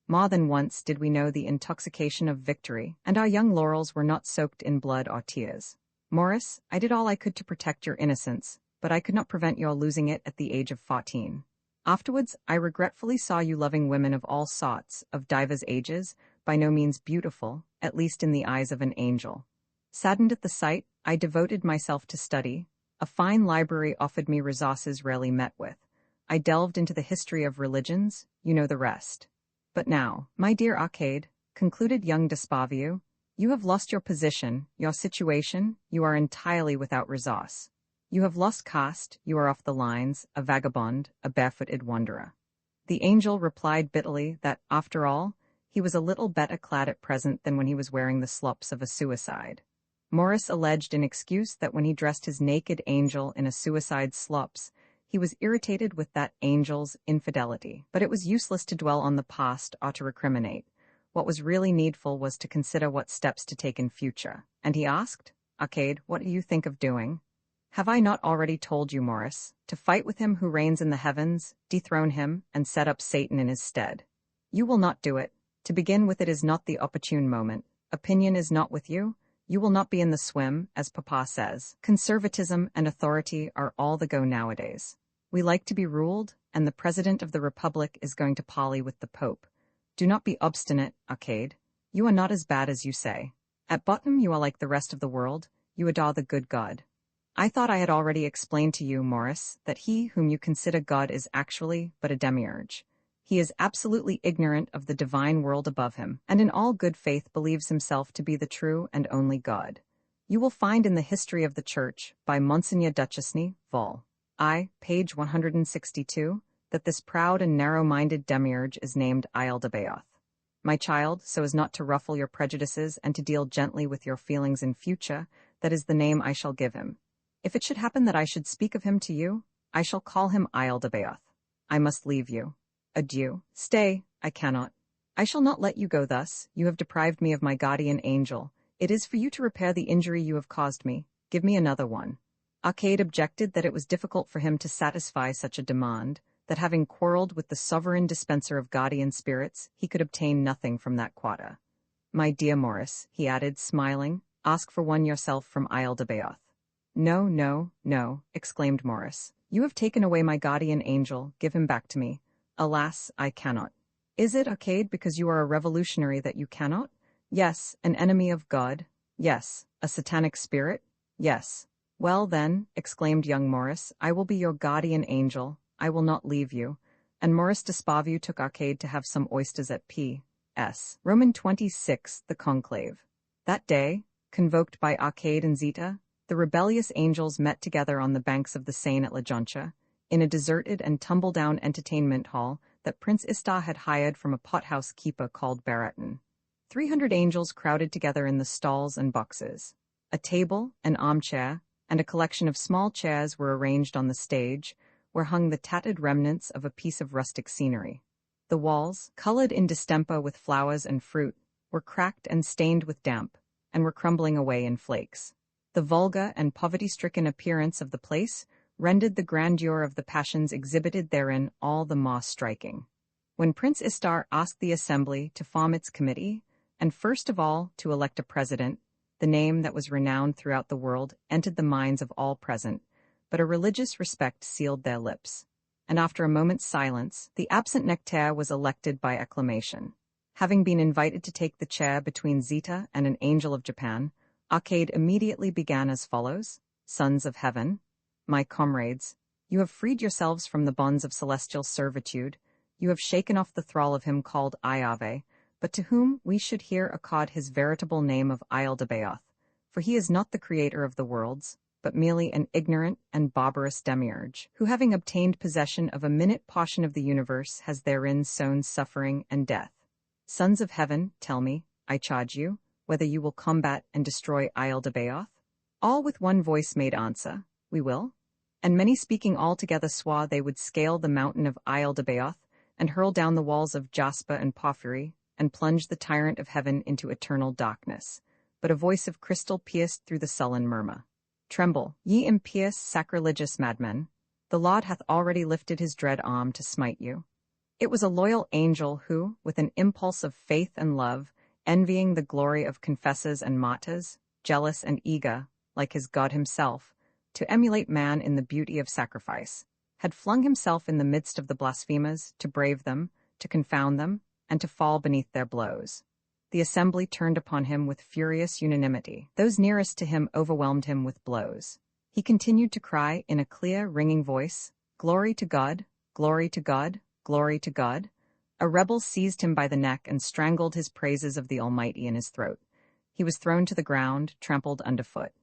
More than once did we know the intoxication of victory, and our young laurels were not soaked in blood or tears. Maurice, I did all I could to protect your innocence, but I could not prevent your losing it at the age of 14. Afterwards, I regretfully saw you loving women of all sorts, of divers ages, by no means beautiful, at least in the eyes of an angel. Saddened at the sight, I devoted myself to study. A fine library offered me resources rarely met with. I delved into the history of religions, you know the rest. But now, my dear Arcade, concluded young Despavieux, you have lost your position, your situation, you are entirely without resource. You have lost caste, you are off the lines, a vagabond, a barefooted wanderer. The angel replied bitterly that, after all, he was a little better clad at present than when he was wearing the slops of a suicide. Maurice alleged in excuse that when he dressed his naked angel in a suicide's slops, he was irritated with that angel's infidelity, but it was useless to dwell on the past or to recriminate. What was really needful was to consider what steps to take in future. And he asked, Arcade, what do you think of doing? Have I not already told you, Maurice, to fight with him who reigns in the heavens, dethrone him, and set up Satan in his stead? You will not do it. To begin with, it is not the opportune moment. Opinion is not with you. You will not be in the swim, as Papa says. Conservatism and authority are all the go nowadays. We like to be ruled, and the President of the Republic is going to parley with the Pope. Do not be obstinate, Arcade. You are not as bad as you say. At bottom you are like the rest of the world, you adore the good God. I thought I had already explained to you, Maurice, that he whom you consider God is actually but a demiurge. He is absolutely ignorant of the divine world above him, and in all good faith believes himself to be the true and only God. You will find in the History of the Church, by Monseigneur Duchesne, Vol. I, page 162, that this proud and narrow-minded demiurge is named Isle de Bayoth. My child, so as not to ruffle your prejudices and to deal gently with your feelings in future, that is the name I shall give him. If it should happen that I should speak of him to you, I shall call him Isle de Bayoth. I must leave you. Adieu. Stay, I cannot. I shall not let you go thus. You have deprived me of my guardian angel. It is for you to repair the injury you have caused me. Give me another one. Arcade objected that it was difficult for him to satisfy such a demand, that having quarrelled with the sovereign dispenser of guardian spirits, he could obtain nothing from that quarter. My dear Maurice, he added, smiling, ask for one yourself from Isle de Bayoth. No, no, no, exclaimed Maurice. You have taken away my guardian angel. Give him back to me. Alas, I cannot. Is it, Arcade, because you are a revolutionary that you cannot? Yes, an enemy of God. Yes, a satanic spirit. Yes. Well then, exclaimed young Maurice, I will be your guardian angel. I will not leave you. And Maurice d'Esparvieu took Arcade to have some oysters at P.S. Roman 26, the conclave. That day, convoked by Arcade and Zita, the rebellious angels met together on the banks of the Seine at La Joncha, in a deserted and tumble-down entertainment hall that Prince Istar had hired from a pothouse keeper called Baratin. 300 angels crowded together in the stalls and boxes. A table, an armchair, and a collection of small chairs were arranged on the stage, where hung the tattered remnants of a piece of rustic scenery. The walls, colored in distemper with flowers and fruit, were cracked and stained with damp, and were crumbling away in flakes. The vulgar and poverty-stricken appearance of the place rendered the grandeur of the passions exhibited therein all the more striking. When Prince Istar asked the assembly to form its committee, and first of all to elect a president, the name that was renowned throughout the world entered the minds of all present, but a religious respect sealed their lips. And after a moment's silence, the absent Nectaire was elected by acclamation. Having been invited to take the chair between Zita and an angel of Japan, Arcade immediately began as follows: Sons of Heaven, my comrades, you have freed yourselves from the bonds of celestial servitude, you have shaken off the thrall of him called Iave, but to whom we should here accord his veritable name of Isle de Bayoth, for he is not the creator of the worlds, but merely an ignorant and barbarous demiurge, who having obtained possession of a minute portion of the universe has therein sown suffering and death. Sons of Heaven, tell me, I charge you, whether you will combat and destroy Isle de Bayoth? All with one voice made answer, we will. And many speaking all together swore they would scale the mountain of Isle de Bayoth, and hurl down the walls of jasper and porphyry, and plunge the tyrant of heaven into eternal darkness. But a voice of crystal pierced through the sullen murmur. Tremble, ye impious, sacrilegious madmen. The Lord hath already lifted his dread arm to smite you. It was a loyal angel who, with an impulse of faith and love, envying the glory of confessors and martyrs, jealous and eager, like his God himself, to emulate man in the beauty of sacrifice, had flung himself in the midst of the blasphemers to brave them, to confound them, and to fall beneath their blows. The assembly turned upon him with furious unanimity. Those nearest to him overwhelmed him with blows. He continued to cry in a clear, ringing voice, "Glory to God! Glory to God! Glory to God!" A rebel seized him by the neck and strangled his praises of the Almighty in his throat. He was thrown to the ground, trampled underfoot.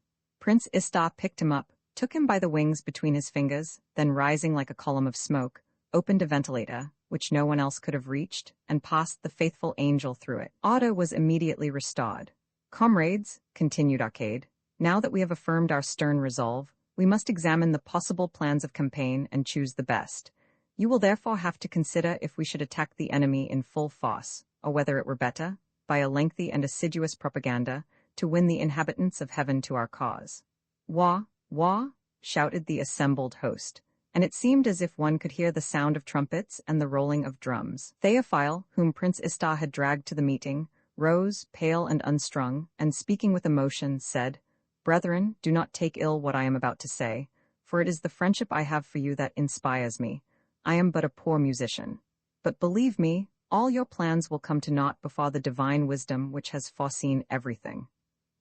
Prince Istar picked him up, took him by the wings between his fingers, then rising like a column of smoke, opened a ventilator, which no one else could have reached, and passed the faithful angel through it. Order was immediately restored. Comrades, continued Arcade, now that we have affirmed our stern resolve, we must examine the possible plans of campaign and choose the best. You will therefore have to consider if we should attack the enemy in full force, or whether it were better, by a lengthy and assiduous propaganda, to win the inhabitants of heaven to our cause. Wah, wah, shouted the assembled host, and it seemed as if one could hear the sound of trumpets and the rolling of drums. Theophile, whom Prince Istar had dragged to the meeting, rose, pale and unstrung, and speaking with emotion, said, "Brethren, do not take ill what I am about to say, for it is the friendship I have for you that inspires me. I am but a poor musician. But believe me, all your plans will come to naught before the divine wisdom which has foreseen everything."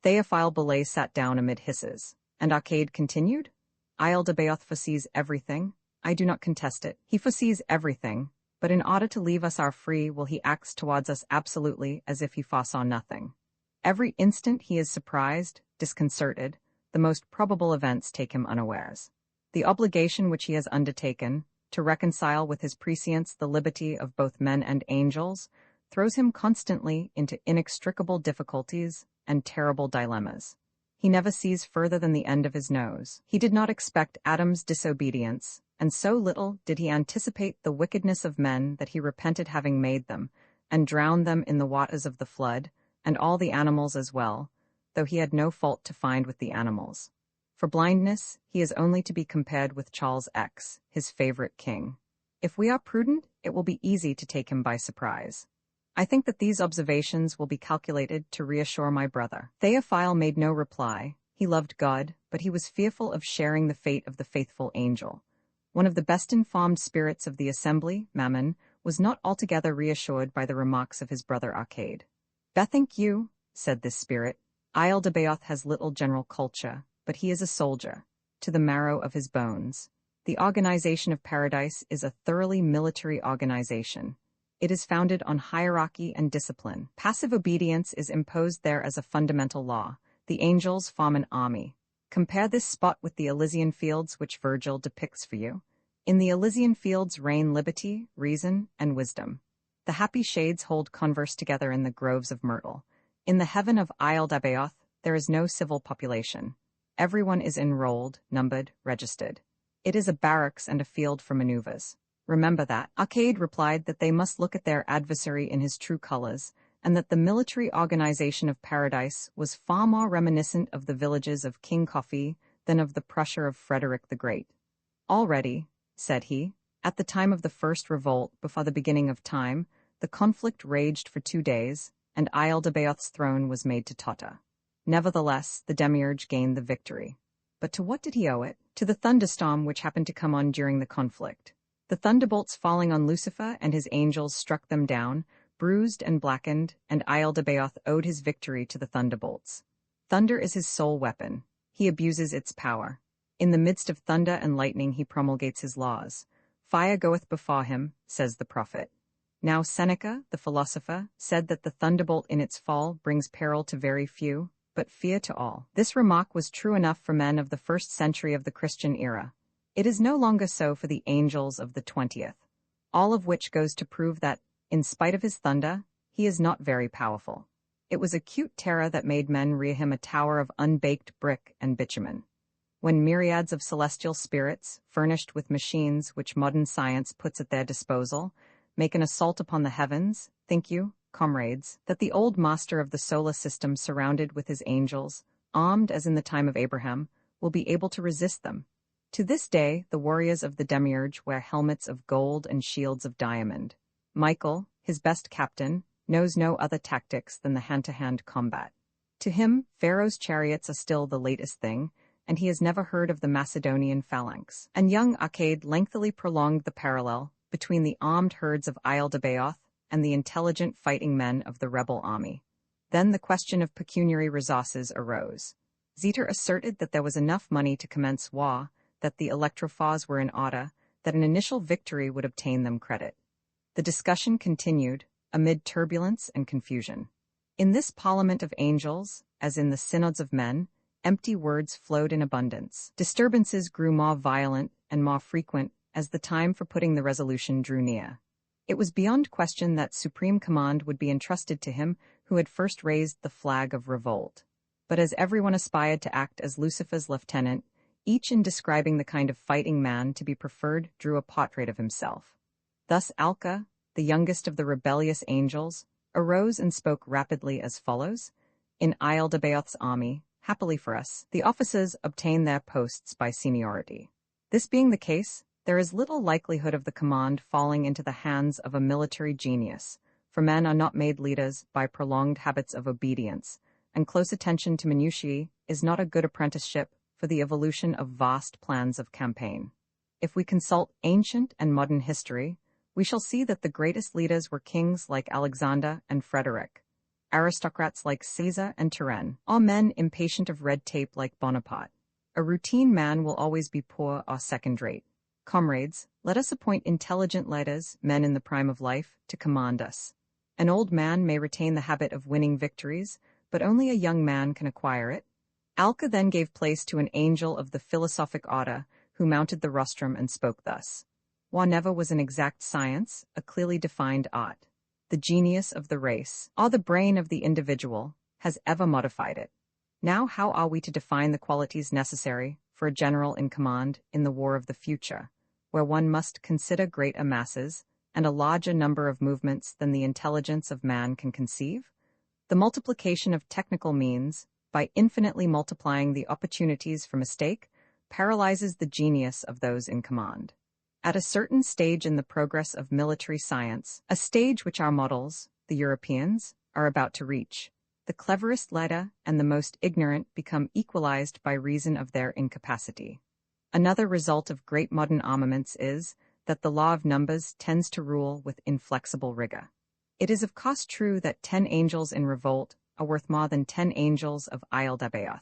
Theophile Belay sat down amid hisses. And Arcade continued, "Isle de Bayoth foresees everything. I do not contest it. He foresees everything, but in order to leave us our free will he acts towards us absolutely as if he foresaw nothing. Every instant he is surprised, disconcerted, the most probable events take him unawares. The obligation which he has undertaken, to reconcile with his prescience the liberty of both men and angels, throws him constantly into inextricable difficulties and terrible dilemmas. He never sees further than the end of his nose. He did not expect Adam's disobedience, and so little did he anticipate the wickedness of men that he repented having made them, and drowned them in the waters of the flood, and all the animals as well, though he had no fault to find with the animals. For blindness, he is only to be compared with Charles X, his favorite king. If we are prudent, it will be easy to take him by surprise. I think that these observations will be calculated to reassure my brother." Theophile made no reply. He loved God, but he was fearful of sharing the fate of the faithful angel. One of the best-informed spirits of the assembly, Mammon, was not altogether reassured by the remarks of his brother Arcade. "Bethink you," said this spirit, "Isle de Bayoth has little general culture, but he is a soldier, to the marrow of his bones. The organization of Paradise is a thoroughly military organization. It is founded on hierarchy and discipline. Passive obedience is imposed there as a fundamental law. The angels form an army. Compare this spot with the Elysian fields which Virgil depicts for you. In the Elysian fields reign liberty, reason, and wisdom. The happy shades hold converse together in the groves of myrtle. In the heaven of Isle de Bayoth there is no civil population. Everyone is enrolled, numbered, registered. It is a barracks and a field for maneuvers. Remember that." Arcade replied that they must look at their adversary in his true colors, and that the military organization of Paradise was far more reminiscent of the villages of King Coffee than of the Prussia of Frederick the Great. "Already," said he, "at the time of the first revolt, before the beginning of time, the conflict raged for 2 days, and Isle de Bayoth's throne was made to totter. Nevertheless, the demiurge gained the victory. But to what did he owe it? To the thunderstorm which happened to come on during the conflict. The thunderbolts falling on Lucifer and his angels struck them down, bruised and blackened, and Isle de Bayoth owed his victory to the thunderbolts. Thunder is his sole weapon. He abuses its power. In the midst of thunder and lightning he promulgates his laws. Fire goeth before him, says the prophet. Now Seneca, the philosopher, said that the thunderbolt in its fall brings peril to very few, but fear to all. This remark was true enough for men of the 1st century of the Christian era. It is no longer so for the angels of the 20th, all of which goes to prove that, in spite of his thunder, he is not very powerful. It was acute terror that made men rear him a tower of unbaked brick and bitumen. When myriads of celestial spirits, furnished with machines which modern science puts at their disposal, make an assault upon the heavens, think you, comrades, that the old master of the solar system surrounded with his angels, armed as in the time of Abraham, will be able to resist them? To this day, the warriors of the demiurge wear helmets of gold and shields of diamond. Michael, his best captain, knows no other tactics than the hand-to-hand combat. To him, Pharaoh's chariots are still the latest thing, and he has never heard of the Macedonian phalanx. And young Arcade lengthily prolonged the parallel between the armed herds of Isle de Bayoth and the intelligent fighting men of the rebel army. Then the question of pecuniary resources arose. Zeter asserted that there was enough money to commence war, that the electrophores were in order, that an initial victory would obtain them credit. The discussion continued, amid turbulence and confusion. In this parliament of angels, as in the synods of men, empty words flowed in abundance. Disturbances grew more violent and more frequent as the time for putting the resolution drew near. It was beyond question that supreme command would be entrusted to him who had first raised the flag of revolt. But as everyone aspired to act as Lucifer's lieutenant, each in describing the kind of fighting man to be preferred drew a portrait of himself. Thus Alka, the youngest of the rebellious angels, arose and spoke rapidly as follows. In Isle de Bayoth's army, happily for us, the officers obtain their posts by seniority. This being the case, There is little likelihood of the command falling into the hands of a military genius, for men are not made leaders by prolonged habits of obedience, and close attention to minutiae is not a good apprenticeship for the evolution of vast plans of campaign. If we consult ancient and modern history, we shall see that the greatest leaders were kings like Alexander and Frederick, aristocrats like Caesar and Turenne, or men impatient of red tape like Bonaparte. A routine man will always be poor or second-rate. Comrades, let us appoint intelligent leaders, men in the prime of life, to command us. An old man may retain the habit of winning victories, but only a young man can acquire it. Alca then gave place to an angel of the philosophic order, who mounted the rostrum and spoke thus. War never was an exact science, a clearly defined art. The genius of the race, or the brain of the individual, has ever modified it. Now how are we to define the qualities necessary for a general in command in the war of the future, where one must consider greater masses and a larger number of movements than the intelligence of man can conceive? The multiplication of technical means, by infinitely multiplying the opportunities for mistake, paralyzes the genius of those in command. At a certain stage in the progress of military science, a stage which our models, the Europeans, are about to reach, the cleverest leader and the most ignorant become equalized by reason of their incapacity. Another result of great modern armaments is that the law of numbers tends to rule with inflexible rigor. It is of course true that 10 angels in revolt are worth more than 10 angels of Isle-d'Abeoth.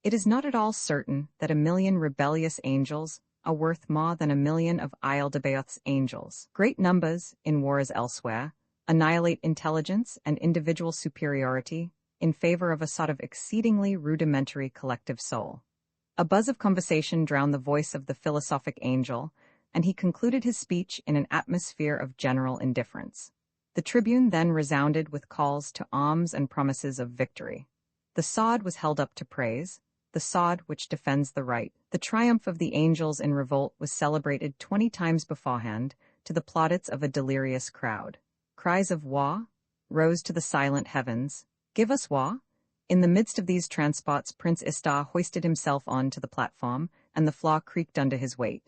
It is not at all certain that 1,000,000 rebellious angels are worth more than 1,000,000 of Isle-d'Abeoth's angels. Great numbers, in war as elsewhere, annihilate intelligence and individual superiority in favor of a sort of exceedingly rudimentary collective soul. A buzz of conversation drowned the voice of the philosophic angel, and he concluded his speech in an atmosphere of general indifference. The tribune then resounded with calls to arms and promises of victory. The sword was held up to praise, the sword which defends the right. The triumph of the angels in revolt was celebrated 20 times beforehand to the plaudits of a delirious crowd. Cries of "War" rose to the silent heavens. "Give us war!" In the midst of these transports, Prince Istar hoisted himself on to the platform, and the floor creaked under his weight.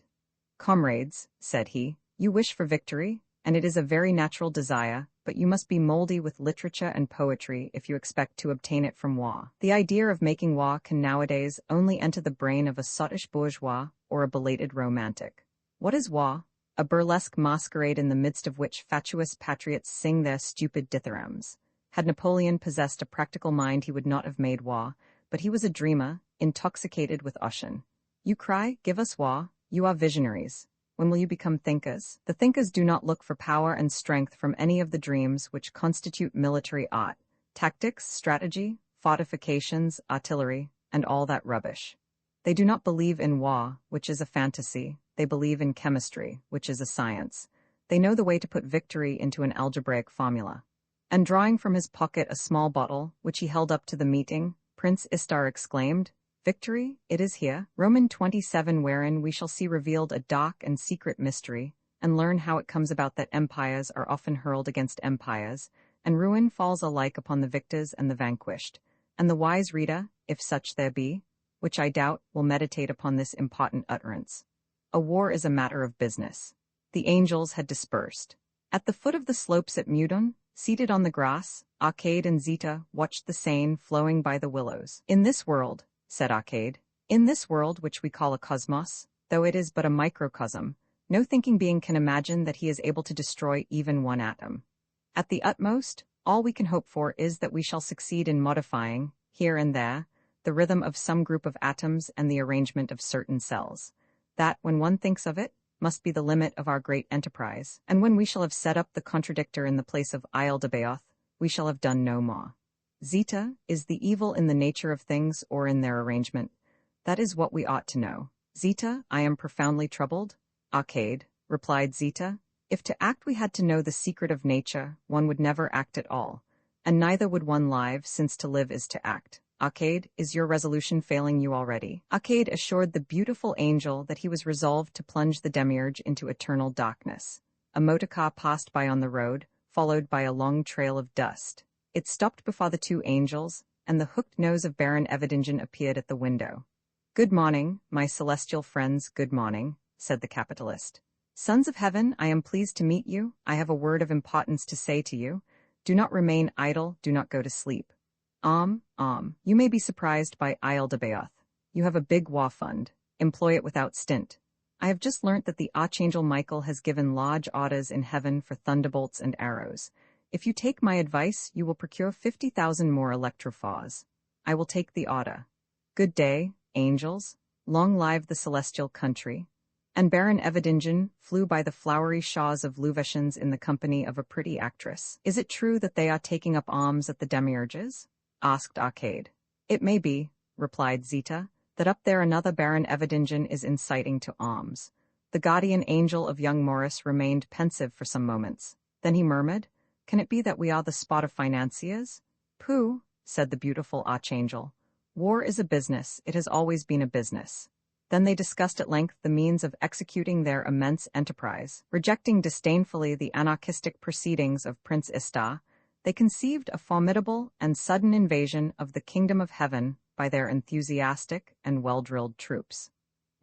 "Comrades," said he, "you wish for victory, and it is a very natural desire, but you must be moldy with literature and poetry if you expect to obtain it from war. The idea of making war can nowadays only enter the brain of a sottish bourgeois or a belated romantic. What is war? A burlesque masquerade in the midst of which fatuous patriots sing their stupid dithyrambs. Had Napoleon possessed a practical mind, he would not have made war, but he was a dreamer, intoxicated with ocean. You cry, 'Give us war,' you are visionaries. When will you become thinkers? The thinkers do not look for power and strength from any of the dreams which constitute military art, tactics, strategy, fortifications, artillery, and all that rubbish. They do not believe in war, which is a fantasy. They believe in chemistry, which is a science. They know the way to put victory into an algebraic formula." And drawing from his pocket a small bottle, which he held up to the meeting, Prince Istar exclaimed, "Victory, it is here, Roman 27, wherein we shall see revealed a dark and secret mystery, and learn how it comes about that empires are often hurled against empires, and ruin falls alike upon the victors and the vanquished, and the wise reader, if such there be, which I doubt, will meditate upon this important utterance. A war is a matter of business." The angels had dispersed. At the foot of the slopes at Meudon, seated on the grass, Arcade and Zita watched the Seine flowing by the willows. "In this world," said Arcade, "in this world which we call a cosmos, though it is but a microcosm, no thinking being can imagine that he is able to destroy even one atom. At the utmost, all we can hope for is that we shall succeed in modifying, here and there, the rhythm of some group of atoms and the arrangement of certain cells. That, when one thinks of it, must be the limit of our great enterprise, and when we shall have set up the contradictor in the place of Isle-d'Abeoth, we shall have done no more. Zita, is the evil in the nature of things or in their arrangement? That is what we ought to know." "Zita, I am profoundly troubled." "Arcade," replied Zita, "if to act we had to know the secret of nature, one would never act at all, and neither would one live, since to live is to act. Arcade, is your resolution failing you already?" Arcade assured the beautiful angel that he was resolved to plunge the demiurge into eternal darkness. A motor car passed by on the road, followed by a long trail of dust. It stopped before the two angels, and the hooked nose of Baron Everdingen appeared at the window. "Good morning, my celestial friends, good morning," said the capitalist. Sons of heaven, I am pleased to meet you. I have a word of importance to say to you. Do not remain idle, do not go to sleep. You may be surprised by Isle de Bayoth. You have a big war fund. Employ it without stint. I have just learnt that the Archangel Michael has given large orders in heaven for thunderbolts and arrows. If you take my advice, you will procure 50,000 more electrophores. I will take the order. Good day, angels. Long live the celestial country. And Baron Evidingen flew by the flowery shawls of Louvecians in the company of a pretty actress. Is it true that they are taking up arms at the demiurges? Asked Arcade. It may be, replied Zita, that up there another Baron Evidingen is inciting to arms. The guardian angel of young Morris remained pensive for some moments. Then he murmured, Can it be that we are the spot of financiers? Pooh, said the beautiful archangel. War is a business, it has always been a business. Then they discussed at length the means of executing their immense enterprise. Rejecting disdainfully the anarchistic proceedings of Prince Istar, they conceived a formidable and sudden invasion of the kingdom of heaven by their enthusiastic and well-drilled troops.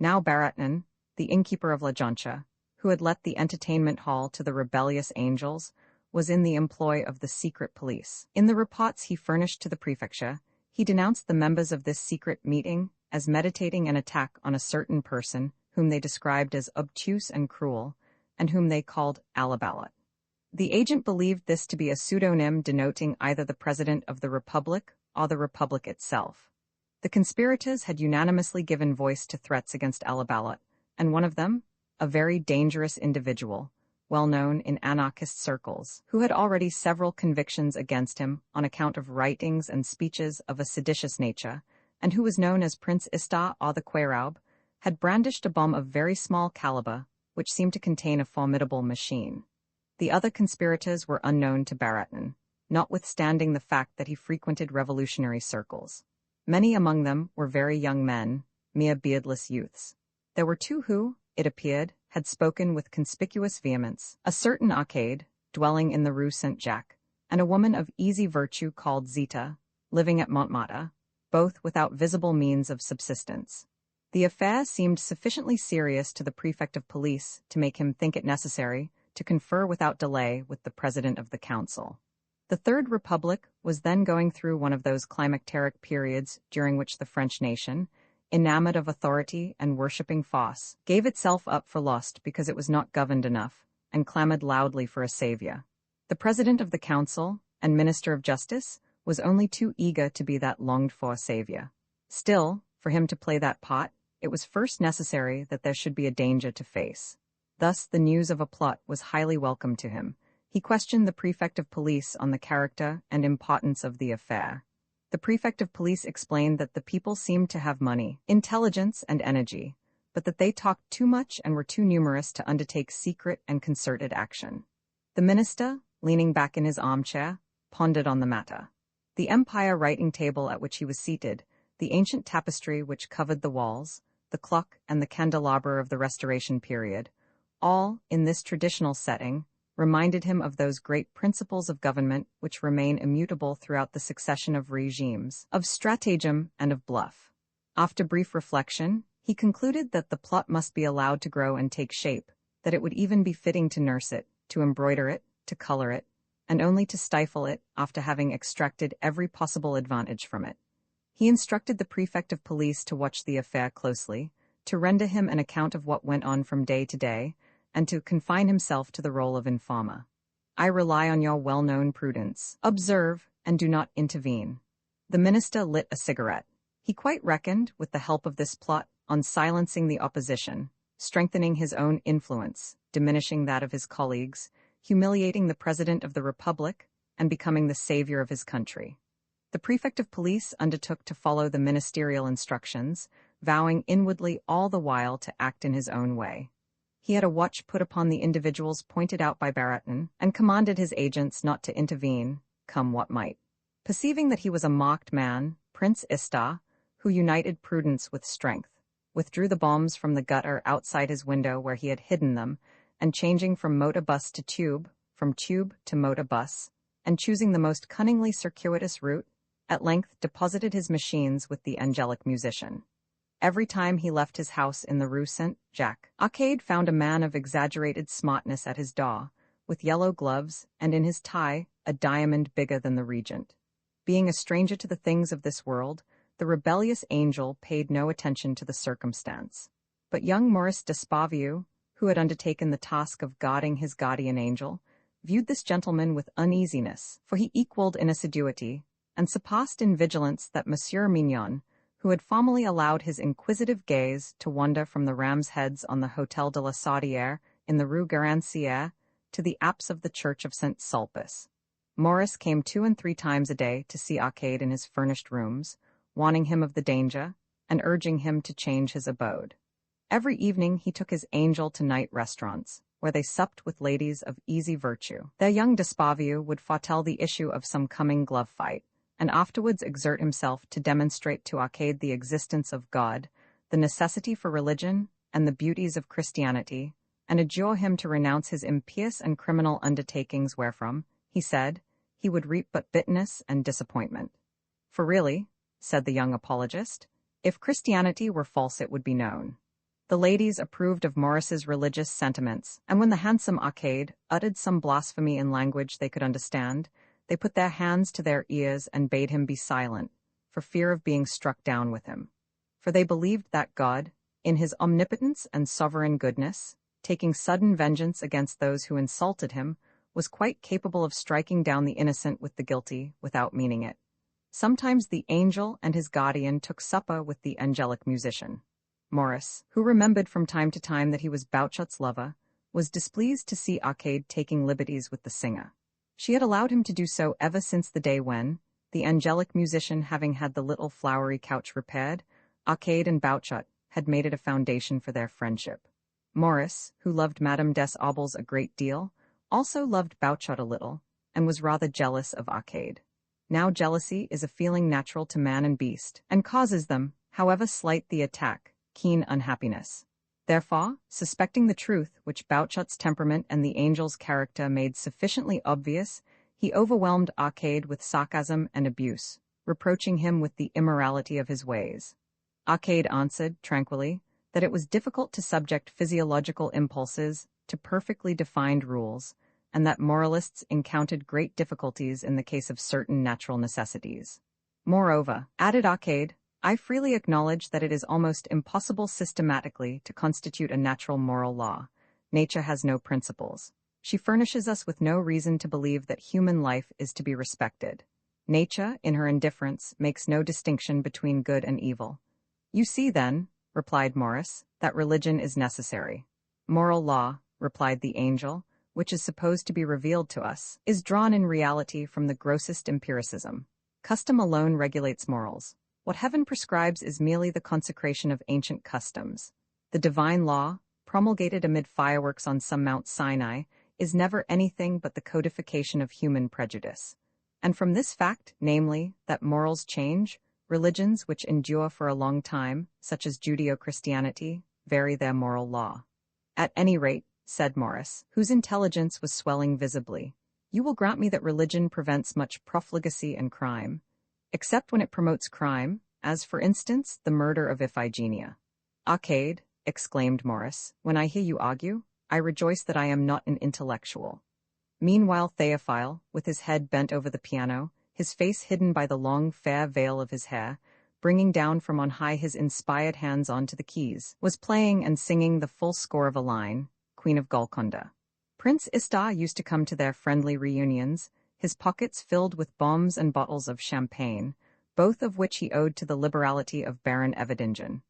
Now Baratnan, the innkeeper of La Junta, who had let the entertainment hall to the rebellious angels, was in the employ of the secret police. In the reports he furnished to the prefecture, he denounced the members of this secret meeting as meditating an attack on a certain person whom they described as obtuse and cruel, and whom they called Alabalot. The agent believed this to be a pseudonym denoting either the President of the Republic or the Republic itself. The conspirators had unanimously given voice to threats against Alabalot, and one of them, a very dangerous individual, well known in anarchist circles, who had already several convictions against him on account of writings and speeches of a seditious nature, and who was known as Prince Istar or the Quairaub, had brandished a bomb of very small caliber, which seemed to contain a formidable machine. The other conspirators were unknown to Baratnan, notwithstanding the fact that he frequented revolutionary circles. Many among them were very young men, mere beardless youths. There were two who, it appeared, had spoken with conspicuous vehemence, a certain Arcade, dwelling in the Rue Saint-Jacques, and a woman of easy virtue called Zita, living at Montmartre, both without visible means of subsistence. The affair seemed sufficiently serious to the prefect of police to make him think it necessary to confer without delay with the president of the council. The Third Republic was then going through one of those climacteric periods during which the French nation, enamored of authority and worshipping farce, gave itself up for lost because it was not governed enough, and clamored loudly for a savior. The president of the council and minister of justice was only too eager to be that longed-for savior. Still, for him to play that part, it was first necessary that there should be a danger to face. Thus the news of a plot was highly welcome to him. He questioned the prefect of police on the character and importance of the affair. The prefect of police explained that the people seemed to have money, intelligence, and energy, but that they talked too much and were too numerous to undertake secret and concerted action. The minister, leaning back in his armchair, pondered on the matter. The Empire writing table at which he was seated, the ancient tapestry which covered the walls, the clock and the candelabra of the Restoration period, all, in this traditional setting, reminded him of those great principles of government which remain immutable throughout the succession of regimes, of stratagem and of bluff. After brief reflection, he concluded that the plot must be allowed to grow and take shape, that it would even be fitting to nurse it, to embroider it, to color it, and only to stifle it after having extracted every possible advantage from it. He instructed the prefect of police to watch the affair closely, to render him an account of what went on from day to day, and to confine himself to the role of informer. I rely on your well-known prudence. Observe, and do not intervene. The minister lit a cigarette. He quite reckoned, with the help of this plot, on silencing the opposition, strengthening his own influence, diminishing that of his colleagues, humiliating the President of the Republic, and becoming the savior of his country. The prefect of police undertook to follow the ministerial instructions, vowing inwardly all the while to act in his own way. He had a watch put upon the individuals pointed out by Baratnan, and commanded his agents not to intervene, come what might. Perceiving that he was a mocked man, Prince Istar, who united prudence with strength, withdrew the bombs from the gutter outside his window where he had hidden them, and changing from motor bus to tube, from tube to motor bus, and choosing the most cunningly circuitous route, at length deposited his machines with the angelic musician. Every time he left his house in the Rue Saint-Jacques, Arcade found a man of exaggerated smartness at his door, with yellow gloves, and in his tie, a diamond bigger than the regent. Being a stranger to the things of this world, the rebellious angel paid no attention to the circumstance. But young Maurice d'Espavieux, who had undertaken the task of guarding his guardian angel, viewed this gentleman with uneasiness, for he equalled in assiduity, and surpassed in vigilance that Monsieur Mignon, who had formerly allowed his inquisitive gaze to wander from the ram's heads on the Hôtel de la Saudière in the Rue Garancière to the apse of the Church of St. Sulpice. Maurice came 2 and 3 times a day to see Arcade in his furnished rooms, warning him of the danger, and urging him to change his abode. Every evening he took his angel to night restaurants, where they supped with ladies of easy virtue. Their young d'Espavieux would foretell the issue of some coming glove fight, and afterwards exert himself to demonstrate to Arcade the existence of God, the necessity for religion, and the beauties of Christianity, and adjure him to renounce his impious and criminal undertakings wherefrom, he said, he would reap but bitterness and disappointment. For really, said the young apologist, if Christianity were false it would be known. The ladies approved of Maurice's religious sentiments, and when the handsome Arcade uttered some blasphemy in language they could understand, they put their hands to their ears and bade him be silent, for fear of being struck down with him. For they believed that God, in his omnipotence and sovereign goodness, taking sudden vengeance against those who insulted him, was quite capable of striking down the innocent with the guilty without meaning it. Sometimes the angel and his guardian took supper with the angelic musician. Maurice, who remembered from time to time that he was Bouchot's lover, was displeased to see Arcade taking liberties with the singer. She had allowed him to do so ever since the day when, the angelic musician having had the little flowery couch repaired, Arcade and Bouchot had made it a foundation for their friendship. Maurice, who loved Madame des Aubles a great deal, also loved Bouchot a little, and was rather jealous of Arcade. Now jealousy is a feeling natural to man and beast, and causes them, however slight the attack, keen unhappiness. Therefore, suspecting the truth which Bouchot's temperament and the angel's character made sufficiently obvious, he overwhelmed Arcade with sarcasm and abuse, reproaching him with the immorality of his ways. Arcade answered, tranquilly, that it was difficult to subject physiological impulses to perfectly defined rules, and that moralists encountered great difficulties in the case of certain natural necessities. Moreover, added Arcade, I freely acknowledge that it is almost impossible systematically to constitute a natural moral law. Nature has no principles. She furnishes us with no reason to believe that human life is to be respected. Nature, in her indifference, makes no distinction between good and evil. You see, then, replied Maurice, that religion is necessary. Moral law, replied the angel, which is supposed to be revealed to us, is drawn in reality from the grossest empiricism. Custom alone regulates morals. What heaven prescribes is merely the consecration of ancient customs. The divine law, promulgated amid fireworks on some Mount Sinai, is never anything but the codification of human prejudice. And from this fact, namely, that morals change, religions which endure for a long time, such as Judeo-Christianity, vary their moral law. At any rate, said Maurice, whose intelligence was swelling visibly, you will grant me that religion prevents much profligacy and crime, except when it promotes crime, as for instance the murder of Iphigenia. Arcade, exclaimed Maurice, when I hear you argue, I rejoice that I am not an intellectual. Meanwhile Théophile, with his head bent over the piano, his face hidden by the long fair veil of his hair, bringing down from on high his inspired hands onto the keys, was playing and singing the full score of a line, Queen of Golconda. Prince Istar used to come to their friendly reunions, his pockets filled with bombs and bottles of champagne, both of which he owed to the liberality of Baron Everdingen.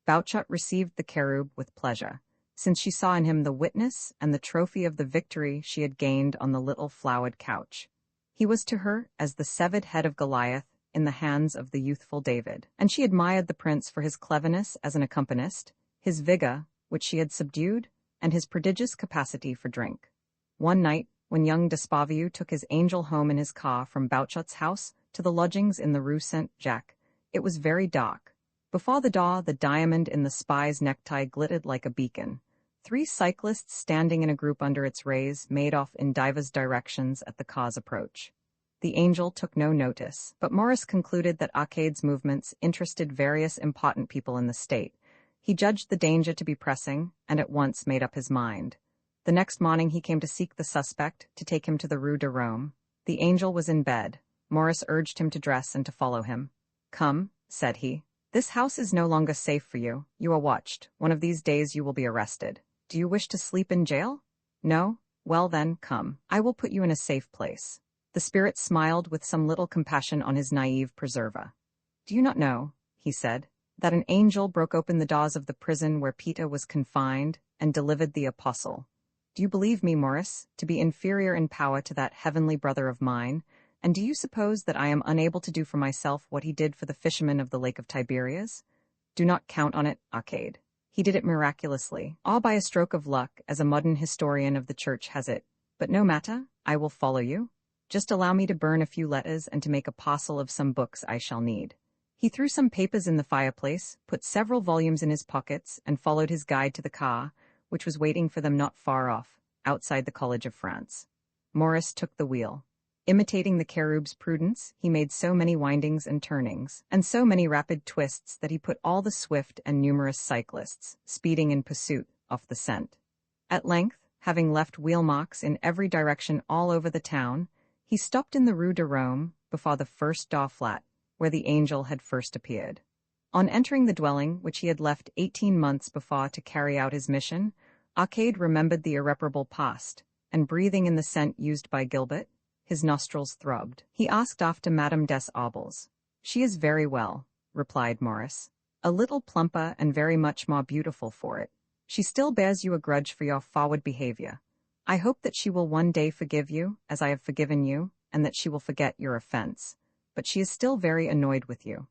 Bouchot received the cherub with pleasure, since she saw in him the witness and the trophy of the victory she had gained on the little flowered couch. He was to her as the severed head of Goliath in the hands of the youthful David, and she admired the prince for his cleverness as an accompanist, his vigor, which she had subdued, and his prodigious capacity for drink. One night, when young d'Espavieux took his angel home in his car from Bouchot's house to the lodgings in the Rue Saint-Jacques, it was very dark. Before the door, the diamond in the spy's necktie glittered like a beacon. 3 cyclists standing in a group under its rays made off in divers directions at the car's approach. The angel took no notice, but Maurice concluded that Arcade's movements interested various important people in the state. He judged the danger to be pressing, and at once made up his mind. The next morning he came to seek the suspect, to take him to the Rue de Rome. The angel was in bed. Maurice urged him to dress and to follow him. "Come," said he. "This house is no longer safe for you. You are watched. One of these days you will be arrested. Do you wish to sleep in jail? No? Well then, come. I will put you in a safe place." The spirit smiled with some little compassion on his naive preserver. "Do you not know," he said, "that an angel broke open the doors of the prison where Peter was confined and delivered the apostle? Do you believe me, Maurice, to be inferior in power to that heavenly brother of mine? And do you suppose that I am unable to do for myself what he did for the fishermen of the lake of Tiberias? Do not count on it, Arcade. He did it miraculously, all by a stroke of luck, as a modern historian of the church has it. But no matter, I will follow you. Just allow me to burn a few letters and to make a parcel of some books I shall need." He threw some papers in the fireplace, put several volumes in his pockets, and followed his guide to the car, which was waiting for them not far off, outside the College of France. Maurice took the wheel. Imitating the cherub's prudence, he made so many windings and turnings, and so many rapid twists that he put all the swift and numerous cyclists, speeding in pursuit, off the scent. At length, having left wheel marks in every direction all over the town, he stopped in the Rue de Rome, before the first door flat, where the angel had first appeared. On entering the dwelling which he had left 18 months before to carry out his mission, Arcade remembered the irreparable past, and breathing in the scent used by Gilbert, his nostrils throbbed. He asked after Madame des Arbles. "She is very well," replied Maurice. "A little plumper and very much more beautiful for it. She still bears you a grudge for your forward behavior. I hope that she will one day forgive you, as I have forgiven you, and that she will forget your offense. But she is still very annoyed with you."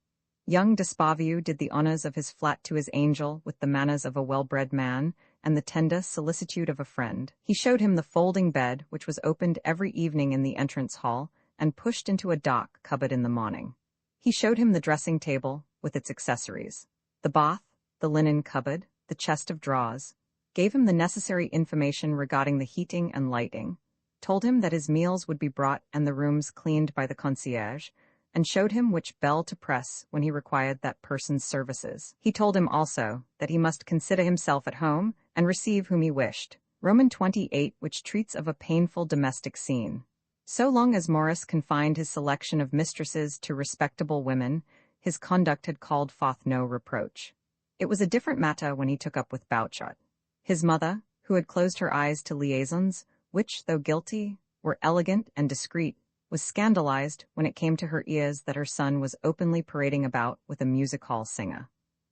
Young Despavieux did the honors of his flat to his angel with the manners of a well-bred man and the tender solicitude of a friend. He showed him the folding bed, which was opened every evening in the entrance hall and pushed into a dark cupboard in the morning. He showed him the dressing table with its accessories, the bath, the linen cupboard, the chest of drawers, gave him the necessary information regarding the heating and lighting, told him that his meals would be brought and the rooms cleaned by the concierge, and showed him which bell to press when he required that person's services. He told him also that he must consider himself at home and receive whom he wished. Roman 28, which treats of a painful domestic scene. So long as Maurice confined his selection of mistresses to respectable women, his conduct had called forth no reproach. It was a different matter when he took up with Bouchot. His mother, who had closed her eyes to liaisons, which, though guilty, were elegant and discreet, was scandalized when it came to her ears that her son was openly parading about with a music-hall singer.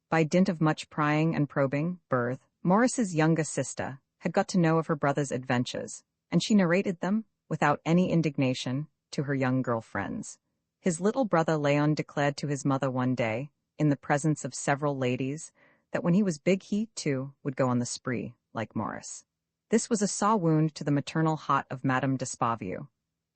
By dint of much prying and probing, Berthe, Maurice's younger sister, had got to know of her brother's adventures, and she narrated them, without any indignation, to her young girl friends. His little brother Léon declared to his mother one day, in the presence of several ladies, that when he was big he, too, would go on the spree, like Maurice. This was a sore wound to the maternal heart of Madame Despavieux.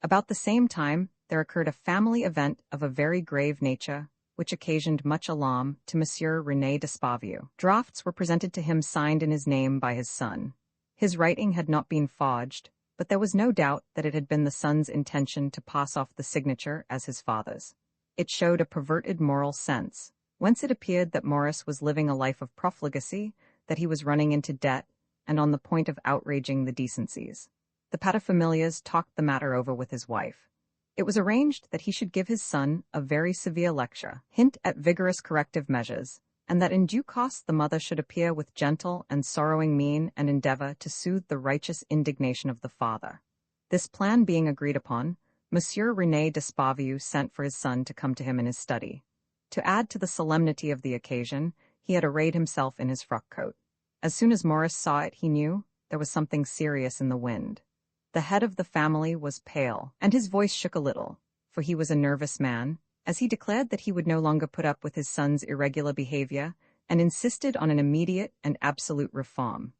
About the same time, there occurred a family event of a very grave nature, which occasioned much alarm to Monsieur René Despavieux. Drafts were presented to him signed in his name by his son. His writing had not been forged, but there was no doubt that it had been the son's intention to pass off the signature as his father's. It showed a perverted moral sense, whence it appeared that Maurice was living a life of profligacy, that he was running into debt, and on the point of outraging the decencies. The paterfamilias talked the matter over with his wife. It was arranged that he should give his son a very severe lecture, hint at vigorous corrective measures, and that in due course the mother should appear with gentle and sorrowing mien and endeavor to soothe the righteous indignation of the father. This plan being agreed upon, Monsieur René Despavieux sent for his son to come to him in his study. To add to the solemnity of the occasion, he had arrayed himself in his frock-coat. As soon as Maurice saw it, he knew there was something serious in the wind. The head of the family was pale, and his voice shook a little, for he was a nervous man, as he declared that he would no longer put up with his son's irregular behavior, and insisted on an immediate and absolute reform.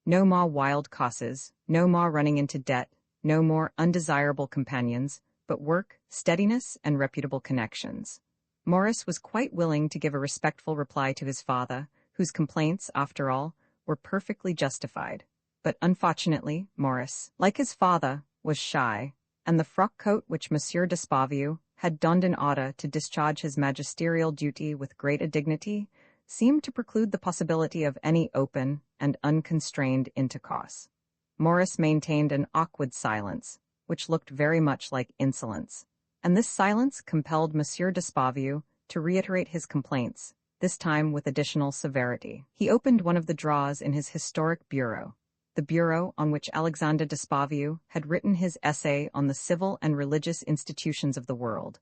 No more wild causes, no more running into debt, no more undesirable companions, but work, steadiness, and reputable connections. Maurice was quite willing to give a respectful reply to his father, whose complaints, after all, were perfectly justified. But unfortunately, Maurice, like his father, was shy, and the frock coat which Monsieur d'Espavieux had donned in order to discharge his magisterial duty with great dignity, seemed to preclude the possibility of any open and unconstrained intercourse. Maurice maintained an awkward silence, which looked very much like insolence, and this silence compelled Monsieur d'Espavieux to reiterate his complaints, this time with additional severity. He opened one of the drawers in his historic bureau, the bureau on which Alexander d'Espavieux had written his essay on the civil and religious institutions of the world,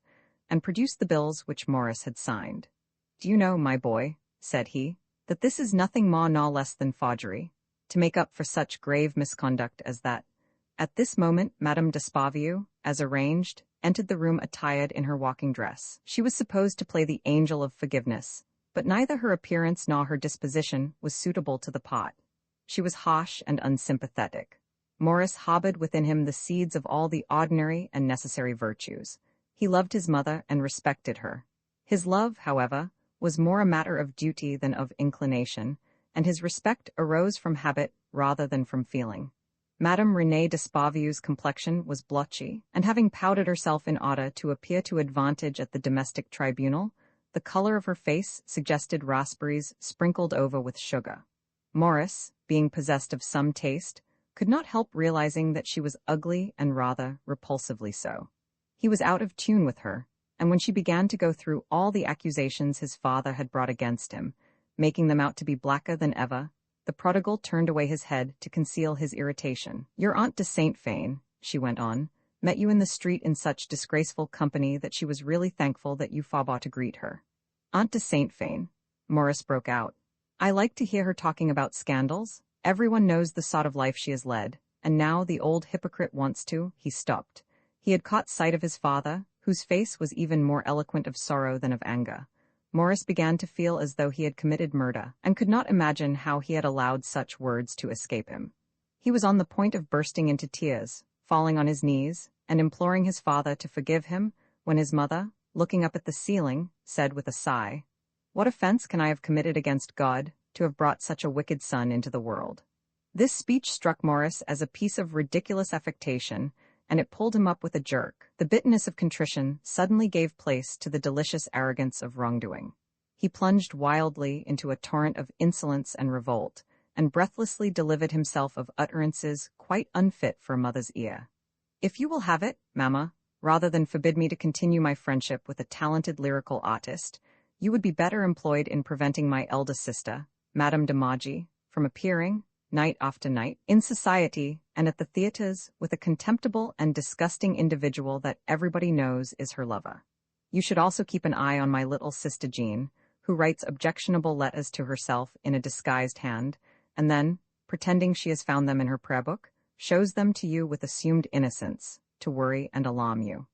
and produced the bills which Maurice had signed. "Do you know, my boy," said he, "that this is nothing more nor less than forgery, to make up for such grave misconduct as that?" At this moment Madame d'Espavieux, as arranged, entered the room attired in her walking dress. She was supposed to play the angel of forgiveness, but neither her appearance nor her disposition was suitable to the part. She was harsh and unsympathetic. Maurice harbored within him the seeds of all the ordinary and necessary virtues. He loved his mother and respected her. His love, however, was more a matter of duty than of inclination, and his respect arose from habit rather than from feeling. Madame Renée d'Espavieux's complexion was blotchy, and having powdered herself in order to appear to advantage at the domestic tribunal, the color of her face suggested raspberries sprinkled over with sugar. Maurice, being possessed of some taste, could not help realizing that she was ugly and rather repulsively so. He was out of tune with her, and when she began to go through all the accusations his father had brought against him, making them out to be blacker than ever, the prodigal turned away his head to conceal his irritation. "Your Aunt de Saint Fain," she went on, "met you in the street in such disgraceful company that she was really thankful that you forbore to greet her." "Aunt de Saint Fain," Maurice broke out. "I like to hear her talking about scandals. Everyone knows the sort of life she has led, and now the old hypocrite wants to—" He stopped. He had caught sight of his father, whose face was even more eloquent of sorrow than of anger. Maurice began to feel as though he had committed murder, and could not imagine how he had allowed such words to escape him. He was on the point of bursting into tears, falling on his knees, and imploring his father to forgive him, when his mother, looking up at the ceiling, said with a sigh, "What offense can I have committed against God, to have brought such a wicked son into the world?" This speech struck Maurice as a piece of ridiculous affectation, and it pulled him up with a jerk. The bitterness of contrition suddenly gave place to the delicious arrogance of wrongdoing. He plunged wildly into a torrent of insolence and revolt, and breathlessly delivered himself of utterances quite unfit for a mother's ear. "If you will have it, mamma, rather than forbid me to continue my friendship with a talented lyrical artist, you would be better employed in preventing my eldest sister, Madame de Maugy, from appearing, night after night, in society and at the theatres with a contemptible and disgusting individual that everybody knows is her lover. You should also keep an eye on my little sister Jean, who writes objectionable letters to herself in a disguised hand, and then, pretending she has found them in her prayer book, shows them to you with assumed innocence, to worry and alarm you.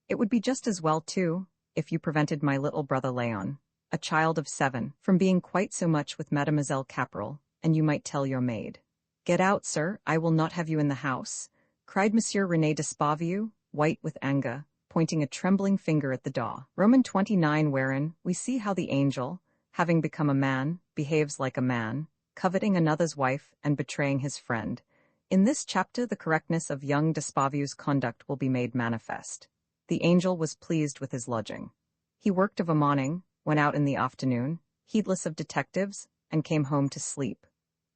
It would be just as well, too, if you prevented my little brother Léon, a child of 7, from being quite so much with Mademoiselle Caporal, and you might tell your maid." "Get out, sir, I will not have you in the house," cried Monsieur René d'Espavieux, white with anger, pointing a trembling finger at the door. Roman 29, wherein we see how the angel, having become a man, behaves like a man, coveting another's wife and betraying his friend. In this chapter the correctness of young d'Espavieux's conduct will be made manifest. The angel was pleased with his lodging. He worked of a morning, went out in the afternoon, heedless of detectives, and came home to sleep.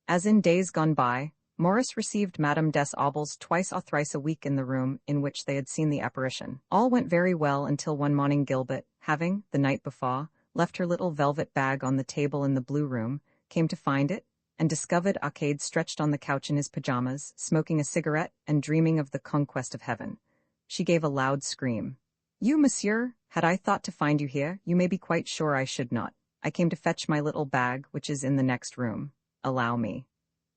As in days gone by, Maurice received Madame des Aubles twice or thrice a week in the room in which they had seen the apparition. All went very well until one morning Gilbert, having, the night before, left her little velvet bag on the table in the blue room, came to find it, and discovered Arcade stretched on the couch in his pajamas, smoking a cigarette and dreaming of the conquest of heaven. She gave a loud scream. "You, monsieur, had I thought to find you here, you may be quite sure I should not. I came to fetch my little bag, which is in the next room. Allow me."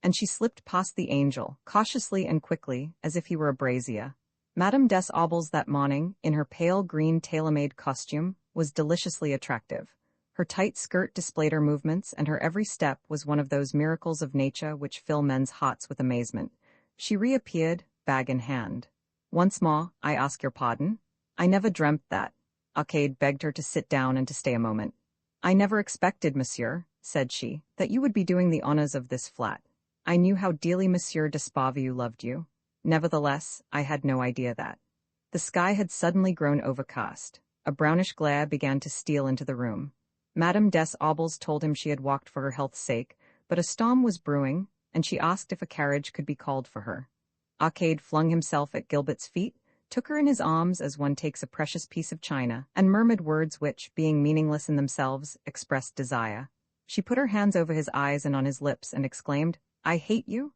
And she slipped past the angel, cautiously and quickly, as if he were a brazier. Madame des Aubles that morning, in her pale green tailor-made costume, was deliciously attractive. Her tight skirt displayed her movements, and her every step was one of those miracles of nature which fill men's hearts with amazement. She reappeared, bag in hand. "Once more, I ask your pardon? I never dreamt that." Arcade begged her to sit down and to stay a moment. "I never expected, monsieur," said she, "that you would be doing the honors of this flat. I knew how dearly Monsieur d'Espavieux loved you. Nevertheless, I had no idea that." The sky had suddenly grown overcast. A brownish glare began to steal into the room. Madame des Aubles told him she had walked for her health's sake, but a storm was brewing, and she asked if a carriage could be called for her. Arcade flung himself at Gilbert's feet, took her in his arms as one takes a precious piece of china, and murmured words which, being meaningless in themselves, expressed desire. She put her hands over his eyes and on his lips and exclaimed, "I hate you?"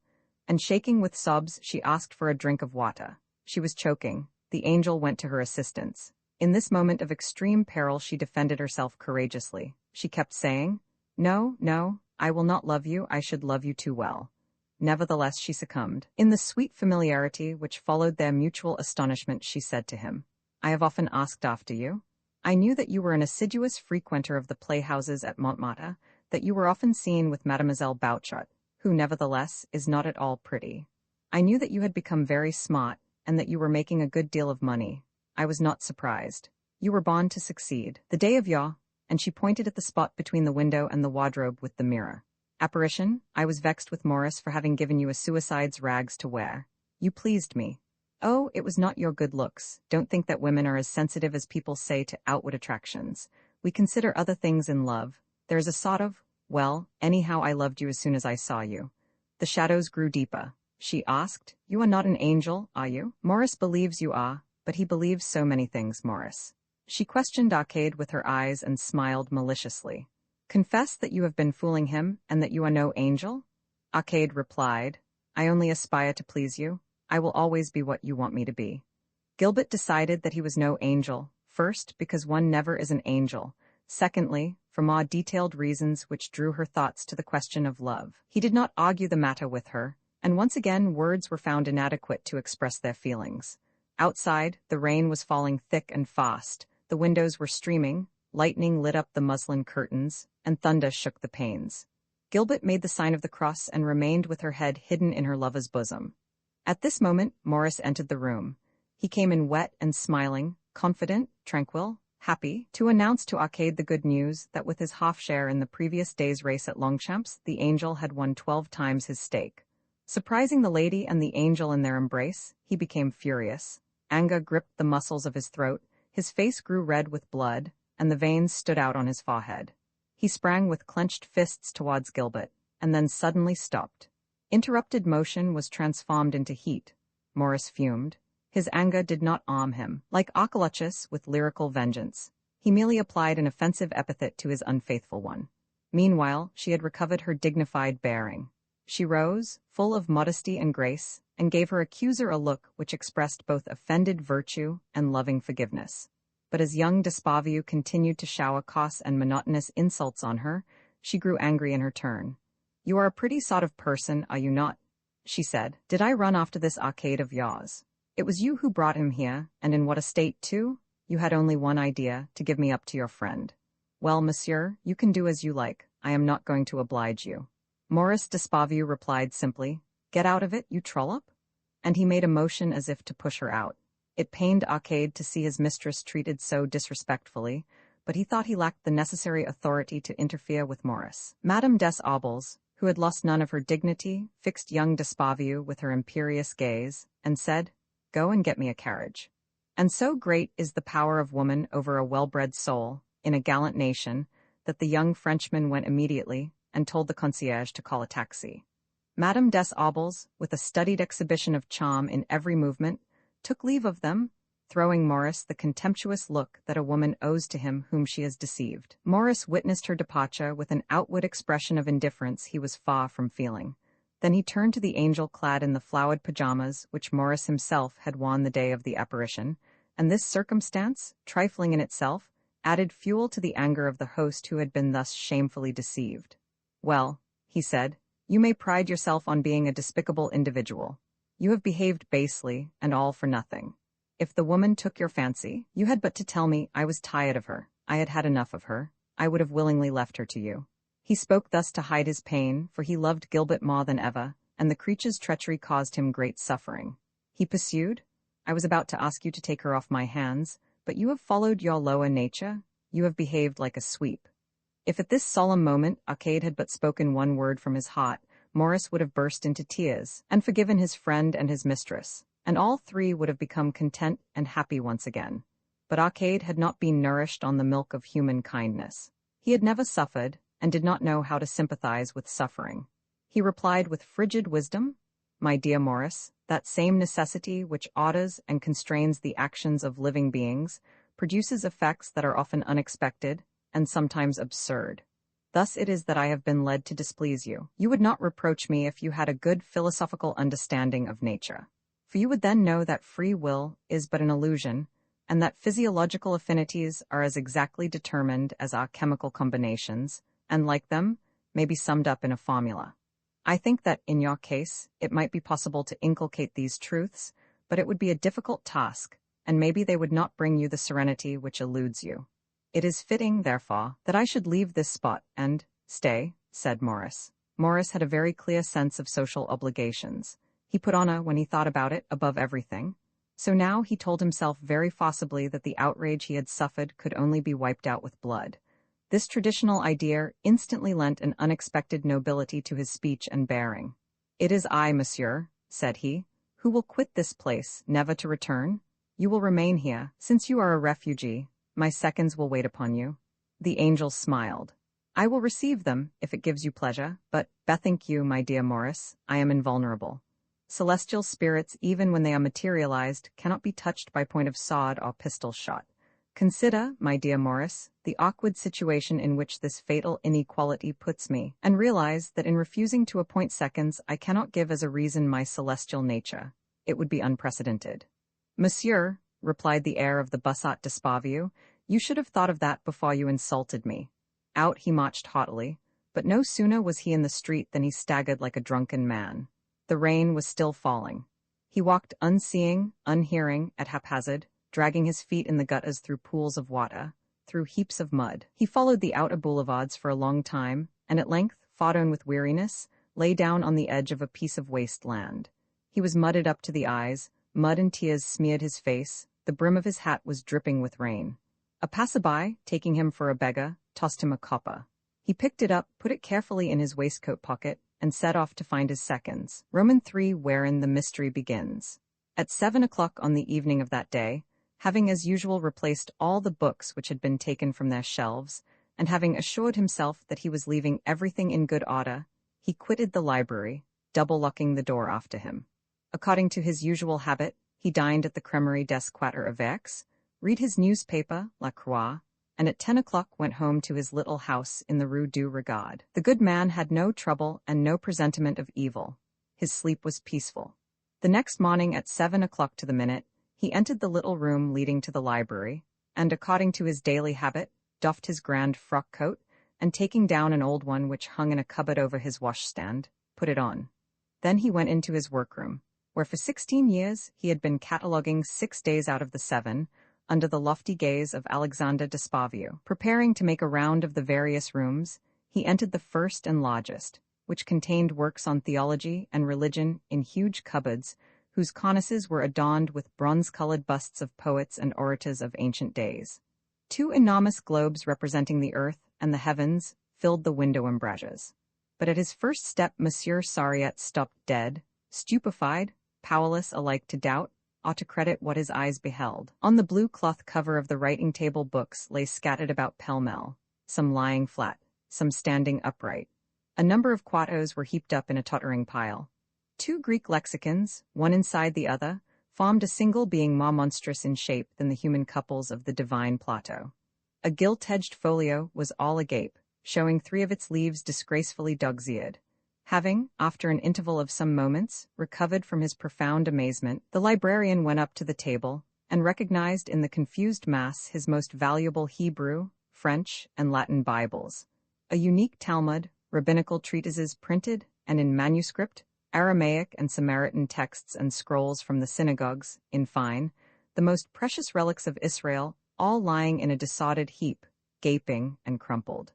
And shaking with sobs, she asked for a drink of water. She was choking. The angel went to her assistance. In this moment of extreme peril she defended herself courageously. She kept saying, "No, no, I will not love you, I should love you too well." Nevertheless she succumbed. In the sweet familiarity which followed their mutual astonishment she said to him, "I have often asked after you. I knew that you were an assiduous frequenter of the playhouses at Montmartre, that you were often seen with Mademoiselle Bouchard, who nevertheless is not at all pretty. I knew that you had become very smart, and that you were making a good deal of money. I was not surprised. You were born to succeed. The day of your," and she pointed at the spot between the window and the wardrobe with the mirror, "apparition, I was vexed with Maurice for having given you a suicide's rags to wear. You pleased me. Oh, it was not your good looks. Don't think that women are as sensitive as people say to outward attractions. We consider other things in love. There is a sort of, well, anyhow I loved you as soon as I saw you." The shadows grew deeper. She asked, "You are not an angel, are you?" "Maurice believes you are, but he believes so many things, Maurice." She questioned Arcade with her eyes and smiled maliciously. "Confess that you have been fooling him and that you are no angel?" Arcade replied, "I only aspire to please you. I will always be what you want me to be." Gilbert decided that he was no angel, first, because one never is an angel, secondly, for more detailed reasons which drew her thoughts to the question of love. He did not argue the matter with her, and once again words were found inadequate to express their feelings. Outside, the rain was falling thick and fast, the windows were streaming, lightning lit up the muslin curtains, and thunder shook the panes. Gilbert made the sign of the cross and remained with her head hidden in her lover's bosom. At this moment, Maurice entered the room. He came in wet and smiling, confident, tranquil, happy, to announce to Arcade the good news that with his half-share in the previous day's race at Longchamps, the angel had won 12 times his stake. Surprising the lady and the angel in their embrace, he became furious. Anger gripped the muscles of his throat, his face grew red with blood, and the veins stood out on his forehead. He sprang with clenched fists towards Gilbert, and then suddenly stopped. Interrupted motion was transformed into heat. Maurice fumed. His anger did not arm him, like Archilochus with lyrical vengeance. He merely applied an offensive epithet to his unfaithful one. Meanwhile, she had recovered her dignified bearing. She rose, full of modesty and grace, and gave her accuser a look which expressed both offended virtue and loving forgiveness. But as young Despavieux continued to shower coarse and monotonous insults on her, she grew angry in her turn. "You are a pretty sort of person, are you not?" she said. "Did I run after this Arcade of yours? It was you who brought him here, and in what a state, too? You had only one idea, to give me up to your friend. Well, monsieur, you can do as you like. I am not going to oblige you." Maurice Despavieux replied simply, "Get out of it, you trollop," and he made a motion as if to push her out. It pained Arcade to see his mistress treated so disrespectfully, but he thought he lacked the necessary authority to interfere with Maurice. Madame des Aubles, who had lost none of her dignity, fixed young Despavieux with her imperious gaze, and said, "Go and get me a carriage." And so great is the power of woman over a well-bred soul, in a gallant nation, that the young Frenchman went immediately, and told the concierge to call a taxi. Madame des Aubles, with a studied exhibition of charm in every movement, took leave of them, throwing Maurice the contemptuous look that a woman owes to him whom she has deceived. Maurice witnessed her departure with an outward expression of indifference he was far from feeling. Then he turned to the angel clad in the flowered pajamas which Maurice himself had worn the day of the apparition, and this circumstance, trifling in itself, added fuel to the anger of the host who had been thus shamefully deceived. "Well," he said, "you may pride yourself on being a despicable individual. You have behaved basely, and all for nothing. If the woman took your fancy, you had but to tell me. I was tired of her. I had had enough of her. I would have willingly left her to you." He spoke thus to hide his pain, for he loved Gilbert more than ever, and the creature's treachery caused him great suffering. He pursued, "I was about to ask you to take her off my hands, but you have followed your lower nature. You have behaved like a sweep." If at this solemn moment Arcade had but spoken one word from his heart, Maurice would have burst into tears, and forgiven his friend and his mistress, and all three would have become content and happy once again. But Arcade had not been nourished on the milk of human kindness. He had never suffered, and did not know how to sympathize with suffering. He replied with frigid wisdom, "My dear Morris, that same necessity which orders and constrains the actions of living beings produces effects that are often unexpected and sometimes absurd. Thus it is that I have been led to displease you. You would not reproach me if you had a good philosophical understanding of nature, for you would then know that free will is but an illusion, and that physiological affinities are as exactly determined as our chemical combinations, and like them, may be summed up in a formula. I think that, in your case, it might be possible to inculcate these truths, but it would be a difficult task, and maybe they would not bring you the serenity which eludes you. It is fitting, therefore, that I should leave this spot and stay," said Morris. Morris had a very clear sense of social obligations. He put honor, when he thought about it, above everything. So now he told himself very forcibly that the outrage he had suffered could only be wiped out with blood. This traditional idea instantly lent an unexpected nobility to his speech and bearing. "It is I, monsieur," said he, "who will quit this place, never to return. You will remain here, since you are a refugee. My seconds will wait upon you." The angel smiled. "I will receive them, if it gives you pleasure, but, bethink you, my dear Morris, I am invulnerable. Celestial spirits, even when they are materialized, cannot be touched by point of sword or pistol shot. Consider, my dear Morris, the awkward situation in which this fatal inequality puts me, and realize that in refusing to appoint seconds I cannot give as a reason my celestial nature. It would be unprecedented." "Monsieur," replied the heir of the Bussat d'Esparvieu, "you should have thought of that before you insulted me." Out he marched haughtily, but no sooner was he in the street than he staggered like a drunken man. The rain was still falling. He walked unseeing, unhearing, at haphazard, dragging his feet in the gutters through pools of water, through heaps of mud. He followed the outer boulevards for a long time, and at length, fodden with weariness, lay down on the edge of a piece of waste land. He was mudded up to the eyes, mud and tears smeared his face, the brim of his hat was dripping with rain. A passer-by, taking him for a beggar, tossed him a copper. He picked it up, put it carefully in his waistcoat pocket, and set off to find his seconds. Roman 3, wherein the mystery begins. At 7 o'clock on the evening of that day, having as usual replaced all the books which had been taken from their shelves, and having assured himself that he was leaving everything in good order, he quitted the library, double-locking the door after him. According to his usual habit, he dined at the Crèmerie des Quatre Évêques, read his newspaper, La Croix, and at 10 o'clock went home to his little house in the Rue du Regard. The good man had no trouble and no presentiment of evil. His sleep was peaceful. The next morning at 7 o'clock to the minute, he entered the little room leading to the library, and according to his daily habit, doffed his grand frock coat, and taking down an old one which hung in a cupboard over his washstand, put it on. Then he went into his workroom, where for 16 years he had been cataloguing 6 days out of the 7, under the lofty gaze of Alexander d'Esparvieu. Preparing to make a round of the various rooms, he entered the first and largest, which contained works on theology and religion in huge cupboards, whose cornices were adorned with bronze-colored busts of poets and orators of ancient days. 2 enormous globes representing the earth and the heavens filled the window embrasures. But at his first step Monsieur Sariette stopped dead, stupefied, powerless alike to doubt, or to credit what his eyes beheld. On the blue cloth cover of the writing-table books lay scattered about pell-mell, some lying flat, some standing upright. A number of quartos were heaped up in a tottering pile. 2 Greek lexicons, one inside the other, formed a single being more monstrous in shape than the human couples of the divine Plato. A gilt-edged folio was all agape, showing 3 of its leaves disgracefully dog-eared. Having, after an interval of some moments, recovered from his profound amazement, the librarian went up to the table, and recognized in the confused mass his most valuable Hebrew, French, and Latin Bibles, a unique Talmud, rabbinical treatises printed, and in manuscript, Aramaic and Samaritan texts and scrolls from the synagogues, in fine, the most precious relics of Israel, all lying in a disordered heap, gaping and crumpled.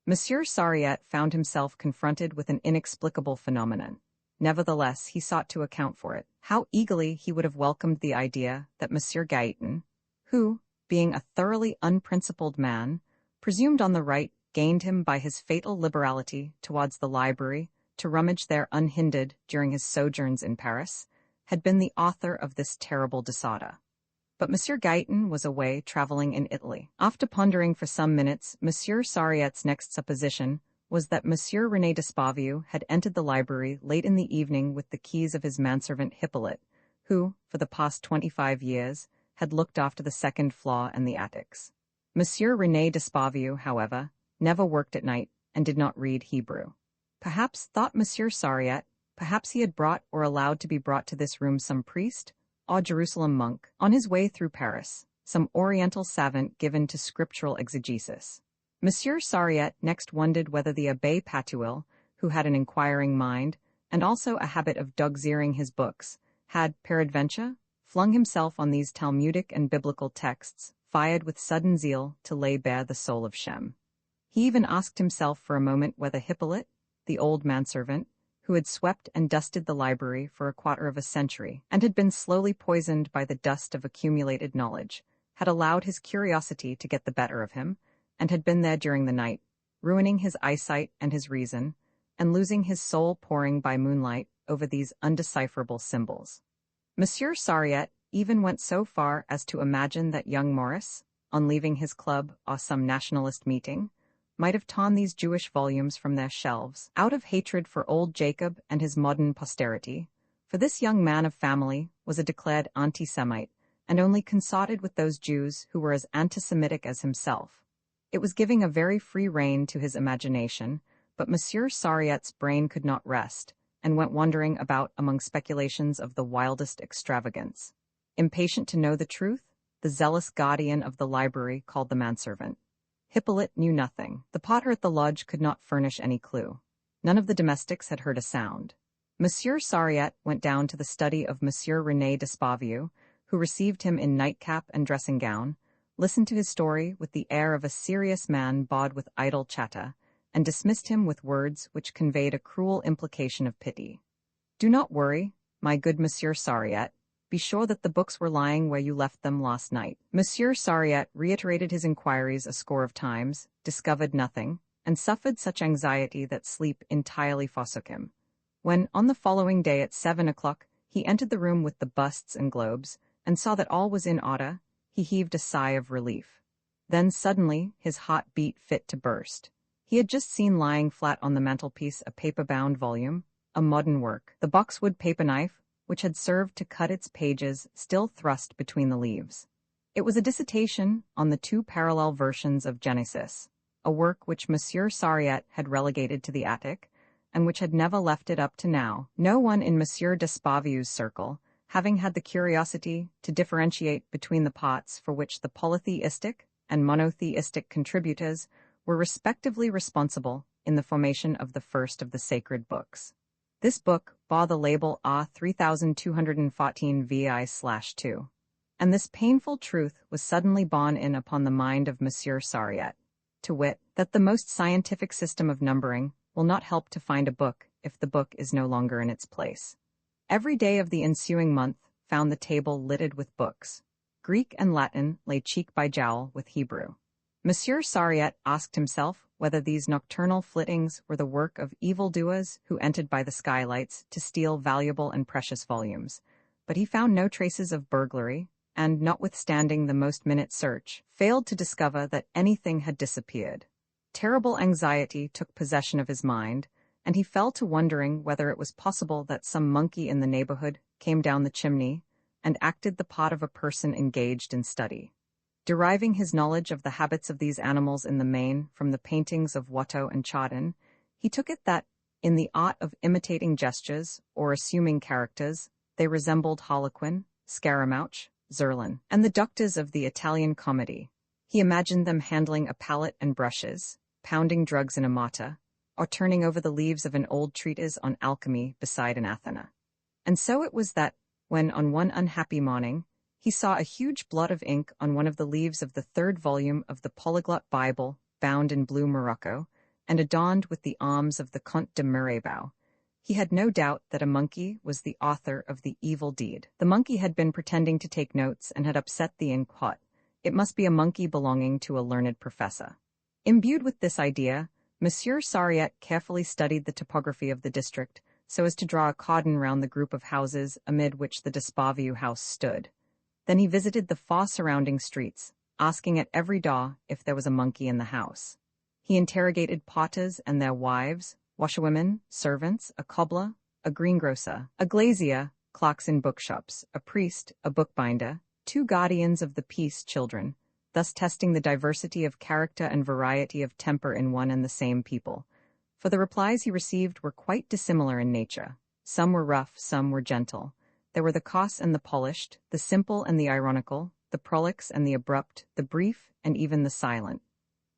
Monsieur Sariette found himself confronted with an inexplicable phenomenon. Nevertheless, he sought to account for it. How eagerly he would have welcomed the idea that Monsieur Gaëtan, who, being a thoroughly unprincipled man, presumed on the right gained him by his fatal liberality towards the library to rummage there unhindered during his sojourns in Paris, had been the author of this terrible disorder. But Monsieur Guyton was away traveling in Italy. After pondering for some minutes, Monsieur Sariette's next supposition was that Monsieur René d'Espavieu had entered the library late in the evening with the keys of his manservant Hippolyte, who, for the past 25 years, had looked after the second floor and the attics. Monsieur René d'Espavieu, however, never worked at night and did not read Hebrew. Perhaps, thought Monsieur Sariette, perhaps he had brought or allowed to be brought to this room some priest or Jerusalem monk on his way through Paris, some oriental savant given to scriptural exegesis. Monsieur Sariette next wondered whether the Abbé Patuil, who had an inquiring mind, and also a habit of dog's-earing his books, had, peradventure, flung himself on these Talmudic and biblical texts, fired with sudden zeal to lay bare the soul of Shem. He even asked himself for a moment whether Hippolyte, the old manservant, who had swept and dusted the library for a quarter of a century and had been slowly poisoned by the dust of accumulated knowledge, had allowed his curiosity to get the better of him, and had been there during the night, ruining his eyesight and his reason, and losing his soul poring by moonlight over these undecipherable symbols. Monsieur Sariette even went so far as to imagine that young Maurice, on leaving his club or some nationalist meeting, might have torn these Jewish volumes from their shelves, out of hatred for old Jacob and his modern posterity, for this young man of family was a declared anti-Semite, and only consorted with those Jews who were as anti-Semitic as himself. It was giving a very free rein to his imagination, but Monsieur Sariette's brain could not rest, and went wandering about among speculations of the wildest extravagance. Impatient to know the truth, the zealous guardian of the library called the manservant. Hippolyte knew nothing. The potter at the lodge could not furnish any clue. None of the domestics had heard a sound. Monsieur Sariette went down to the study of Monsieur René d'Espavieu, who received him in nightcap and dressing-gown, listened to his story with the air of a serious man bawed with idle chatter, and dismissed him with words which conveyed a cruel implication of pity. "Do not worry, my good Monsieur Sariette. Be sure that the books were lying where you left them last night." Monsieur Sariette reiterated his inquiries a score of times, discovered nothing, and suffered such anxiety that sleep entirely forsook him. When, on the following day at 7 o'clock, he entered the room with the busts and globes, and saw that all was in order, he heaved a sigh of relief. Then suddenly his heart beat fit to burst. He had just seen lying flat on the mantelpiece a paper-bound volume, a modern work, the boxwood paper knife, which had served to cut its pages, still thrust between the leaves. It was a dissertation on the two parallel versions of Genesis, a work which Monsieur Sariette had relegated to the attic, and which had never left it up to now. No one in Monsieur d'Espavieu's circle, having had the curiosity to differentiate between the parts for which the polytheistic and monotheistic contributors were respectively responsible in the formation of the first of the sacred books. This book bore the label A3214VI/2, and this painful truth was suddenly borne in upon the mind of Monsieur Sariette, to wit, that the most scientific system of numbering will not help to find a book if the book is no longer in its place. Every day of the ensuing month found the table littered with books. Greek and Latin lay cheek by jowl with Hebrew. Monsieur Sariette asked himself whether these nocturnal flittings were the work of evildoers who entered by the skylights to steal valuable and precious volumes, but he found no traces of burglary, and, notwithstanding the most minute search, failed to discover that anything had disappeared. Terrible anxiety took possession of his mind, and he fell to wondering whether it was possible that some monkey in the neighborhood came down the chimney and acted the part of a person engaged in study. Deriving his knowledge of the habits of these animals in the main from the paintings of Watteau and Chardin, he took it that, in the art of imitating gestures or assuming characters, they resembled Harlequin, Scaramouche, Zurlin, and the doctors of the Italian comedy. He imagined them handling a palette and brushes, pounding drugs in a mortar, or turning over the leaves of an old treatise on alchemy beside an Athena. And so it was that, when on one unhappy morning, he saw a huge blot of ink on one of the leaves of the third volume of the Polyglot Bible, bound in blue morocco, and adorned with the arms of the Comte de Mirabeau, he had no doubt that a monkey was the author of the evil deed. The monkey had been pretending to take notes and had upset the ink pot. It must be a monkey belonging to a learned professor. Imbued with this idea, Monsieur Sariette carefully studied the topography of the district, so as to draw a cordon round the group of houses amid which the Despavieux house stood. Then he visited the far surrounding streets, asking at every door if there was a monkey in the house. He interrogated potters and their wives, washerwomen, servants, a cobbler, a greengrocer, a glazier, clerks in bookshops, a priest, a bookbinder, 2 guardians of the peace children, thus testing the diversity of character and variety of temper in one and the same people. For the replies he received were quite dissimilar in nature. Some were rough, some were gentle. There were the coarse and the polished, the simple and the ironical, the prolix and the abrupt, the brief and even the silent.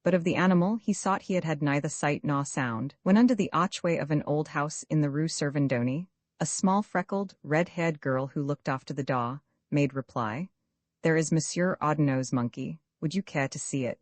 But of the animal he sought he had had neither sight nor sound, when under the archway of an old house in the Rue Servandoni, a small freckled, red-haired girl who looked after the door, made reply, "There is Monsieur Audinot's monkey. Would you care to see it?"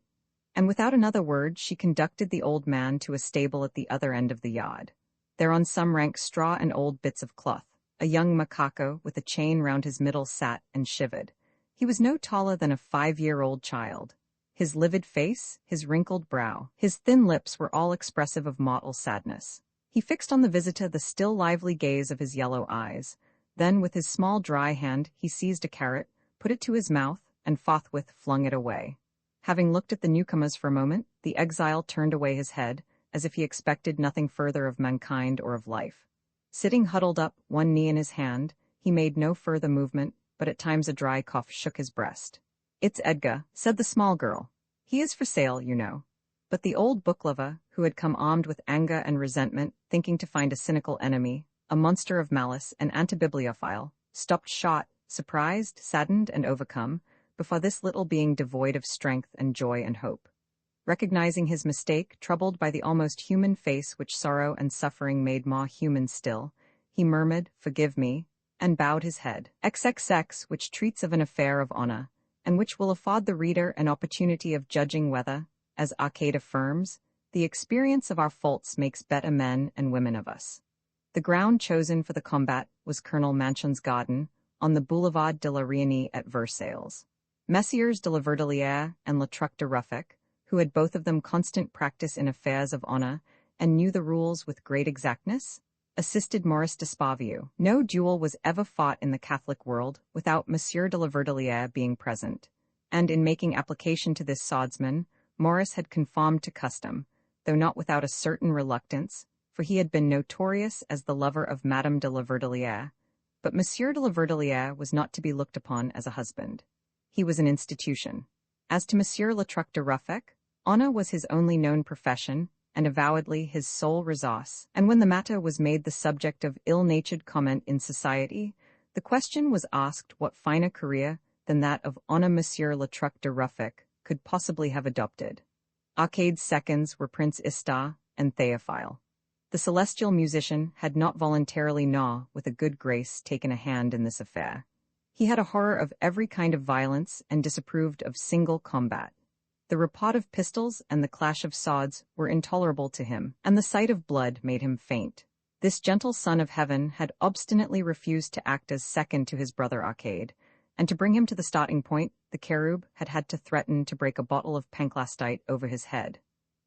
And without another word she conducted the old man to a stable at the other end of the yard. Thereon some rank straw and old bits of cloth. A young macaco with a chain round his middle sat and shivered. He was no taller than a 5-year-old child. His livid face, his wrinkled brow, his thin lips were all expressive of mortal sadness. He fixed on the visitor the still lively gaze of his yellow eyes. Then, with his small dry hand, he seized a carrot, put it to his mouth, and forthwith flung it away. Having looked at the newcomers for a moment, the exile turned away his head, as if he expected nothing further of mankind or of life. Sitting huddled up, one knee in his hand, he made no further movement, but at times a dry cough shook his breast. "It's Edgar," said the small girl. "He is for sale, you know." But the old book-lover, who had come armed with anger and resentment, thinking to find a cynical enemy, a monster of malice, an antibibliophile, stopped short, surprised, saddened, and overcome, before this little being devoid of strength and joy and hope. Recognizing his mistake, troubled by the almost human face which sorrow and suffering made more human still, he murmured, "Forgive me," and bowed his head. XXX, which treats of an affair of honor, and which will afford the reader an opportunity of judging whether, as Arcade affirms, the experience of our faults makes better men and women of us. The ground chosen for the combat was Colonel Manchon's garden, on the Boulevard de la Réunie at Versailles. Messieurs de la Verdelière and Le Truc de Ruffic, who had both of them constant practice in affairs of honor and knew the rules with great exactness, assisted Maurice Despavieux. No duel was ever fought in the Catholic world without Monsieur de la Verdelière being present, and in making application to this swordsman, Maurice had conformed to custom, though not without a certain reluctance, for he had been notorious as the lover of Madame de la Verdelière, but Monsieur de la Verdelière was not to be looked upon as a husband. He was an institution. As to Monsieur Le Truc de Ruffic, honor was his only known profession, and avowedly his sole resource, and when the matter was made the subject of ill-natured comment in society, the question was asked what finer career than that of honor Monsieur Le Truc de Ruffic could possibly have adopted. Arcade's seconds were Prince Istar and Théophile. The celestial musician had not voluntarily nor with a good grace taken a hand in this affair. He had a horror of every kind of violence and disapproved of single combat. The report of pistols and the clash of swords were intolerable to him, and the sight of blood made him faint. This gentle son of heaven had obstinately refused to act as second to his brother Arcade, and to bring him to the starting point, the cherub had had to threaten to break a bottle of penclastite over his head.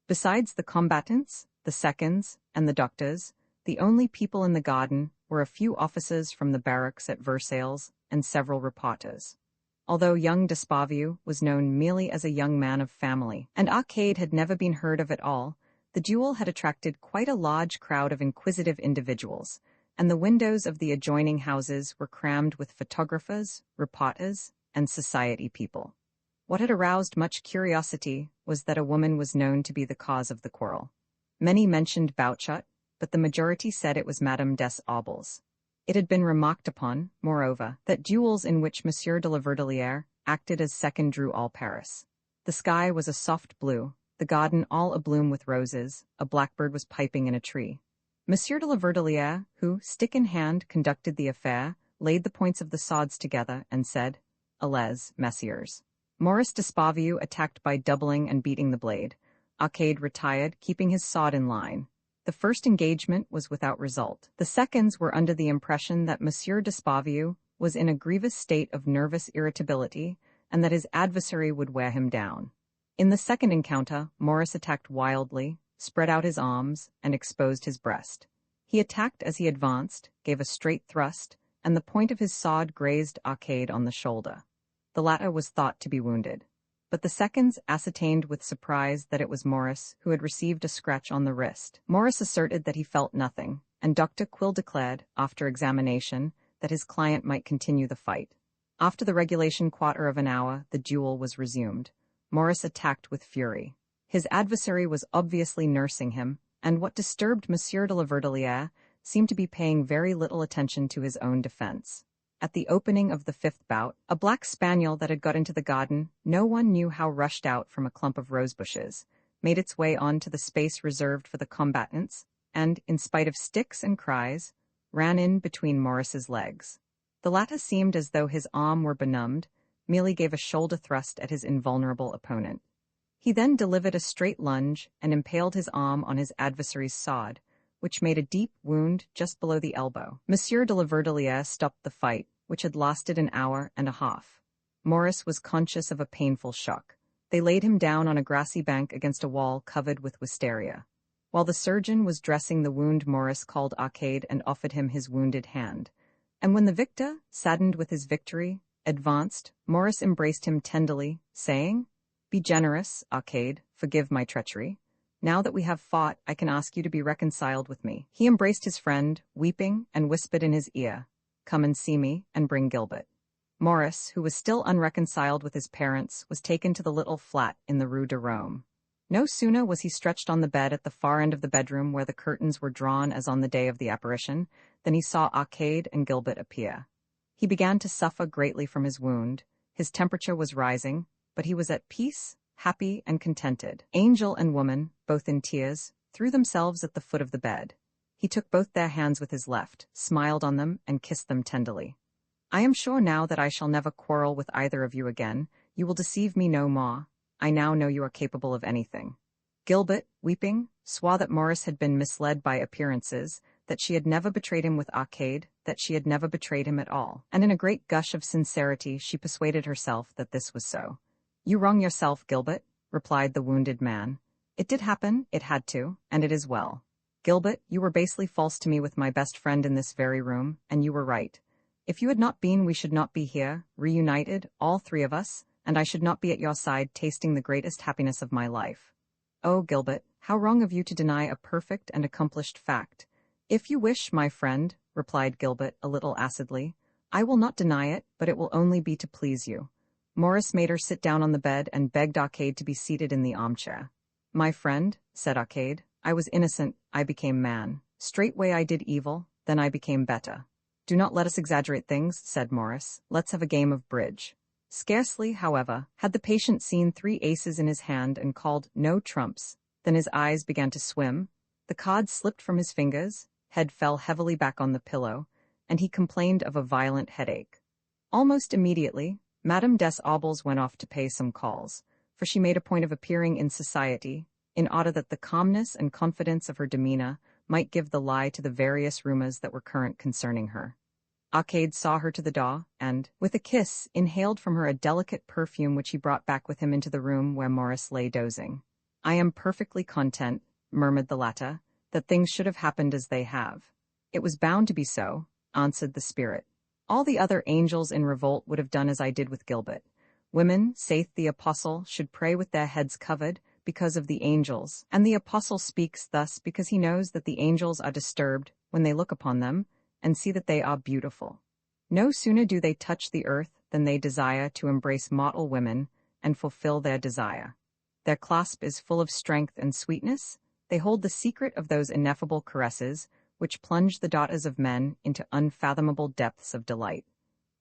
Besides the combatants, the seconds, and the doctors, the only people in the garden were a few officers from the barracks at Versailles and several reporters. Although young Despavieux was known merely as a young man of family, and Arcade had never been heard of at all, the duel had attracted quite a large crowd of inquisitive individuals, and the windows of the adjoining houses were crammed with photographers, reporters, and society people. What had aroused much curiosity was that a woman was known to be the cause of the quarrel. Many mentioned Bouchot, but the majority said it was Madame des Aubles. It had been remarked upon, moreover, that duels in which Monsieur de la Verdelière acted as second drew all Paris. The sky was a soft blue, the garden all abloom with roses, a blackbird was piping in a tree. Monsieur de la Verdelière, who, stick in hand, conducted the affair, laid the points of the swords together and said, "Allez, messieurs." Maurice Despavieux attacked by doubling and beating the blade. Arcade retired, keeping his sword in line. The first engagement was without result. The seconds were under the impression that Monsieur Despavieux was in a grievous state of nervous irritability, and that his adversary would wear him down. In the second encounter, Maurice attacked wildly, spread out his arms, and exposed his breast. He attacked as he advanced, gave a straight thrust, and the point of his sword grazed Arcade on the shoulder. The latter was thought to be wounded, but the seconds ascertained with surprise that it was Morris who had received a scratch on the wrist. Morris asserted that he felt nothing, and Dr. Quill declared, after examination, that his client might continue the fight. After the regulation quarter of an hour, the duel was resumed. Morris attacked with fury. His adversary was obviously nursing him, and what disturbed Monsieur de la Verdelière seemed to be paying very little attention to his own defense. At the opening of the fifth bout, a black spaniel that had got into the garden, no one knew how, rushed out from a clump of rosebushes, made its way on to the space reserved for the combatants, and, in spite of sticks and cries, ran in between Morris's legs. The latter seemed as though his arm were benumbed, merely gave a shoulder thrust at his invulnerable opponent. He then delivered a straight lunge and impaled his arm on his adversary's sword, which made a deep wound just below the elbow. Monsieur de la Verdelière stopped the fight, which had lasted an hour and a half. Morris was conscious of a painful shock. They laid him down on a grassy bank against a wall covered with wisteria. While the surgeon was dressing the wound, Morris called Arcade and offered him his wounded hand. And when the victor, saddened with his victory, advanced, Morris embraced him tenderly, saying, "Be generous, Arcade, forgive my treachery. Now that we have fought, I can ask you to be reconciled with me." He embraced his friend, weeping, and whispered in his ear, "Come and see me, and bring Gilbert." Morris, who was still unreconciled with his parents, was taken to the little flat in the Rue de Rome. No sooner was he stretched on the bed at the far end of the bedroom where the curtains were drawn as on the day of the apparition, than he saw Arcade and Gilbert appear. He began to suffer greatly from his wound. His temperature was rising, but he was at peace, happy, and contented. Angel and woman, both in tears, threw themselves at the foot of the bed. He took both their hands with his left, smiled on them, and kissed them tenderly. "I am sure now that I shall never quarrel with either of you again. You will deceive me no more. I now know you are capable of anything." Gilbert, weeping, swore that Morris had been misled by appearances, that she had never betrayed him with Arcade, that she had never betrayed him at all, and in a great gush of sincerity she persuaded herself that this was so. "You wrong yourself, Gilbert," replied the wounded man. "It did happen, it had to, and it is well. Gilbert, you were basely false to me with my best friend in this very room, and you were right. If you had not been, we should not be here, reunited, all three of us, and I should not be at your side tasting the greatest happiness of my life. Oh, Gilbert, how wrong of you to deny a perfect and accomplished fact." "If you wish, my friend," replied Gilbert a little acidly, "I will not deny it, but it will only be to please you." Morris made her sit down on the bed and begged Arcade to be seated in the armchair. "My friend," said Arcade, "I was innocent, I became man. Straightway I did evil, then I became better." "Do not let us exaggerate things," said Morris. "Let's have a game of bridge." Scarcely, however, had the patient seen 3 aces in his hand and called "no trumps," than his eyes began to swim, the cards slipped from his fingers, head fell heavily back on the pillow, and he complained of a violent headache. Almost immediately, Madame des Aubles went off to pay some calls, for she made a point of appearing in society, in order that the calmness and confidence of her demeanor might give the lie to the various rumors that were current concerning her. Arcade saw her to the door, and, with a kiss, inhaled from her a delicate perfume which he brought back with him into the room where Morris lay dozing. "I am perfectly content," murmured the latter, "that things should have happened as they have." "It was bound to be so," answered the spirit. "All the other angels in Revolt would have done as I did with Gilbert. Women, saith the apostle, should pray with their heads covered, because of the angels, and the apostle speaks thus because he knows that the angels are disturbed when they look upon them, and see that they are beautiful. No sooner do they touch the earth than they desire to embrace mortal women and fulfill their desire. Their clasp is full of strength and sweetness. They hold the secret of those ineffable caresses which plunge the daughters of men into unfathomable depths of delight,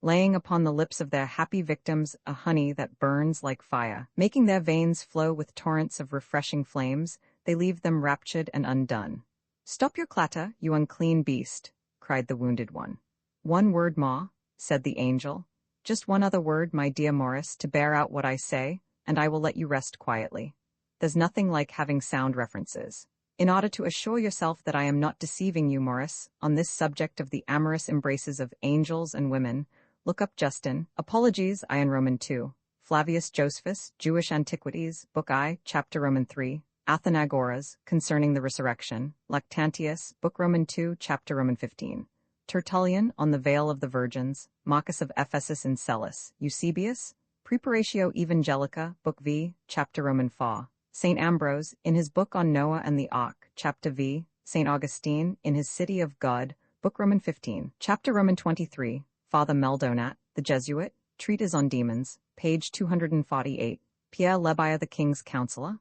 laying upon the lips of their happy victims a honey that burns like fire, making their veins flow with torrents of refreshing flames. They leave them raptured and undone." "Stop your clatter, you unclean beast," cried the wounded one. "One word more," said the angel. "Just one other word, my dear Morris, to bear out what I say, and I will let you rest quietly. There's nothing like having sound references. In order to assure yourself that I am not deceiving you, Morris, on this subject of the amorous embraces of angels and women, look up Justin, Apologies I in Roman 2, Flavius Josephus, Jewish Antiquities, Book I, Chapter Roman 3, Athenagoras, concerning the resurrection, Lactantius, Book Roman 2, Chapter Roman 15. Tertullian, on the veil of the virgins, Marcus of Ephesus in Celis, Eusebius, Preparatio Evangelica, Book V, Chapter Roman 4. St. Ambrose, in his book on Noah and the Ark, Chapter V, St. Augustine, in his City of God, Book Roman 15, Chapter Roman 23, Father Meldonat, the Jesuit, Treatise on Demons, page 248, Pierre Lebire the King's Counselor.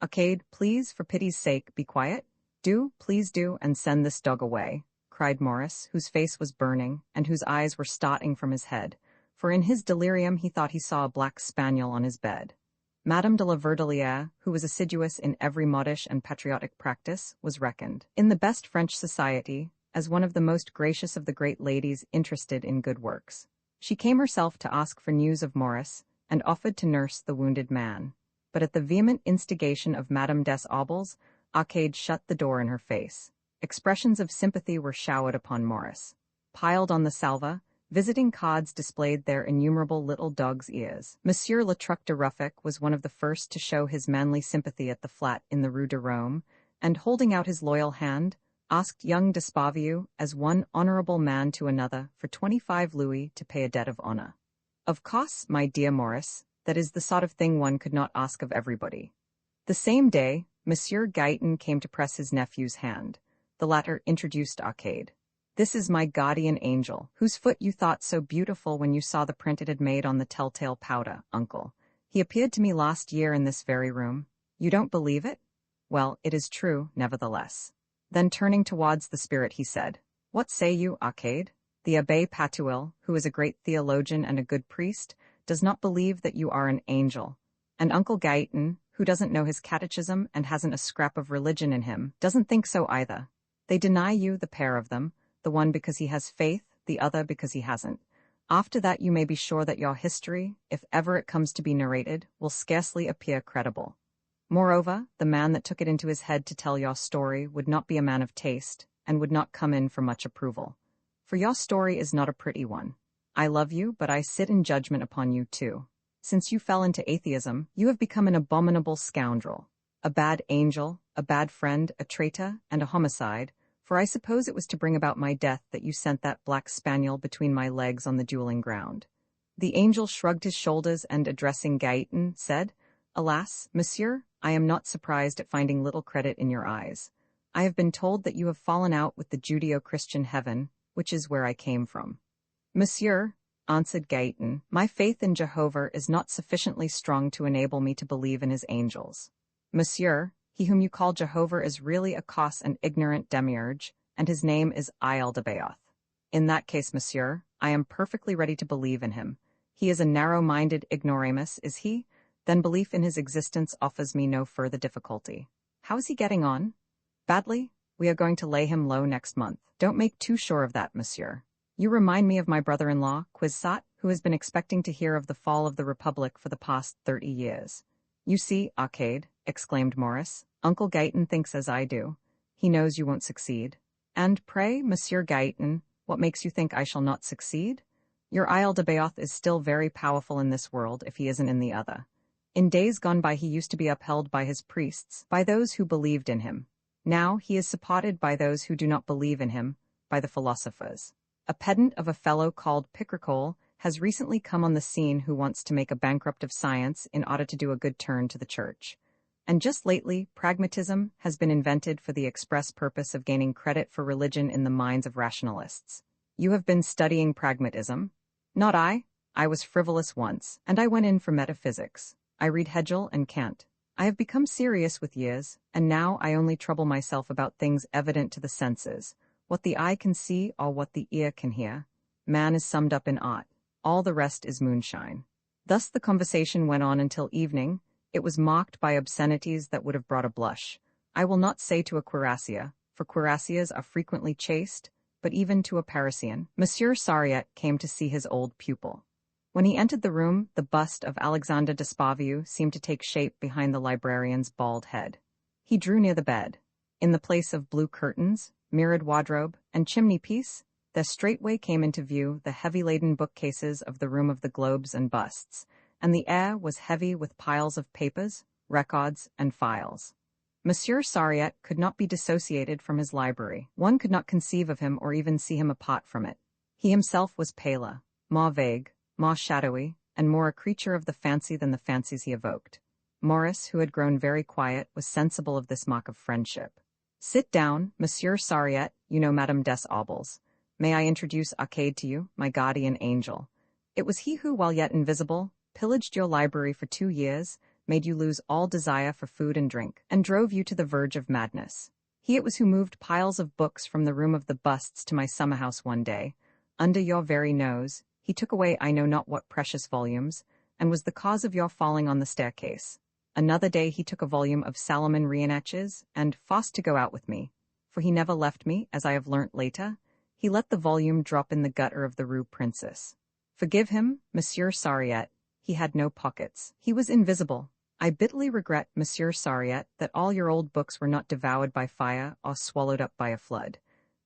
Arcade, please, for pity's sake, be quiet. Do, please do, and send this dog away, cried Maurice, whose face was burning, and whose eyes were starting from his head, for in his delirium he thought he saw a black spaniel on his bed. Madame de la Verdelière, who was assiduous in every modish and patriotic practice, was reckoned, in the best French society, as one of the most gracious of the great ladies interested in good works. She came herself to ask for news of Maurice, and offered to nurse the wounded man. But at the vehement instigation of Madame des Aubles, Arcade shut the door in her face. Expressions of sympathy were showered upon Maurice. Piled on the salver, visiting cards displayed their innumerable little dog's ears. Monsieur Le Truc de Ruffic was one of the first to show his manly sympathy at the flat in the Rue de Rome, and holding out his loyal hand, asked young Despavieux, as one honorable man to another, for 25 louis to pay a debt of honor. Of course, my dear Maurice, that is the sort of thing one could not ask of everybody. The same day, Monsieur Guyton came to press his nephew's hand. The latter introduced Arcade. This is my guardian angel, whose foot you thought so beautiful when you saw the print it had made on the telltale powder, uncle. He appeared to me last year in this very room. You don't believe it? Well, it is true, nevertheless. Then turning towards the spirit he said, What say you, Arcade? The Abbé Patouille, who is a great theologian and a good priest, does not believe that you are an angel. And Uncle Guyton, who doesn't know his catechism and hasn't a scrap of religion in him, doesn't think so either. They deny you, the pair of them, the one because he has faith, the other because he hasn't. After that you may be sure that your history, if ever it comes to be narrated, will scarcely appear credible. Moreover, the man that took it into his head to tell your story would not be a man of taste, and would not come in for much approval. For your story is not a pretty one. I love you, but I sit in judgment upon you too. Since you fell into atheism, you have become an abominable scoundrel, a bad angel, a bad friend, a traitor, and a homicide, for I suppose it was to bring about my death that you sent that black spaniel between my legs on the dueling ground. The angel shrugged his shoulders and, addressing Guyton, said, Alas, monsieur, I am not surprised at finding little credit in your eyes. I have been told that you have fallen out with the Judeo-Christian heaven, which is where I came from. Monsieur, answered Guyton, my faith in Jehovah is not sufficiently strong to enable me to believe in his angels. Monsieur, he whom you call Jehovah is really a coss and ignorant demiurge, and his name is Isle de Baoth. In that case, monsieur, I am perfectly ready to believe in him. He is a narrow-minded ignoramus, is he? Then belief in his existence offers me no further difficulty. How is he getting on? Badly. We are going to lay him low next month. Don't make too sure of that, monsieur. You remind me of my brother-in-law, Quizsat, who has been expecting to hear of the fall of the Republic for the past 30 years. You see, Arcade, exclaimed Maurice, Uncle Guyton thinks as I do. He knows you won't succeed. And pray, Monsieur Guyton, what makes you think I shall not succeed? Your Isle de Baoth is still very powerful in this world if he isn't in the other. In days gone by he used to be upheld by his priests, by those who believed in him. Now he is supported by those who do not believe in him, by the philosophers. A pedant of a fellow called Picrochole has recently come on the scene who wants to make a bankrupt of science in order to do a good turn to the church. And just lately, pragmatism has been invented for the express purpose of gaining credit for religion in the minds of rationalists. You have been studying pragmatism? Not I. I was frivolous once, and I went in for metaphysics. I read Hegel and Kant. I have become serious with years, and now I only trouble myself about things evident to the senses, what the eye can see or what the ear can hear. Man is summed up in art. All the rest is moonshine. Thus the conversation went on until evening. It was marked by obscenities that would have brought a blush. I will not say to a cuirassier, for cuirassiers are frequently chaste, but even to a Parisian. Monsieur Sariette came to see his old pupil. When he entered the room, the bust of Alexander Despavieux seemed to take shape behind the librarian's bald head. He drew near the bed. In the place of blue curtains, mirrored wardrobe, and chimney-piece, there straightway came into view the heavy-laden bookcases of the room of the globes and busts, and the air was heavy with piles of papers, records, and files. Monsieur Sariette could not be dissociated from his library. One could not conceive of him or even see him apart from it. He himself was paler, more vague, more shadowy, and more a creature of the fancy than the fancies he evoked. Maurice, who had grown very quiet, was sensible of this mark of friendship. "Sit down, Monsieur Sariette, you know Madame des Aubles. May I introduce Arcade to you, my guardian angel? It was he who, while yet invisible, pillaged your library for 2 years, made you lose all desire for food and drink, and drove you to the verge of madness. He it was who moved piles of books from the room of the busts to my summer house one day. Under your very nose, he took away I know not what precious volumes, and was the cause of your falling on the staircase. Another day he took a volume of Salomon Reinetches, and, forced to go out with me, for he never left me, as I have learnt later, he let the volume drop in the gutter of the Rue Princess. Forgive him, Monsieur Sariette, he had no pockets. He was invisible. I bitterly regret, Monsieur Sariette, that all your old books were not devoured by fire or swallowed up by a flood.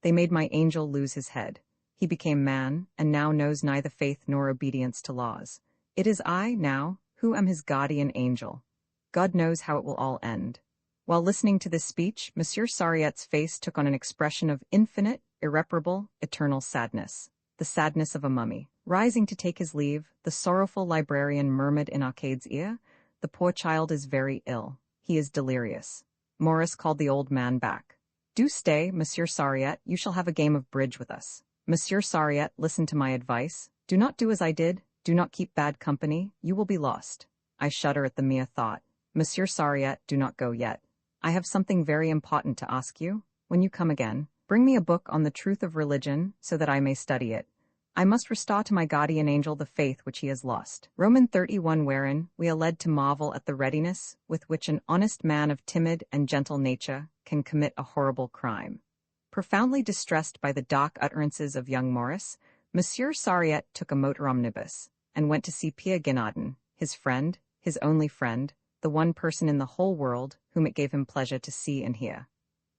They made my angel lose his head. He became man, and now knows neither faith nor obedience to laws. It is I, now, who am his guardian angel. God knows how it will all end." While listening to this speech, Monsieur Sariette's face took on an expression of infinite, irreparable, eternal sadness, the sadness of a mummy. Rising to take his leave, the sorrowful librarian murmured in Arcade's ear, "The poor child is very ill. He is delirious." Maurice called the old man back. "Do stay, Monsieur Sariette, you shall have a game of bridge with us. Monsieur Sariette, listen to my advice. Do not do as I did, do not keep bad company, you will be lost. I shudder at the mere thought. Monsieur Sariette, do not go yet. I have something very important to ask you. When you come again, bring me a book on the truth of religion, so that I may study it. I must restore to my guardian angel the faith which he has lost." Roman 31, wherein we are led to marvel at the readiness with which an honest man of timid and gentle nature can commit a horrible crime. Profoundly distressed by the dark utterances of young Maurice, Monsieur Sariette took a motor omnibus, and went to see Pierre Guinardon, his friend, his only friend, the one person in the whole world whom it gave him pleasure to see and hear.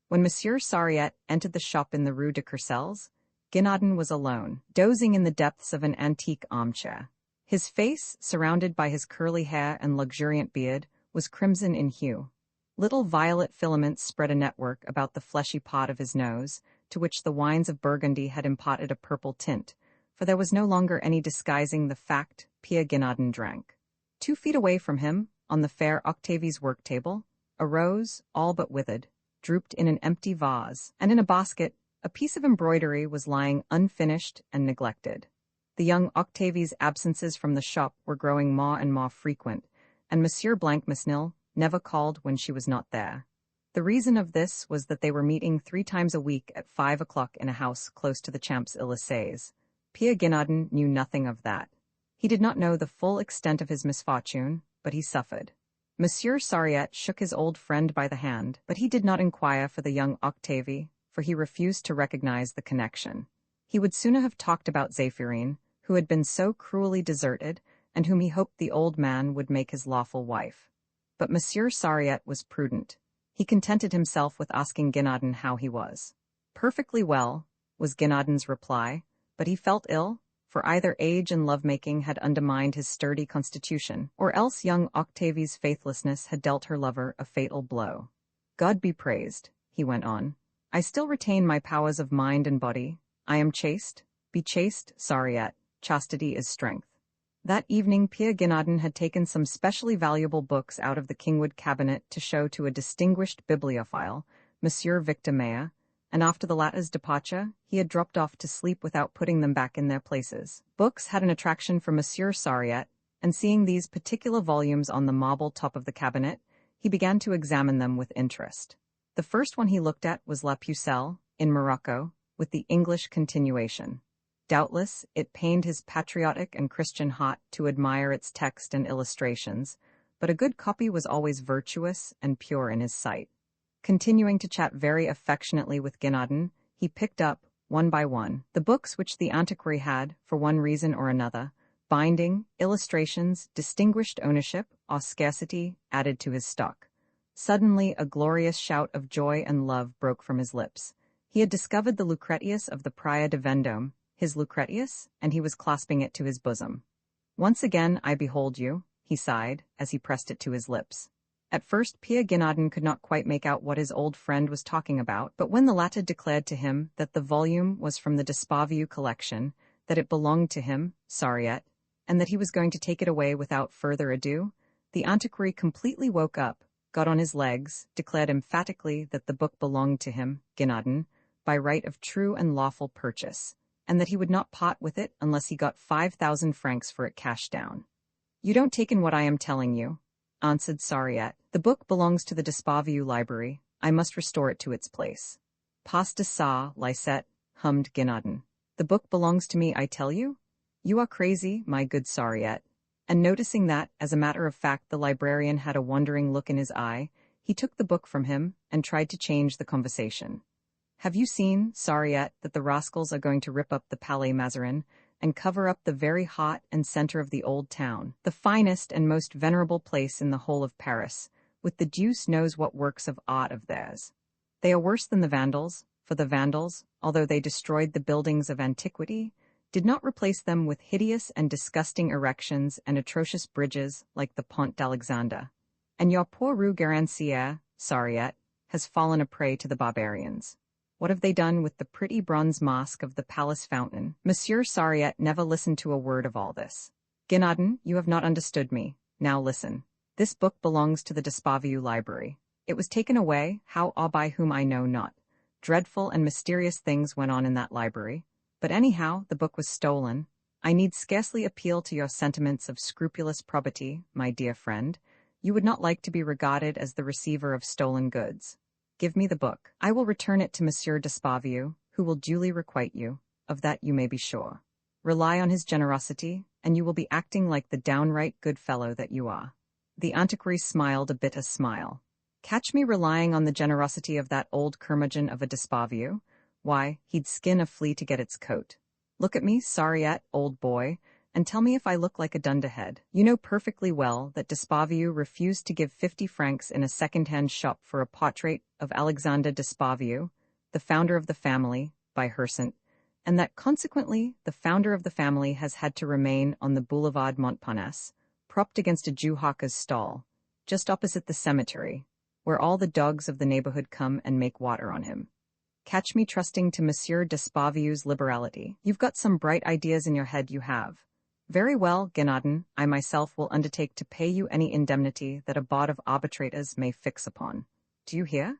When Monsieur Sariette entered the shop in the Rue de Courcelles, Guinardon was alone, dozing in the depths of an antique armchair. His face, surrounded by his curly hair and luxuriant beard, was crimson in hue. Little violet filaments spread a network about the fleshy part of his nose, to which the wines of Burgundy had imparted a purple tint, for there was no longer any disguising the fact Pierre Guinardon drank. 2 feet away from him, on the fair Octavie's work table, a rose, all but withered, drooped in an empty vase, and in a basket, a piece of embroidery was lying unfinished and neglected. The young Octavie's absences from the shop were growing more and more frequent, and Monsieur Blancmesnil never called when she was not there. The reason of this was that they were meeting 3 times a week at 5 o'clock in a house close to the Champs-Élysées. Pierre Guinardon knew nothing of that. He did not know the full extent of his misfortune, but he suffered. Monsieur Sariette shook his old friend by the hand, but he did not inquire for the young Octavie, for he refused to recognize the connection. He would sooner have talked about Zéphirine, who had been so cruelly deserted, and whom he hoped the old man would make his lawful wife. But Monsieur Sariette was prudent. He contented himself with asking Guinardon how he was. "Perfectly well," was Guinardon's reply, but he felt ill, for either age and lovemaking had undermined his sturdy constitution, or else young Octavie's faithlessness had dealt her lover a fatal blow. "God be praised," he went on. "I still retain my powers of mind and body. I am chaste. Be chaste, Sariette. Chastity is strength." That evening Pierre Guinardon had taken some specially valuable books out of the Kingwood cabinet to show to a distinguished bibliophile, Monsieur Victor Mayer, and after the latter's departure, he had dropped off to sleep without putting them back in their places. Books had an attraction for Monsieur Sariette, and seeing these particular volumes on the marble top of the cabinet, he began to examine them with interest. The first one he looked at was La Pucelle, in Morocco, with the English continuation. Doubtless, it pained his patriotic and Christian heart to admire its text and illustrations, but a good copy was always virtuous and pure in his sight. Continuing to chat very affectionately with Guinardon, he picked up, one by one, the books which the antiquary had, for one reason or another, binding, illustrations, distinguished ownership, or scarcity, added to his stock. Suddenly a glorious shout of joy and love broke from his lips. He had discovered the Lucretius of the Prior de Vendôme, his Lucretius, and he was clasping it to his bosom. "Once again I behold you," he sighed, as he pressed it to his lips. At first Pia Ginadin could not quite make out what his old friend was talking about, but when the latter declared to him that the volume was from the Despaviu collection, that it belonged to him, Sariette, and that he was going to take it away without further ado, the antiquary completely woke up, got on his legs, declared emphatically that the book belonged to him, Ginadin, by right of true and lawful purchase, and that he would not part with it unless he got 5,000 francs for it cash down. "You don't take in what I am telling you," answered Sariette. "The book belongs to the Despaviu library. I must restore it to its place." "Pas de ça, Lisette," hummed Ginadin. "The book belongs to me, I tell you? You are crazy, my good Sariette." And noticing that, as a matter of fact, the librarian had a wondering look in his eye, he took the book from him and tried to change the conversation. "Have you seen, Sariette, that the rascals are going to rip up the Palais Mazarin and cover up the very heart and center of the old town, the finest and most venerable place in the whole of Paris, with the deuce knows what works of art of theirs? They are worse than the Vandals, for the Vandals, although they destroyed the buildings of antiquity, did not replace them with hideous and disgusting erections and atrocious bridges like the Pont d'Alexandre. And your poor Rue Garancière, Sariette, has fallen a prey to the barbarians. What have they done with the pretty bronze mask of the palace fountain?" Monsieur Sariette never listened to a word of all this. "Ginadin, you have not understood me. Now listen. This book belongs to the Despaviu library. It was taken away, how or by whom I know not. Dreadful and mysterious things went on in that library. But anyhow, the book was stolen. I need scarcely appeal to your sentiments of scrupulous probity, my dear friend. You would not like to be regarded as the receiver of stolen goods. Give me the book. I will return it to Monsieur Despaviu, who will duly requite you. Of that you may be sure. Rely on his generosity, and you will be acting like the downright good fellow that you are." The antiquary smiled a bitter smile. "Catch me relying on the generosity of that old curmudgeon of a Despaviu? Why, he'd skin a flea to get its coat. Look at me, Sariette, old boy, and tell me if I look like a dunderhead. You know perfectly well that Despaviu refused to give 50 francs in a second-hand shop for a portrait of Alexandre Despaviu, the founder of the family, by Hersant, and that consequently the founder of the family has had to remain on the Boulevard Montparnasse, propped against a Jew hawker's stall, just opposite the cemetery, where all the dogs of the neighborhood come and make water on him. Catch me trusting to Monsieur Despaviu's liberality. You've got some bright ideas in your head, you have. Very well, Ginadin, I myself will undertake to pay you any indemnity that a board of arbitrators may fix upon. Do you hear?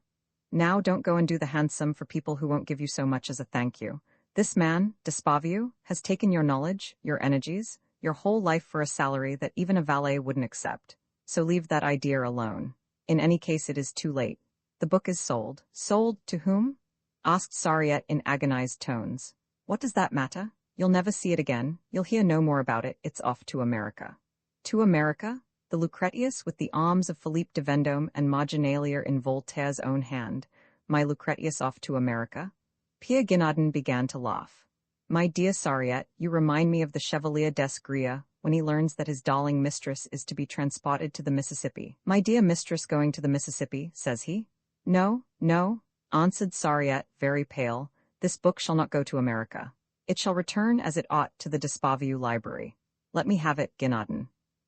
Now don't go and do the handsome for people who won't give you so much as a thank you. This man, Despaviu, has taken your knowledge, your energies, your whole life for a salary that even a valet wouldn't accept. So leave that idea alone. In any case, it is too late. The book is sold. Sold to whom? Asked Sariette in agonized tones. What does that matter? You'll never see it again. You'll hear no more about it. It's off to America. To America? The Lucretius with the arms of Philippe de Vendôme and Marginalia in Voltaire's own hand. My Lucretius off to America? Pia Ginadin began to laugh. My dear Sariette, you remind me of the Chevalier d'Esgria when he learns that his darling mistress is to be transported to the Mississippi. My dear mistress going to the Mississippi, says he. No, no, answered Sariette, very pale. This book shall not go to America. It shall return as it ought to the Despaviu library. Let me have it, Ginadin.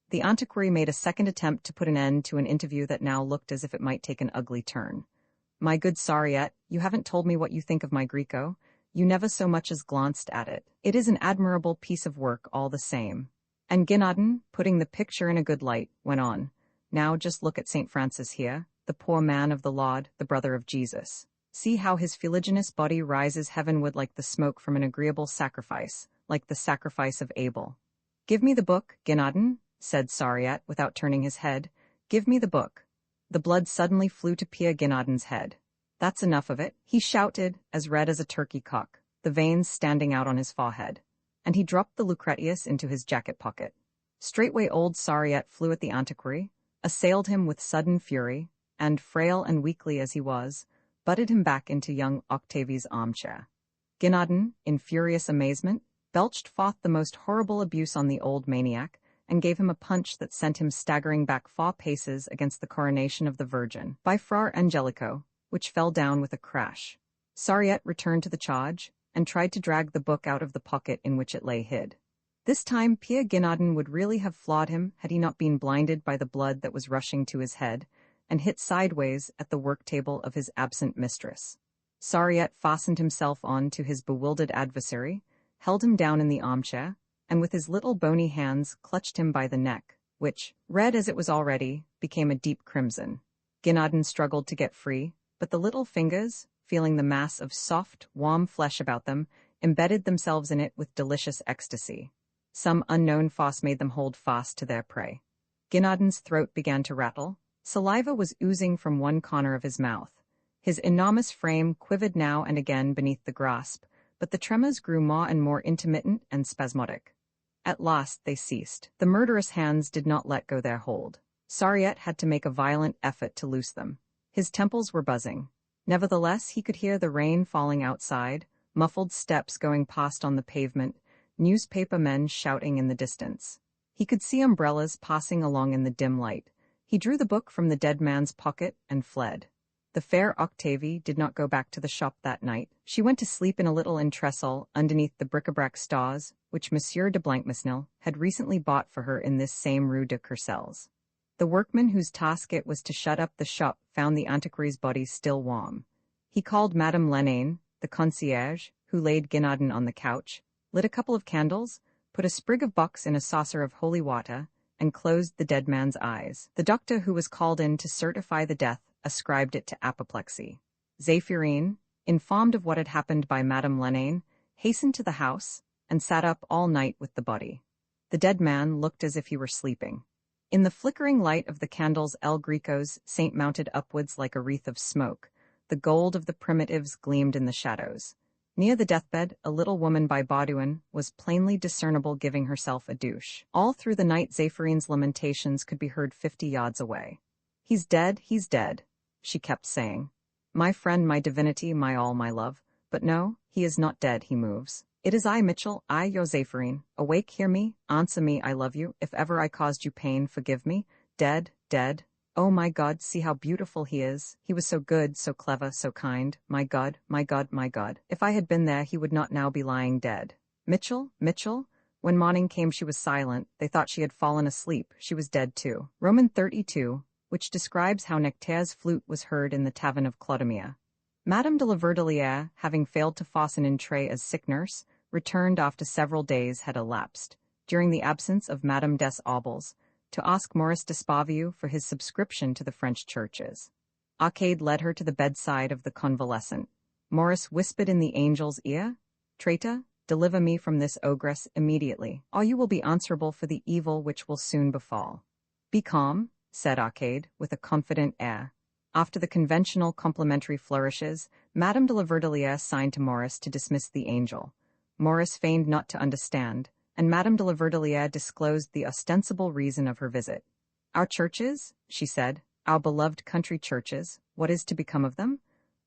The antiquary made a second attempt to put an end to an interview that now looked as if it might take an ugly turn. My good Sariette, you haven't told me what you think of my Greco. You never so much as glanced at it. It is an admirable piece of work all the same. And Ginadin, putting the picture in a good light, went on. Now just look at St. Francis here, the poor man of the Laud, the brother of Jesus. See how his fuliginous body rises heavenward like the smoke from an agreeable sacrifice, like the sacrifice of Abel. Give me the book, Ginadin, said Sariette without turning his head. Give me the book. The blood suddenly flew to Pia Ginadin's head. That's enough of it, he shouted, as red as a turkey cock, the veins standing out on his forehead. And he dropped the Lucretius into his jacket pocket. Straightway old Sariette flew at the antiquary, assailed him with sudden fury, and, frail and weakly as he was, butted him back into young Octavie's armchair. Ginadin, in furious amazement, belched forth the most horrible abuse on the old maniac, and gave him a punch that sent him staggering back 4 paces against the coronation of the Virgin, by Fra Angelico, which fell down with a crash. Sariette returned to the charge, and tried to drag the book out of the pocket in which it lay hid. This time Pia Ginadin would really have flawed him had he not been blinded by the blood that was rushing to his head, and hit sideways at the work table of his absent mistress. Sariette fastened himself on to his bewildered adversary, held him down in the armchair, and with his little bony hands clutched him by the neck, which, red as it was already, became a deep crimson. Guinardon struggled to get free, but the little fingers, feeling the mass of soft, warm flesh about them, embedded themselves in it with delicious ecstasy. Some unknown force made them hold fast to their prey. Guinardon's throat began to rattle. Saliva was oozing from one corner of his mouth. His enormous frame quivered now and again beneath the grasp, but the tremors grew more and more intermittent and spasmodic. At last they ceased. The murderous hands did not let go their hold. Sariette had to make a violent effort to loose them. His temples were buzzing. Nevertheless, he could hear the rain falling outside, muffled steps going past on the pavement, newspaper men shouting in the distance. He could see umbrellas passing along in the dim light. He drew the book from the dead man's pocket and fled. The fair Octavie did not go back to the shop that night. She went to sleep in a little entresol underneath the bric-a-brac stores, which Monsieur de Blancmesnil had recently bought for her in this same Rue de Courcelles. The workman whose task it was to shut up the shop found the antiquary's body still warm. He called Madame Lenaine, the concierge, who laid Guinardon on the couch, lit a couple of candles, put a sprig of box in a saucer of holy water, and closed the dead man's eyes. The doctor who was called in to certify the death ascribed it to apoplexy. Zéphirine, informed of what had happened by Madame Lenaine, hastened to the house and sat up all night with the body. The dead man looked as if he were sleeping. In the flickering light of the candles El Greco's saint mounted upwards like a wreath of smoke. The gold of the primitives gleamed in the shadows. Near the deathbed, a little woman by Baudouin was plainly discernible giving herself a douche. All through the night Zéphirine's lamentations could be heard 50 yards away. He's dead, she kept saying. My friend, my divinity, my all, my love. But no, he is not dead, he moves. It is I, Mitchell, I, your Zéphirine. Awake, hear me, answer me, I love you. If ever I caused you pain, forgive me. Dead, dead. Oh my God, see how beautiful he is. He was so good, so clever, so kind. My God, my God, my God. If I had been there, he would not now be lying dead. Mitchell, Mitchell? When morning came she was silent. They thought she had fallen asleep. She was dead too. Roman 32, which describes how Nectaire's flute was heard in the tavern of Clodomir. Madame de la Verdelière, having failed to fasten in tray as sick nurse, returned after several days had elapsed, during the absence of Madame des Aubles, to ask Maurice d'Espavieu for his subscription to the French churches. Arcade led her to the bedside of the convalescent. Maurice whispered in the angel's ear, "Traitor, deliver me from this ogress immediately, or you will be answerable for the evil which will soon befall." "Be calm," said Arcade, with a confident air. After the conventional complimentary flourishes, Madame de la Verdelière signed to Maurice to dismiss the angel. Maurice feigned not to understand, and Madame de la Verdelière disclosed the ostensible reason of her visit. "Our churches," she said, "our beloved country churches, what is to become of them?"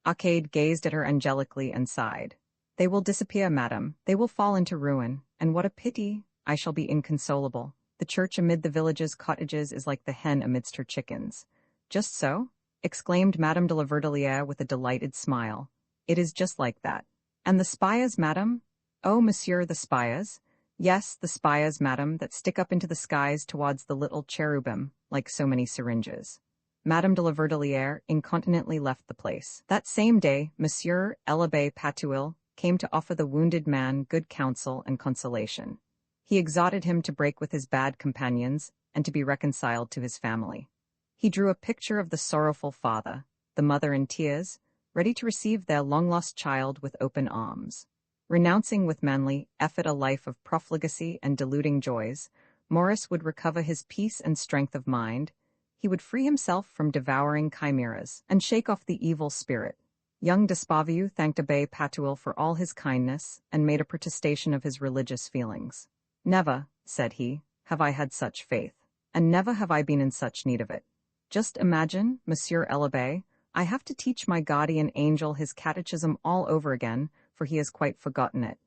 Arcade gazed at her angelically and sighed. "They will disappear, madame. They will fall into ruin, and what a pity! I shall be inconsolable. The church amid the village's cottages is like the hen amidst her chickens." "Just so?" exclaimed Madame de la Verdelière with a delighted smile. "It is just like that. And the spires, madame?" "Oh, monsieur, the spires?" "Yes, the spires, madame, that stick up into the skies towards the little cherubim, like so many syringes." Madame de la Verdelière incontinently left the place. That same day, Monsieur l'Abbé Patouille came to offer the wounded man good counsel and consolation. He exhorted him to break with his bad companions and to be reconciled to his family. He drew a picture of the sorrowful father, the mother in tears, ready to receive their long-lost child with open arms. Renouncing with manly effort a life of profligacy and deluding joys, Maurice would recover his peace and strength of mind. He would free himself from devouring chimeras and shake off the evil spirit. Young d'Espavieu thanked Abbé Patouille for all his kindness and made a protestation of his religious feelings. "Never," said he, "have I had such faith, and never have I been in such need of it. Just imagine, Monsieur l'Abbé, I have to teach my guardian angel his catechism all over again, for he has quite forgotten it."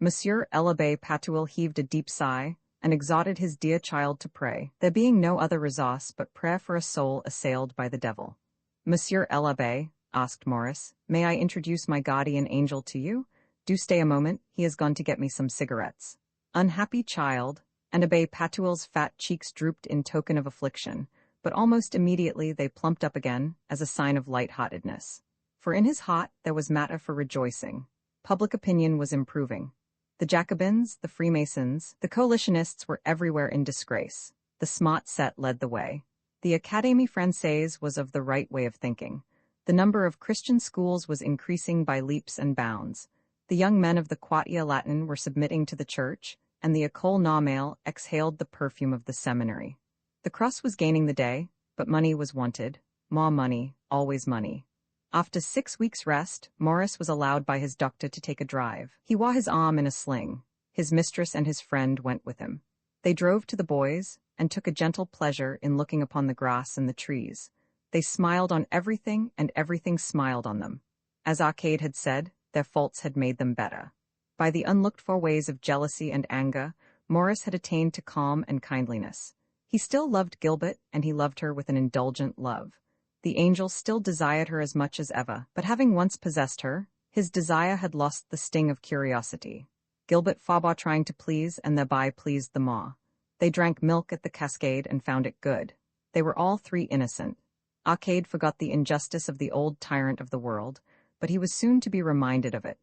Monsieur l'Abbé Patouille heaved a deep sigh, and exhorted his dear child to pray, there being no other resource but prayer for a soul assailed by the devil. "Monsieur l'Abbé," asked Maurice, "may I introduce my guardian angel to you? Do stay a moment, he has gone to get me some cigarettes." "Unhappy child," and Abbé Patouille's fat cheeks drooped in token of affliction, but almost immediately they plumped up again as a sign of light-heartedness. For in his heart there was matter for rejoicing. Public opinion was improving. The Jacobins, the Freemasons, the coalitionists were everywhere in disgrace. The smart set led the way. The Académie Française was of the right way of thinking. The number of Christian schools was increasing by leaps and bounds. The young men of the Quartier Latin were submitting to the church, and the École Normale exhaled the perfume of the seminary. The cross was gaining the day, but money was wanted. More money, always money. After 6 weeks' rest, Maurice was allowed by his doctor to take a drive. He wore his arm in a sling. His mistress and his friend went with him. They drove to the bois, and took a gentle pleasure in looking upon the grass and the trees. They smiled on everything, and everything smiled on them. As Arcade had said, their faults had made them better. By the unlooked-for ways of jealousy and anger, Maurice had attained to calm and kindliness. He still loved Gilbert, and he loved her with an indulgent love. The angel still desired her as much as ever, but having once possessed her, his desire had lost the sting of curiosity. Gilbert forbore trying to please, and thereby pleased them all. They drank milk at the cascade and found it good. They were all three innocent. Arcade forgot the injustice of the old tyrant of the world, but he was soon to be reminded of it.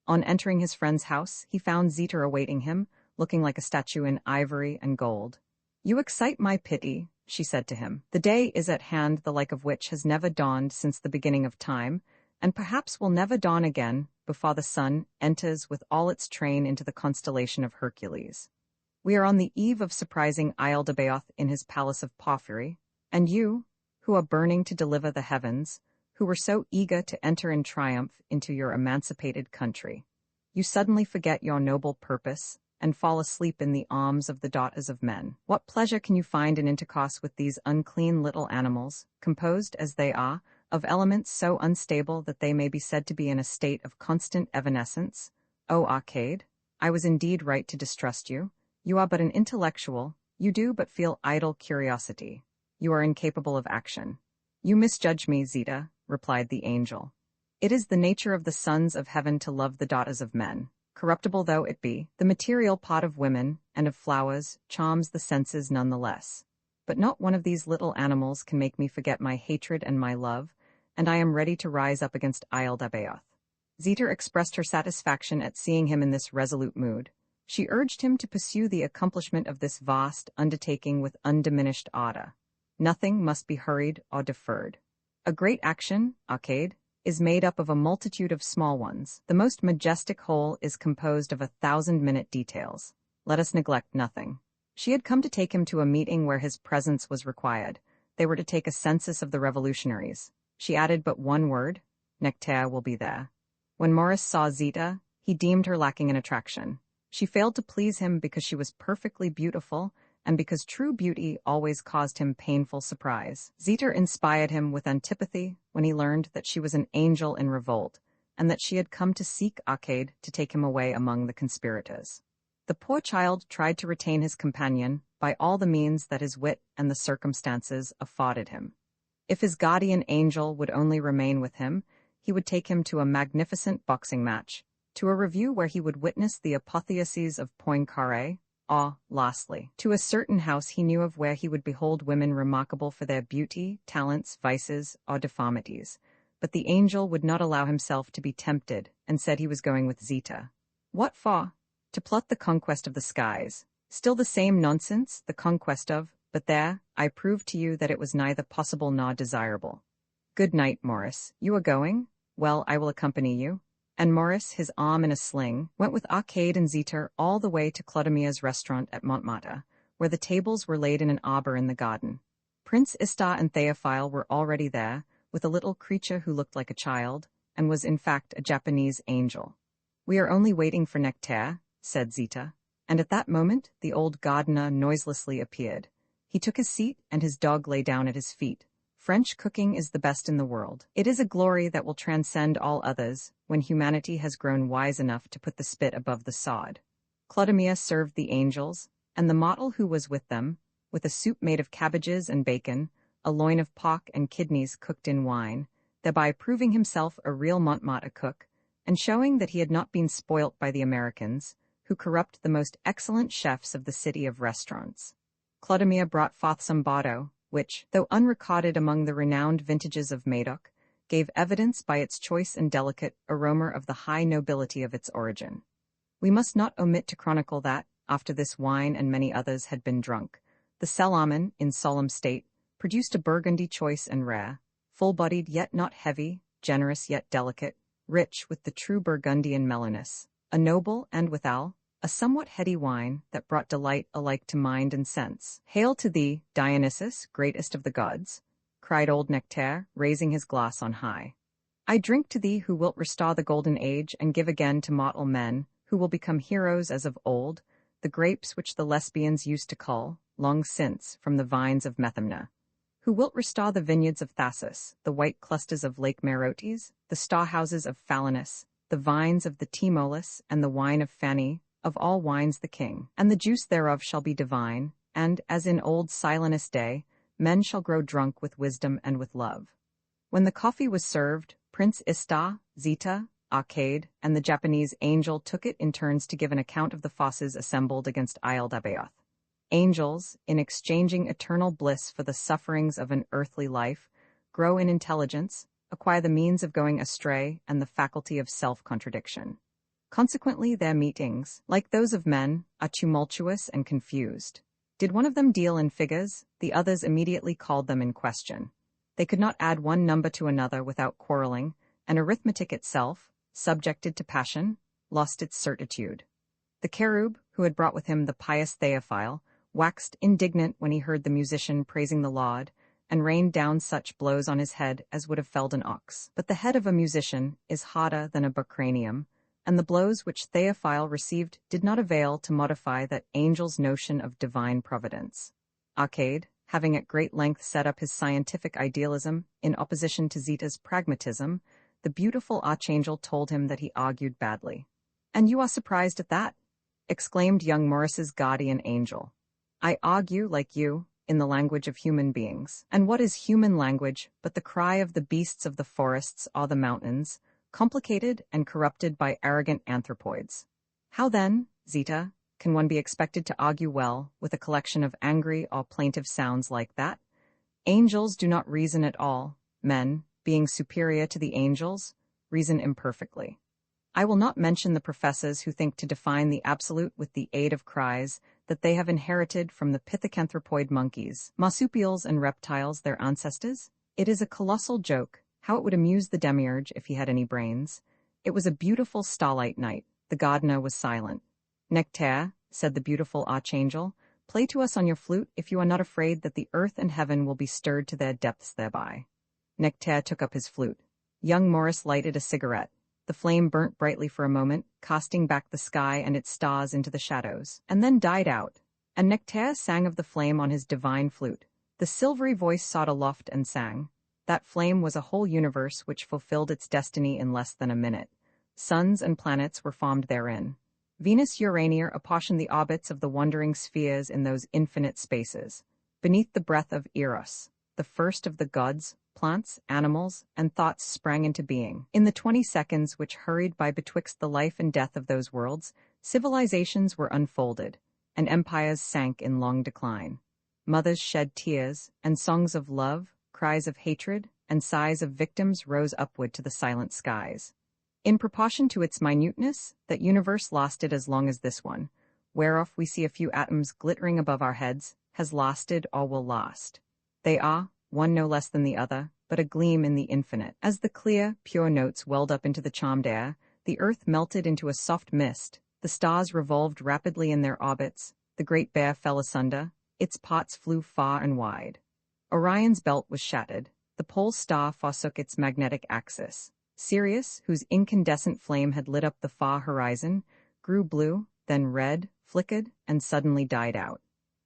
On entering his friend's house, he found Zita awaiting him, looking like a statue in ivory and gold. "You excite my pity," she said to him. "The day is at hand the like of which has never dawned since the beginning of time, and perhaps will never dawn again before the sun enters with all its train into the constellation of Hercules. We are on the eve of surprising Isle de Bayoth in his palace of porphyry, and you, who are burning to deliver the heavens, who were so eager to enter in triumph into your emancipated country, you suddenly forget your noble purpose and fall asleep in the arms of the daughters of men. What pleasure can you find in intercourse with these unclean little animals, composed, as they are, of elements so unstable that they may be said to be in a state of constant evanescence? O Arcade, I was indeed right to distrust you. You are but an intellectual, you do but feel idle curiosity. You are incapable of action." "You misjudge me, Zita," replied the angel. "It is the nature of the sons of heaven to love the daughters of men. Corruptible though it be, the material pot of women and of flowers charms the senses none the less. But not one of these little animals can make me forget my hatred and my love, and I am ready to rise up against Isle de Bayoth." Zita expressed her satisfaction at seeing him in this resolute mood. She urged him to pursue the accomplishment of this vast undertaking with undiminished ardor. Nothing must be hurried or deferred. A great action, Arcade, is made up of a multitude of small ones. The most majestic whole is composed of 1,000-minute details. Let us neglect nothing. She had come to take him to a meeting where his presence was required. They were to take a census of the revolutionaries. She added but one word: Nectaire will be there. When Maurice saw Zita, he deemed her lacking in attraction. She failed to please him because she was perfectly beautiful, and because true beauty always caused him painful surprise. Zita inspired him with antipathy when he learned that she was an angel in revolt, and that she had come to seek Arcade to take him away among the conspirators. The poor child tried to retain his companion by all the means that his wit and the circumstances afforded him. If his guardian angel would only remain with him, he would take him to a magnificent boxing match, to a review where he would witness the apotheosis of Poincaré, or, lastly, to a certain house he knew of where he would behold women remarkable for their beauty, talents, vices, or deformities. But the angel would not allow himself to be tempted, and said he was going with Zita. What for? To plot the conquest of the skies. Still the same nonsense, the conquest of, but there, I proved to you that it was neither possible nor desirable. Good night, Maurice. You are going? Well, I will accompany you. And Maurice, his arm in a sling, went with Arcade and Zita all the way to Clodomier's restaurant at Montmartre, where the tables were laid in an arbor in the garden. Prince Istar and Théophile were already there, with a little creature who looked like a child, and was in fact a Japanese angel. "We are only waiting for Nectaire," said Zita, and at that moment the old gardener noiselessly appeared. He took his seat, and his dog lay down at his feet. French cooking is the best in the world. It is a glory that will transcend all others when humanity has grown wise enough to put the spit above the sod. Clodomir served the angels, and the model who was with them, with a soup made of cabbages and bacon, a loin of pork and kidneys cooked in wine, thereby proving himself a real Montmartre cook, and showing that he had not been spoilt by the Americans, who corrupt the most excellent chefs of the city of restaurants. Clodomir brought forth some Bordeaux, which, though unrecorded among the renowned vintages of Medoc, gave evidence by its choice and delicate aroma of the high nobility of its origin. We must not omit to chronicle that, after this wine and many others had been drunk, the Cellaman, in solemn state, produced a Burgundy choice and rare, full-bodied yet not heavy, generous yet delicate, rich with the true Burgundian mellowness, a noble and withal, a somewhat heady wine that brought delight alike to mind and sense. "Hail to thee, Dionysus, greatest of the gods," cried old Nectaire, raising his glass on high. "I drink to thee who wilt restore the golden age and give again to mortal men, who will become heroes as of old, the grapes which the Lesbians used to cull, long since, from the vines of Methymna. Who wilt restore the vineyards of Thasus, the white clusters of Lake Merotes, the storehouses of Phalanus, the vines of the Tmolus, and the wine of Phani, of all wines the king, and the juice thereof shall be divine, and, as in old Silenus' day, men shall grow drunk with wisdom and with love." When the coffee was served, Prince Istar, Zita, Arcade, and the Japanese angel took it in turns to give an account of the forces assembled against Isle d'Abaoth. Angels, in exchanging eternal bliss for the sufferings of an earthly life, grow in intelligence, acquire the means of going astray and the faculty of self-contradiction. Consequently, their meetings, like those of men, are tumultuous and confused. Did one of them deal in figures, the others immediately called them in question. They could not add one number to another without quarreling, and arithmetic itself, subjected to passion, lost its certitude. The cherub, who had brought with him the pious Theophile, waxed indignant when he heard the musician praising the Lord, and rained down such blows on his head as would have felled an ox. But the head of a musician is harder than a bucranium, and the blows which Theophile received did not avail to modify that angel's notion of divine providence. Arcade, having at great length set up his scientific idealism in opposition to Zita's pragmatism, the beautiful archangel told him that he argued badly. "And you are surprised at that?" exclaimed young Maurice's guardian angel. "I argue, like you, in the language of human beings. And what is human language but the cry of the beasts of the forests or the mountains, complicated and corrupted by arrogant anthropoids? How then, Zita, can one be expected to argue well with a collection of angry or plaintive sounds like that? Angels do not reason at all. Men, being superior to the angels, reason imperfectly. I will not mention the professors who think to define the absolute with the aid of cries that they have inherited from the pithecanthropoid monkeys, marsupials and reptiles, their ancestors. It is a colossal joke. How it would amuse the demiurge if he had any brains. It was a beautiful starlight night. The gardener was silent. "Nectaire," said the beautiful archangel, "play to us on your flute if you are not afraid that the earth and heaven will be stirred to their depths thereby." Nectaire took up his flute. Young Maurice lighted a cigarette. The flame burnt brightly for a moment, casting back the sky and its stars into the shadows, and then died out. And Nectaire sang of the flame on his divine flute. The silvery voice sought aloft and sang. That flame was a whole universe which fulfilled its destiny in less than a minute. Suns and planets were formed therein. Venus Urania apportioned the orbits of the wandering spheres in those infinite spaces. Beneath the breath of Eros, the first of the gods, plants, animals, and thoughts sprang into being. In the 20 seconds which hurried by betwixt the life and death of those worlds, civilizations were unfolded, and empires sank in long decline. Mothers shed tears, and songs of love, cries of hatred, and sighs of victims rose upward to the silent skies. In proportion to its minuteness, that universe lasted as long as this one, whereof we see a few atoms glittering above our heads, has lasted or will last. They are, one no less than the other, but a gleam in the infinite. As the clear, pure notes welled up into the charmed air, the earth melted into a soft mist, the stars revolved rapidly in their orbits, the great bear fell asunder, its parts flew far and wide. Orion's belt was shattered, the pole star forsook its magnetic axis. Sirius, whose incandescent flame had lit up the far horizon, grew blue, then red, flickered, and suddenly died out.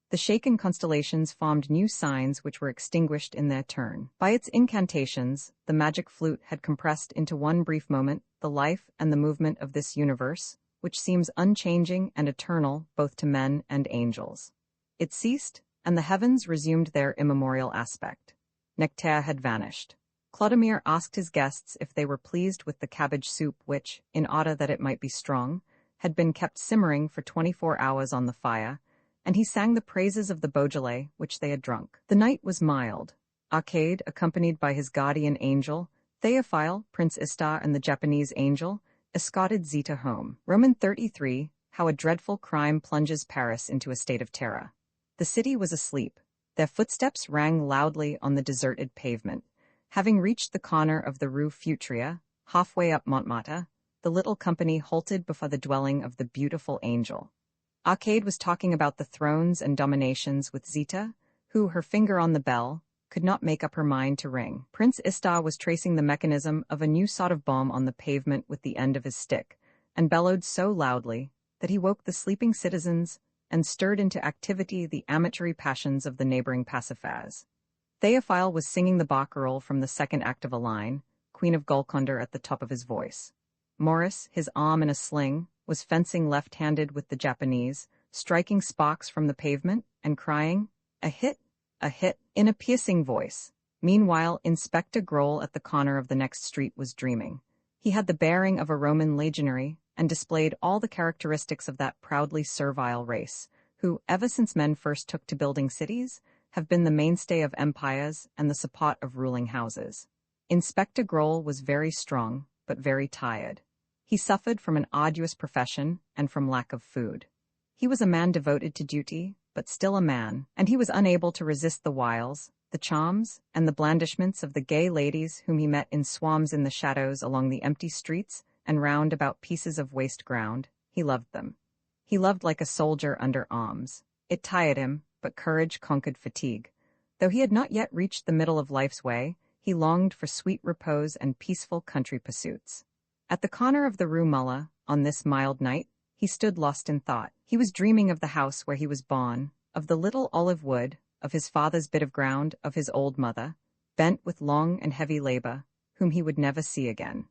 The shaken constellations formed new signs which were extinguished in their turn. By its incantations, the magic flute had compressed into one brief moment the life and the movement of this universe, which seems unchanging and eternal both to men and angels. It ceased, and the heavens resumed their immemorial aspect. Nectaire had vanished. Clodomir asked his guests if they were pleased with the cabbage soup which, in order that it might be strong, had been kept simmering for 24 hours on the fire, and he sang the praises of the Beaujolais which they had drunk. The night was mild. Arcade, accompanied by his guardian angel, Theophile, Prince Istar, and the Japanese angel, escorted Zita home. Roman 33, How a dreadful crime plunges Paris into a state of terror. The city was asleep. Their footsteps rang loudly on the deserted pavement. Having reached the corner of the Rue Futria, halfway up Montmartre, the little company halted before the dwelling of the beautiful angel. Arcade was talking about the thrones and dominations with Zita, who, her finger on the bell, could not make up her mind to ring. Prince Istar was tracing the mechanism of a new sort of bomb on the pavement with the end of his stick, and bellowed so loudly that he woke the sleeping citizens and stirred into activity the amatory passions of the neighboring Pasiphaes. Theophile was singing the barcarolle from the second act of a line, Queen of Golconda, at the top of his voice. Maurice, his arm in a sling, was fencing left-handed with the Japanese, striking sparks from the pavement and crying, a hit, in a piercing voice. Meanwhile, Inspector Groll at the corner of the next street was dreaming. He had the bearing of a Roman legionary and displayed all the characteristics of that proudly servile race, who, ever since men first took to building cities, have been the mainstay of empires and the support of ruling houses. Inspector Groll was very strong, but very tired. He suffered from an arduous profession and from lack of food. He was a man devoted to duty, but still a man, and he was unable to resist the wiles, the charms, and the blandishments of the gay ladies whom he met in swarms in the shadows along the empty streets and round about pieces of waste ground. He loved them. He loved like a soldier under arms. It tired him, but courage conquered fatigue. Though he had not yet reached the middle of life's way, he longed for sweet repose and peaceful country pursuits. At the corner of the Rue Mulla, on this mild night, he stood lost in thought. He was dreaming of the house where he was born, of the little olive wood, of his father's bit of ground, of his old mother, bent with long and heavy labor, whom he would never see again.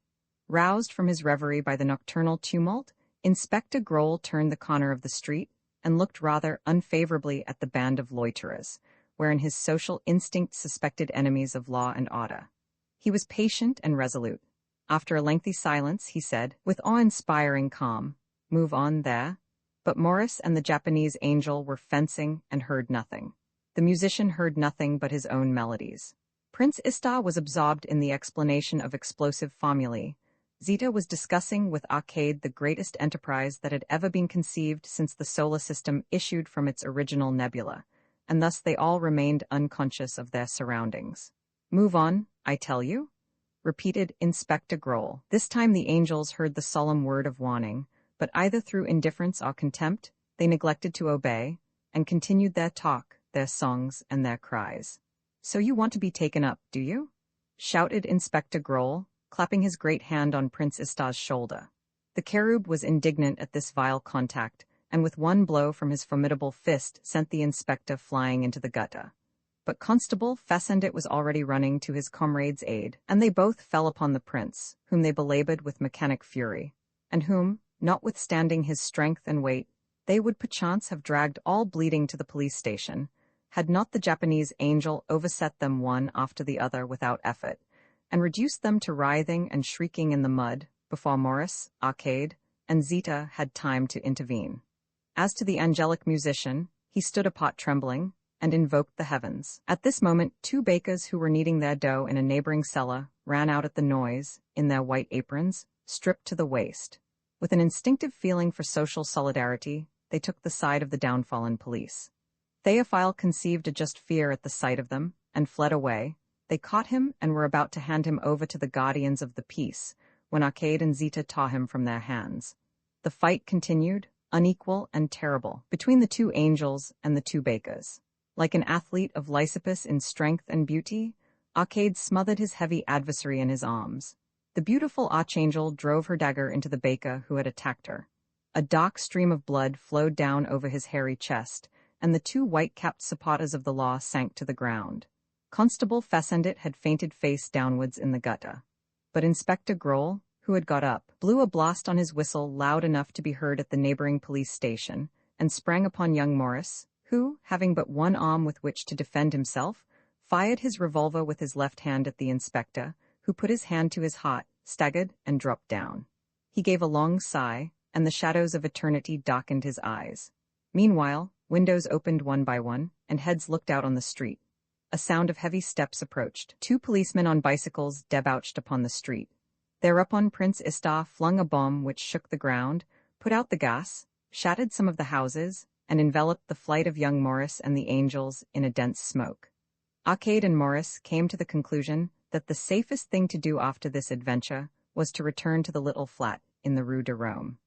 Roused from his reverie by the nocturnal tumult, Inspector Groll turned the corner of the street and looked rather unfavorably at the band of loiterers, wherein his social instinct suspected enemies of law and order. He was patient and resolute. After a lengthy silence, he said, with awe-inspiring calm, "Move on there." But Maurice and the Japanese angel were fencing and heard nothing. The musician heard nothing but his own melodies. Prince Istar was absorbed in the explanation of explosive formulae. Zita was discussing with Arcade the greatest enterprise that had ever been conceived since the solar system issued from its original nebula, and thus they all remained unconscious of their surroundings. "Move on, I tell you," repeated Inspector Groll. This time the angels heard the solemn word of warning, but either through indifference or contempt, they neglected to obey, and continued their talk, their songs, and their cries. "So you want to be taken up, do you?" shouted Inspector Groll, clapping his great hand on Prince Istar's shoulder. The cherub was indignant at this vile contact, and with one blow from his formidable fist sent the inspector flying into the gutter. But Constable Fessendit was already running to his comrade's aid, and they both fell upon the prince, whom they belabored with mechanic fury, and whom, notwithstanding his strength and weight, they would perchance have dragged all bleeding to the police station, had not the Japanese angel overset them one after the other without effort, and reduced them to writhing and shrieking in the mud before Maurice, Arcade, and Zita had time to intervene. As to the angelic musician, he stood apart trembling, and invoked the heavens. At this moment, 2 bakers who were kneading their dough in a neighboring cellar ran out at the noise, in their white aprons, stripped to the waist. With an instinctive feeling for social solidarity, they took the side of the downfallen police. Theophile conceived a just fear at the sight of them, and fled away. They caught him and were about to hand him over to the guardians of the peace, when Arcade and Zita tore him from their hands. The fight continued, unequal and terrible, between the 2 angels and the 2 bakers. Like an athlete of Lysippus in strength and beauty, Arcade smothered his heavy adversary in his arms. The beautiful archangel drove her dagger into the baker who had attacked her. A dark stream of blood flowed down over his hairy chest, and the 2 white-capped supporters of the law sank to the ground. Constable Fessendit had fainted face downwards in the gutter. But Inspector Groll, who had got up, blew a blast on his whistle loud enough to be heard at the neighboring police station, and sprang upon young Maurice, who, having but one arm with which to defend himself, fired his revolver with his left hand at the inspector, who put his hand to his heart, staggered, and dropped down. He gave a long sigh, and the shadows of eternity darkened his eyes. Meanwhile, Windows opened one by one, and heads looked out on the street. A sound of heavy steps approached. 2 policemen on bicycles debouched upon the street. Thereupon Prince Ista flung a bomb which shook the ground, put out the gas, shattered some of the houses, and enveloped the flight of young Maurice and the angels in a dense smoke. Arcade and Maurice came to the conclusion that the safest thing to do after this adventure was to return to the little flat in the Rue de Rome.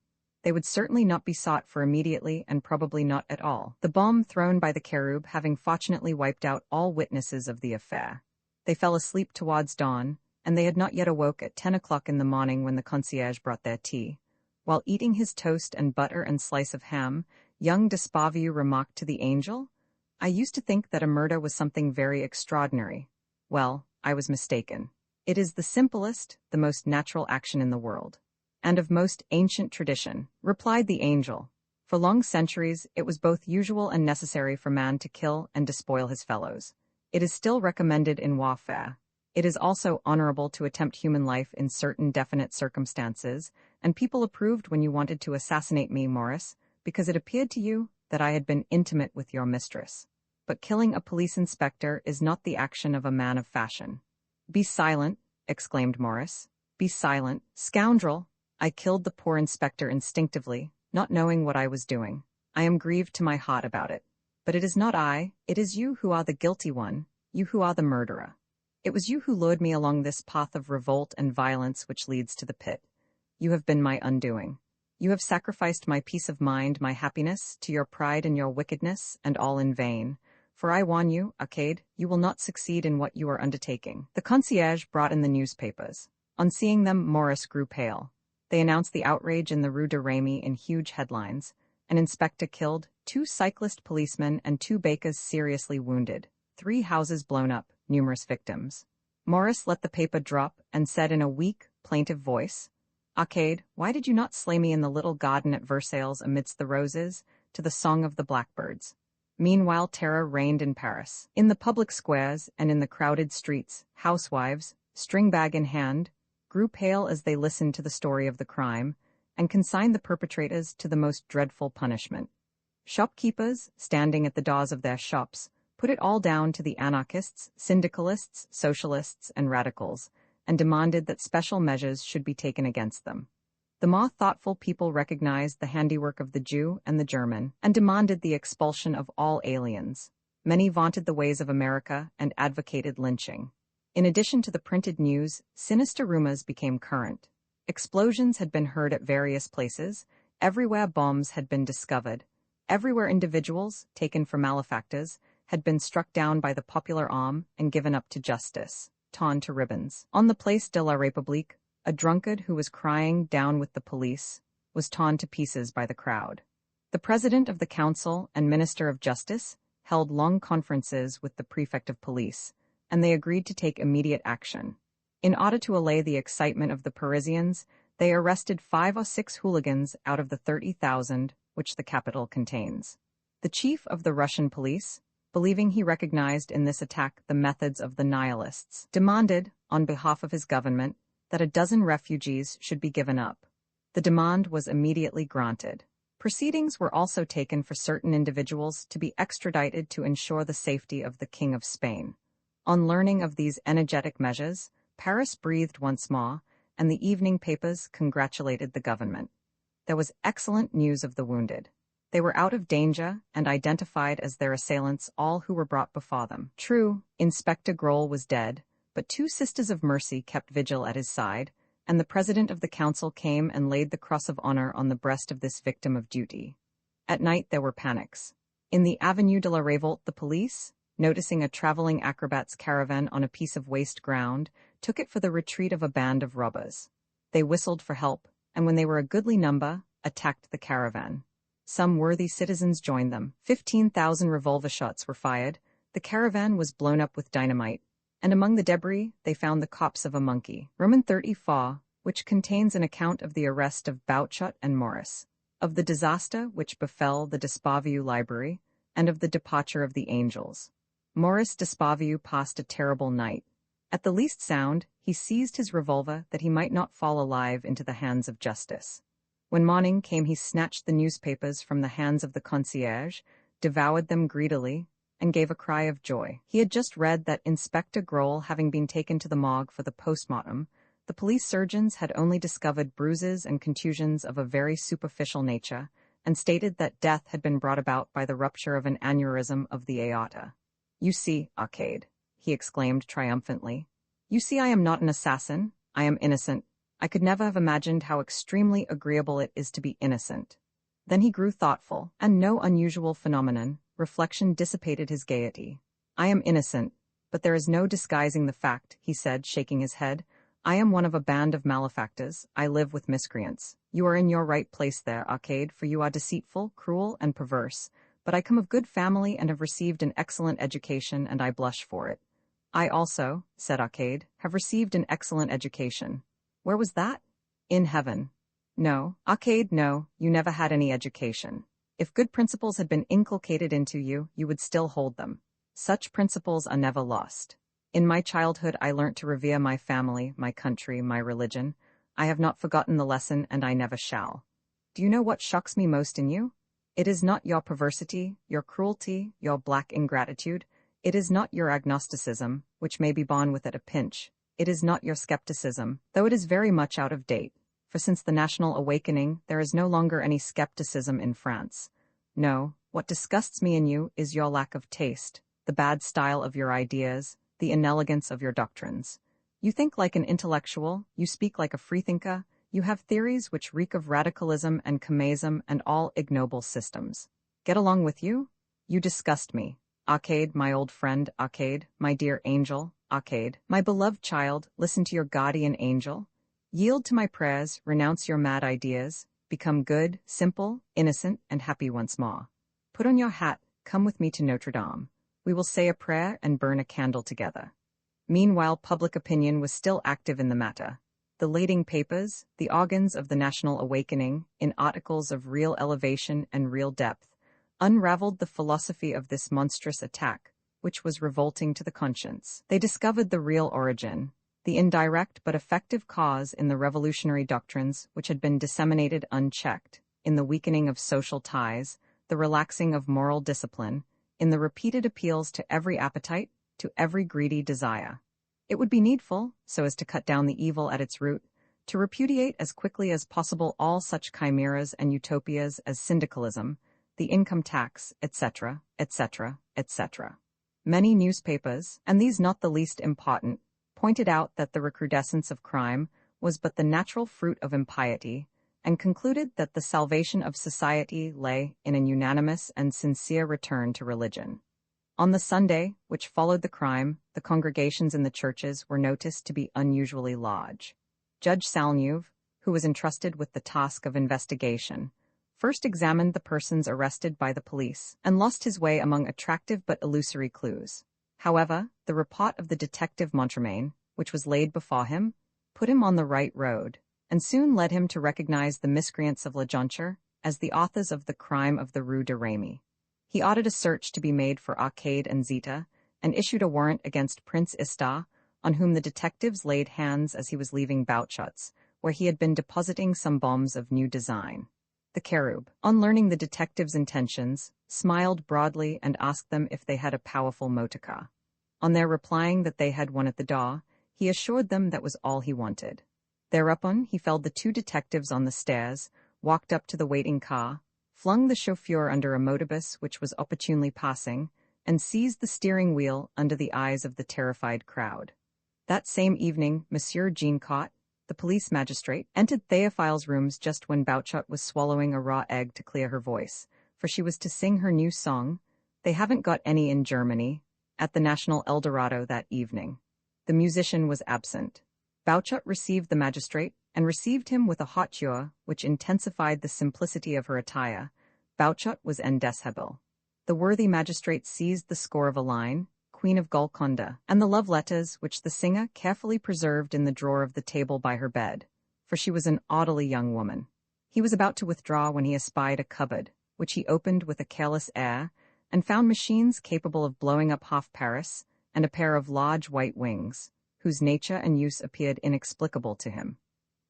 They would certainly not be sought for immediately and probably not at all, the bomb thrown by the cherub having fortunately wiped out all witnesses of the affair. They fell asleep towards dawn, and they had not yet awoke at 10 o'clock in the morning when the concierge brought their tea. While eating his toast and butter and slice of ham, young Despavieux remarked to the angel, "I used to think that a murder was something very extraordinary. Well, I was mistaken. It is the simplest, the most natural action in the world. And of most ancient tradition," replied the angel. "For long centuries it was both usual and necessary for man to kill and despoil his fellows. It is still recommended in warfare. It is also honorable to attempt human life in certain definite circumstances, and people approved when you wanted to assassinate me, Maurice, because it appeared to you that I had been intimate with your mistress. But killing a police inspector is not the action of a man of fashion." "Be silent," exclaimed Maurice. "Be silent, scoundrel! I killed the poor inspector instinctively, not knowing what I was doing. I am grieved to my heart about it. But it is not I, it is you who are the guilty one, you who are the murderer. It was you who lured me along this path of revolt and violence which leads to the pit. You have been my undoing. You have sacrificed my peace of mind, my happiness, to your pride and your wickedness, and all in vain. For I warn you, Arcade, you will not succeed in what you are undertaking." The concierge brought in the newspapers. On seeing them, Maurice grew pale. They announced the outrage in the Rue de Remy in huge headlines. An inspector killed, 2 cyclist policemen and 2 bakers seriously wounded, 3 houses blown up, numerous victims. Maurice let the paper drop and said in a weak, plaintive voice, "Arcade, why did you not slay me in the little garden at Versailles amidst the roses, to the song of the blackbirds?" Meanwhile terror reigned in Paris. In the public squares and in the crowded streets, housewives, string bag in hand, grew pale as they listened to the story of the crime, and consigned the perpetrators to the most dreadful punishment. Shopkeepers, standing at the doors of their shops, put it all down to the anarchists, syndicalists, socialists, and radicals, and demanded that special measures should be taken against them. The more thoughtful people recognized the handiwork of the Jew and the German, and demanded the expulsion of all aliens. Many vaunted the ways of America and advocated lynching. In addition to the printed news, sinister rumors became current. Explosions had been heard at various places, everywhere bombs had been discovered, everywhere individuals, taken for malefactors, had been struck down by the popular arm and given up to justice, torn to ribbons. On the Place de la République, a drunkard who was crying "down with the police" was torn to pieces by the crowd. The president of the council and minister of justice held long conferences with the prefect of police, and they agreed to take immediate action. In order to allay the excitement of the Parisians, they arrested 5 or 6 hooligans out of the 30,000 which the capital contains. The chief of the Russian police, believing he recognized in this attack the methods of the nihilists, demanded, on behalf of his government, that a dozen refugees should be given up. The demand was immediately granted. Proceedings were also taken for certain individuals to be extradited to ensure the safety of the King of Spain. On learning of these energetic measures, Paris breathed once more, and the evening papers congratulated the government. There was excellent news of the wounded. They were out of danger and identified as their assailants all who were brought before them. True, Inspector Groll was dead, but 2 Sisters of Mercy kept vigil at his side, and the president of the council came and laid the cross of honor on the breast of this victim of duty. At night there were panics. In the Avenue de la Revolt the police, noticing a traveling acrobat's caravan on a piece of waste ground, took it for the retreat of a band of robbers. They whistled for help, and when they were a goodly number, attacked the caravan. Some worthy citizens joined them. 15,000 revolver shots were fired, the caravan was blown up with dynamite, and among the debris they found the corpse of a monkey. Roman 34, which contains an account of the arrest of Bouchot and Maurice, of the disaster which befell the Despavieux library, and of the departure of the angels. Maurice Despavieux passed a terrible night. At the least sound, he seized his revolver that he might not fall alive into the hands of justice. When morning came he snatched the newspapers from the hands of the concierge, devoured them greedily, and gave a cry of joy. He had just read that Inspector Groll having been taken to the morgue for the post-mortem, the police surgeons had only discovered bruises and contusions of a very superficial nature, and stated that death had been brought about by the rupture of an aneurysm of the aorta. "You see, Arcade," he exclaimed triumphantly. "You see I am not an assassin, I am innocent. I could never have imagined how extremely agreeable it is to be innocent." Then he grew thoughtful, and no unusual phenomenon, reflection dissipated his gaiety. "I am innocent, but there is no disguising the fact," he said, shaking his head. "I am one of a band of malefactors. I live with miscreants. You are in your right place there, Arcade, for you are deceitful, cruel, and perverse. But I come of good family and have received an excellent education, and I blush for it." "I also," said Arcade, "have received an excellent education." "Where was that?" "In heaven." "No, Arcade, no, you never had any education. If good principles had been inculcated into you, you would still hold them. Such principles are never lost. In my childhood I learnt to revere my family, my country, my religion. I have not forgotten the lesson, and I never shall. Do you know what shocks me most in you? It is not your perversity, your cruelty, your black ingratitude. It is not your agnosticism, which may be borne with at a pinch. It is not your skepticism, though it is very much out of date, for since the national awakening there is no longer any skepticism in France. No, what disgusts me in you is your lack of taste, the bad style of your ideas, the inelegance of your doctrines. You think like an intellectual, you speak like a freethinker, you have theories which reek of radicalism and Khamaism and all ignoble systems. Get along with you? You disgust me. Arcade, my old friend, Arcade, my dear angel, Arcade, my beloved child, listen to your guardian angel. Yield to my prayers, renounce your mad ideas, become good, simple, innocent, and happy once more. Put on your hat, come with me to Notre Dame. We will say a prayer and burn a candle together. Meanwhile, public opinion was still active in the matter. The leading papers, the organs of the national awakening, in articles of real elevation and real depth, unraveled the philosophy of this monstrous attack, which was revolting to the conscience. They discovered the real origin, the indirect but effective cause in the revolutionary doctrines which had been disseminated unchecked, in the weakening of social ties, the relaxing of moral discipline, in the repeated appeals to every appetite, to every greedy desire. It would be needful, so as to cut down the evil at its root, to repudiate as quickly as possible all such chimeras and utopias as syndicalism, the income tax, etc., etc., etc. Many newspapers, and these not the least important, pointed out that the recrudescence of crime was but the natural fruit of impiety, and concluded that the salvation of society lay in an unanimous and sincere return to religion. On the Sunday, which followed the crime, the congregations in the churches were noticed to be unusually large. Judge Salneuve, who was entrusted with the task of investigation, first examined the persons arrested by the police and lost his way among attractive but illusory clues. However, the report of the detective Montremain, which was laid before him, put him on the right road, and soon led him to recognize the miscreants of La Jonchère as the authors of the crime of the Rue de Remy. He ordered a search to be made for Arcade and Zita, and issued a warrant against Prince Istar, on whom the detectives laid hands as he was leaving Bouchot's, where he had been depositing some bombs of new design. The cherub, on learning the detectives' intentions, smiled broadly and asked them if they had a powerful motor car. On their replying that they had one at the door, he assured them that was all he wanted. Thereupon he felled the two detectives on the stairs, walked up to the waiting car, flung the chauffeur under a motorbus which was opportunely passing, and seized the steering wheel under the eyes of the terrified crowd. That same evening, Monsieur Jeancourt, the police magistrate, entered Théophile's rooms just when Bouchot was swallowing a raw egg to clear her voice, for she was to sing her new song, "They Haven't Got Any in Germany," at the National Eldorado that evening. The musician was absent. Bouchot received the magistrate, and received him with a hauteur which intensified the simplicity of her attire. Bouchot was indeshabile. The worthy magistrate seized the score of a line, Queen of Golconda, and the love letters which the singer carefully preserved in the drawer of the table by her bed, for she was an orderly young woman. He was about to withdraw when he espied a cupboard, which he opened with a careless air, and found machines capable of blowing up half Paris, and a pair of large white wings, whose nature and use appeared inexplicable to him.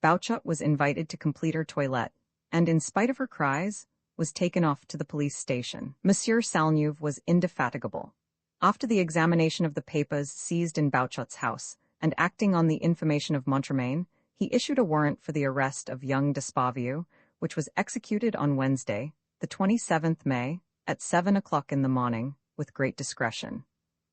Bouchot was invited to complete her toilette, and in spite of her cries, was taken off to the police station. Monsieur Salneuve was indefatigable. After the examination of the papers seized in Bouchot's house, and acting on the information of Montremain, he issued a warrant for the arrest of young Despavieux, which was executed on Wednesday, the 27th May, at 7 o'clock in the morning, with great discretion.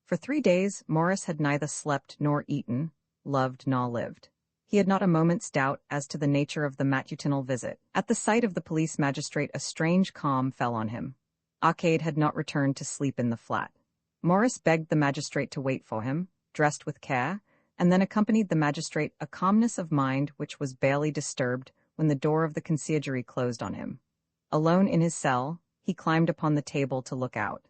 For 3 days, Maurice had neither slept nor eaten, loved nor lived. He had not a moment's doubt as to the nature of the matutinal visit. At the sight of the police magistrate, a strange calm fell on him. Arcade had not returned to sleep in the flat. Maurice begged the magistrate to wait for him, dressed with care, and then accompanied the magistrate, a calmness of mind which was barely disturbed when the door of the conciergerie closed on him. Alone in his cell, he climbed upon the table to look out.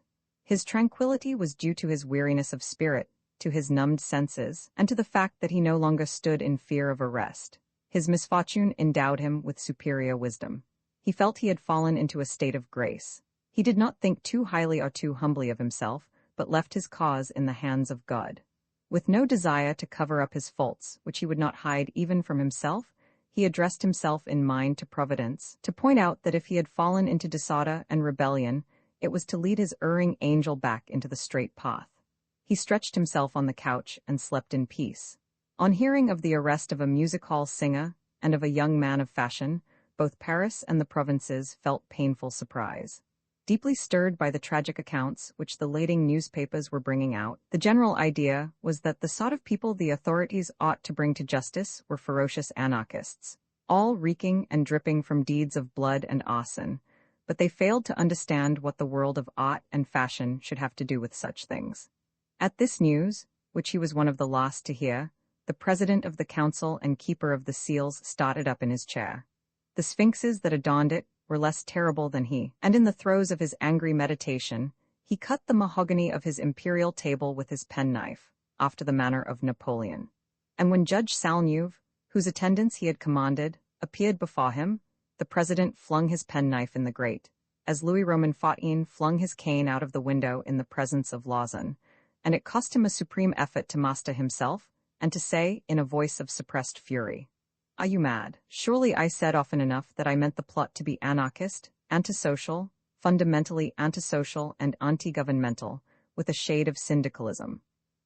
His tranquillity was due to his weariness of spirit, to his numbed senses, and to the fact that he no longer stood in fear of arrest. His misfortune endowed him with superior wisdom. He felt he had fallen into a state of grace. He did not think too highly or too humbly of himself, but left his cause in the hands of God. With no desire to cover up his faults, which he would not hide even from himself, he addressed himself in mind to Providence, to point out that if he had fallen into disorder and rebellion, it was to lead his erring angel back into the straight path. He stretched himself on the couch and slept in peace. On hearing of the arrest of a music-hall singer and of a young man of fashion, both Paris and the provinces felt painful surprise. Deeply stirred by the tragic accounts which the leading newspapers were bringing out, the general idea was that the sort of people the authorities ought to bring to justice were ferocious anarchists, all reeking and dripping from deeds of blood and arson, but they failed to understand what the world of art and fashion should have to do with such things. At this news, which he was one of the last to hear, the president of the council and keeper of the seals started up in his chair. The sphinxes that adorned it were less terrible than he, and in the throes of his angry meditation, he cut the mahogany of his imperial table with his penknife, after the manner of Napoleon. And when Judge Salneuve, whose attendance he had commanded, appeared before him, the president flung his penknife in the grate, as Louis Roman XIV flung his cane out of the window in the presence of Lauzun, and it cost him a supreme effort to master himself, and to say, in a voice of suppressed fury, "Are you mad? Surely I said often enough that I meant the plot to be anarchist, antisocial, fundamentally antisocial and anti-governmental, with a shade of syndicalism.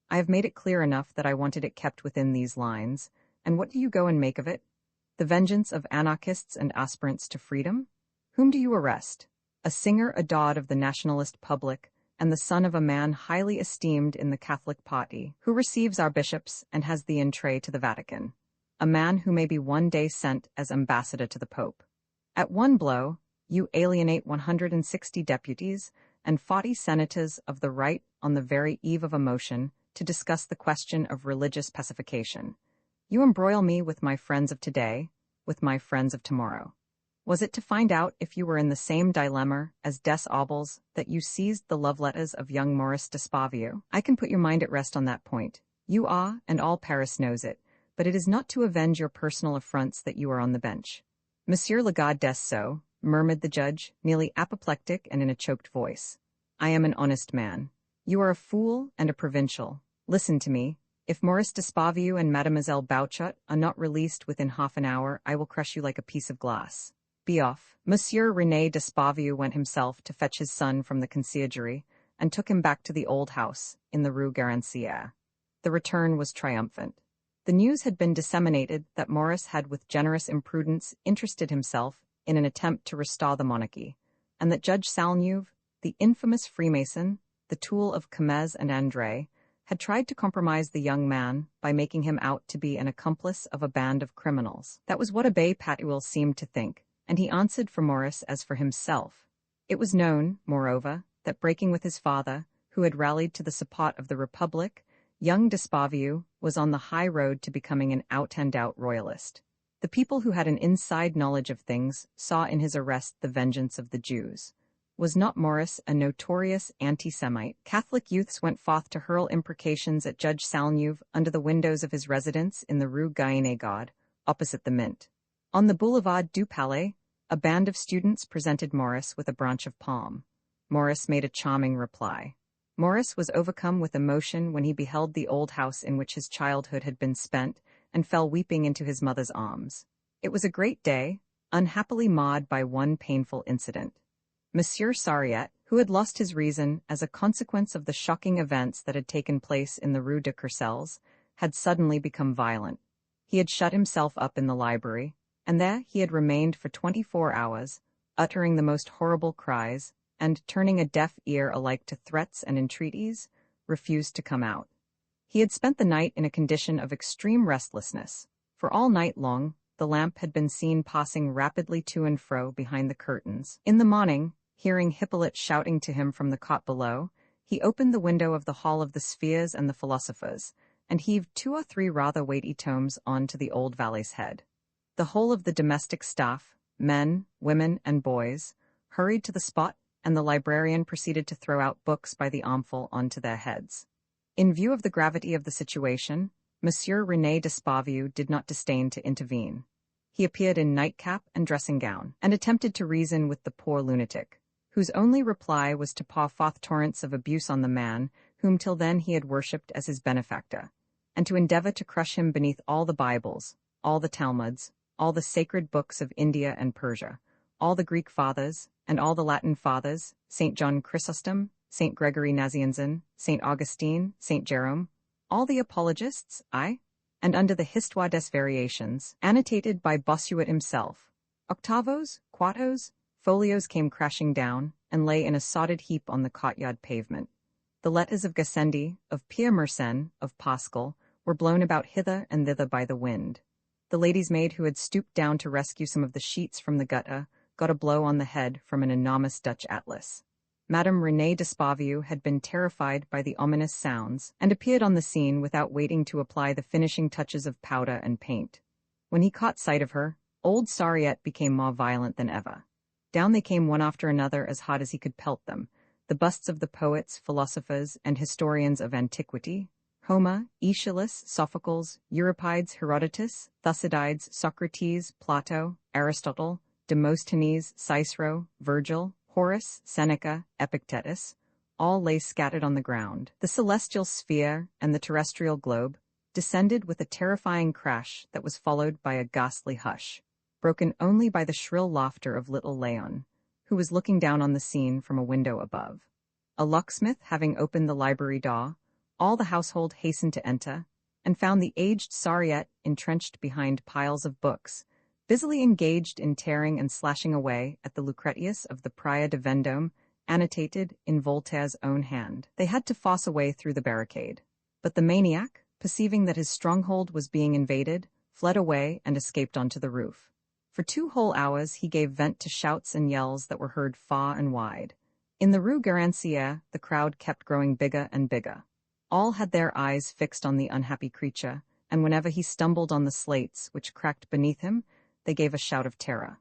I have made it clear enough that I wanted it kept within these lines, and what do you go and make of it? The vengeance of anarchists and aspirants to freedom? Whom do you arrest? A singer adored of the nationalist public, and the son of a man highly esteemed in the Catholic party, who receives our bishops and has the entrée to the Vatican. A man who may be one day sent as ambassador to the Pope. At one blow, you alienate 160 deputies and 40 senators of the right on the very eve of a motion to discuss the question of religious pacification. You embroil me with my friends of today, with my friends of tomorrow. Was it to find out if you were in the same dilemma as Des Obels that you seized the love letters of young Maurice Despavieux? I can put your mind at rest on that point. You are, and all Paris knows it, but it is not to avenge your personal affronts that you are on the bench. Monsieur le garde des Sceaux, murmured the judge, nearly apoplectic and in a choked voice. I am an honest man. You are a fool and a provincial. Listen to me. If Maurice Despavieux and Mademoiselle Bouchot are not released within half an hour, I will crush you like a piece of glass. Be off. Monsieur René Despavieux went himself to fetch his son from the conciergerie, and took him back to the old house in the Rue Garancière. The return was triumphant. The news had been disseminated that Maurice had with generous imprudence interested himself in an attempt to restore the monarchy, and that Judge Salneuve, the infamous Freemason, the tool of Commes and André, had tried to compromise the young man by making him out to be an accomplice of a band of criminals. That was what Abbé Patuel seemed to think, and he answered for Maurice as for himself. It was known, moreover, that breaking with his father, who had rallied to the support of the Republic, young Despavieux was on the high road to becoming an out-and-out royalist. The people who had an inside knowledge of things saw in his arrest the vengeance of the Jews. Was not Maurice a notorious anti-Semite? Catholic youths went forth to hurl imprecations at Judge Salneuve under the windows of his residence in the Rue Gaïné-Gaude, opposite the Mint. On the Boulevard du Palais, a band of students presented Maurice with a branch of palm. Maurice made a charming reply. Maurice was overcome with emotion when he beheld the old house in which his childhood had been spent, and fell weeping into his mother's arms. It was a great day, unhappily marred by one painful incident. Monsieur Sariette, who had lost his reason as a consequence of the shocking events that had taken place in the Rue de Courcelles, had suddenly become violent. He had shut himself up in the library, and there he had remained for 24 hours, uttering the most horrible cries, and, turning a deaf ear alike to threats and entreaties, refused to come out. He had spent the night in a condition of extreme restlessness, for all night long the lamp had been seen passing rapidly to and fro behind the curtains. In the morning, hearing Hippolyte shouting to him from the cot below, he opened the window of the Hall of the Spheres and the Philosophers, and heaved 2 or 3 rather weighty tomes on to the old valet's head. The whole of the domestic staff, men, women, and boys, hurried to the spot, and the librarian proceeded to throw out books by the armful onto their heads. In view of the gravity of the situation, Monsieur René d'Esparvieu did not disdain to intervene. He appeared in nightcap and dressing gown, and attempted to reason with the poor lunatic, whose only reply was to pour forth torrents of abuse on the man whom till then he had worshipped as his benefactor, and to endeavor to crush him beneath all the Bibles, all the Talmuds, all the sacred books of India and Persia, all the Greek fathers, and all the Latin fathers, St. John Chrysostom, St. Gregory Nazianzen, St. Augustine, St. Jerome, all the apologists, and under the Histoire des Variations, annotated by Bossuet himself, octavos, quartos, folios came crashing down, and lay in a sodded heap on the courtyard pavement. The letters of Gassendi, of Pierre Mersenne, of Pascal, were blown about hither and thither by the wind. The lady's maid who had stooped down to rescue some of the sheets from the gutter got a blow on the head from an enormous Dutch atlas. Madame René d'Esparvieu had been terrified by the ominous sounds, and appeared on the scene without waiting to apply the finishing touches of powder and paint. When he caught sight of her, old Sariette became more violent than ever. Down they came one after another as hot as he could pelt them, the busts of the poets, philosophers, and historians of antiquity, Homer, Aeschylus, Sophocles, Euripides, Herodotus, Thucydides, Socrates, Plato, Aristotle, Demosthenes, Cicero, Virgil, Horace, Seneca, Epictetus, all lay scattered on the ground. The celestial sphere and the terrestrial globe descended with a terrifying crash that was followed by a ghastly hush, broken only by the shrill laughter of little Léon, who was looking down on the scene from a window above. A locksmith having opened the library door, all the household hastened to enter, and found the aged Sariette entrenched behind piles of books, busily engaged in tearing and slashing away at the Lucretius of the Prior de Vendôme, annotated in Voltaire's own hand. They had to force a way through the barricade, but the maniac, perceiving that his stronghold was being invaded, fled away and escaped onto the roof. For 2 whole hours he gave vent to shouts and yells that were heard far and wide. In the Rue Garancière, the crowd kept growing bigger and bigger. All had their eyes fixed on the unhappy creature, and whenever he stumbled on the slates which cracked beneath him, they gave a shout of terror.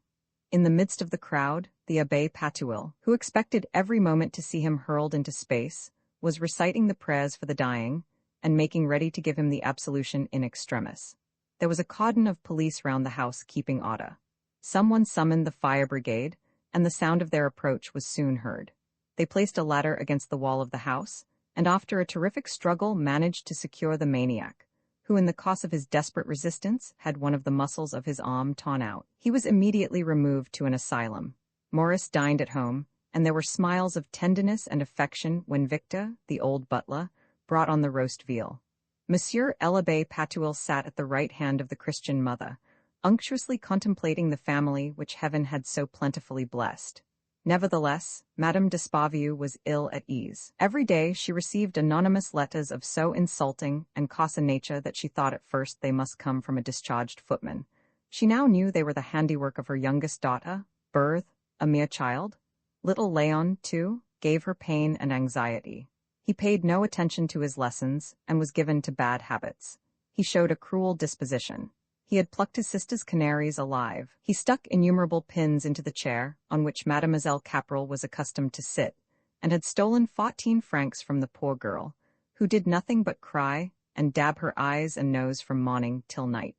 In the midst of the crowd, the Abbé Patouille, who expected every moment to see him hurled into space, was reciting the prayers for the dying, and making ready to give him the absolution in extremis. There was a cordon of police round the house keeping order. Someone summoned the fire brigade, and the sound of their approach was soon heard. They placed a ladder against the wall of the house, and after a terrific struggle managed to secure the maniac, who in the course of his desperate resistance had one of the muscles of his arm torn out. He was immediately removed to an asylum. Maurice dined at home, and there were smiles of tenderness and affection when Victor, the old butler, brought on the roast veal. Monsieur l'Abbé Patouille sat at the right hand of the Christian mother, unctuously contemplating the family which heaven had so plentifully blessed. Nevertheless, Madame d'Esparvieu was ill at ease. Every day she received anonymous letters of so insulting and coarse a nature that she thought at first they must come from a discharged footman. She now knew they were the handiwork of her youngest daughter, Berthe, a mere child. Little Léon, too, gave her pain and anxiety. He paid no attention to his lessons and was given to bad habits. He showed a cruel disposition. He had plucked his sister's canaries alive. He stuck innumerable pins into the chair on which Mademoiselle Caprel was accustomed to sit, and had stolen 14 francs from the poor girl, who did nothing but cry and dab her eyes and nose from morning till night.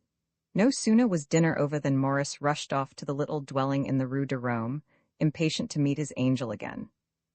No sooner was dinner over than Maurice rushed off to the little dwelling in the Rue de Rome, impatient to meet his angel again.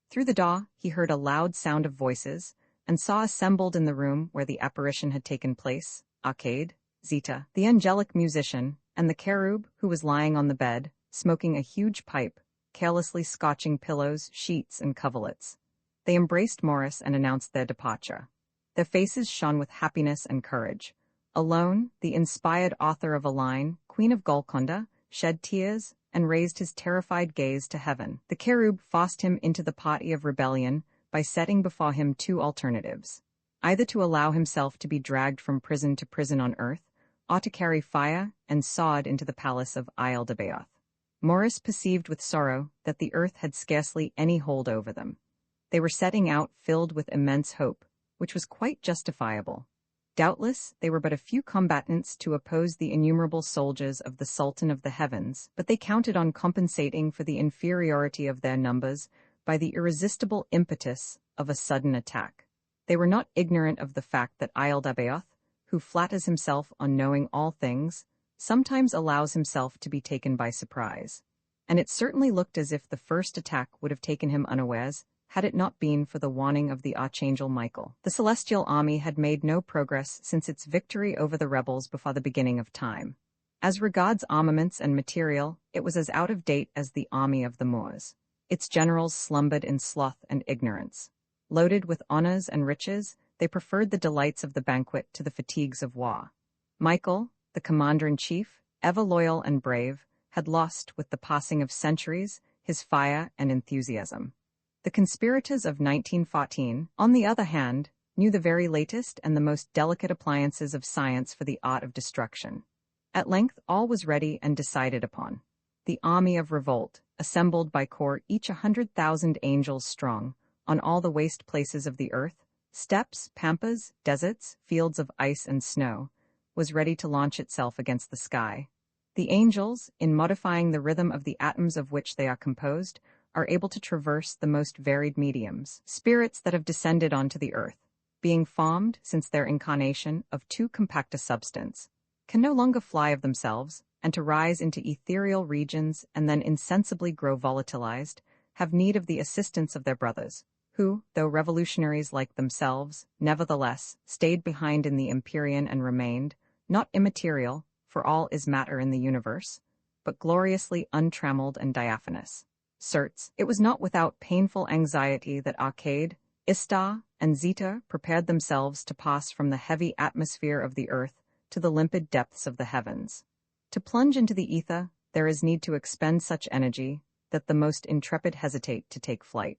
Through the door he heard a loud sound of voices, and saw assembled in the room where the apparition had taken place, Arcade, Zita, the angelic musician, and the cherub, who was lying on the bed, smoking a huge pipe, carelessly scotching pillows, sheets, and coverlets. They embraced Maurice and announced their departure. Their faces shone with happiness and courage. Alone, the inspired author of a line, Queen of Golconda, shed tears and raised his terrified gaze to heaven. The cherub forced him into the party of rebellion by setting before him two alternatives: either to allow himself to be dragged from prison to prison on earth, or to carry fire and sword into the palace of Isle de Bayoth. Maurice perceived with sorrow that the earth had scarcely any hold over them. They were setting out filled with immense hope, which was quite justifiable. Doubtless, they were but a few combatants to oppose the innumerable soldiers of the Sultan of the Heavens, but they counted on compensating for the inferiority of their numbers by the irresistible impetus of a sudden attack. They were not ignorant of the fact that Isle de Bayoth, who flatters himself on knowing all things, sometimes allows himself to be taken by surprise. And it certainly looked as if the first attack would have taken him unawares, had it not been for the warning of the Archangel Michael. The celestial army had made no progress since its victory over the rebels before the beginning of time. As regards armaments and material, it was as out of date as the army of the Moors. Its generals slumbered in sloth and ignorance. Loaded with honors and riches, they preferred the delights of the banquet to the fatigues of war. Michael, the commander-in-chief, ever loyal and brave, had lost, with the passing of centuries, his fire and enthusiasm. The conspirators of 1914, on the other hand, knew the very latest and the most delicate appliances of science for the art of destruction. At length all was ready and decided upon. The army of Revolt, assembled by corps each 100,000 angels strong, on all the waste places of the earth, steppes, pampas, deserts, fields of ice and snow, was ready to launch itself against the sky. The angels, in modifying the rhythm of the atoms of which they are composed, are able to traverse the most varied mediums, spirits that have descended onto the earth, being formed, since their incarnation, of too compact a substance, can no longer fly of themselves, and to rise into ethereal regions and then insensibly grow volatilized, have need of the assistance of their brothers, who, though revolutionaries like themselves, nevertheless, stayed behind in the Empyrean and remained, not immaterial, for all is matter in the universe, but gloriously untrammeled and diaphanous. Certes, it was not without painful anxiety that Arcade, Istar, and Zeta prepared themselves to pass from the heavy atmosphere of the earth to the limpid depths of the heavens. To plunge into the ether, there is need to expend such energy that the most intrepid hesitate to take flight.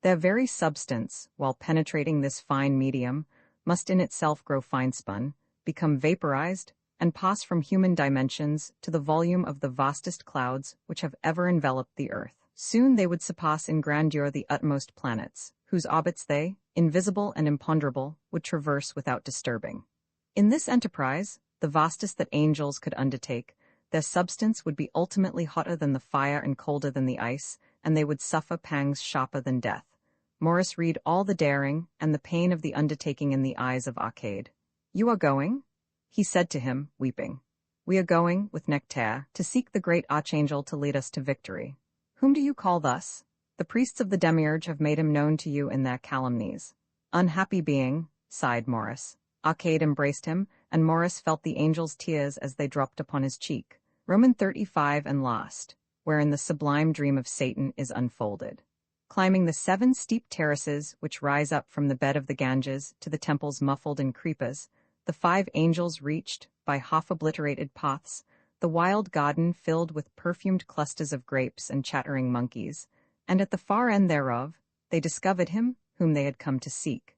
Their very substance, while penetrating this fine medium, must in itself grow fine-spun, become vaporized, and pass from human dimensions to the volume of the vastest clouds which have ever enveloped the earth. Soon they would surpass in grandeur the utmost planets, whose orbits they, invisible and imponderable, would traverse without disturbing. In this enterprise, the vastest that angels could undertake, their substance would be ultimately hotter than the fire and colder than the ice, and they would suffer pangs sharper than death. Maurice read all the daring and the pain of the undertaking in the eyes of Arcade. "You are going?" he said to him, weeping. "We are going, with Nectaire, to seek the great Archangel to lead us to victory." "Whom do you call thus?" "The priests of the Demiurge have made him known to you in their calumnies." "Unhappy being," sighed Maurice. Arcade embraced him, and Maurice felt the angel's tears as they dropped upon his cheek. Roman 35 and last, wherein the sublime dream of Satan is unfolded. Climbing the 7 steep terraces which rise up from the bed of the Ganges to the temples muffled in creepers, the 5 angels reached, by half-obliterated paths, the wild garden filled with perfumed clusters of grapes and chattering monkeys, and at the far end thereof, they discovered him whom they had come to seek.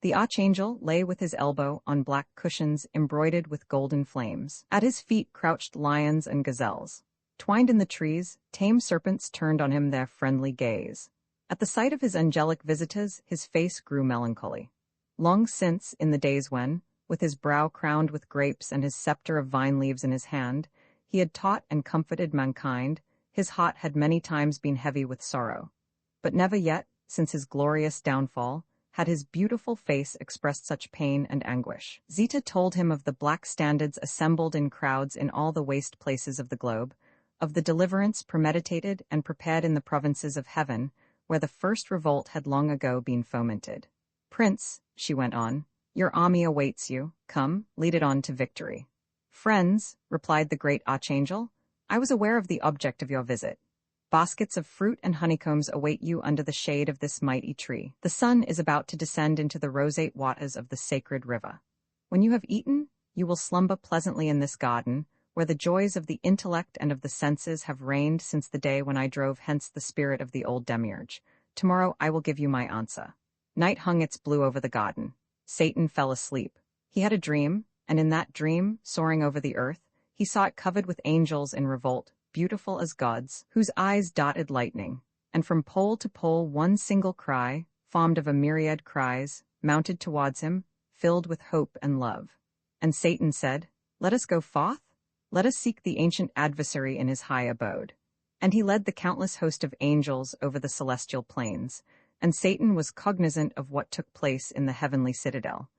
The Archangel lay with his elbow on black cushions embroidered with golden flames. At his feet crouched lions and gazelles. Twined in the trees, tame serpents turned on him their friendly gaze. At the sight of his angelic visitors, his face grew melancholy. Long since, in the days when, with his brow crowned with grapes and his scepter of vine leaves in his hand, he had taught and comforted mankind, his heart had many times been heavy with sorrow. But never yet, since his glorious downfall, had his beautiful face expressed such pain and anguish. Zeta told him of the black standards assembled in crowds in all the waste places of the globe, of the deliverance premeditated and prepared in the provinces of heaven, where the first revolt had long ago been fomented. "Prince," she went on, "your army awaits you. Come, lead it on to victory." "Friends," replied the great Archangel, "I was aware of the object of your visit. Baskets of fruit and honeycombs await you under the shade of this mighty tree. The sun is about to descend into the roseate waters of the sacred river. When you have eaten, you will slumber pleasantly in this garden, where the joys of the intellect and of the senses have reigned since the day when I drove hence the spirit of the old demiurge. Tomorrow I will give you my answer. Night hung its blue over the garden. Satan fell asleep. He had a dream, and in that dream, soaring over the earth, he saw it covered with angels in revolt, beautiful as gods, whose eyes darted lightning, and from pole to pole one single cry, formed of a myriad cries, mounted towards him, filled with hope and love. And Satan said, "Let us go forth? Let us seek the ancient adversary in his high abode." And he led the countless host of angels over the celestial plains, and Satan was cognizant of what took place in the heavenly citadel.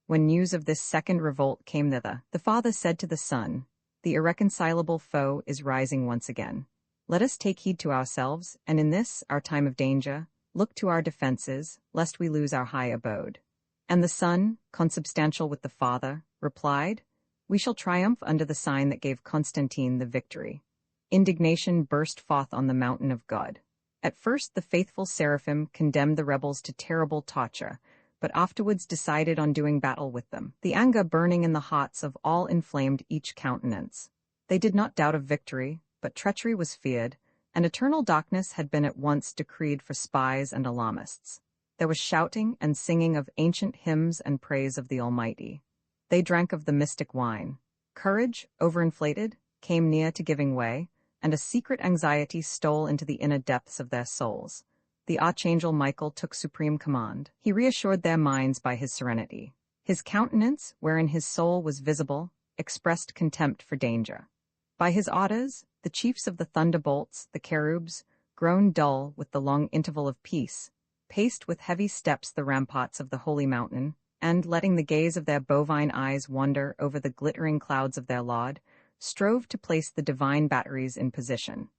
When news of this second revolt came thither, the Father said to the Son, "The irreconcilable foe is rising once again. Let us take heed to ourselves, and in this, our time of danger, look to our defenses, lest we lose our high abode." And the Son, consubstantial with the Father, replied, "We shall triumph under the sign that gave Constantine the victory." Indignation burst forth on the mountain of God. At first the faithful seraphim condemned the rebels to terrible torture, but afterwards decided on doing battle with them, the anger burning in the hearts of all inflamed each countenance. They did not doubt of victory, but treachery was feared, and eternal darkness had been at once decreed for spies and alarmists. There was shouting and singing of ancient hymns and praise of the Almighty. They drank of the mystic wine. Courage, overinflated, came near to giving way, and a secret anxiety stole into the inner depths of their souls. The Archangel Michael took supreme command. He reassured their minds by his serenity. His countenance, wherein his soul was visible, expressed contempt for danger. By his orders, the chiefs of the thunderbolts, the cherubs, grown dull with the long interval of peace, paced with heavy steps the ramparts of the holy mountain, and, letting the gaze of their bovine eyes wander over the glittering clouds of their Lord, strove to place the divine batteries in position.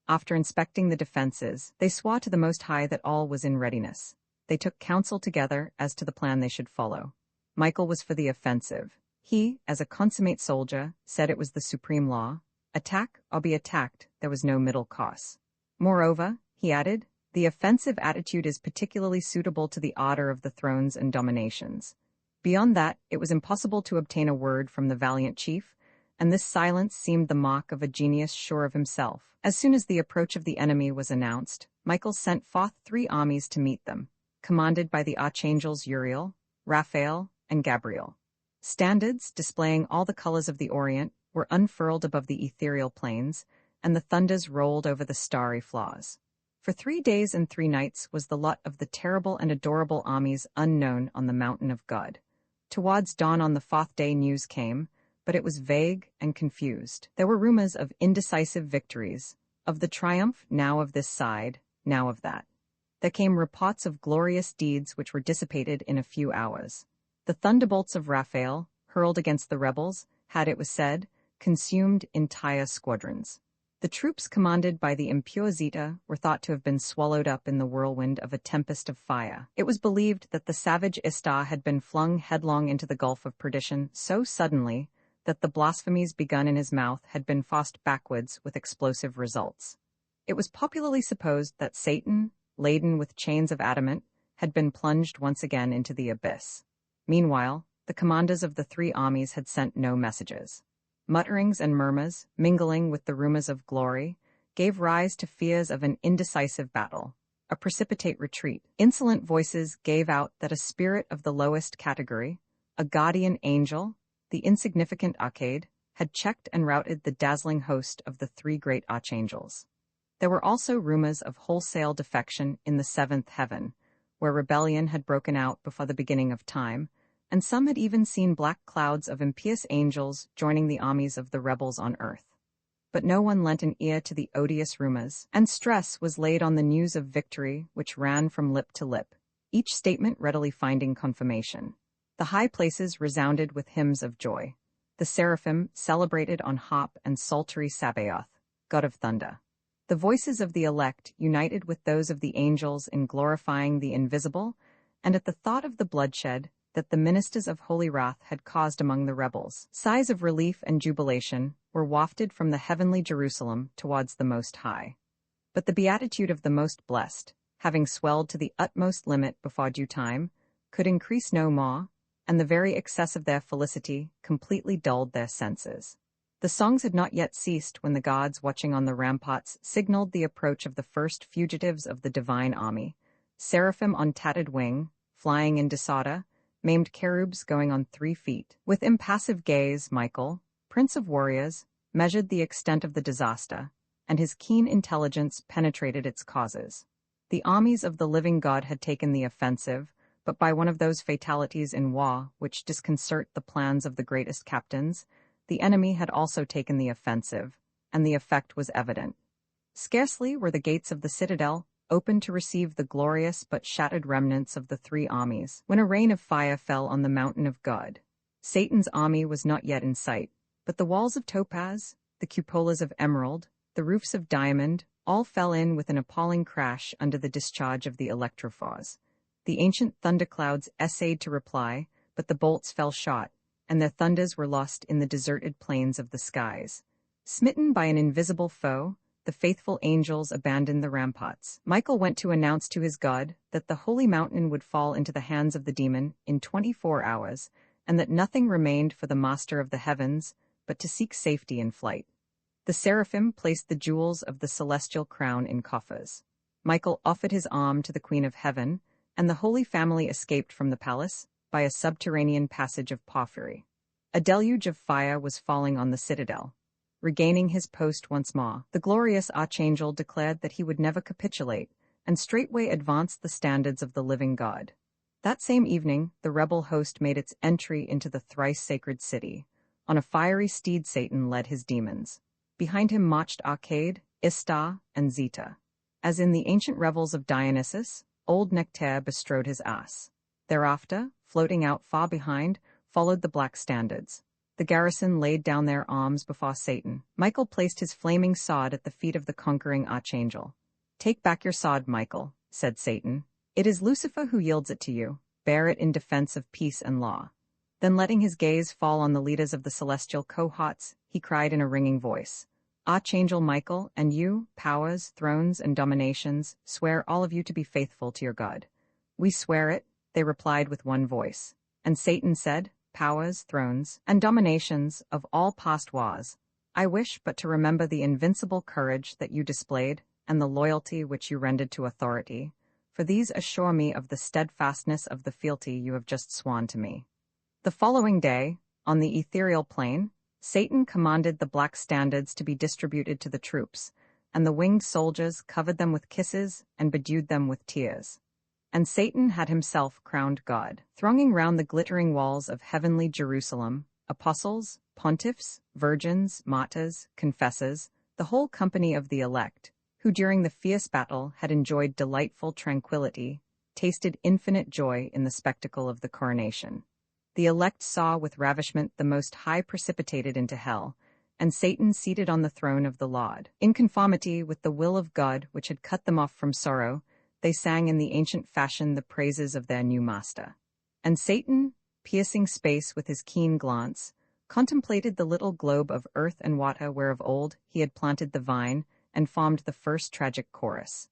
After inspecting the defenses, they swore to the Most High that all was in readiness. They took counsel together as to the plan they should follow. Michael was for the offensive. He, as a consummate soldier, said it was the supreme law. Attack or be attacked, there was no middle course. Moreover, he added, the offensive attitude is particularly suitable to the order of the thrones and dominations. Beyond that, it was impossible to obtain a word from the valiant chief, and this silence seemed the mark of a genius sure of himself. As soon as the approach of the enemy was announced, Michael sent forth 3 armies to meet them, commanded by the archangels Uriel, Raphael, and Gabriel. Standards, displaying all the colors of the Orient, were unfurled above the ethereal plains, and the thunders rolled over the starry flaws. For 3 days and 3 nights was the lot of the terrible and adorable armies unknown on the mountain of God. Towards dawn on the 4th day news came, but it was vague and confused. There were rumors of indecisive victories, of the triumph now of this side, now of that. There came reports of glorious deeds which were dissipated in a few hours. The thunderbolts of Raphael, hurled against the rebels, had, it was said, consumed entire squadrons. The troops commanded by the impure Zeta were thought to have been swallowed up in the whirlwind of a tempest of fire. It was believed that the savage Istar had been flung headlong into the gulf of perdition so suddenly that the blasphemies begun in his mouth had been forced backwards with explosive results. It was popularly supposed that Satan, laden with chains of adamant, had been plunged once again into the abyss. Meanwhile, the commanders of the 3 armies had sent no messages. Mutterings and murmurs, mingling with the rumors of glory, gave rise to fears of an indecisive battle, a precipitate retreat. Insolent voices gave out that a spirit of the lowest category, a guardian angel, the insignificant Arcade, had checked and routed the dazzling host of the 3 great archangels. There were also rumors of wholesale defection in the 7th heaven, where rebellion had broken out before the beginning of time, and some had even seen black clouds of impious angels joining the armies of the rebels on earth. But no one lent an ear to the odious rumors, and stress was laid on the news of victory which ran from lip to lip, each statement readily finding confirmation. The high places resounded with hymns of joy. The seraphim celebrated on harp and psaltery Sabaoth, God of thunder. The voices of the elect united with those of the angels in glorifying the invisible, and at the thought of the bloodshed that the ministers of holy wrath had caused among the rebels, sighs of relief and jubilation were wafted from the heavenly Jerusalem towards the Most High. But the beatitude of the most blessed, having swelled to the utmost limit before due time, could increase no more, and the very excess of their felicity completely dulled their senses. The songs had not yet ceased when the gods watching on the ramparts signaled the approach of the first fugitives of the divine army, seraphim on tattered wing, flying in disorder, maimed cherubs going on 3 feet. With impassive gaze, Michael, prince of warriors, measured the extent of the disaster, and his keen intelligence penetrated its causes. The armies of the living God had taken the offensive, but by one of those fatalities in war which disconcert the plans of the greatest captains, the enemy had also taken the offensive, and the effect was evident. Scarcely were the gates of the citadel open to receive the glorious but shattered remnants of the 3 armies, when a rain of fire fell on the mountain of God. Satan's army was not yet in sight, but the walls of topaz, the cupolas of emerald, the roofs of diamond, all fell in with an appalling crash under the discharge of the electrophores. The ancient thunderclouds essayed to reply, but the bolts fell short, and their thunders were lost in the deserted plains of the skies. Smitten by an invisible foe, the faithful angels abandoned the ramparts. Michael went to announce to his god that the holy mountain would fall into the hands of the demon in 24 hours, and that nothing remained for the master of the heavens but to seek safety in flight. The seraphim placed the jewels of the celestial crown in coffers. Michael offered his arm to the Queen of Heaven, and the Holy Family escaped from the palace by a subterranean passage of porphyry. A deluge of fire was falling on the citadel. Regaining his post once more, the glorious archangel declared that he would never capitulate, and straightway advanced the standards of the living God. That same evening, the rebel host made its entry into the thrice-sacred city. On a fiery steed Satan led his demons. Behind him marched Arcade, Istar, and Zeta. As in the ancient revels of Dionysus, old Nectaire bestrode his ass. Thereafter, floating out far behind, followed the black standards. The garrison laid down their arms before Satan. Michael placed his flaming sword at the feet of the conquering archangel. "Take back your sword, Michael," said Satan. "It is Lucifer who yields it to you. Bear it in defense of peace and law." Then letting his gaze fall on the leaders of the celestial cohorts, he cried in a ringing voice, "Archangel Michael, and you, powers, thrones, and dominations, swear all of you to be faithful to your God." "We swear it," they replied with one voice. And Satan said, "Powers, thrones, and dominations of all past wars, I wish but to remember the invincible courage that you displayed and the loyalty which you rendered to authority, for these assure me of the steadfastness of the fealty you have just sworn to me." The following day, on the ethereal plane, Satan commanded the black standards to be distributed to the troops, and the winged soldiers covered them with kisses and bedewed them with tears. And Satan had himself crowned God. Thronging round the glittering walls of heavenly Jerusalem, apostles, pontiffs, virgins, martyrs, confessors, the whole company of the elect, who during the fierce battle had enjoyed delightful tranquility, tasted infinite joy in the spectacle of the coronation. The elect saw with ravishment the Most High precipitated into hell, and Satan seated on the throne of the Lord. In conformity with the will of God which had cut them off from sorrow, they sang in the ancient fashion the praises of their new master. And Satan, piercing space with his keen glance, contemplated the little globe of earth and water where of old he had planted the vine and formed the first tragic chorus.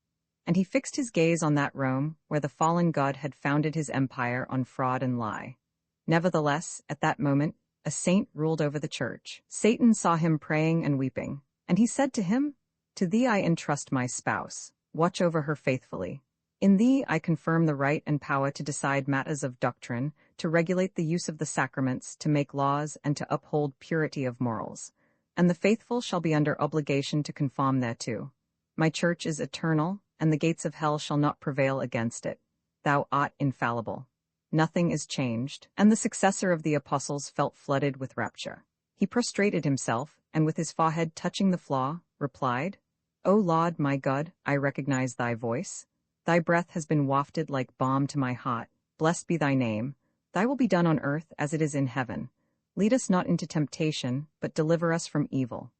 And he fixed his gaze on that Rome where the fallen god had founded his empire on fraud and lie. Nevertheless, at that moment, a saint ruled over the church. Satan saw him praying and weeping, and he said to him, "To thee I entrust my spouse. Watch over her faithfully. In thee I confirm the right and power to decide matters of doctrine, to regulate the use of the sacraments, to make laws, and to uphold purity of morals. And the faithful shall be under obligation to conform thereto. My church is eternal, and the gates of hell shall not prevail against it. Thou art infallible. Nothing is changed." And the successor of the apostles felt flooded with rapture. He prostrated himself, and with his forehead touching the floor, replied, "O Lord, my God, I recognize thy voice. Thy breath has been wafted like balm to my heart. Blessed be thy name. Thy will be done on earth as it is in heaven. Lead us not into temptation, but deliver us from evil."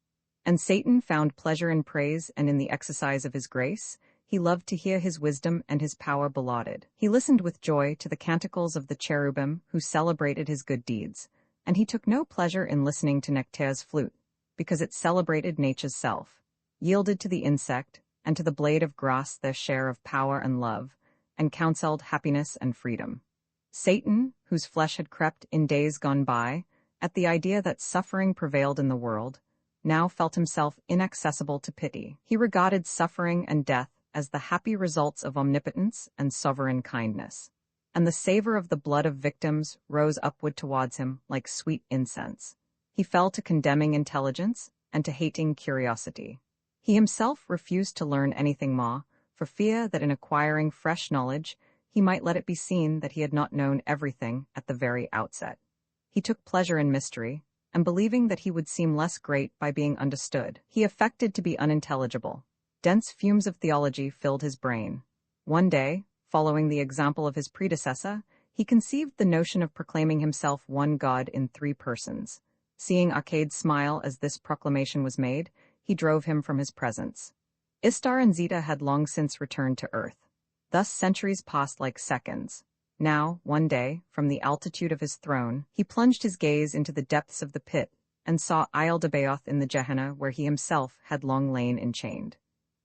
And Satan found pleasure in praise and in the exercise of his grace. He loved to hear his wisdom and his power belauded. He listened with joy to the canticles of the cherubim who celebrated his good deeds, and he took no pleasure in listening to Nectaire's flute, because it celebrated nature's self. Yielded to the insect, and to the blade of grass their share of power and love, and counselled happiness and freedom. Satan, whose flesh had crept in days gone by, at the idea that suffering prevailed in the world, now felt himself inaccessible to pity. He regarded suffering and death as the happy results of omnipotence and sovereign kindness. And the savor of the blood of victims rose upward towards him like sweet incense. He fell to condemning intelligence and to hating curiosity. He himself refused to learn anything more, for fear that in acquiring fresh knowledge, he might let it be seen that he had not known everything at the very outset. He took pleasure in mystery, and believing that he would seem less great by being understood, he affected to be unintelligible. Dense fumes of theology filled his brain. One day, following the example of his predecessor, he conceived the notion of proclaiming himself one God in 3 persons. Seeing Arcade smile as this proclamation was made, he drove him from his presence. Istar and Zeta had long since returned to Earth. Thus centuries passed like seconds. Now, one day, from the altitude of his throne, he plunged his gaze into the depths of the pit and saw Isle-de-Baoth in the Gehenna where he himself had long lain enchained.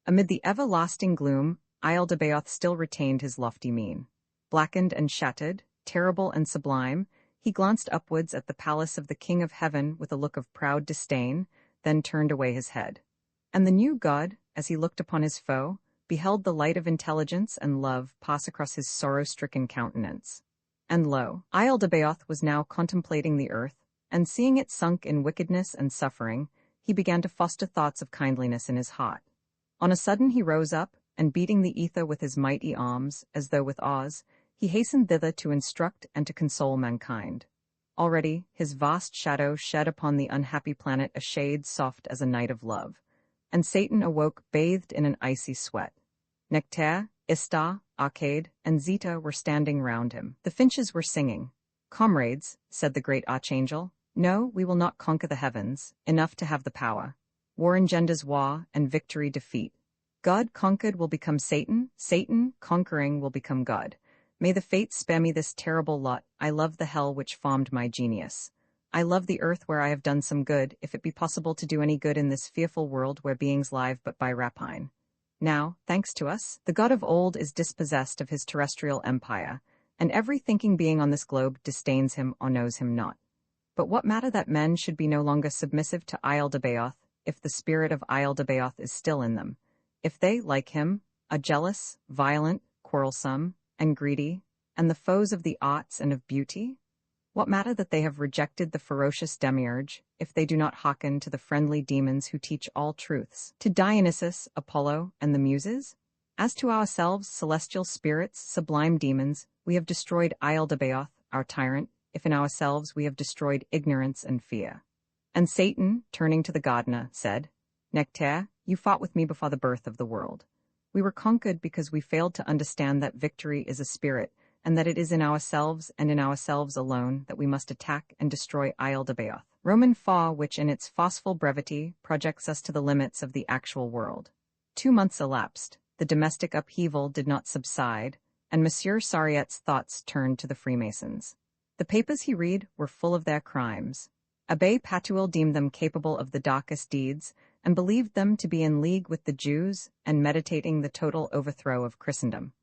Amid the everlasting gloom, Isle-de-Baoth still retained his lofty mien. Blackened and shattered, terrible and sublime, he glanced upwards at the palace of the King of Heaven with a look of proud disdain, then turned away his head. And the new god, as he looked upon his foe, beheld the light of intelligence and love pass across his sorrow-stricken countenance. And lo, Isle-de-Baoth was now contemplating the earth, and seeing it sunk in wickedness and suffering, he began to foster thoughts of kindliness in his heart. On a sudden he rose up, and beating the ether with his mighty arms, as though with awes, he hastened thither to instruct and to console mankind. Already, his vast shadow shed upon the unhappy planet a shade soft as a night of love, and Satan awoke bathed in an icy sweat. Nectaire, Istar, Arcade, and Zeta were standing round him. The finches were singing. "Comrades," said the great archangel, "no, we will not conquer the heavens, enough to have the power. War engenders war, and victory defeat. God conquered will become Satan, Satan conquering will become God. May the fates spare me this terrible lot. I love the hell which formed my genius. I love the earth where I have done some good, if it be possible to do any good in this fearful world where beings live but by rapine. Now, thanks to us, the god of old is dispossessed of his terrestrial empire, and every thinking being on this globe disdains him or knows him not. But what matter that men should be no longer submissive to Isle-de-Baoth, if the spirit of Isle-de-Baoth is still in them? If they, like him, are jealous, violent, quarrelsome, and greedy, and the foes of the arts and of beauty? What matter that they have rejected the ferocious demiurge, if they do not hearken to the friendly demons who teach all truths, to Dionysus, Apollo, and the Muses? As to ourselves, celestial spirits, sublime demons, we have destroyed Isle-de-Baoth, our tyrant, if in ourselves we have destroyed ignorance and fear." And Satan, turning to the gardener, said, "Nectaire, you fought with me before the birth of the world. We were conquered because we failed to understand that victory is a spirit, and that it is in ourselves and in ourselves alone that we must attack and destroy Isle-de-Baoth, Roman fa, which in its forceful brevity projects us to the limits of the actual world." 2 months elapsed, the domestic upheaval did not subside, and Monsieur Sariette's thoughts turned to the Freemasons. The papers he read were full of their crimes. Abbé Patuil deemed them capable of the darkest deeds, and believed them to be in league with the Jews and meditating the total overthrow of Christendom.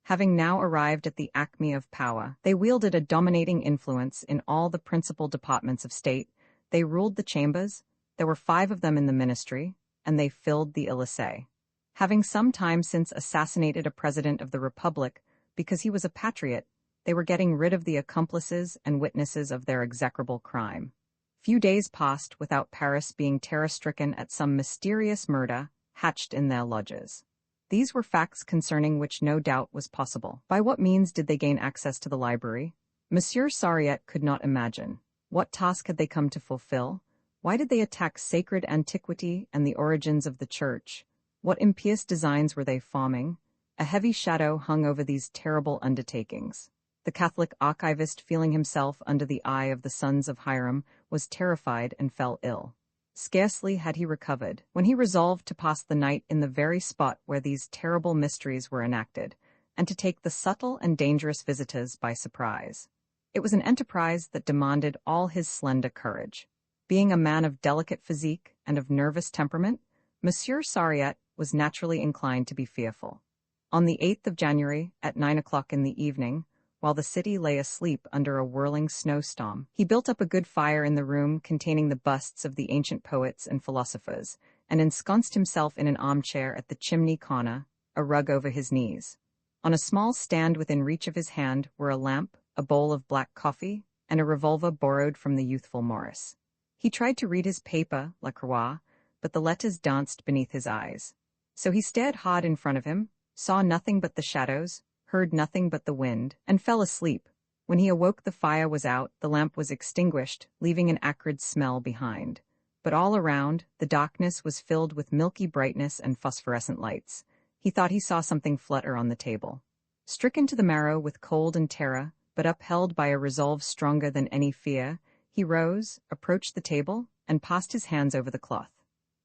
Having now arrived at the acme of power, they wielded a dominating influence in all the principal departments of state. They ruled the chambers, there were 5 of them in the ministry, and they filled the Élysée. Having some time since assassinated a president of the Republic because he was a patriot, they were getting rid of the accomplices and witnesses of their execrable crime. Few days passed without Paris being terror-stricken at some mysterious murder hatched in their lodges. These were facts concerning which no doubt was possible. By what means did they gain access to the library? Monsieur Sariette could not imagine. What task had they come to fulfill? Why did they attack sacred antiquity and the origins of the Church? What impious designs were they forming? A heavy shadow hung over these terrible undertakings. The Catholic archivist, feeling himself under the eye of the sons of Hiram, was terrified and fell ill. Scarcely had he recovered, when he resolved to pass the night in the very spot where these terrible mysteries were enacted, and to take the subtle and dangerous visitors by surprise. It was an enterprise that demanded all his slender courage. Being a man of delicate physique and of nervous temperament, Monsieur Sariette was naturally inclined to be fearful. On the 8th of January, at 9 o'clock in the evening, while the city lay asleep under a whirling snowstorm, he built up a good fire in the room containing the busts of the ancient poets and philosophers, and ensconced himself in an armchair at the chimney corner, a rug over his knees. On a small stand within reach of his hand were a lamp, a bowl of black coffee, and a revolver borrowed from the youthful Morris. He tried to read his paper, La Croix, but the letters danced beneath his eyes. So he stared hard in front of him, saw nothing but the shadows, heard nothing but the wind, and fell asleep. When he awoke, the fire was out, the lamp was extinguished, leaving an acrid smell behind. But all around, the darkness was filled with milky brightness and phosphorescent lights. He thought he saw something flutter on the table. Stricken to the marrow with cold and terror, but upheld by a resolve stronger than any fear, he rose, approached the table, and passed his hands over the cloth.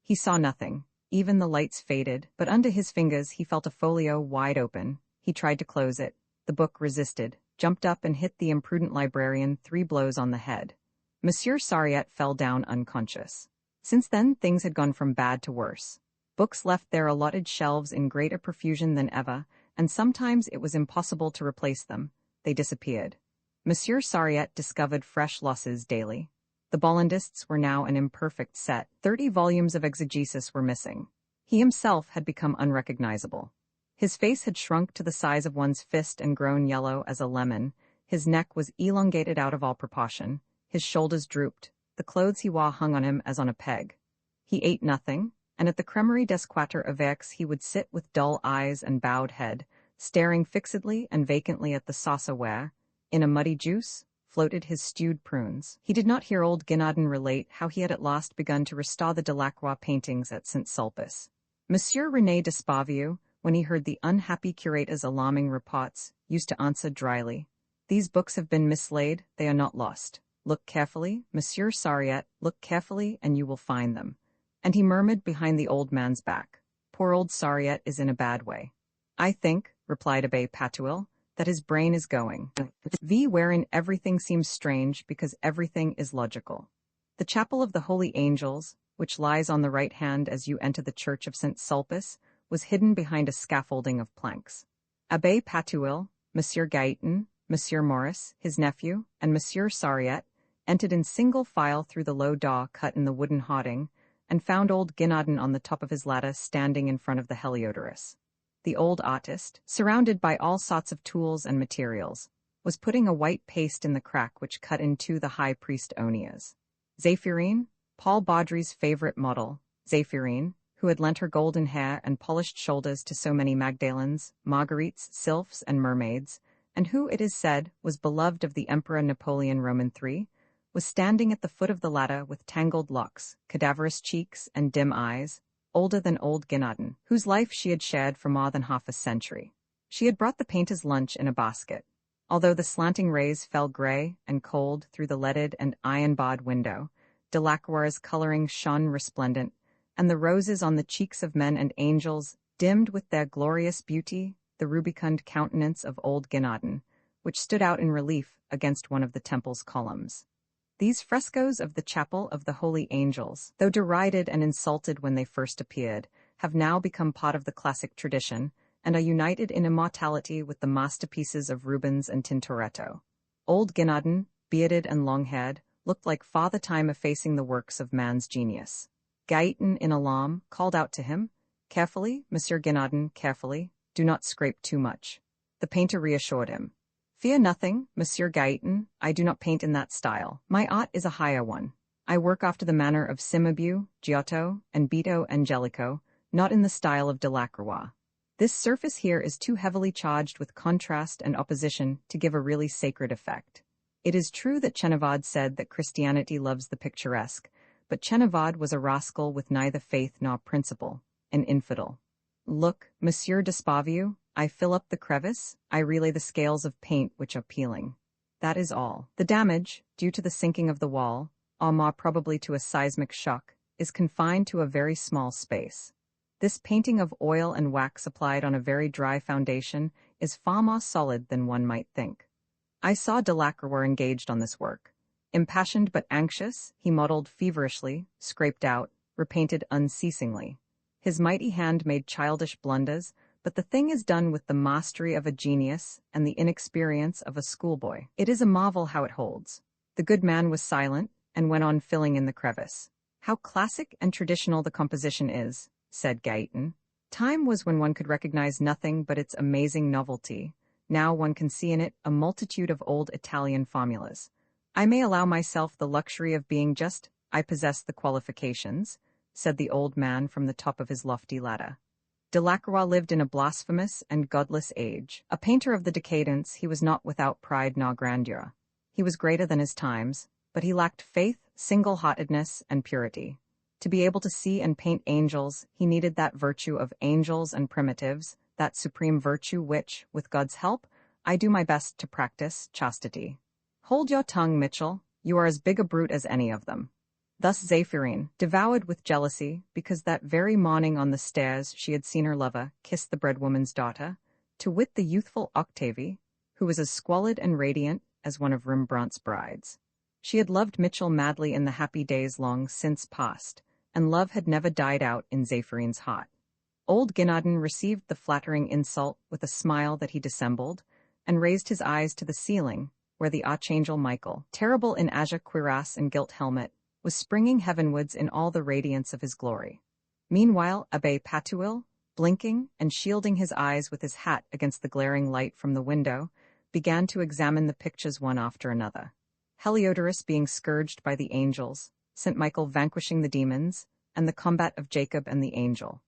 He saw nothing. Even the lights faded, but under his fingers he felt a folio wide open. He tried to close it. The book resisted, jumped up and hit the imprudent librarian 3 blows on the head. Monsieur Sariette fell down unconscious. Since then, things had gone from bad to worse. Books left their allotted shelves in greater profusion than ever, and sometimes it was impossible to replace them. They disappeared. Monsieur Sariette discovered fresh losses daily. The Bollandists were now an imperfect set. 30 volumes of exegesis were missing. He himself had become unrecognizable. His face had shrunk to the size of one's fist and grown yellow as a lemon. His neck was elongated out of all proportion. His shoulders drooped. The clothes he wore hung on him as on a peg. He ate nothing, and at the Crèmerie des Quatre Évêques he would sit with dull eyes and bowed head, staring fixedly and vacantly at the saucer where, in a muddy juice, floated his stewed prunes. He did not hear old Guénardon relate how he had at last begun to restore the Delacroix paintings at St. Sulpice. Monsieur René d'Espavieu, when he heard the unhappy curator's alarming reports, used to answer dryly, "These books have been mislaid, they are not lost. Look carefully, Monsieur Sariette, look carefully, and you will find them." And he murmured behind the old man's back, "Poor old Sariette is in a bad way." "I think," replied Abbé Patouille, "that his brain is going. Wherein everything seems strange because everything is logical." The Chapel of the Holy Angels, which lies on the right hand as you enter the Church of St. Sulpice, was hidden behind a scaffolding of planks. Abbé Patouille, Monsieur Gaëtan, Monsieur Maurice, his nephew, and Monsieur Sariette entered in single file through the low door cut in the wooden hoarding, and found old Guénardon on the top of his ladder standing in front of the Heliodorus. The old artist, surrounded by all sorts of tools and materials, was putting a white paste in the crack which cut in two the high priest Onias. Zéphirine, Paul Baudry's favorite model, Zéphirine, who had lent her golden hair and polished shoulders to so many Magdalens, Marguerites, sylphs, and mermaids, and who, it is said, was beloved of the Emperor Napoleon Roman III, was standing at the foot of the ladder with tangled locks, cadaverous cheeks, and dim eyes, older than old Guénardon, whose life she had shared for more than half a century. She had brought the painter's lunch in a basket. Although the slanting rays fell gray and cold through the leaded and iron-barred window, Delacroix's coloring shone resplendent, and the roses on the cheeks of men and angels dimmed with their glorious beauty the rubicund countenance of old Guénardon, which stood out in relief against one of the temple's columns. These frescoes of the Chapel of the Holy Angels, though derided and insulted when they first appeared, have now become part of the classic tradition, and are united in immortality with the masterpieces of Rubens and Tintoretto. Old Guénardon, bearded and long-haired, looked like Father Time effacing the works of man's genius. Gaëtan, in alarm, called out to him, "Carefully, Monsieur Guénardon, carefully, do not scrape too much." The painter reassured him. "Fear nothing, Monsieur Gaëtan, I do not paint in that style. My art is a higher one. I work after the manner of Cimabue, Giotto, and Beato Angelico, not in the style of Delacroix. This surface here is too heavily charged with contrast and opposition to give a really sacred effect. It is true that Chenavard said that Christianity loves the picturesque, but Chenavard was a rascal with neither faith nor principle, an infidel. Look, Monsieur d'Espavieu, I fill up the crevice, I relay the scales of paint which are peeling. That is all. The damage, due to the sinking of the wall, or more probably to a seismic shock, is confined to a very small space. This painting of oil and wax applied on a very dry foundation is far more solid than one might think. I saw Delacroix engaged on this work. Impassioned but anxious, he modeled feverishly, scraped out, repainted unceasingly. His mighty hand made childish blunders, but the thing is done with the mastery of a genius and the inexperience of a schoolboy. It is a marvel how it holds. The good man was silent, and went on filling in the crevice. How classic and traditional the composition is, said Gaëtan. Time was when one could recognize nothing but its amazing novelty. Now one can see in it a multitude of old Italian formulas. I may allow myself the luxury of being just, I possess the qualifications, said the old man from the top of his lofty ladder. Delacroix lived in a blasphemous and godless age. A painter of the decadence, he was not without pride nor grandeur. He was greater than his times, but he lacked faith, single-heartedness, and purity. To be able to see and paint angels, he needed that virtue of angels and primitives, that supreme virtue which, with God's help, I do my best to practice, chastity. Hold your tongue, Mitchell, you are as big a brute as any of them. Thus Zéphirine, devoured with jealousy, because that very morning on the stairs she had seen her lover kiss the breadwoman's daughter, to wit the youthful Octavie, who was as squalid and radiant as one of Rembrandt's brides. She had loved Mitchell madly in the happy days long since past, and love had never died out in Zéphirine's heart. Old Guinardon received the flattering insult with a smile that he dissembled, and raised his eyes to the ceiling, where the archangel Michael, terrible in azure cuirass and gilt helmet, was springing heavenwards in all the radiance of his glory. Meanwhile, Abbé Patouille, blinking and shielding his eyes with his hat against the glaring light from the window, began to examine the pictures one after another. Heliodorus being scourged by the angels, St. Michael vanquishing the demons, and the combat of Jacob and the angel.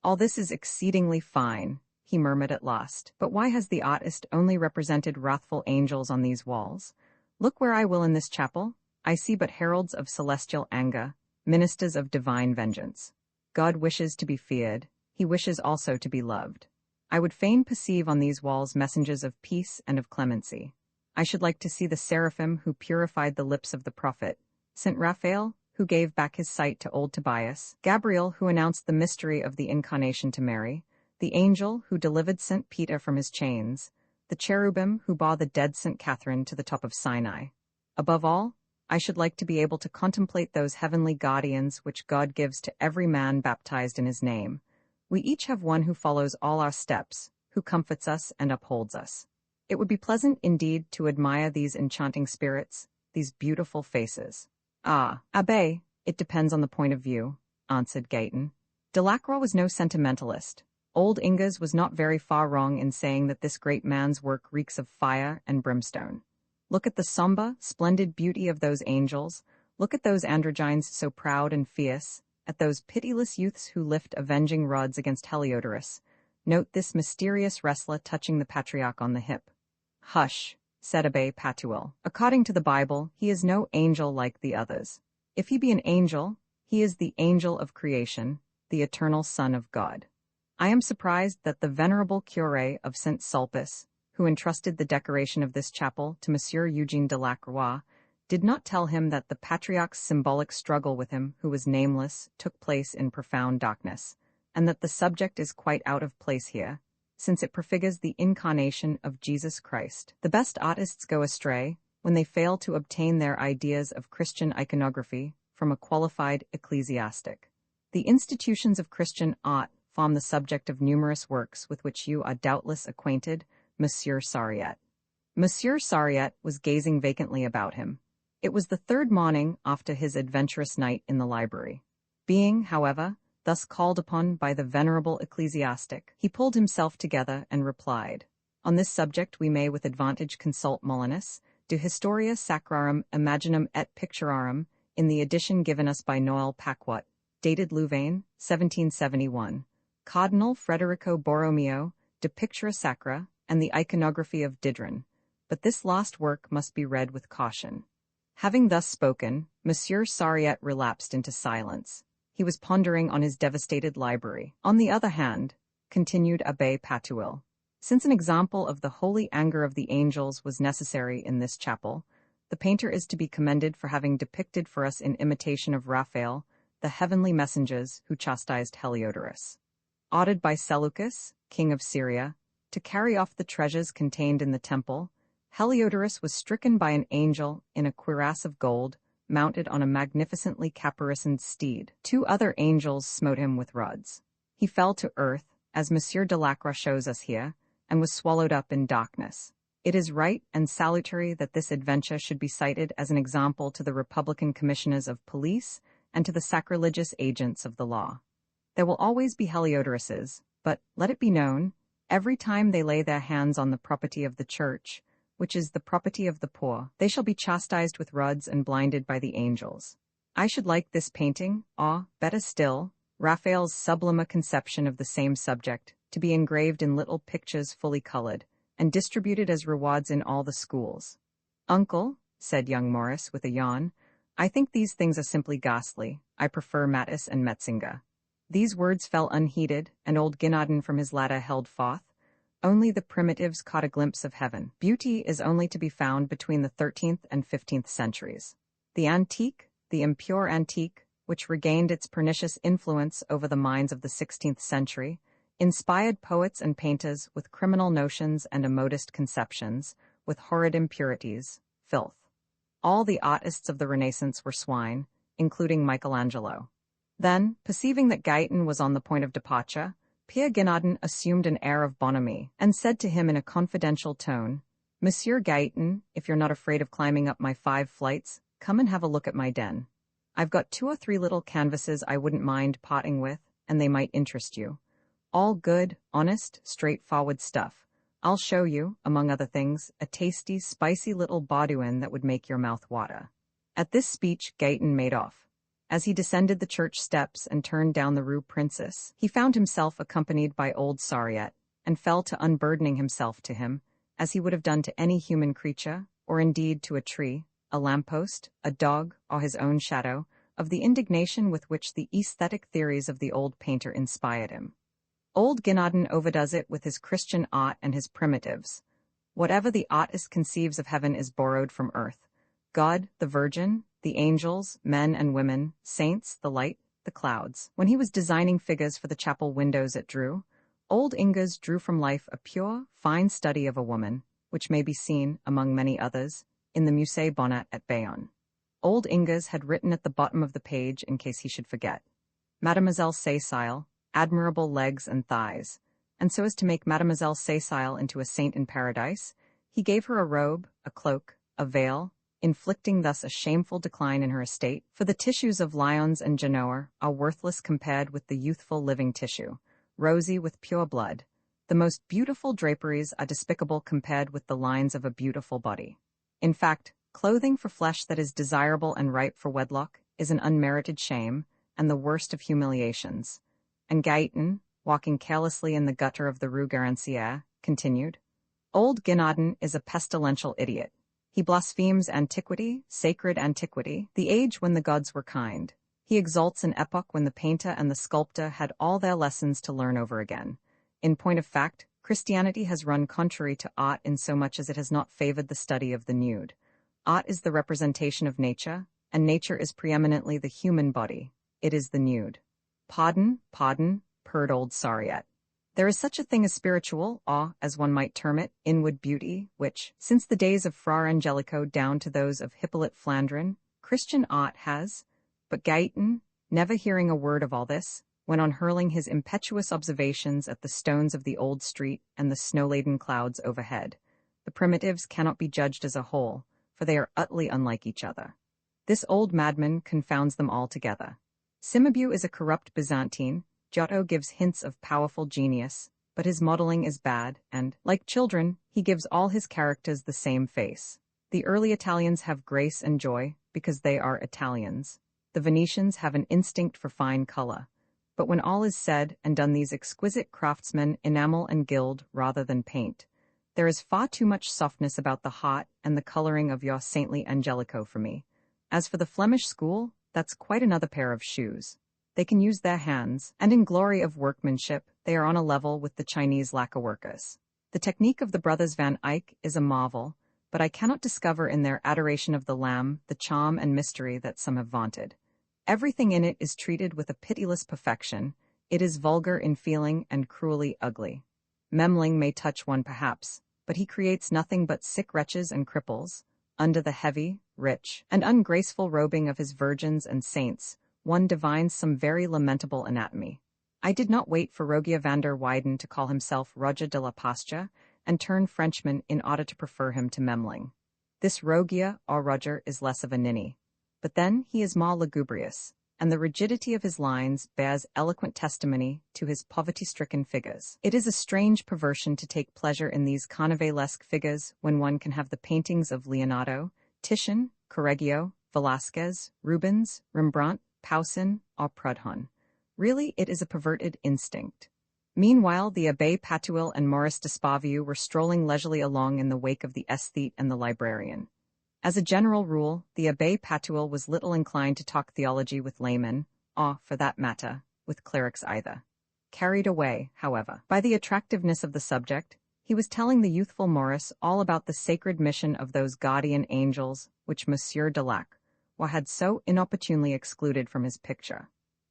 All this is exceedingly fine, he murmured at last, but why has the artist only represented wrathful angels on these walls? Look where I will in this chapel, I see but heralds of celestial anger, ministers of divine vengeance. God wishes to be feared, he wishes also to be loved. I would fain perceive on these walls messengers of peace and of clemency. I should like to see the seraphim who purified the lips of the prophet, St. Raphael, who gave back his sight to old Tobias, Gabriel, who announced the mystery of the incarnation to Mary, the angel who delivered St. Peter from his chains, the cherubim who bore the dead St. Catherine to the top of Sinai. Above all, I should like to be able to contemplate those heavenly guardians which God gives to every man baptized in his name. We each have one who follows all our steps, who comforts us and upholds us. It would be pleasant indeed to admire these enchanting spirits, these beautiful faces. Ah, Abbé, it depends on the point of view, answered Gaëtan. Delacroix was no sentimentalist. Old Inges was not very far wrong in saying that this great man's work reeks of fire and brimstone. Look at the sombre, splendid beauty of those angels, look at those androgynes so proud and fierce, at those pitiless youths who lift avenging rods against Heliodorus. Note this mysterious wrestler touching the patriarch on the hip. Hush, said Abbé Patouille. According to the Bible, he is no angel like the others. If he be an angel, he is the angel of creation, the eternal Son of God. I am surprised that the venerable curé of St. Sulpice, who entrusted the decoration of this chapel to Monsieur Eugène Delacroix, did not tell him that the patriarch's symbolic struggle with him, who was nameless, took place in profound darkness, and that the subject is quite out of place here, since it prefigures the incarnation of Jesus Christ. The best artists go astray when they fail to obtain their ideas of Christian iconography from a qualified ecclesiastic. The institutions of Christian art form the subject of numerous works with which you are doubtless acquainted, Monsieur Sariette. Monsieur Sariette was gazing vacantly about him. It was the third morning after his adventurous night in the library. Being, however, thus called upon by the venerable ecclesiastic, he pulled himself together and replied, "On this subject we may with advantage consult Molinus, De Historia Sacrarum Imaginum et Picturarum, in the edition given us by Noël Paquot, dated Louvain, 1771, Cardinal Frederico Borromeo, De Pictura Sacra, and the Iconography of Didron, but this last work must be read with caution." Having thus spoken, Monsieur Sariette relapsed into silence. He was pondering on his devastated library. On the other hand, continued Abbé Patouille, since an example of the holy anger of the angels was necessary in this chapel, the painter is to be commended for having depicted for us in imitation of Raphael the heavenly messengers who chastised Heliodorus. Ordered by Seleucus, king of Syria, to carry off the treasures contained in the temple, Heliodorus was stricken by an angel in a cuirass of gold, mounted on a magnificently caparisoned steed. 2 other angels smote him with rods. He fell to earth, as Monsieur Delacroix shows us here, and was swallowed up in darkness. It is right and salutary that this adventure should be cited as an example to the Republican commissioners of police and to the sacrilegious agents of the law. There will always be Heliodorises, but, let it be known, every time they lay their hands on the property of the church, which is the property of the poor, they shall be chastised with rods and blinded by the angels. I should like this painting, or, better still, Raphael's sublimer conception of the same subject, to be engraved in little pictures fully colored, and distributed as rewards in all the schools. "Uncle," said young Morris with a yawn, "I think these things are simply ghastly. I prefer Matisse and Metzinger." These words fell unheeded, and old Guinardon from his ladder held forth. Only the primitives caught a glimpse of heaven. Beauty is only to be found between the 13th and 15th centuries. The antique, the impure antique, which regained its pernicious influence over the minds of the 16th century, inspired poets and painters with criminal notions and immodest conceptions, with horrid impurities, filth. All the artists of the Renaissance were swine, including Michelangelo. Then, perceiving that Guyton was on the point of departure, Pierre Guinardon assumed an air of bonhomie, and said to him in a confidential tone, "Monsieur Guyton, if you're not afraid of climbing up my 5 flights, come and have a look at my den. I've got 2 or 3 little canvases I wouldn't mind parting with, and they might interest you. All good, honest, straightforward stuff. I'll show you, among other things, a tasty, spicy little Baudouin that would make your mouth water." At this speech Guyton made off. As he descended the church steps and turned down the Rue Princess, he found himself accompanied by old Sariette, and fell to unburdening himself to him, as he would have done to any human creature, or indeed to a tree, a lamppost, a dog, or his own shadow, of the indignation with which the aesthetic theories of the old painter inspired him. Old Guinardon overdoes it with his Christian art and his primitives. Whatever the artist conceives of heaven is borrowed from earth. God, the Virgin, the angels, men and women, saints, the light, the clouds. When he was designing figures for the chapel windows at Dreux, old Ingres drew from life a pure, fine study of a woman, which may be seen, among many others, in the Musée Bonnat at Bayonne. Old Ingres had written at the bottom of the page, in case he should forget, "Mademoiselle Seyssile, admirable legs and thighs," and so as to make Mademoiselle Seyssile into a saint in paradise, he gave her a robe, a cloak, a veil, inflicting thus a shameful decline in her estate, for the tissues of Lyons and Genoa are worthless compared with the youthful living tissue, rosy with pure blood. The most beautiful draperies are despicable compared with the lines of a beautiful body. In fact, clothing for flesh that is desirable and ripe for wedlock is an unmerited shame, and the worst of humiliations. And Guyton, walking carelessly in the gutter of the Rue Garancière, continued, "Old Guinardon is a pestilential idiot. He blasphemes antiquity, sacred antiquity, the age when the gods were kind. He exalts an epoch when the painter and the sculptor had all their lessons to learn over again. In point of fact, Christianity has run contrary to art in so much as it has not favored the study of the nude. Art is the representation of nature, and nature is preeminently the human body. It is the nude." "Pardon, purred old Sariette. "There is such a thing as spiritual, or, as one might term it, inward beauty, which, since the days of Fra Angelico down to those of Hippolyte Flandrin, Christian art has—" But Guyton, never hearing a word of all this, went on hurling his impetuous observations at the stones of the old street and the snow-laden clouds overhead. The primitives cannot be judged as a whole, for they are utterly unlike each other. This old madman confounds them all together. Cimabue is a corrupt Byzantine, Giotto gives hints of powerful genius, but his modeling is bad, and, like children, he gives all his characters the same face. The early Italians have grace and joy, because they are Italians. The Venetians have an instinct for fine color. But when all is said and done, these exquisite craftsmen enamel and gild rather than paint. There is far too much softness about the heart and the coloring of your saintly Angelico for me. As for the Flemish school, that's quite another pair of shoes. They can use their hands, and in glory of workmanship, they are on a level with the Chinese lacquerworkers. The technique of the brothers Van Eyck is a marvel, but I cannot discover in their adoration of the Lamb the charm and mystery that some have vaunted. Everything in it is treated with a pitiless perfection. It is vulgar in feeling and cruelly ugly. Memling may touch one perhaps, but he creates nothing but sick wretches and cripples. Under the heavy, rich, and ungraceful robing of his virgins and saints, one divines some very lamentable anatomy. I did not wait for Rogier van der Weyden to call himself Roger de la Pasture and turn Frenchman in order to prefer him to Memling. This Rogier or Roger is less of a ninny. But then he is more lugubrious, and the rigidity of his lines bears eloquent testimony to his poverty-stricken figures. It is a strange perversion to take pleasure in these carnivalesque figures when one can have the paintings of Leonardo, Titian, Correggio, Velázquez, Rubens, Rembrandt, Poussin, or Prudhon. Really, it is a perverted instinct. Meanwhile, the Abbé Patuil and Maurice d'Esparvieu were strolling leisurely along in the wake of the aesthete and the librarian. As a general rule, the Abbé Patuil was little inclined to talk theology with laymen, or, for that matter, with clerics either. Carried away, however, by the attractiveness of the subject, he was telling the youthful Maurice all about the sacred mission of those guardian angels which Monsieur Delac had so inopportunely excluded from his picture.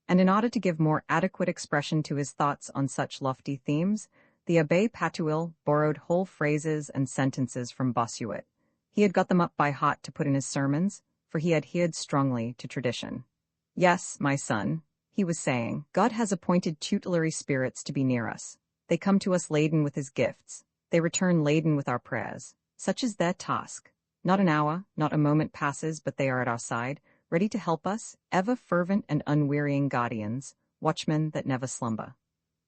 And in order to give more adequate expression to his thoughts on such lofty themes, the Abbé Patuil borrowed whole phrases and sentences from Bossuet. He had got them up by heart to put in his sermons, for he adhered strongly to tradition. "Yes, my son," he was saying, "God has appointed tutelary spirits to be near us. They come to us laden with his gifts. They return laden with our prayers. Such is their task. Not an hour, not a moment passes but they are at our side, ready to help us, ever fervent and unwearying guardians, watchmen that never slumber."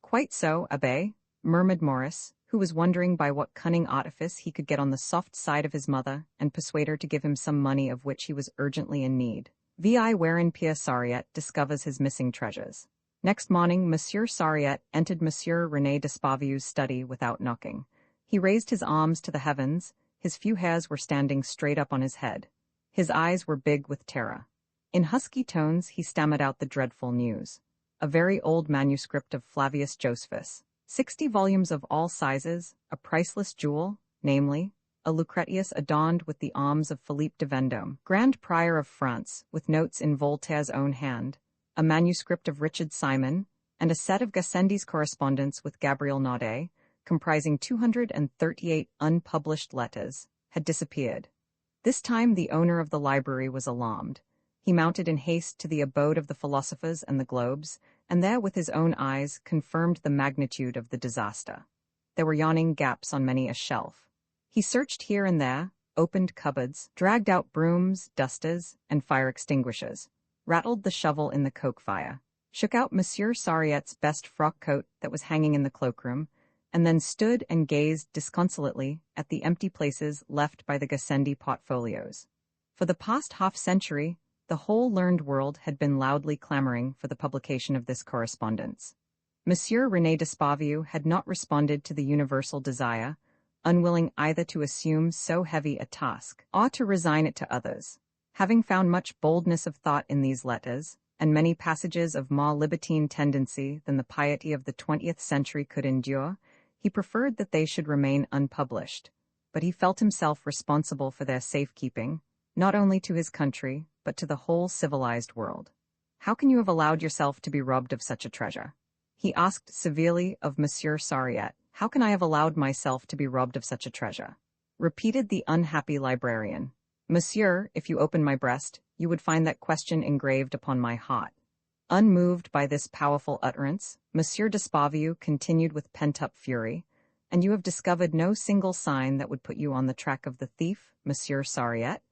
"Quite so, Abbé," murmured Maurice, who was wondering by what cunning artifice he could get on the soft side of his mother and persuade her to give him some money of which he was urgently in need. Vi wherein Pierre Sariette discovers his missing treasures. Next morning, Monsieur Sariette entered Monsieur René d'Esparvieu's study without knocking. He raised his arms to the heavens, his few hairs were standing straight up on his head. His eyes were big with terror. In husky tones he stammered out the dreadful news. A very old manuscript of Flavius Josephus, 60 volumes of all sizes, a priceless jewel, namely, a Lucretius adorned with the arms of Philippe de Vendôme, Grand Prior of France, with notes in Voltaire's own hand, a manuscript of Richard Simon, and a set of Gassendi's correspondence with Gabriel Naudé, comprising 238 unpublished letters, had disappeared. This time the owner of the library was alarmed. He mounted in haste to the abode of the philosophers and the globes, and there with his own eyes confirmed the magnitude of the disaster. There were yawning gaps on many a shelf. He searched here and there, opened cupboards, dragged out brooms, dusters, and fire extinguishers, rattled the shovel in the coke fire, shook out Monsieur Sariette's best frock coat that was hanging in the cloakroom, and then stood and gazed disconsolately at the empty places left by the Gassendi portfolios. For the past half-century, the whole learned world had been loudly clamoring for the publication of this correspondence. Monsieur René d'Esparvieu had not responded to the universal desire, unwilling either to assume so heavy a task or to resign it to others. Having found much boldness of thought in these letters, and many passages of more libertine tendency than the piety of the 20th century could endure, he preferred that they should remain unpublished, but he felt himself responsible for their safekeeping, not only to his country, but to the whole civilized world. "How can you have allowed yourself to be robbed of such a treasure?" he asked severely of Monsieur Sariette. "How can I have allowed myself to be robbed of such a treasure?" repeated the unhappy librarian. "Monsieur, if you open my breast, you would find that question engraved upon my heart." Unmoved by this powerful utterance, Monsieur d'Esparvieu continued with pent-up fury, "And you have discovered no single sign that would put you on the track of the thief, Monsieur Sariette?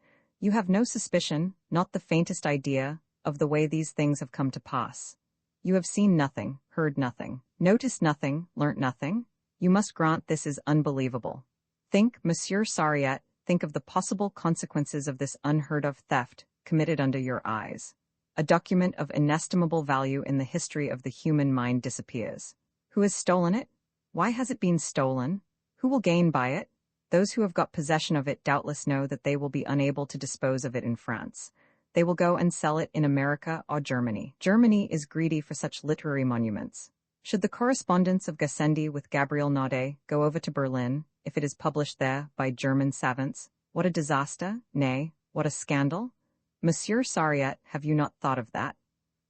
You have no suspicion, not the faintest idea, of the way these things have come to pass. You have seen nothing, heard nothing, noticed nothing, learnt nothing? You must grant this is unbelievable. Think, Monsieur Sariette, think of the possible consequences of this unheard-of theft committed under your eyes. A document of inestimable value in the history of the human mind disappears. Who has stolen it? Why has it been stolen? Who will gain by it? Those who have got possession of it doubtless know that they will be unable to dispose of it in France. They will go and sell it in America or Germany. Germany is greedy for such literary monuments. Should the correspondence of Gassendi with Gabriel Naudé go over to Berlin, if it is published there by German savants, what a disaster, nay, what a scandal! Monsieur Sariette, have you not thought of that?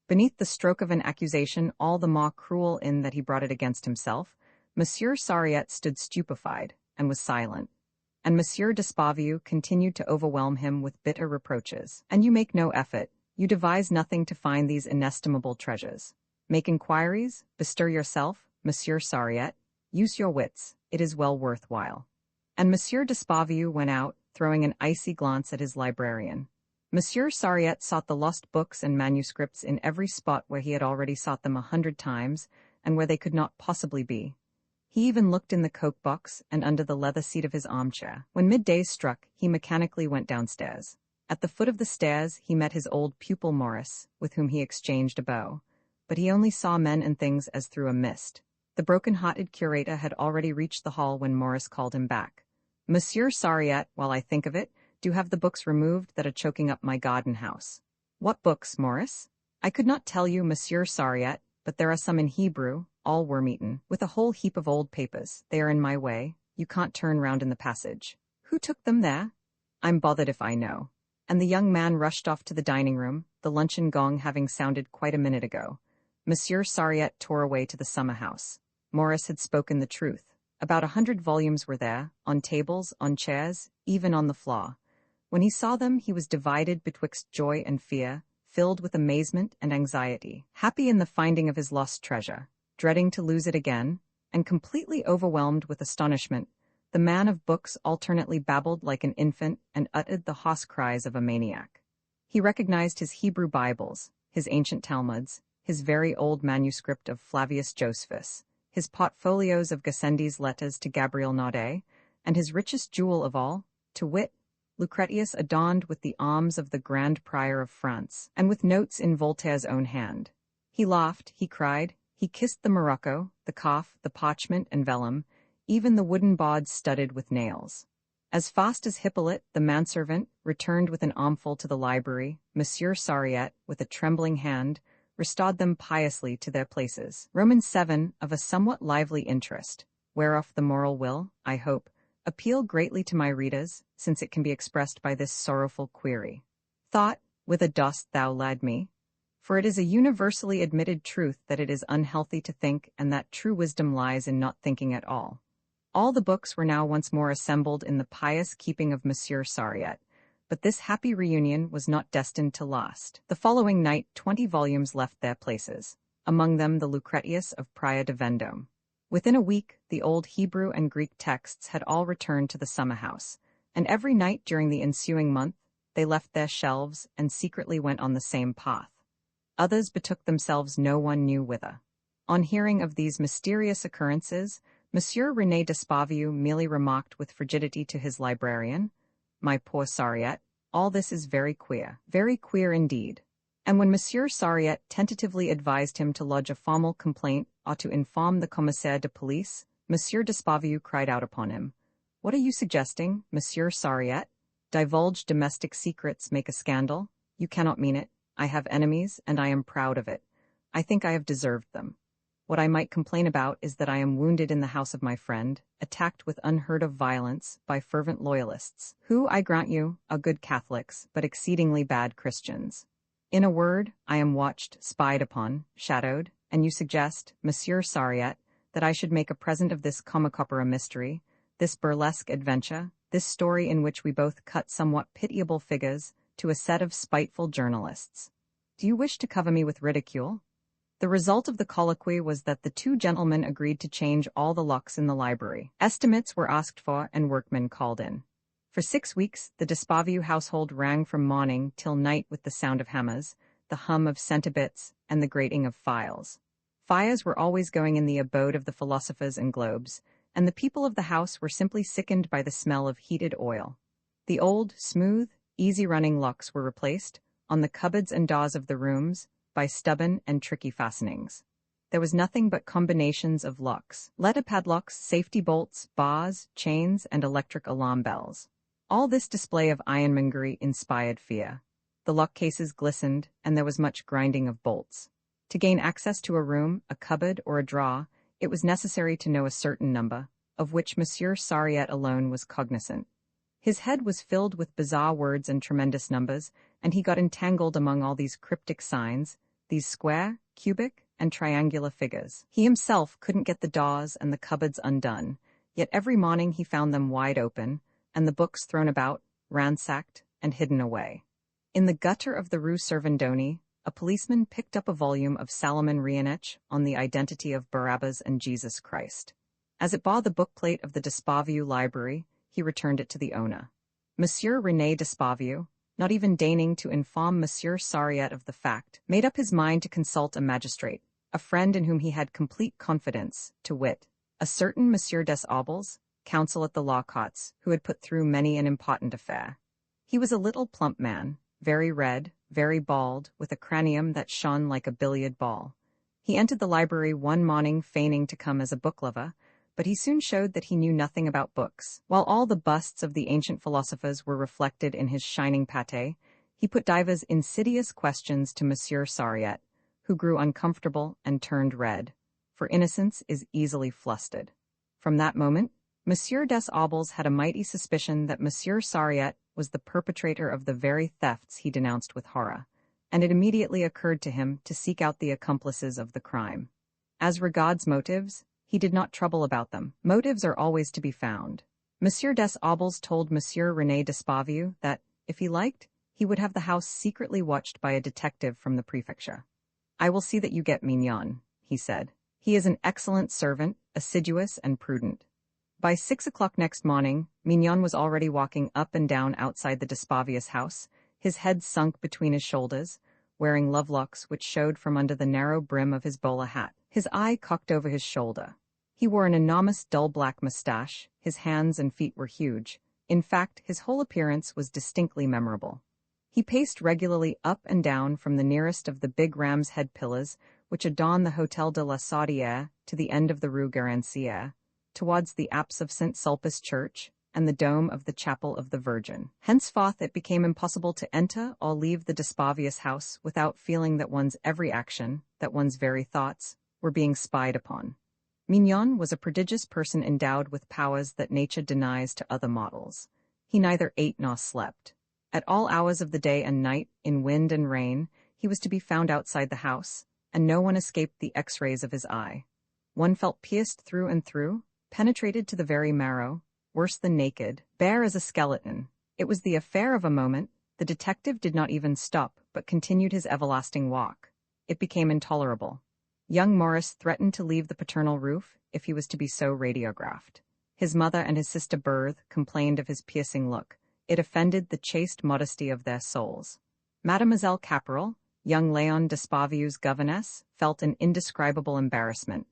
Beneath the stroke of an accusation all the more cruel in that he brought it against himself, Monsieur Sariette stood stupefied, and was silent. And Monsieur d'Esparvieu continued to overwhelm him with bitter reproaches. "And you make no effort, you devise nothing to find these inestimable treasures. Make inquiries, bestir yourself, Monsieur Sariette, use your wits, it is well worthwhile. And Monsieur Despavieux went out, throwing an icy glance at his librarian. Monsieur Sariette sought the lost books and manuscripts in every spot where he had already sought them 100 times, and where they could not possibly be. He even looked in the coke box and under the leather seat of his armchair. When midday struck, he mechanically went downstairs. At the foot of the stairs, he met his old pupil Maurice, with whom he exchanged a bow. But he only saw men and things as through a mist. The broken-hearted curator had already reached the hall when Maurice called him back. Monsieur Sariette, while I think of it, do have the books removed that are choking up my garden house. What books, Maurice? I could not tell you, Monsieur Sariette, but there are some in Hebrew, all worm-eaten, with a whole heap of old papers. They are in my way. You can't turn round in the passage. Who took them there? I'm bothered if I know. And the young man rushed off to the dining room, the luncheon gong having sounded quite a minute ago. Monsieur Sariette tore away to the summer house. Maurice had spoken the truth. About 100 volumes were there, on tables, on chairs, even on the floor. When he saw them, he was divided betwixt joy and fear, filled with amazement and anxiety, happy in the finding of his lost treasure, dreading to lose it again, and completely overwhelmed with astonishment. The man of books alternately babbled like an infant and uttered the hoarse cries of a maniac. He recognized his Hebrew Bibles, his ancient Talmuds, his very old manuscript of Flavius Josephus, his portfolios of Gassendi's letters to Gabriel Naudé, and his richest jewel of all, to wit, Lucretius adorned with the arms of the Grand Prior of France, and with notes in Voltaire's own hand. He laughed, he cried, he kissed the morocco, the calf, the parchment and vellum, even the wooden boards studded with nails. As fast as Hippolyte, the manservant, returned with an armful to the library, Monsieur Sariette, with a trembling hand, restored them piously to their places. Romans 7, of a somewhat lively interest, whereof the moral will, I hope, appeal greatly to my readers, since it can be expressed by this sorrowful query. Thought, whither dost thou lead me? For it is a universally admitted truth that it is unhealthy to think, and that true wisdom lies in not thinking at all. All the books were now once more assembled in the pious keeping of Monsieur Sariette, but this happy reunion was not destined to last. The following night 20 volumes left their places, among them the Lucretius of Prior de Vendôme. Within a week, the old Hebrew and Greek texts had all returned to the summer house, and every night during the ensuing month, they left their shelves and secretly went on the same path. Others betook themselves no one knew whither. On hearing of these mysterious occurrences, Monsieur René Despavieux merely remarked with frigidity to his librarian, "My poor Sariette, all this is very queer indeed." And when Monsieur Sariette tentatively advised him to lodge a formal complaint or to inform the commissaire de police, Monsieur Despavieux cried out upon him, "What are you suggesting, Monsieur Sariette? Divulge domestic secrets, make a scandal? You cannot mean it. I have enemies, and I am proud of it. I think I have deserved them. What I might complain about is that I am wounded in the house of my friend, attacked with unheard-of violence by fervent loyalists, who, I grant you, are good Catholics, but exceedingly bad Christians. In a word, I am watched, spied upon, shadowed, and you suggest, Monsieur Sariette, that I should make a present of this Comicopera mystery, this burlesque adventure, this story in which we both cut somewhat pitiable figures, to a set of spiteful journalists. Do you wish to cover me with ridicule?" The result of the colloquy was that the two gentlemen agreed to change all the locks in the library. Estimates were asked for and workmen called in. For 6 weeks, the Despavieux household rang from morning till night with the sound of hammers, the hum of centibits, and the grating of files. Fires were always going in the abode of the philosophers and globes, and the people of the house were simply sickened by the smell of heated oil. The old, smooth, easy-running locks were replaced, on the cupboards and doors of the rooms, by stubborn and tricky fastenings. There was nothing but combinations of locks, letter padlocks, safety bolts, bars, chains, and electric alarm bells. All this display of ironmongery inspired fear. The lock cases glistened, and there was much grinding of bolts. To gain access to a room, a cupboard, or a drawer, it was necessary to know a certain number, of which Monsieur Sariette alone was cognizant. His head was filled with bizarre words and tremendous numbers, and he got entangled among all these cryptic signs, these square, cubic, and triangular figures. He himself couldn't get the doors and the cupboards undone, yet every morning he found them wide open, and the books thrown about, ransacked, and hidden away. In the gutter of the Rue Servandoni, a policeman picked up a volume of Salomon Reinech on the identity of Barabbas and Jesus Christ. As it bore the bookplate of the Despavieux library, he returned it to the owner. Monsieur René Despavieux, not even deigning to inform Monsieur Sariette of the fact, made up his mind to consult a magistrate, a friend in whom he had complete confidence, to wit, a certain Monsieur des Aubles, counsel at the law courts, who had put through many an important affair. He was a little plump man, very red, very bald, with a cranium that shone like a billiard ball. He entered the library one morning feigning to come as a book lover, but he soon showed that he knew nothing about books. While all the busts of the ancient philosophers were reflected in his shining pate, he put divers insidious questions to Monsieur Sariette, who grew uncomfortable and turned red, for innocence is easily flustered. From that moment, Monsieur des Aubles had a mighty suspicion that Monsieur Sariette was the perpetrator of the very thefts he denounced with horror, and it immediately occurred to him to seek out the accomplices of the crime. As regards motives, he did not trouble about them. Motives are always to be found. Monsieur des Aubles told Monsieur René Despavieux that, if he liked, he would have the house secretly watched by a detective from the prefecture. "I will see that you get Mignon," he said. "He is an excellent servant, assiduous and prudent." By 6 o'clock next morning, Mignon was already walking up and down outside the Despavieux house, his head sunk between his shoulders, wearing lovelocks which showed from under the narrow brim of his bowler hat, his eye cocked over his shoulder. He wore an enormous dull black moustache, his hands and feet were huge. In fact, his whole appearance was distinctly memorable. He paced regularly up and down from the nearest of the big ram's head pillars which adorn the Hôtel de la Saudière to the end of the Rue Garancière, towards the apse of St. Sulpice Church and the dome of the Chapel of the Virgin. Henceforth it became impossible to enter or leave the Despavieux house without feeling that one's every action, that one's very thoughts, were being spied upon. Mignon was a prodigious person endowed with powers that nature denies to other mortals. He neither ate nor slept. At all hours of the day and night, in wind and rain, he was to be found outside the house, and no one escaped the X-rays of his eye. One felt pierced through and through, penetrated to the very marrow, worse than naked, bare as a skeleton. It was the affair of a moment. The detective did not even stop, but continued his everlasting walk. It became intolerable. Young Maurice threatened to leave the paternal roof if he was to be so radiographed. His mother and his sister Berthe complained of his piercing look. It offended the chaste modesty of their souls. Mademoiselle Caporal, young Léon Despavieux's governess, felt an indescribable embarrassment.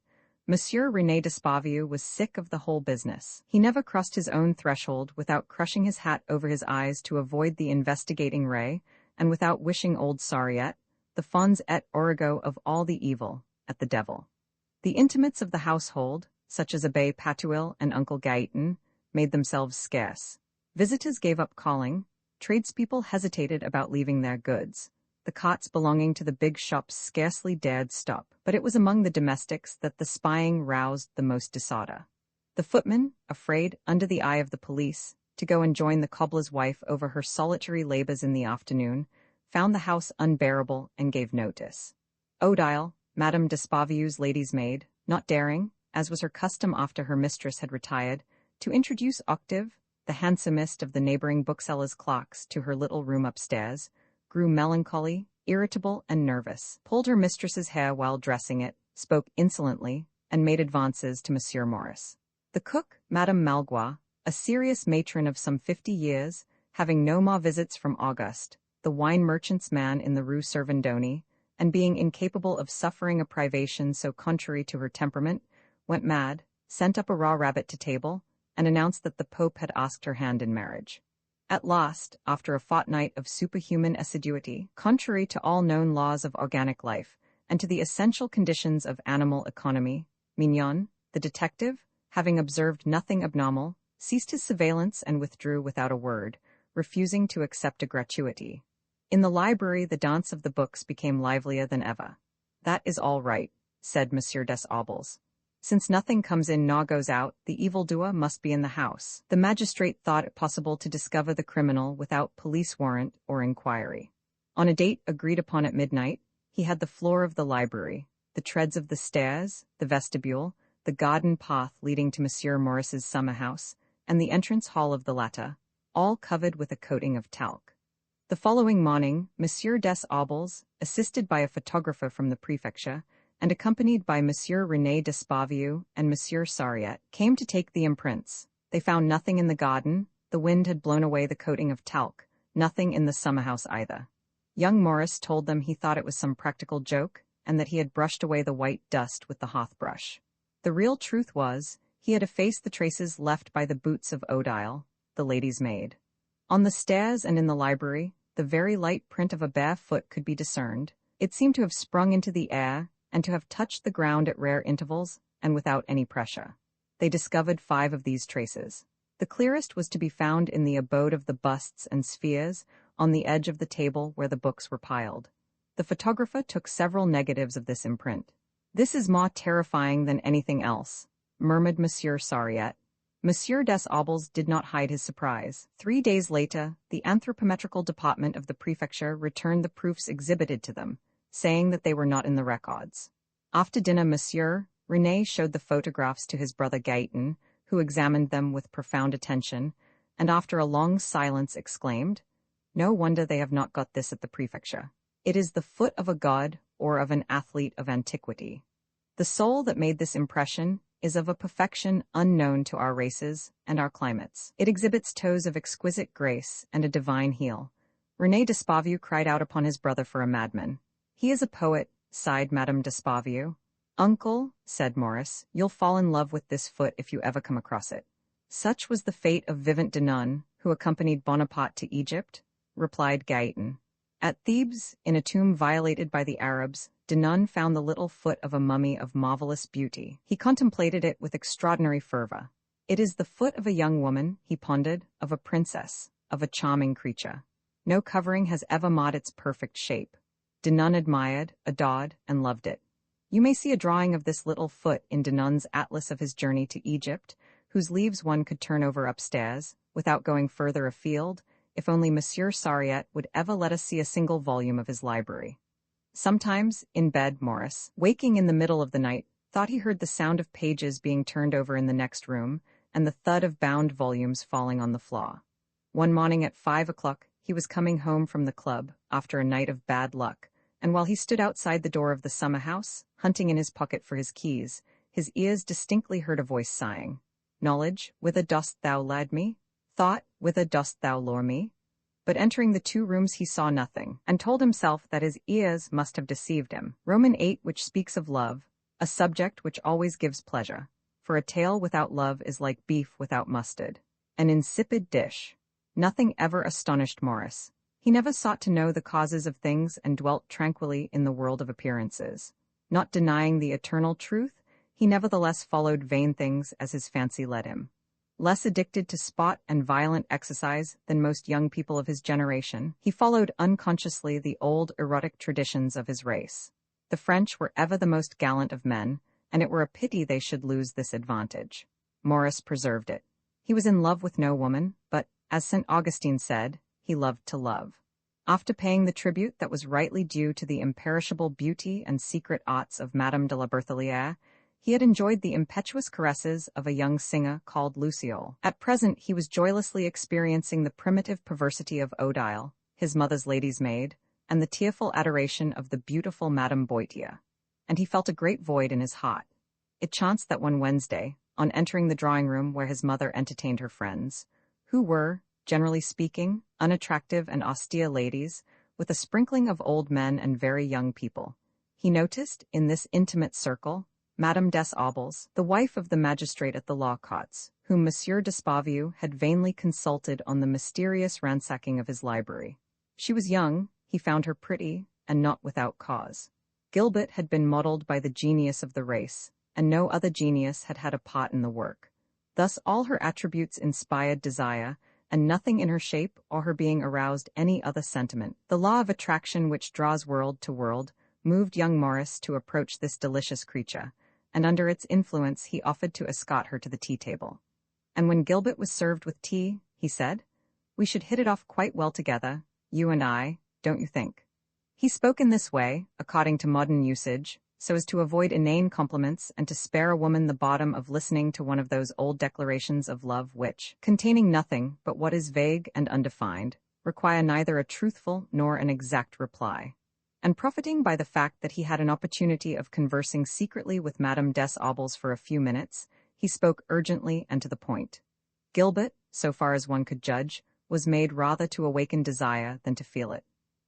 Monsieur René Despavieux was sick of the whole business. He never crossed his own threshold without crushing his hat over his eyes to avoid the investigating ray, and without wishing old Sariette, the fons et origo of all the evil, at the devil. The intimates of the household, such as Abbé Patouille and Uncle Gaëtan, made themselves scarce. Visitors gave up calling, tradespeople hesitated about leaving their goods. The carts belonging to the big shops scarcely dared stop, but it was among the domestics that the spying roused the most disorder. The footman, afraid, under the eye of the police, to go and join the cobbler's wife over her solitary labors in the afternoon, found the house unbearable and gave notice. Odile, Madame Despavieux's lady's maid, not daring, as was her custom after her mistress had retired, to introduce Octave, the handsomest of the neighboring booksellers' clerks, to her little room upstairs, grew melancholy, irritable, and nervous, pulled her mistress's hair while dressing it, spoke insolently, and made advances to Monsieur Maurice. The cook, Madame Malgois, a serious matron of some 50 years, having no more visits from Auguste, the wine merchant's man in the Rue Servandoni, and being incapable of suffering a privation so contrary to her temperament, went mad, sent up a raw rabbit to table, and announced that the Pope had asked her hand in marriage. At last, after a fortnight of superhuman assiduity, contrary to all known laws of organic life, and to the essential conditions of animal economy, Mignon, the detective, having observed nothing abnormal, ceased his surveillance and withdrew without a word, refusing to accept a gratuity. In the library the dance of the books became livelier than ever. "That is all right," said Monsieur des Aubles. "Since nothing comes in nor goes out, the evildoer must be in the house." The magistrate thought it possible to discover the criminal without police warrant or inquiry. On a date agreed upon at midnight, he had the floor of the library, the treads of the stairs, the vestibule, the garden path leading to Monsieur Maurice's summer house, and the entrance hall of the latter, all covered with a coating of talc. The following morning, Monsieur des Aubles, assisted by a photographer from the prefecture, and accompanied by Monsieur René d'Espavieu and Monsieur Sariette, came to take the imprints. They found nothing in the garden, the wind had blown away the coating of talc, nothing in the summer-house either. Young Maurice told them he thought it was some practical joke, and that he had brushed away the white dust with the hearth-brush. The real truth was, he had effaced the traces left by the boots of Odile, the lady's maid. On the stairs and in the library, the very light print of a bare foot could be discerned. It seemed to have sprung into the air, and to have touched the ground at rare intervals, and without any pressure. They discovered 5 of these traces. The clearest was to be found in the abode of the busts and spheres, on the edge of the table where the books were piled. The photographer took several negatives of this imprint. "This is more terrifying than anything else," murmured Monsieur Sariette. Monsieur des Aubles did not hide his surprise. 3 days later, the anthropometrical department of the prefecture returned the proofs exhibited to them, saying that they were not in the records. After dinner, Monsieur René showed the photographs to his brother Gaëtan, who examined them with profound attention, and after a long silence exclaimed, "No wonder they have not got this at the prefecture. It is the foot of a god or of an athlete of antiquity. The soul that made this impression is of a perfection unknown to our races and our climates. It exhibits toes of exquisite grace and a divine heel." René d'Espavieu cried out upon his brother for a madman. "He is a poet," sighed Madame d'Espavieu. "Uncle," said Maurice, "you'll fall in love with this foot if you ever come across it." "Such was the fate of Vivant de Nun, who accompanied Bonaparte to Egypt," replied Gaëtan. At Thebes, in a tomb violated by the Arabs, de Nun found the little foot of a mummy of marvelous beauty. He contemplated it with extraordinary fervor. "It is the foot of a young woman," he pondered, "of a princess, of a charming creature. No covering has ever marred its perfect shape." De Nun admired, adored, and loved it. You may see a drawing of this little foot in de Nun's Atlas of his journey to Egypt, whose leaves one could turn over upstairs, without going further afield, if only Monsieur Sariette would ever let us see a single volume of his library. Sometimes, in bed, Maurice, waking in the middle of the night, thought he heard the sound of pages being turned over in the next room, and the thud of bound volumes falling on the floor. One morning at 5 o'clock, he was coming home from the club, after a night of bad luck, and while he stood outside the door of the summer house, hunting in his pocket for his keys, his ears distinctly heard a voice sighing. "Knowledge, whither dost thou lead me? Thought, whither dost thou lure me?" But entering the 2 rooms he saw nothing, and told himself that his ears must have deceived him. Roman 8, which speaks of love, a subject which always gives pleasure, for a tale without love is like beef without mustard, an insipid dish. Nothing ever astonished Maurice. He never sought to know the causes of things and dwelt tranquilly in the world of appearances. Not denying the eternal truth, he nevertheless followed vain things as his fancy led him. Less addicted to sport and violent exercise than most young people of his generation, he followed unconsciously the old erotic traditions of his race. The French were ever the most gallant of men, and it were a pity they should lose this advantage. Maurice preserved it. He was in love with no woman, but, as St. Augustine said, he loved to love. After paying the tribute that was rightly due to the imperishable beauty and secret arts of Madame de la Berthelière, he had enjoyed the impetuous caresses of a young singer called Luciole. At present he was joylessly experiencing the primitive perversity of Odile, his mother's lady's maid, and the tearful adoration of the beautiful Madame Boitia. And he felt a great void in his heart. It chanced that one Wednesday, on entering the drawing-room where his mother entertained her friends, who were, generally speaking, unattractive and austere ladies, with a sprinkling of old men and very young people, he noticed, in this intimate circle, Madame des Aubles, the wife of the magistrate at the law courts, whom Monsieur d'Espavieu had vainly consulted on the mysterious ransacking of his library. She was young, he found her pretty, and not without cause. Gilbert had been modelled by the genius of the race, and no other genius had had a part in the work. Thus all her attributes inspired desire, and nothing in her shape or her being aroused any other sentiment. The law of attraction which draws world to world moved young Maurice to approach this delicious creature, and under its influence he offered to escort her to the tea-table. And when Gilbert was served with tea, he said, "We should hit it off quite well together, you and I, don't you think?" He spoke in this way, according to modern usage, so as to avoid inane compliments and to spare a woman the bottom of listening to one of those old declarations of love which, containing nothing but what is vague and undefined, require neither a truthful nor an exact reply. And profiting by the fact that he had an opportunity of conversing secretly with Madame des Aubles for a few minutes, he spoke urgently and to the point. Gilbert, so far as one could judge, was made rather to awaken desire than to feel it.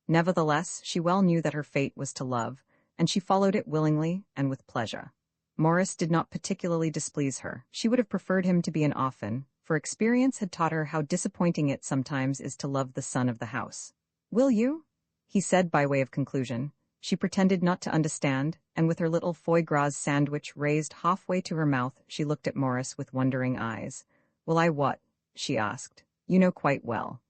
Nevertheless, she well knew that her fate was to love, and she followed it willingly and with pleasure. Morris did not particularly displease her. She would have preferred him to be an orphan, for experience had taught her how disappointing it sometimes is to love the son of the house. "Will you?" he said by way of conclusion. She pretended not to understand, and with her little foie gras sandwich raised halfway to her mouth, she looked at Morris with wondering eyes. "Will I what?" she asked. "You know quite well."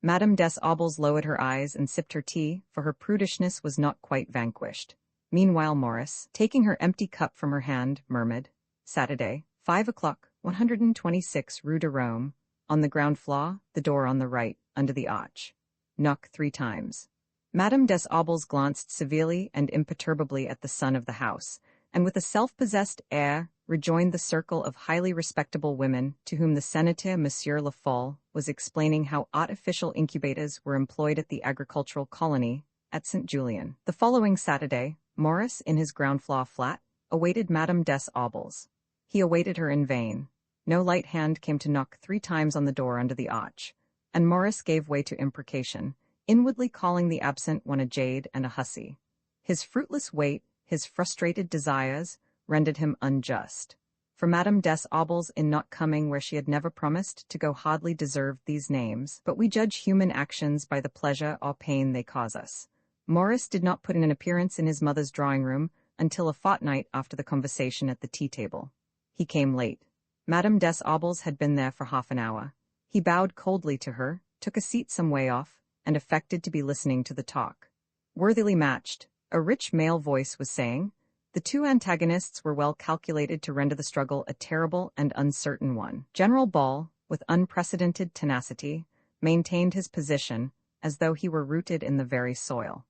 Madame des Aubles lowered her eyes and sipped her tea, for her prudishness was not quite vanquished. Meanwhile Morris, taking her empty cup from her hand, murmured, "Saturday, 5 o'clock, 126 Rue de Rome, on the ground floor, the door on the right, under the arch. Knock 3 times. Madame des Aubles glanced severely and imperturbably at the son of the house, and with a self-possessed air rejoined the circle of highly respectable women to whom the senator Monsieur Le Fol was explaining how artificial incubators were employed at the agricultural colony at St. Julien. The following Saturday, Morris, in his ground-floor flat, awaited Madame des Aubles. He awaited her in vain. No light hand came to knock 3 times on the door under the arch, and Morris gave way to imprecation, inwardly calling the absent one a jade and a hussy. His fruitless wait, his frustrated desires, rendered him unjust. For Madame des Aubles in not coming where she had never promised to go hardly deserved these names, but we judge human actions by the pleasure or pain they cause us. Morris did not put in an appearance in his mother's drawing-room until a fortnight after the conversation at the tea-table. He came late. Madame des Aubles had been there for half an hour. He bowed coldly to her, took a seat some way off, and affected to be listening to the talk. "Worthily matched," a rich male voice was saying. The two antagonists were well calculated to render the struggle a terrible and uncertain one. General Ball, with unprecedented tenacity, maintained his position as though he were rooted in the very soil.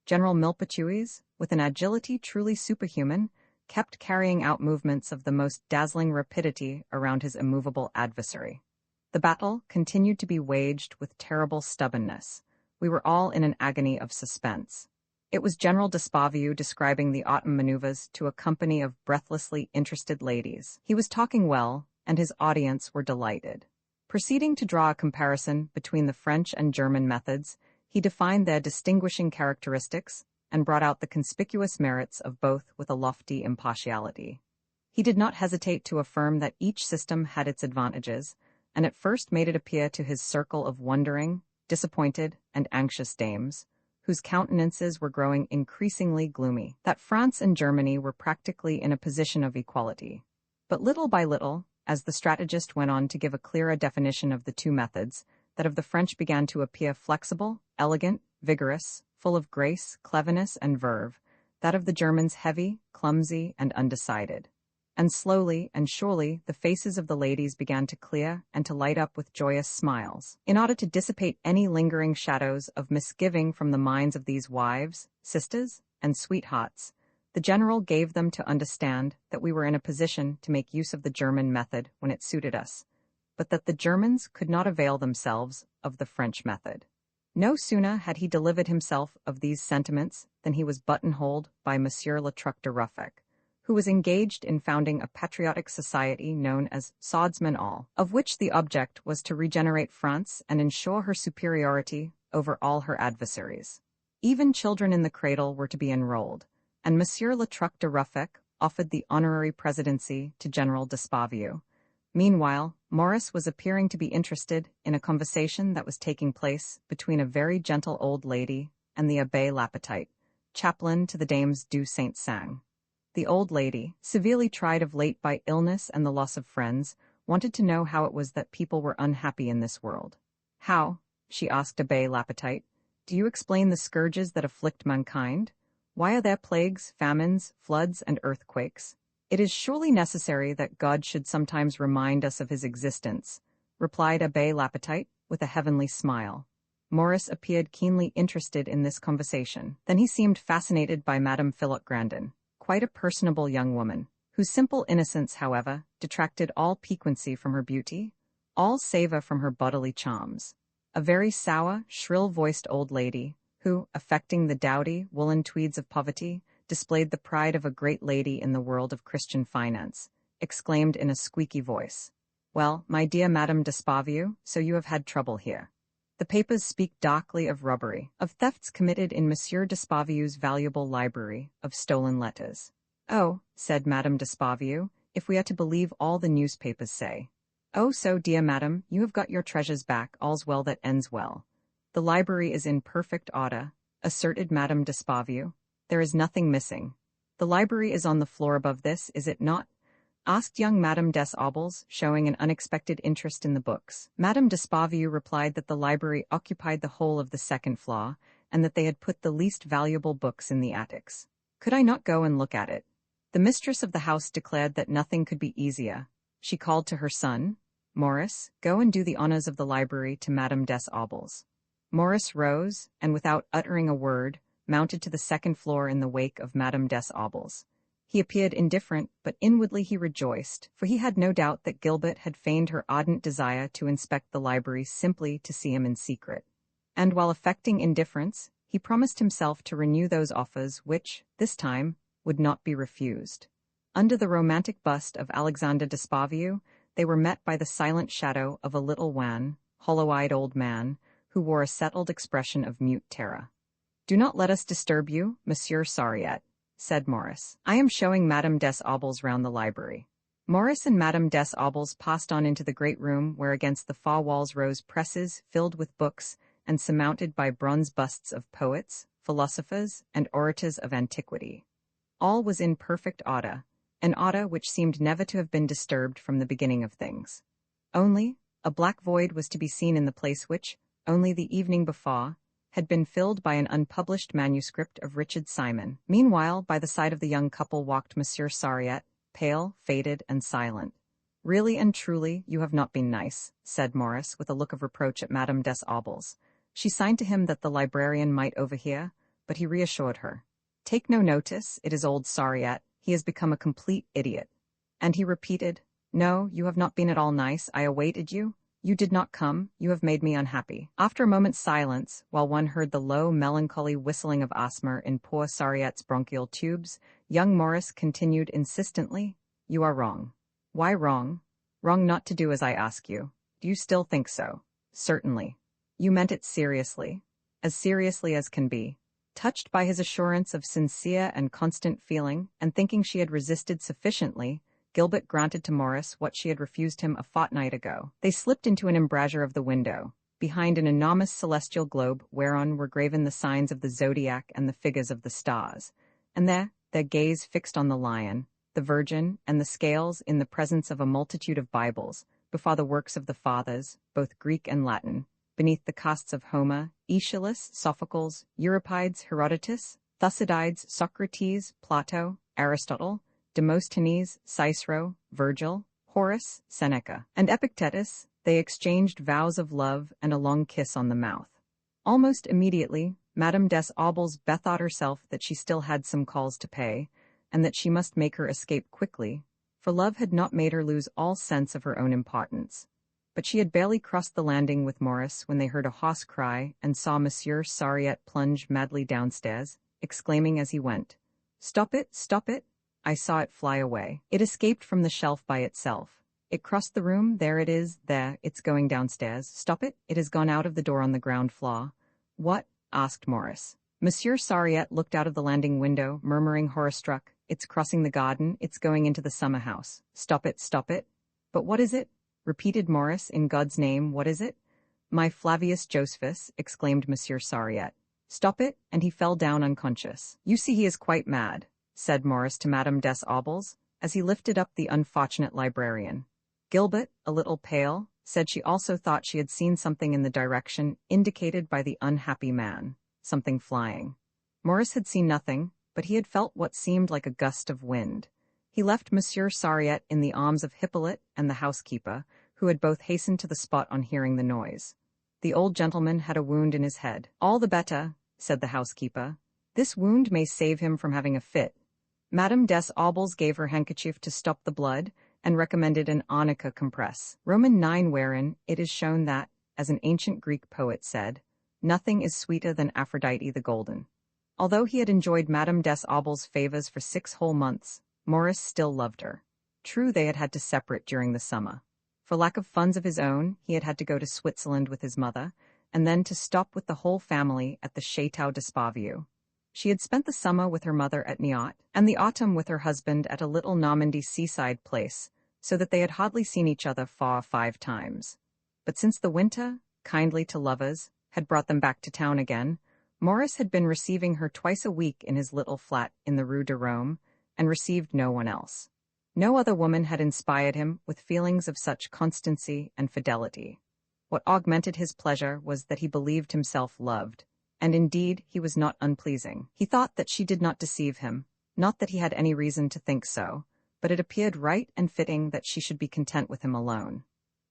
General Millepertuis, with an agility truly superhuman, kept carrying out movements of the most dazzling rapidity around his immovable adversary. The battle continued to be waged with terrible stubbornness. We were all in an agony of suspense. It was General Despavieux describing the autumn maneuvers to a company of breathlessly interested ladies. He was talking well, and his audience were delighted. Proceeding to draw a comparison between the French and German methods, he defined their distinguishing characteristics and brought out the conspicuous merits of both with a lofty impartiality. He did not hesitate to affirm that each system had its advantages, and at first made it appear to his circle of wondering, disappointed, and anxious dames, whose countenances were growing increasingly gloomy, that France and Germany were practically in a position of equality. But little by little, as the strategist went on to give a clearer definition of the two methods, that of the French began to appear flexible, elegant, vigorous, full of grace, cleverness, and verve, that of the Germans heavy, clumsy, and undecided. And slowly and surely the faces of the ladies began to clear and to light up with joyous smiles. In order to dissipate any lingering shadows of misgiving from the minds of these wives, sisters, and sweethearts, the general gave them to understand that we were in a position to make use of the German method when it suited us, but that the Germans could not avail themselves of the French method. No sooner had he delivered himself of these sentiments than he was buttonholed by Monsieur Le Truc de Ruffec, who was engaged in founding a patriotic society known as Swordsmen All, of which the object was to regenerate France and ensure her superiority over all her adversaries. Even children in the cradle were to be enrolled, and Monsieur Le Truc de Ruffec offered the honorary presidency to General Despavieux. Meanwhile, Morris was appearing to be interested in a conversation that was taking place between a very gentle old lady and the Abbé Lapetite, chaplain to the Dames du Saint-Sang. The old lady, severely tried of late by illness and the loss of friends, wanted to know how it was that people were unhappy in this world. "How," she asked Abbé Lapetite, "do you explain the scourges that afflict mankind? Why are there plagues, famines, floods, and earthquakes? It is surely necessary that God should sometimes remind us of his existence," replied Abbé Lapetite, with a heavenly smile. Morris appeared keenly interested in this conversation. Then he seemed fascinated by Madame Philip Grandin, quite a personable young woman, whose simple innocence, however, detracted all piquancy from her beauty, all savour from her bodily charms. A very sour, shrill-voiced old lady, who, affecting the dowdy, woolen tweeds of poverty, displayed the pride of a great lady in the world of Christian finance, exclaimed in a squeaky voice, "Well, my dear Madame d'Esparvieu, so you have had trouble here. The papers speak darkly of robbery, of thefts committed in Monsieur d'Esparvieu's valuable library, of stolen letters." "Oh," said Madame d'Esparvieu, "if we are to believe all the newspapers say." "Oh, so, dear madam, you have got your treasures back, all's well that ends well. The library is in perfect order," asserted Madame d'Esparvieu. "There is nothing missing. The library is on the floor above this, is it not?" asked young Madame des Aubles, showing an unexpected interest in the books. Madame d'Esparvieu replied that the library occupied the whole of the second floor, and that they had put the least valuable books in the attics. "Could I not go and look at it?" The mistress of the house declared that nothing could be easier. She called to her son, "Maurice, go and do the honors of the library to Madame des Aubles." Maurice rose, and without uttering a word, mounted to the second floor in the wake of Madame des Aubles. He appeared indifferent, but inwardly he rejoiced, for he had no doubt that Gilbert had feigned her ardent desire to inspect the library simply to see him in secret. And while affecting indifference, he promised himself to renew those offers which, this time, would not be refused. Under the romantic bust of Alexander d'Esparvieu, they were met by the silent shadow of a little wan, hollow-eyed old man, who wore a settled expression of mute terror. "Do not let us disturb you, Monsieur Sariette," said Maurice. "I am showing Madame des Aubles round the library." Maurice and Madame des Aubles passed on into the great room where against the far walls rose presses filled with books and surmounted by bronze busts of poets, philosophers, and orators of antiquity. All was in perfect order, an order which seemed never to have been disturbed from the beginning of things. Only, a black void was to be seen in the place which, only the evening before, had been filled by an unpublished manuscript of Richard Simon. Meanwhile, by the side of the young couple walked Monsieur Sariette, pale, faded, and silent. "Really and truly, you have not been nice," said Maurice, with a look of reproach at Madame des Aubles. She signed to him that the librarian might overhear, but he reassured her. "Take no notice, it is old Sariette. He has become a complete idiot." And he repeated, "No, you have not been at all nice. I awaited you. You did not come. You have made me unhappy." After a moment's silence, while one heard the low, melancholy whistling of asthma in poor Sariette's bronchial tubes, young Maurice continued insistently, "You are wrong." "Why wrong?" "Wrong not to do as I ask you." "Do you still think so?" "Certainly." "You meant it seriously?" "As seriously as can be." Touched by his assurance of sincere and constant feeling, and thinking she had resisted sufficiently, Gilbert granted to Maurice what she had refused him a fortnight ago. They slipped into an embrasure of the window, behind an enormous celestial globe whereon were graven the signs of the zodiac and the figures of the stars, and there, their gaze fixed on the lion, the Virgin, and the scales in the presence of a multitude of Bibles, before the works of the Fathers, both Greek and Latin, beneath the casts of Homer, Aeschylus, Sophocles, Euripides, Herodotus, Thucydides, Socrates, Plato, Aristotle, Demosthenes, Cicero, Virgil, Horace, Seneca, and Epictetus, they exchanged vows of love and a long kiss on the mouth. Almost immediately, Madame des Aubles bethought herself that she still had some calls to pay, and that she must make her escape quickly, for love had not made her lose all sense of her own importance. But she had barely crossed the landing with Maurice when they heard a hoarse cry and saw Monsieur Sariette plunge madly downstairs, exclaiming as he went, "Stop it, stop it! I saw it fly away. It escaped from the shelf by itself. It crossed the room, there it is, there, it's going downstairs. Stop it, it has gone out of the door on the ground floor." "What?" asked Maurice. Monsieur Sariette looked out of the landing window, murmuring horror-struck, "It's crossing the garden, it's going into the summer house. Stop it, stop it." "But what is it?" repeated Maurice, "in God's name, what is it?" "My Flavius Josephus," exclaimed Monsieur Sariette. "Stop it," and he fell down unconscious. "You see he is quite mad," said Maurice to Madame des Aubles, as he lifted up the unfortunate librarian. Gilbert, a little pale, said she also thought she had seen something in the direction indicated by the unhappy man, something flying. Maurice had seen nothing, but he had felt what seemed like a gust of wind. He left Monsieur Sariette in the arms of Hippolyte and the housekeeper, who had both hastened to the spot on hearing the noise. The old gentleman had a wound in his head. "All the better," said the housekeeper. "This wound may save him from having a fit." Madame des Aubles gave her handkerchief to stop the blood, and recommended an arnica compress, Roman 9, wherein it is shown that, as an ancient Greek poet said, "Nothing is sweeter than Aphrodite the Golden." Although he had enjoyed Madame des Aubels' favors for 6 whole months, Maurice still loved her. True, they had had to separate during the summer. For lack of funds of his own, he had had to go to Switzerland with his mother, and then to stop with the whole family at the Château d'Espavieux. She had spent the summer with her mother at Niort, and the autumn with her husband at a little Normandy seaside place, so that they had hardly seen each other 5 times. But since the winter, kindly to lovers, had brought them back to town again, Maurice had been receiving her twice a week in his little flat in the Rue de Rome, and received no one else. No other woman had inspired him with feelings of such constancy and fidelity. What augmented his pleasure was that he believed himself loved, and indeed he was not unpleasing. He thought that she did not deceive him, not that he had any reason to think so, but it appeared right and fitting that she should be content with him alone.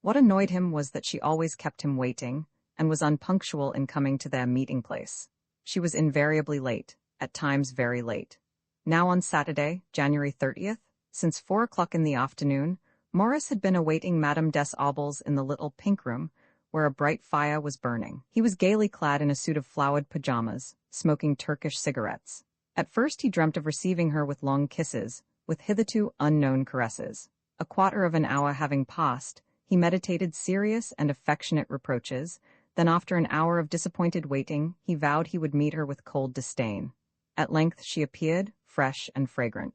What annoyed him was that she always kept him waiting, and was unpunctual in coming to their meeting place. She was invariably late, at times very late. Now on Saturday, January 30th, since 4 o'clock in the afternoon, Maurice had been awaiting Madame des Aubels in the little pink room, where a bright fire was burning. He was gaily clad in a suit of flowered pajamas, smoking Turkish cigarettes. At first he dreamt of receiving her with long kisses, with hitherto unknown caresses. A quarter of an hour having passed, he meditated serious and affectionate reproaches. Then after an hour of disappointed waiting, he vowed he would meet her with cold disdain. At length she appeared, fresh and fragrant.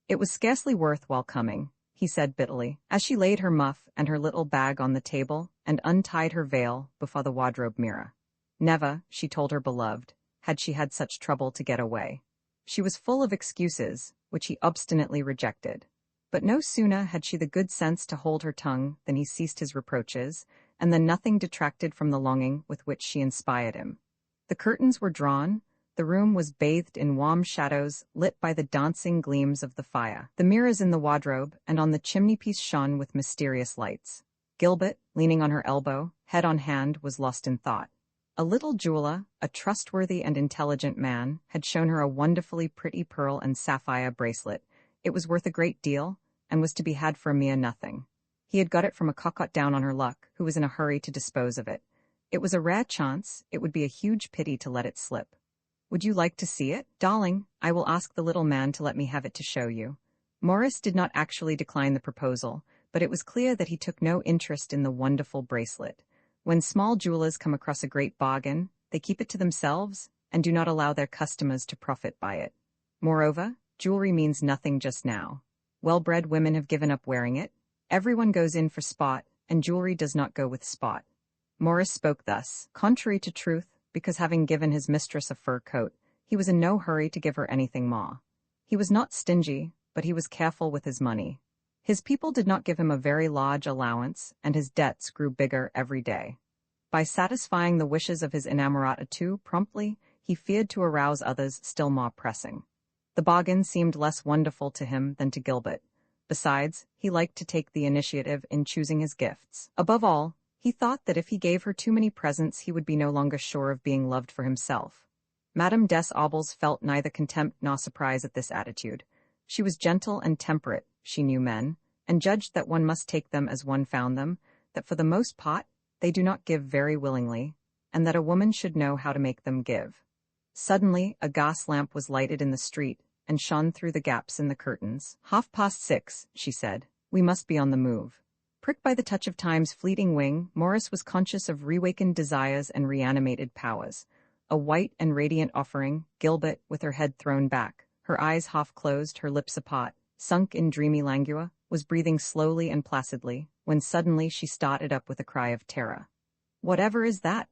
"It was scarcely worth while coming," he said bitterly, as she laid her muff and her little bag on the table and untied her veil before the wardrobe mirror. Never, she told her beloved, had she had such trouble to get away. She was full of excuses, which he obstinately rejected. But no sooner had she the good sense to hold her tongue than he ceased his reproaches, and then nothing detracted from the longing with which she inspired him. The curtains were drawn, the room was bathed in warm shadows lit by the dancing gleams of the fire. The mirrors in the wardrobe and on the chimney-piece shone with mysterious lights. Gilbert, leaning on her elbow, head on hand, was lost in thought. A little jeweler, a trustworthy and intelligent man, had shown her a wonderfully pretty pearl and sapphire bracelet. It was worth a great deal, and was to be had for a mere nothing. He had got it from a cocotte down on her luck, who was in a hurry to dispose of it. It was a rare chance, it would be a huge pity to let it slip. "Would you like to see it, darling? I will ask the little man to let me have it to show you." Maurice did not actually decline the proposal, but it was clear that he took no interest in the wonderful bracelet. When small jewelers come across a great bargain, they keep it to themselves and do not allow their customers to profit by it. Moreover, jewelry means nothing just now. Well-bred women have given up wearing it. Everyone goes in for spot, and jewelry does not go with spot. Maurice spoke thus, contrary to truth, because having given his mistress a fur coat, he was in no hurry to give her anything more. He was not stingy, but he was careful with his money. His people did not give him a very large allowance, and his debts grew bigger every day. By satisfying the wishes of his inamorata too promptly, he feared to arouse others still more pressing. The bargain seemed less wonderful to him than to Gilbert. Besides, he liked to take the initiative in choosing his gifts. Above all, he thought that if he gave her too many presents he would be no longer sure of being loved for himself. Madame des Aubels felt neither contempt nor surprise at this attitude. She was gentle and temperate, she knew men, and judged that one must take them as one found them, that for the most part they do not give very willingly, and that a woman should know how to make them give. Suddenly a gas lamp was lighted in the street, and shone through the gaps in the curtains. 6:30, she said. "We must be on the move." Pricked by the touch of time's fleeting wing, Maurice was conscious of reawakened desires and reanimated powers. A white and radiant offering, Gilbert, with her head thrown back, her eyes half closed, her lips apart, sunk in dreamy languor, was breathing slowly and placidly, when suddenly she started up with a cry of terror. "Whatever is that?"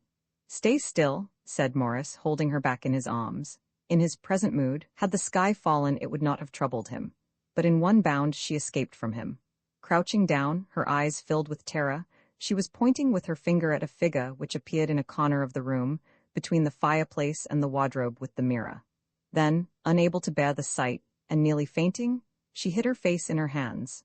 "Stay still," said Maurice, holding her back in his arms. In his present mood, had the sky fallen it would not have troubled him. But in one bound she escaped from him. Crouching down, her eyes filled with terror, she was pointing with her finger at a figure which appeared in a corner of the room, between the fireplace and the wardrobe with the mirror. Then, unable to bear the sight, and nearly fainting, she hid her face in her hands.